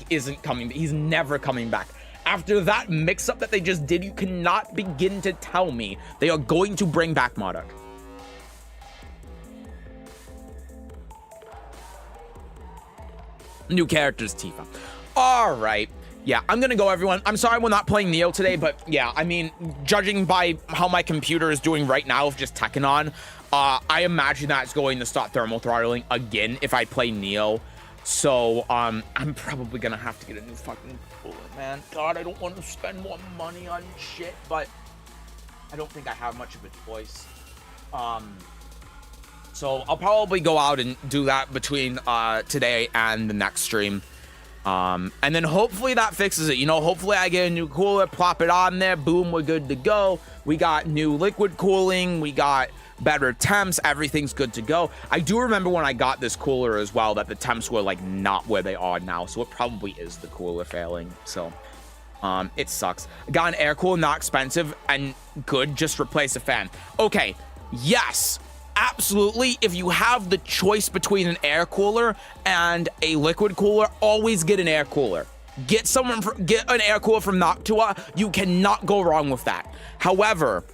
isn't coming. He's never coming back. After that mix-up that they just did, you cannot begin to tell me they are going to bring back Modok. New characters, Tifa. All right. Yeah, I'm gonna go, everyone. I'm sorry we're not playing Neo today, but yeah, I mean, judging by how my computer is doing right now of just Tekken on, I imagine that's going to start thermal throttling again if I play Neo. So, I'm probably gonna have to get a new fucking cooler, man. God, I don't want to spend more money on shit, but I don't think I have much of a choice. So I'll probably go out and do that between today and the next stream. And then hopefully that fixes it. You know, hopefully I get a new cooler, plop it on there, boom, we're good to go. We got new liquid cooling, we got better temps, everything's good to go. I do remember when I got this cooler as well that the temps were like not where they are now, so it probably is the cooler failing. So it sucks. I got an air cooler, not expensive and good, just replace a fan. Okay, yes, absolutely. If you have the choice between an air cooler and a liquid cooler, always get an air cooler. Get an air cooler from Noctua. You cannot go wrong with that. However,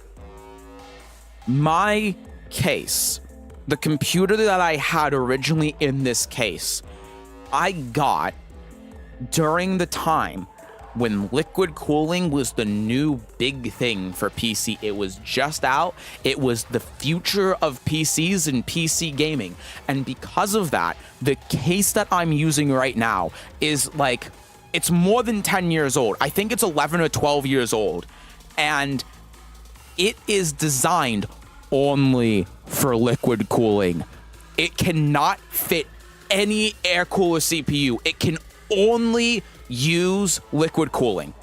my case, the computer that I had originally in this case, I got during the time when liquid cooling was the new big thing for PC. It was just out. It was the future of PCs and PC gaming. And because of that, the case that I'm using right now is like, it's more than 10 years old. I think it's 11 or 12 years old. And it is designed only for liquid cooling. It cannot fit any air cooler CPU. It can only use liquid cooling.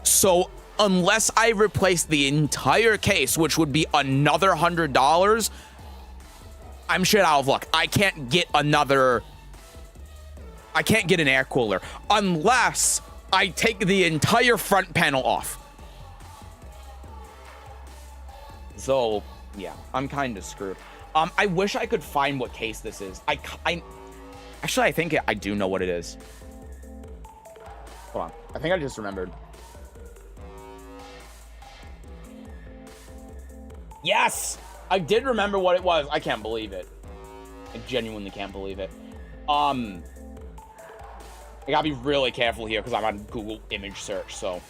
So unless I replace the entire case, which would be another $100, I'm shit out of luck. I can't get an air cooler unless I take the entire front panel off. So yeah, I'm kind of screwed. I wish I could find what case this is. Actually, I think I do know what it is. Hold on. I think I just remembered. Yes! I did remember what it was. I can't believe it. I genuinely can't believe it. I gotta be really careful here because I'm on Google image search, so.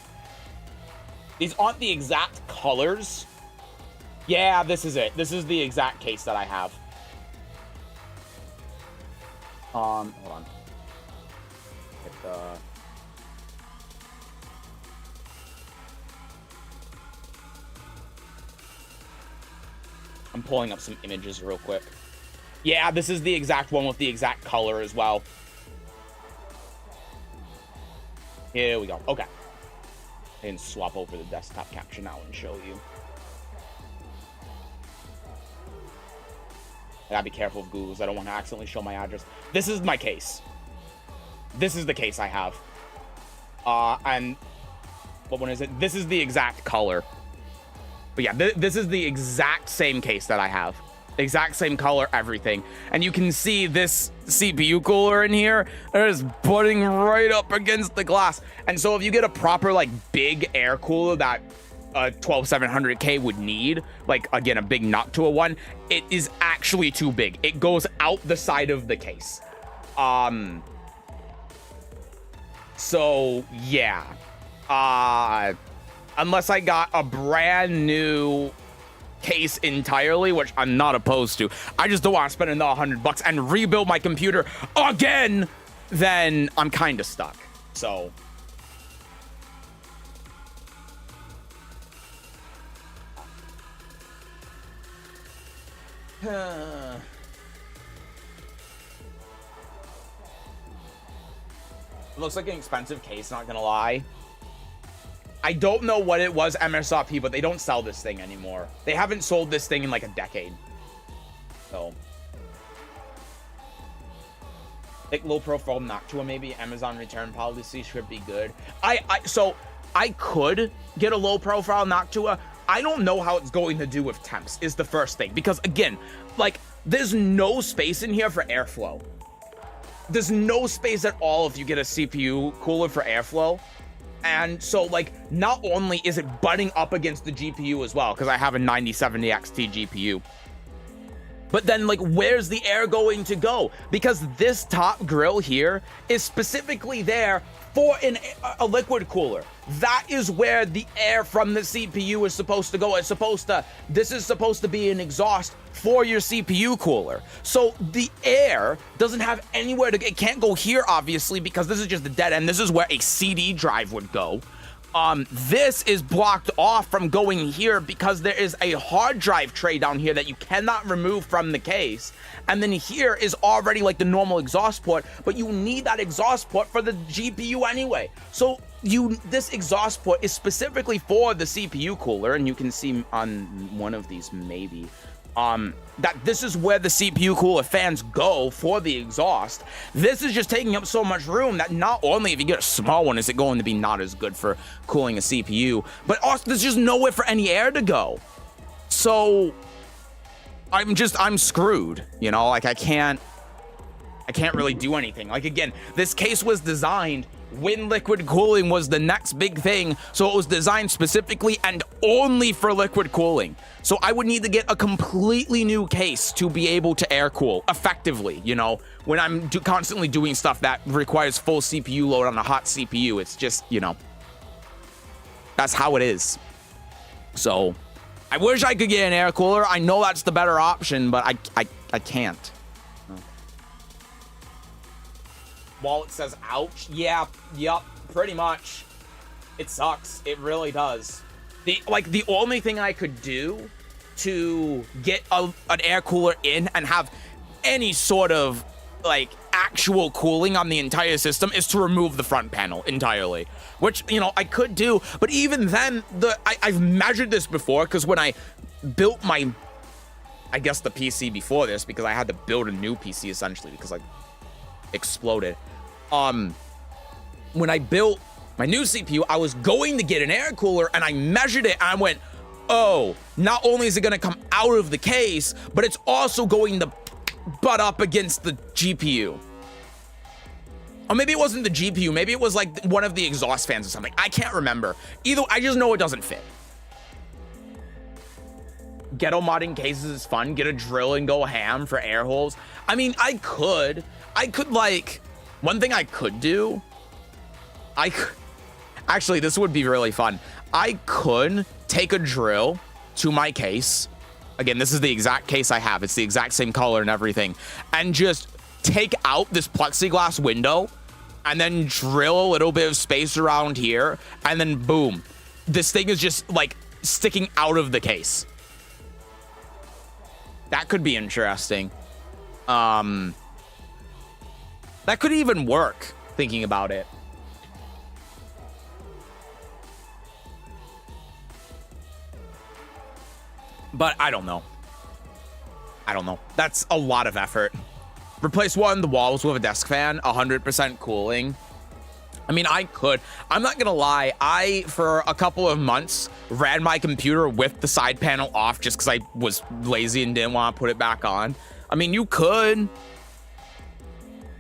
These aren't the exact colors. Yeah, this is it. This is the exact case that I have. Hold on. I'm pulling up some images real quick. Yeah, this is the exact one with the exact color as well. Here we go. Okay. I can swap over the desktop capture now and show you. I gotta be careful of Google's. I don't want to accidentally show my address. This is my case. This is the case I have. And what one is it? This is the exact color. But yeah, this is the exact same case that I have. Exact same color, everything. And you can see this CPU cooler in here. It is butting right up against the glass. And so if you get a proper, like, big air cooler that a 12700K would need, like, again, a big Noctua one, it is actually too big. It goes out the side of the case. So, yeah. Unless I got a brand new case entirely, which I'm not opposed to. I just don't want to spend another $100 and rebuild my computer again, then I'm kind of stuck. So. Looks like an expensive case, not gonna lie. I don't know what it was MSRP, but they don't sell this thing anymore. They haven't sold this thing in like a decade. So. Like low profile Noctua, maybe Amazon return policy should be good. So I could get a low profile Noctua. I don't know how it's going to do with temps is the first thing. Because again, like there's no space in here for airflow. there's no space at all if you get a CPU cooler for airflow. And so, like, not only is it butting up against the GPU as well, because I have a 9070 XT GPU, but then, like, where's the air going to go? Because this top grill here is specifically there for a liquid cooler. That is where the air from the CPU is supposed to go. This is supposed to be an exhaust for your CPU cooler. So the air doesn't have anywhere to, it can't go here, obviously, because this is just the dead end. This is where a CD drive would go. This is blocked off from going here because there is a hard drive tray down here that you cannot remove from the case. And then here is already like the normal exhaust port, but you need that exhaust port for the GPU anyway. So this exhaust port is specifically for the CPU cooler, and you can see on one of these maybe that this is where the CPU cooler fans go for the exhaust. This is just taking up so much room that not only if you get a small one is it going to be not as good for cooling a CPU, but also there's just nowhere for any air to go. So I'm screwed, you know, like I can't really do anything. Like, again, this case was designed when liquid cooling was the next big thing, so it was designed specifically and only for liquid cooling. So I would need to get a completely new case to be able to air cool effectively, you know, when I'm constantly doing stuff that requires full CPU load on a hot CPU. It's just, you know, that's how it is. So I wish I could get an air cooler. I know that's the better option, but I can't. Wallet says, ouch. Yeah, yep, pretty much. It sucks. It really does. The only thing I could do to get an air cooler in and have any sort of, like, actual cooling on the entire system is to remove the front panel entirely. Which, you know, I could do, but even then, I've measured this before, because when I built the PC before this, because I had to build a new PC, essentially, because, like, exploded. When I built my new CPU, I was going to get an air cooler, and I measured it, and I went, oh, not only is it going to come out of the case, but it's also going to butt up against the GPU. Or maybe it wasn't the GPU, maybe it was like one of the exhaust fans or something. I can't remember. Either, I just know it doesn't fit. Ghetto modding cases is fun. Get a drill and go ham for air holes. I mean, I could like, one thing I could do, actually, this would be really fun. I could take a drill to my case. Again, this is the exact case I have. It's the exact same color and everything. And just take out this plexiglass window and then drill a little bit of space around here. And then boom, this thing is just like sticking out of the case. That could be interesting. That could even work, thinking about it. But I don't know. That's a lot of effort. Replace one of the walls with a desk fan, 100% cooling. I mean, I could. I'm not gonna lie. I, for a couple of months, ran my computer with the side panel off just because I was lazy and didn't want to put it back on. I mean, you could.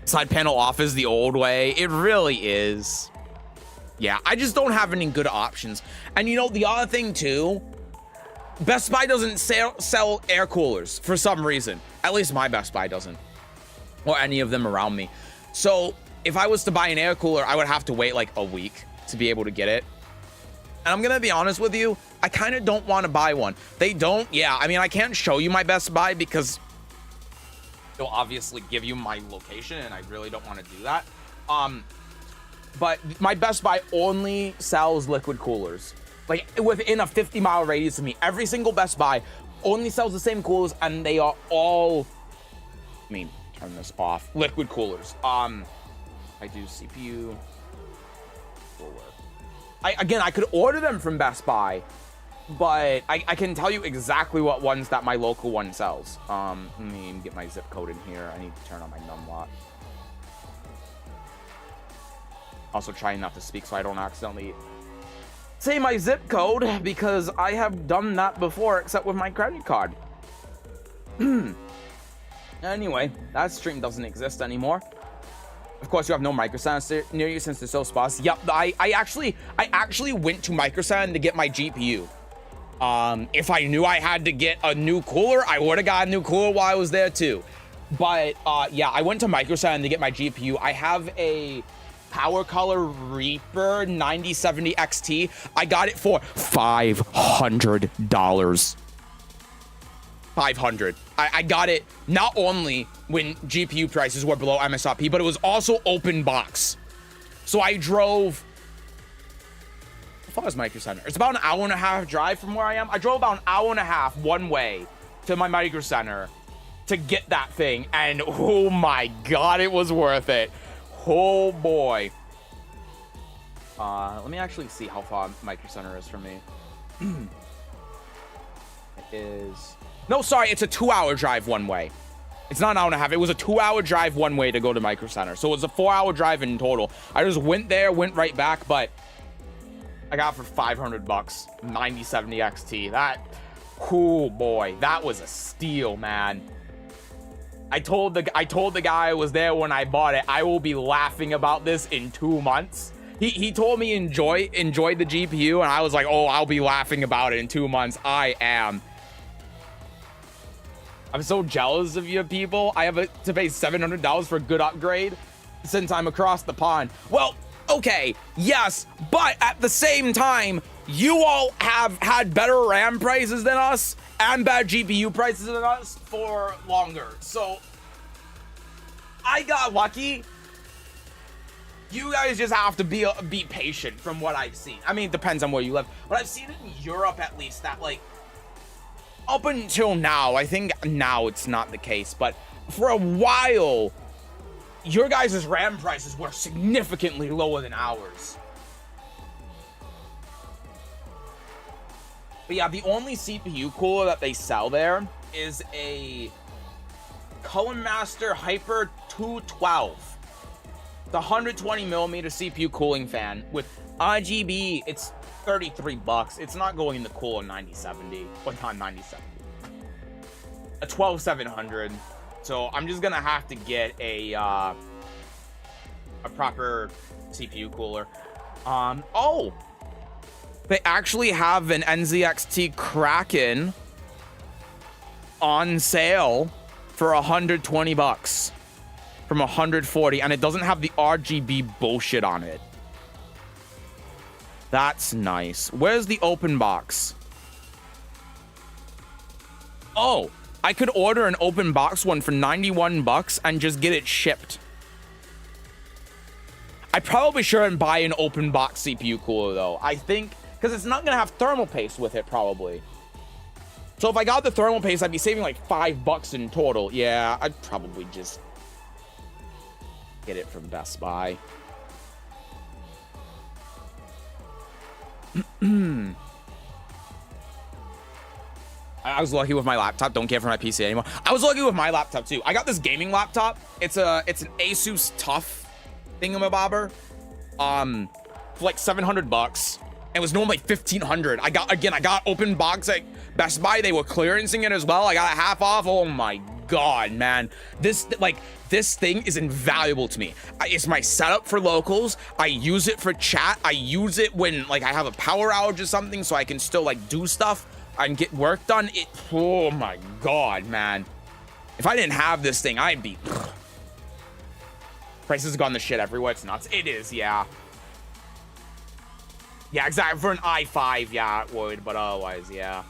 Side panel off is the old way. It really is. Yeah, I just don't have any good options. And you know, the other thing too, Best Buy doesn't sell air coolers for some reason. At least my Best Buy doesn't. Or any of them around me. So if I was to buy an air cooler, I would have to wait like a week to be able to get it. And I'm gonna be honest with you, I kind of don't want to buy one. They don't, yeah, I mean, I can't show you my Best Buy because it'll obviously give you my location, and I really don't want to do that. But my Best Buy only sells liquid coolers. Like, within a 50-mile radius of me, every single Best Buy only sells the same coolers, and they are all, I mean, turn this off, liquid coolers. I do CPU cooler. I could order them from Best Buy, but I can tell you exactly what ones that my local one sells. Let me get my zip code in here. I need to turn on my num lock. Also trying not to speak so I don't accidentally say my zip code, because I have done that before, except with my credit card. Anyway, that stream doesn't exist anymore. Of course, you have no Micro Center near you since they're so sparse. Yep, I actually went to Micro Center to get my GPU. If I knew I had to get a new cooler, I would have got a new cooler while I was there too. But yeah, I went to Micro Center to get my GPU. I have a Power Color Reaper 9070 XT. I got it for $500. 500. I got it not only when GPU prices were below MSRP, but it was also open box. So I drove. How far is Micro Center? It's about an hour and a half drive from where I am. I drove about an hour and a half one way to my Micro Center to get that thing, and oh my god, it was worth it. Oh boy. Let me actually see how far Micro Center is from me. It is. No, sorry, it's a 2-hour drive one way. It's not an hour and a half. It was a 2-hour drive one way to go to Micro Center. So it was a 4-hour drive in total. I just went there, went right back, but I got it for $500. 9070 XT. That, oh boy, that was a steal, man. I told the guy I was there when I bought it, I will be laughing about this in 2 months. He told me enjoyed the GPU, and I was like, oh, I'll be laughing about it in 2 months. I am. I'm so jealous of you people. I have to pay $700 for a good upgrade since I'm across the pond. Well, okay, yes, but at the same time, you all have had better RAM prices than us and bad GPU prices than us for longer. So I got lucky. You guys just have to be patient from what I've seen. I mean, it depends on where you live, but I've seen it in Europe at least that, like, up until now, I think now it's not the case, but for a while, your guys' RAM prices were significantly lower than ours. But yeah, the only CPU cooler that they sell there is a Color Master Hyper 212. The 120 millimeter CPU cooling fan with RGB. It's $33. It's not going in the cooler 9070, but not 9070. A 12700. So I'm just gonna have to get a proper CPU cooler. Oh, they actually have an NZXT Kraken on sale for $120 from $140, and it doesn't have the RGB bullshit on it. That's nice. Where's the open box? Oh, I could order an open box one for $91 and just get it shipped. I probably shouldn't buy an open box CPU cooler though. I think because it's not gonna have thermal paste with it probably. So if I got the thermal paste, I'd be saving like $5 in total. Yeah, I'd probably just get it from Best Buy. I was lucky with my laptop. Don't care for my PC anymore. I was lucky with my laptop too. I got this gaming laptop. It's an Asus TUF thingamabobber. For like $700. It was normally $1,500. I got open box at Best Buy. They were clearancing it as well. I got it half off. Oh my god, man. This thing is invaluable to me. It's my setup for locals. I use it for chat. I use it when like I have a power outage or something, so I can still like do stuff and get work done. Oh my god, man. If I didn't have this thing, I'd be prices have gone to shit everywhere. It's nuts. It is, yeah. Yeah, exactly. For an i5, yeah, it would, but otherwise, yeah.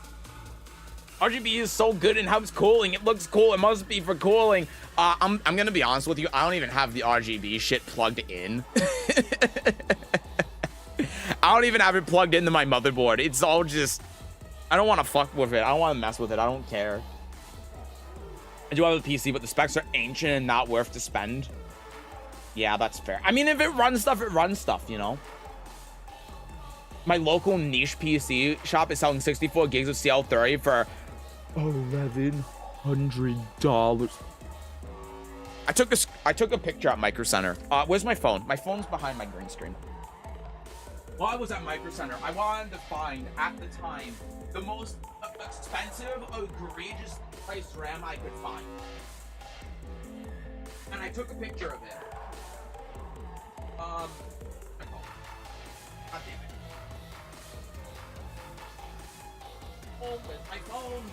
RGB is so good and helps cooling. It looks cool. It must be for cooling. I'm gonna be honest with you. I don't even have the RGB shit plugged in. I don't even have it plugged into my motherboard. It's all just, I don't want to fuck with it. I don't want to mess with it. I don't care. I do have a PC, but the specs are ancient and not worth to spend. Yeah, that's fair. I mean, if it runs stuff, you know? My local niche PC shop is selling 64 gigs of CL30 for $1,100. I took a picture at Micro Center. Where's my phone? My phone's behind my green screen. While I was at Micro Center, I wanted to find, at the time, the most expensive, egregious priced RAM I could find. And I took a picture of it. My phone. God damn it. Oh, with my phone.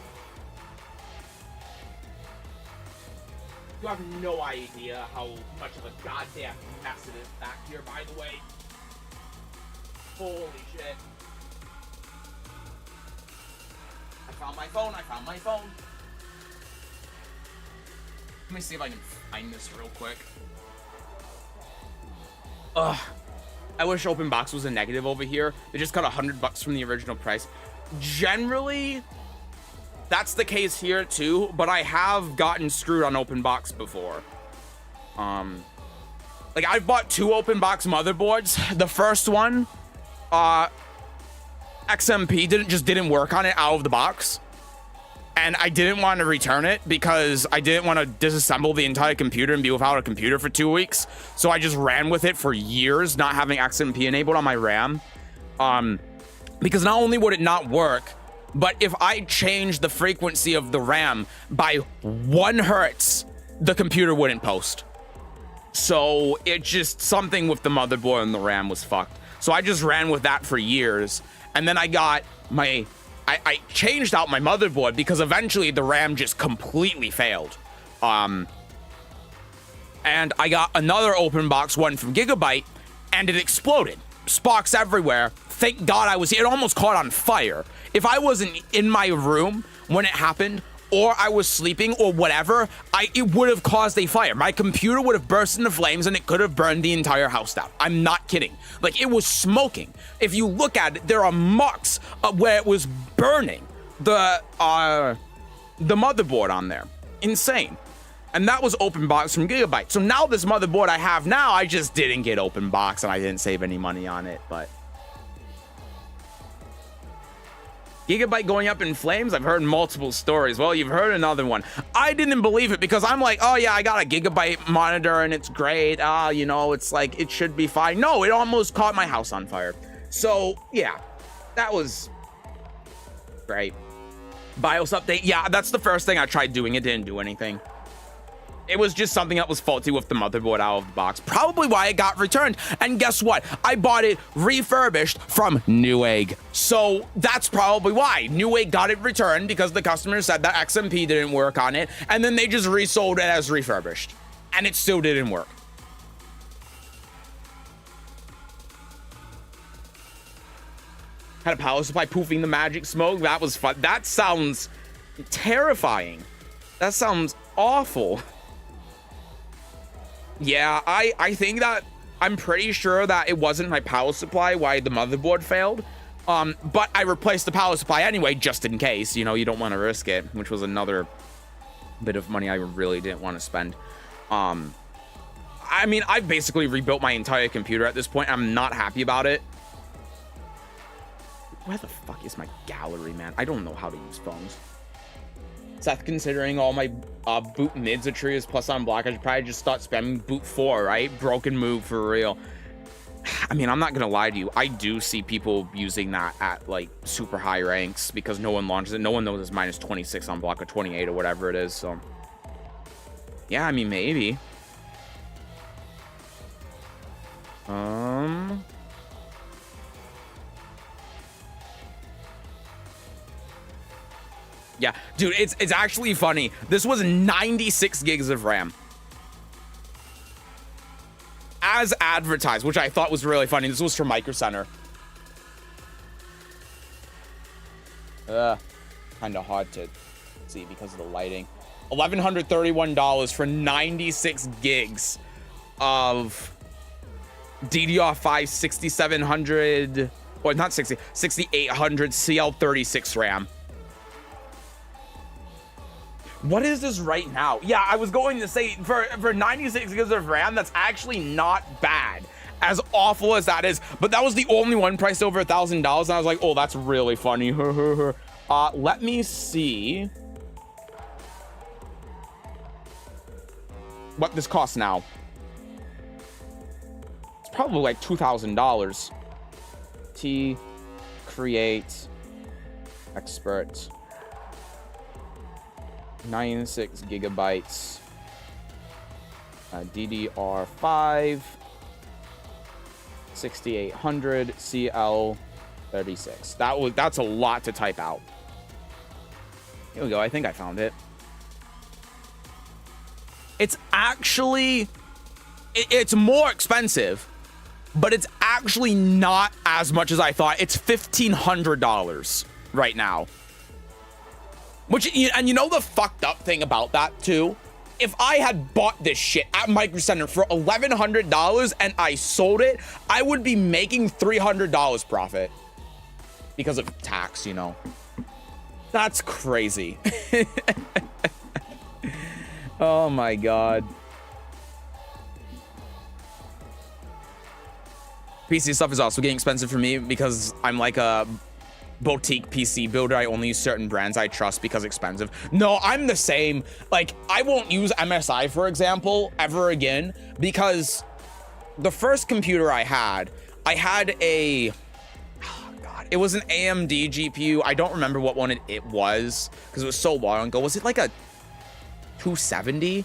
You have no idea how much of a goddamn mess it is back here, by the way. Holy shit. I found my phone. Let me see if I can find this real quick. Ugh. I wish open box was a negative over here. They just got $100 from the original price. Generally, that's the case here too, but I have gotten screwed on open box before. Like I've bought 2 open box motherboards. The first one, XMP didn't work on it out of the box. And I didn't want to return it because I didn't want to disassemble the entire computer and be without a computer for 2 weeks. So I just ran with it for years, not having XMP enabled on my RAM. Because not only would it not work, but if I changed the frequency of the RAM by 1 hertz, the computer wouldn't post. So it just, something with the motherboard and the RAM was fucked. So I just ran with that for years. And then I got my... I changed out my motherboard because eventually the RAM just completely failed. And I got another open box one from Gigabyte and it exploded. Sparks everywhere. Thank God it almost caught on fire. If I wasn't in my room when it happened, or I was sleeping or whatever, it would have caused a fire. My computer would have burst into flames and it could have burned the entire house down. I'm not kidding. Like, it was smoking. If you look at it, there are marks where it was burning the motherboard on there. Insane. And that was open box from Gigabyte. So now this motherboard I have now, I just didn't get open box and I didn't save any money on it, but... Gigabyte going up in flames? I've heard multiple stories. Well, you've heard another one. I didn't believe it because I'm like, oh yeah, I got a Gigabyte monitor and it's great. You know, it's like, it should be fine. No, it almost caught my house on fire. So, yeah, that was great. BIOS update. Yeah, that's the first thing I tried doing. It didn't do anything. It was just something that was faulty with the motherboard out of the box. Probably why it got returned. And guess what? I bought it refurbished from Newegg. So that's probably why. Newegg got it returned because the customer said that XMP didn't work on it. And then they just resold it as refurbished. And it still didn't work. Had a power supply poofing the magic smoke. That was fun. That sounds terrifying. That sounds awful. Yeah, I think that I'm pretty sure that it wasn't my power supply why the motherboard failed. But I replaced the power supply anyway, just in case. You know, you don't want to risk it, which was another bit of money I really didn't want to spend. I mean, I've basically rebuilt my entire computer at this point. I'm not happy about it. Where the fuck is my gallery, man? I don't know how to use phones. Seth, considering all my boot mids are trees plus on block, I should probably just start spamming boot 4, right? Broken move for real. I mean, I'm not gonna lie to you. I do see people using that at like super high ranks because no one launches it. No one knows it's minus 26 on block or 28 or whatever it is. So yeah, I mean, maybe. Yeah, dude, it's actually funny. This was 96 gigs of RAM. As advertised, which I thought was really funny. This was from Micro Center. Kind of hard to see because of the lighting. $1,131 for 96 gigs of DDR5 6700, or not 6800 CL36 RAM. What is this right now? Yeah, I was going to say, for 96 gigs of RAM, that's actually not bad. As awful as that is. But that was the only one priced over $1,000. And I was like, oh, that's really funny. Let me see what this costs now. It's probably like $2,000. Create expert. 96 gigabytes. DDR5. 6800 CL36. That's a lot to type out. Here we go. I think I found it. It's actually it's more expensive, but it's actually not as much as I thought. It's $1,500 right now. Which, and you know the fucked up thing about that too? If I had bought this shit at Micro Center for $1,100 and I sold it, I would be making $300 profit because of tax, you know. That's crazy. Oh my god. PC stuff is also getting expensive for me because I'm like a boutique PC builder. I only use certain brands I trust because expensive. No, I'm the same. Like, I won't use MSI, for example, ever again, because the first computer I had a, oh god, it was an AMD GPU. I don't remember what one it was because it was so long ago. Was it like a 270?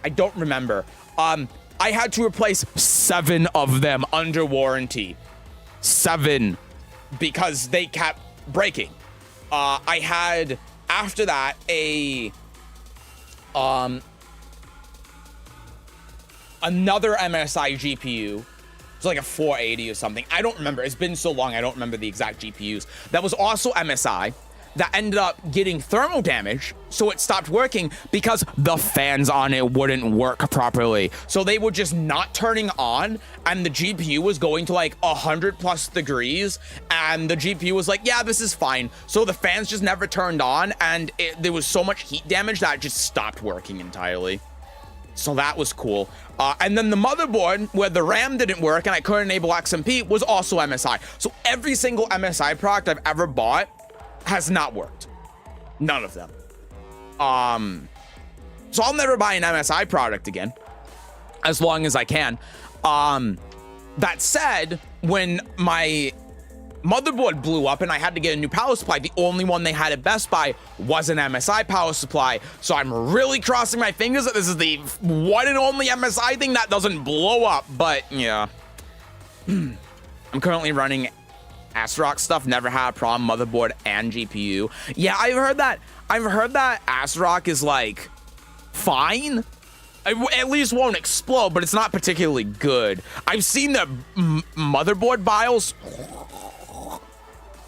I don't remember. I had to replace 7 of them under warranty. 7. Because they kept breaking. I had, after that, another MSI GPU. It's like a 480 or something. I don't remember. It's been so long, I don't remember the exact GPUs. That was also MSI. That ended up getting thermal damage, so it stopped working because the fans on it wouldn't work properly. So they were just not turning on, and the GPU was going to like 100+ degrees, and the GPU was like, yeah, this is fine. So the fans just never turned on, and there was so much heat damage that it just stopped working entirely. So that was cool. And then the motherboard, where the RAM didn't work and I couldn't enable XMP, was also MSI. So every single MSI product I've ever bought has not worked. None of them. So I'll never buy an MSI product again, as long as I can. That said, when my motherboard blew up and I had to get a new power supply, the only one they had at Best Buy was an MSI power supply. So I'm really crossing my fingers that this is the one and only MSI thing that doesn't blow up. But yeah, I'm currently running ASRock stuff. Never had a problem. Motherboard and GPU. Yeah, I've heard that ASRock is like fine. It at least won't explode, but it's not particularly good. I've seen the motherboard BIOS.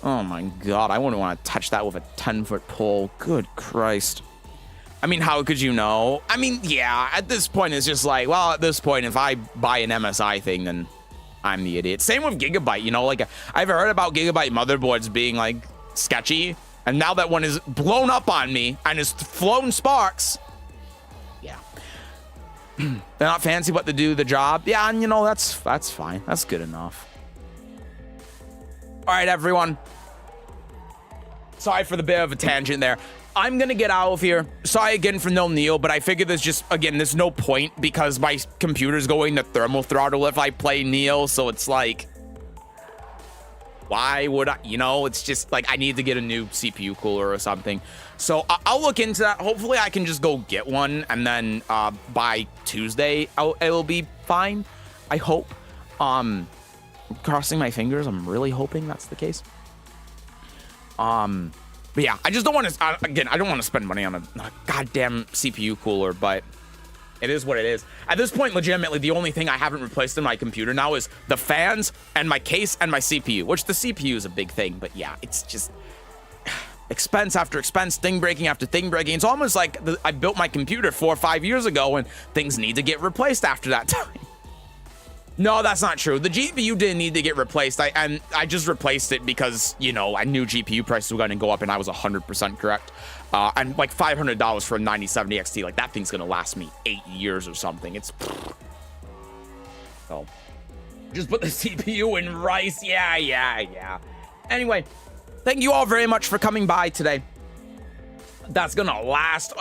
Oh my god, I wouldn't want to touch that with a 10-foot pole. Good Christ. I mean, how could you know? I mean, yeah, at this point, it's just like, well, at this point, if I buy an MSI thing, then I'm the idiot. Same with Gigabyte, you know, like I've heard about Gigabyte motherboards being like sketchy, and now that one is blown up on me and has flown sparks. Yeah. They're not fancy, but they do the job. Yeah, and you know, that's fine. That's good enough. All right, everyone. Sorry for the bit of a tangent there. I'm gonna get out of here. Sorry again for no Neo, but I figured there's no point because my computer's going to thermal throttle if I play Neo, so it's like, why would I, you know, it's just like I need to get a new CPU cooler or something. So I'll look into that. Hopefully I can just go get one, and then by Tuesday it'll be fine, I hope. Crossing my fingers. I'm really hoping that's the case. But yeah, I just don't want to, again, I don't want to spend money on a goddamn CPU cooler, but it is what it is. At this point, legitimately, the only thing I haven't replaced in my computer now is the fans and my case and my CPU, which the CPU is a big thing, but yeah, it's just expense after expense, thing breaking after thing breaking. It's almost like I built my computer 4 or 5 years ago and things need to get replaced after that time. No, that's not true. The GPU didn't need to get replaced. I just replaced it because, you know, I knew GPU prices were going to go up, and I was 100% correct. And like $500 for a 9070 XT, like that thing's going to last me 8 years or something. It's so just put the CPU in rice. Yeah. Anyway, thank you all very much for coming by today. That's gonna last.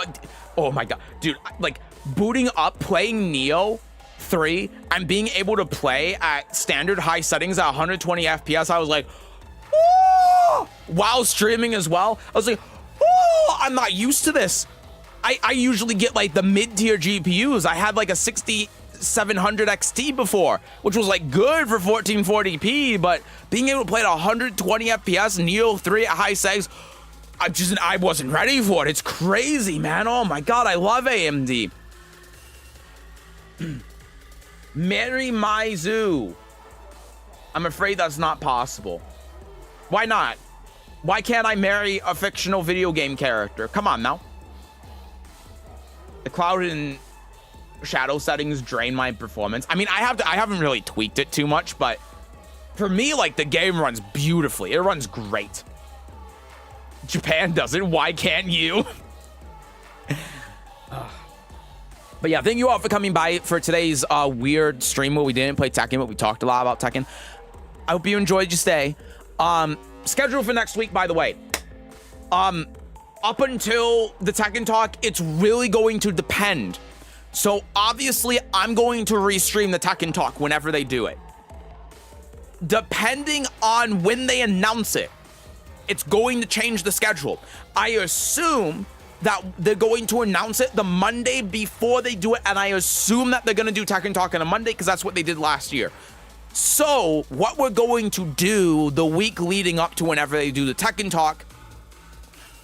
Oh my god, dude! Like booting up, playing Neo 3 and being able to play at standard high settings at 120 FPS, I was like, oh! While streaming as well, I was like, oh, I'm not used to this. I usually get like the mid-tier GPUs. I had like a 60 700 XT before, which was like good for 1440p, but being able to play at 120 FPS, Neo 3 at high settings, I wasn't ready for it. It's crazy, man. Oh my God, I love AMD. Marry my zoo. I'm afraid that's not possible. Why not? Why can't I marry a fictional video game character? Come on now. The cloud and shadow settings drain my performance. I mean, I haven't really tweaked it too much, but for me, like, the game runs beautifully. It runs great. Japan does it. Why can't you? But yeah, thank you all for coming by for today's weird stream where we didn't play Tekken, but we talked a lot about Tekken. I hope you enjoyed your stay. Schedule for next week, by the way. Up until the Tekken talk, it's really going to depend. So obviously, I'm going to restream the Tekken talk whenever they do it. Depending on when they announce it, it's going to change the schedule. I assume that they're going to announce it the Monday before they do it, and I assume that they're going to do Tekken talk on a Monday because that's what they did last year. So what we're going to do the week leading up to whenever they do the Tekken talk,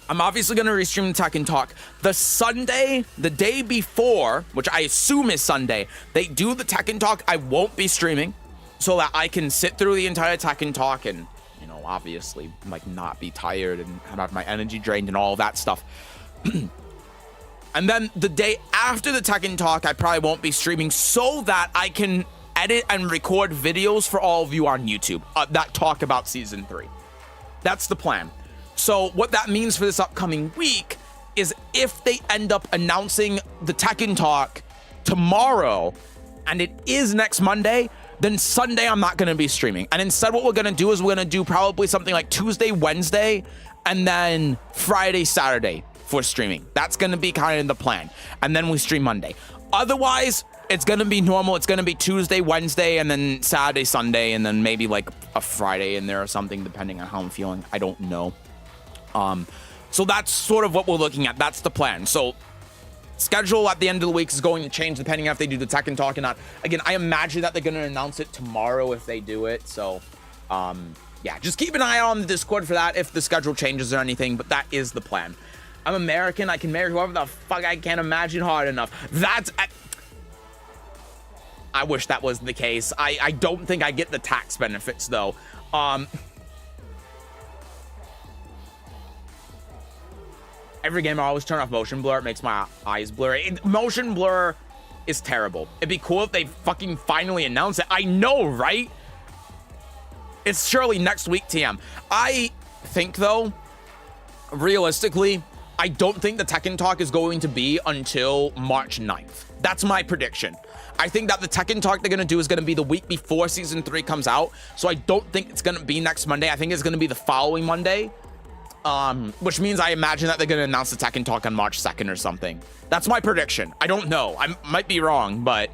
I'm obviously going to restream the Tekken talk. The Sunday, the day before, which I assume is Sunday, they do the Tekken talk. I won't be streaming so that I can sit through the entire Tekken talk and, you know, obviously, like, not be tired and have my energy drained and all of that stuff. And then the day after the Tekken talk, I probably won't be streaming so that I can edit and record videos for all of you on YouTube that talk about Season 3. That's the plan. So what that means for this upcoming week is if they end up announcing the Tekken talk tomorrow, and it is next Monday, then Sunday I'm not going to be streaming. And instead what we're going to do is we're going to do probably something like Tuesday, Wednesday, and then Friday, Saturday for streaming. That's going to be kind of the plan. And then we stream Monday. Otherwise, it's going to be normal. It's going to be Tuesday, Wednesday, and then Saturday, Sunday, and then maybe like a Friday in there or something, depending on how I'm feeling. I don't know. So that's sort of what we're looking at. That's the plan. So schedule at the end of the week is going to change depending on if they do the Tekken talk or not. Again, I imagine that they're going to announce it tomorrow if they do it. So, yeah, just keep an eye on the Discord for that if the schedule changes or anything, but that is the plan. I'm American. I can marry whoever the fuck I can imagine hard enough. That's... I wish that was the case. I don't think I get the tax benefits, though. Every game I always turn off motion blur. It makes my eyes blurry. Motion blur is terrible. It'd be cool if they fucking finally announce it. I know, right? It's surely next week, TM. I think, though, realistically, I don't think the Tekken talk is going to be until March 9th. That's my prediction. I think that the Tekken talk they're going to do is going to be the week before Season 3 comes out. So I don't think it's going to be next Monday. I think it's going to be the following Monday. Which means I imagine that they're going to announce the Tekken talk on March 2nd or something. That's my prediction. I don't know. I might be wrong, but...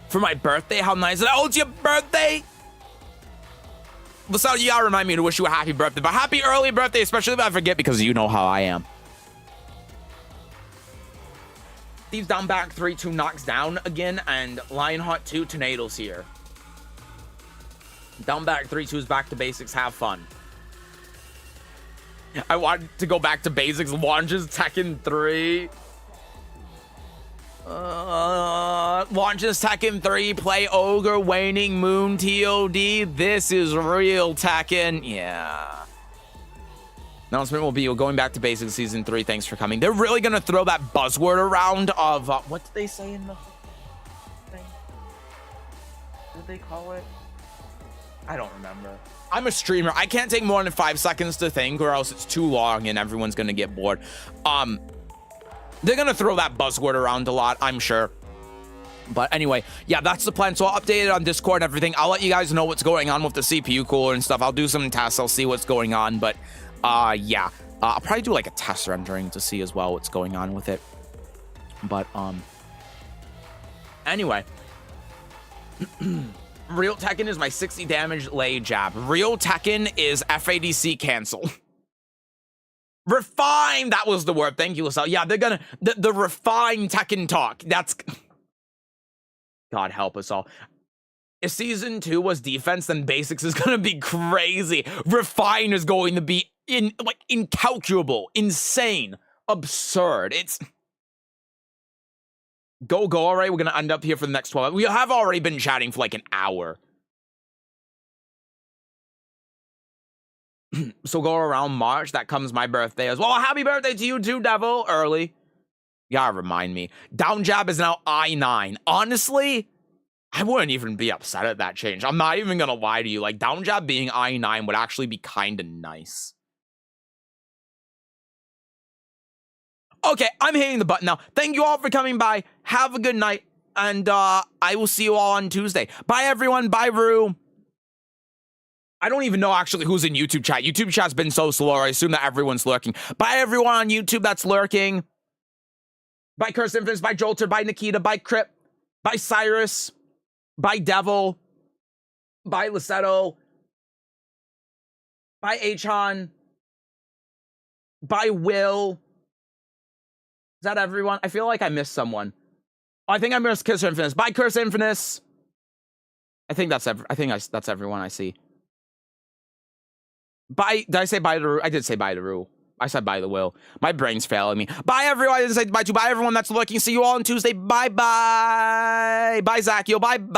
For my birthday, how nice. Oh, it's your birthday? Listen, you gotta remind me to wish you a happy birthday. But happy early birthday, especially if I forget, because you know how I am. Steve's down back 3-2 knocks down again, and Lionheart 2 tornadoes here. Down back 3-2 is back to basics. Have fun. I want to go back to basics. Launches Tekken 3. Launches Tekken 3. Play Ogre, Waning Moon, TOD. This is real Tekken. Yeah. Announcement will be going back to basics Season 3. Thanks for coming. They're really going to throw that buzzword around of... what did they say in the thing? What did they call it? I don't remember. I'm a streamer. I can't take more than 5 seconds to think, or else it's too long and everyone's going to get bored. They're going to throw that buzzword around a lot, I'm sure. But anyway, yeah, that's the plan. So I'll update it on Discord and everything. I'll let you guys know what's going on with the CPU cooler and stuff. I'll do some tests. I'll see what's going on. But yeah, I'll probably do like a test rendering to see as well what's going on with it. But anyway. Real Tekken is my 60 damage lay jab. Real Tekken is FADC cancel. Refine, that was the word. Thank you, Lasal. Yeah, they're gonna the refined Tekken talk. That's God help us all. If season 2 was defense, then basics is gonna be crazy. Refine is going to be incalculable, insane, absurd. It's go. All right, we're gonna end up here for the next 12. We have already been chatting for like an hour. So go around March. That comes my birthday as well. Happy birthday to you too, Devil. Early. You gotta remind me. Down jab is now I9. Honestly, I wouldn't even be upset at that change. I'm not even gonna lie to you. Like, down jab being I9 would actually be kind of nice. Okay, I'm hitting the button now. Thank you all for coming by. Have a good night. And I will see you all on Tuesday. Bye, everyone. Bye, Rue. I don't even know actually who's in YouTube chat. YouTube chat's been so slow. I assume that everyone's lurking. Bye, everyone on YouTube that's lurking. Bye, Curse Infants. Bye, Jolter. Bye, Nikita. Bye, Crip. Bye, Cyrus. Bye, Devil. Bye, Lissetto. Bye, Achan. Bye, Will. Is that everyone? I feel like I missed someone. Oh, I think I missed Curse Infinite. Bye, Curse Infinite. I think that's that's everyone I see. Bye. Did I say bye to Rue? I did say bye to Rue. I said bye to Will. My brain's failing me. Bye, everyone. I didn't say bye to. Bye, everyone that's looking. See you all on Tuesday. Bye-bye. Bye, Zachio. Bye-bye.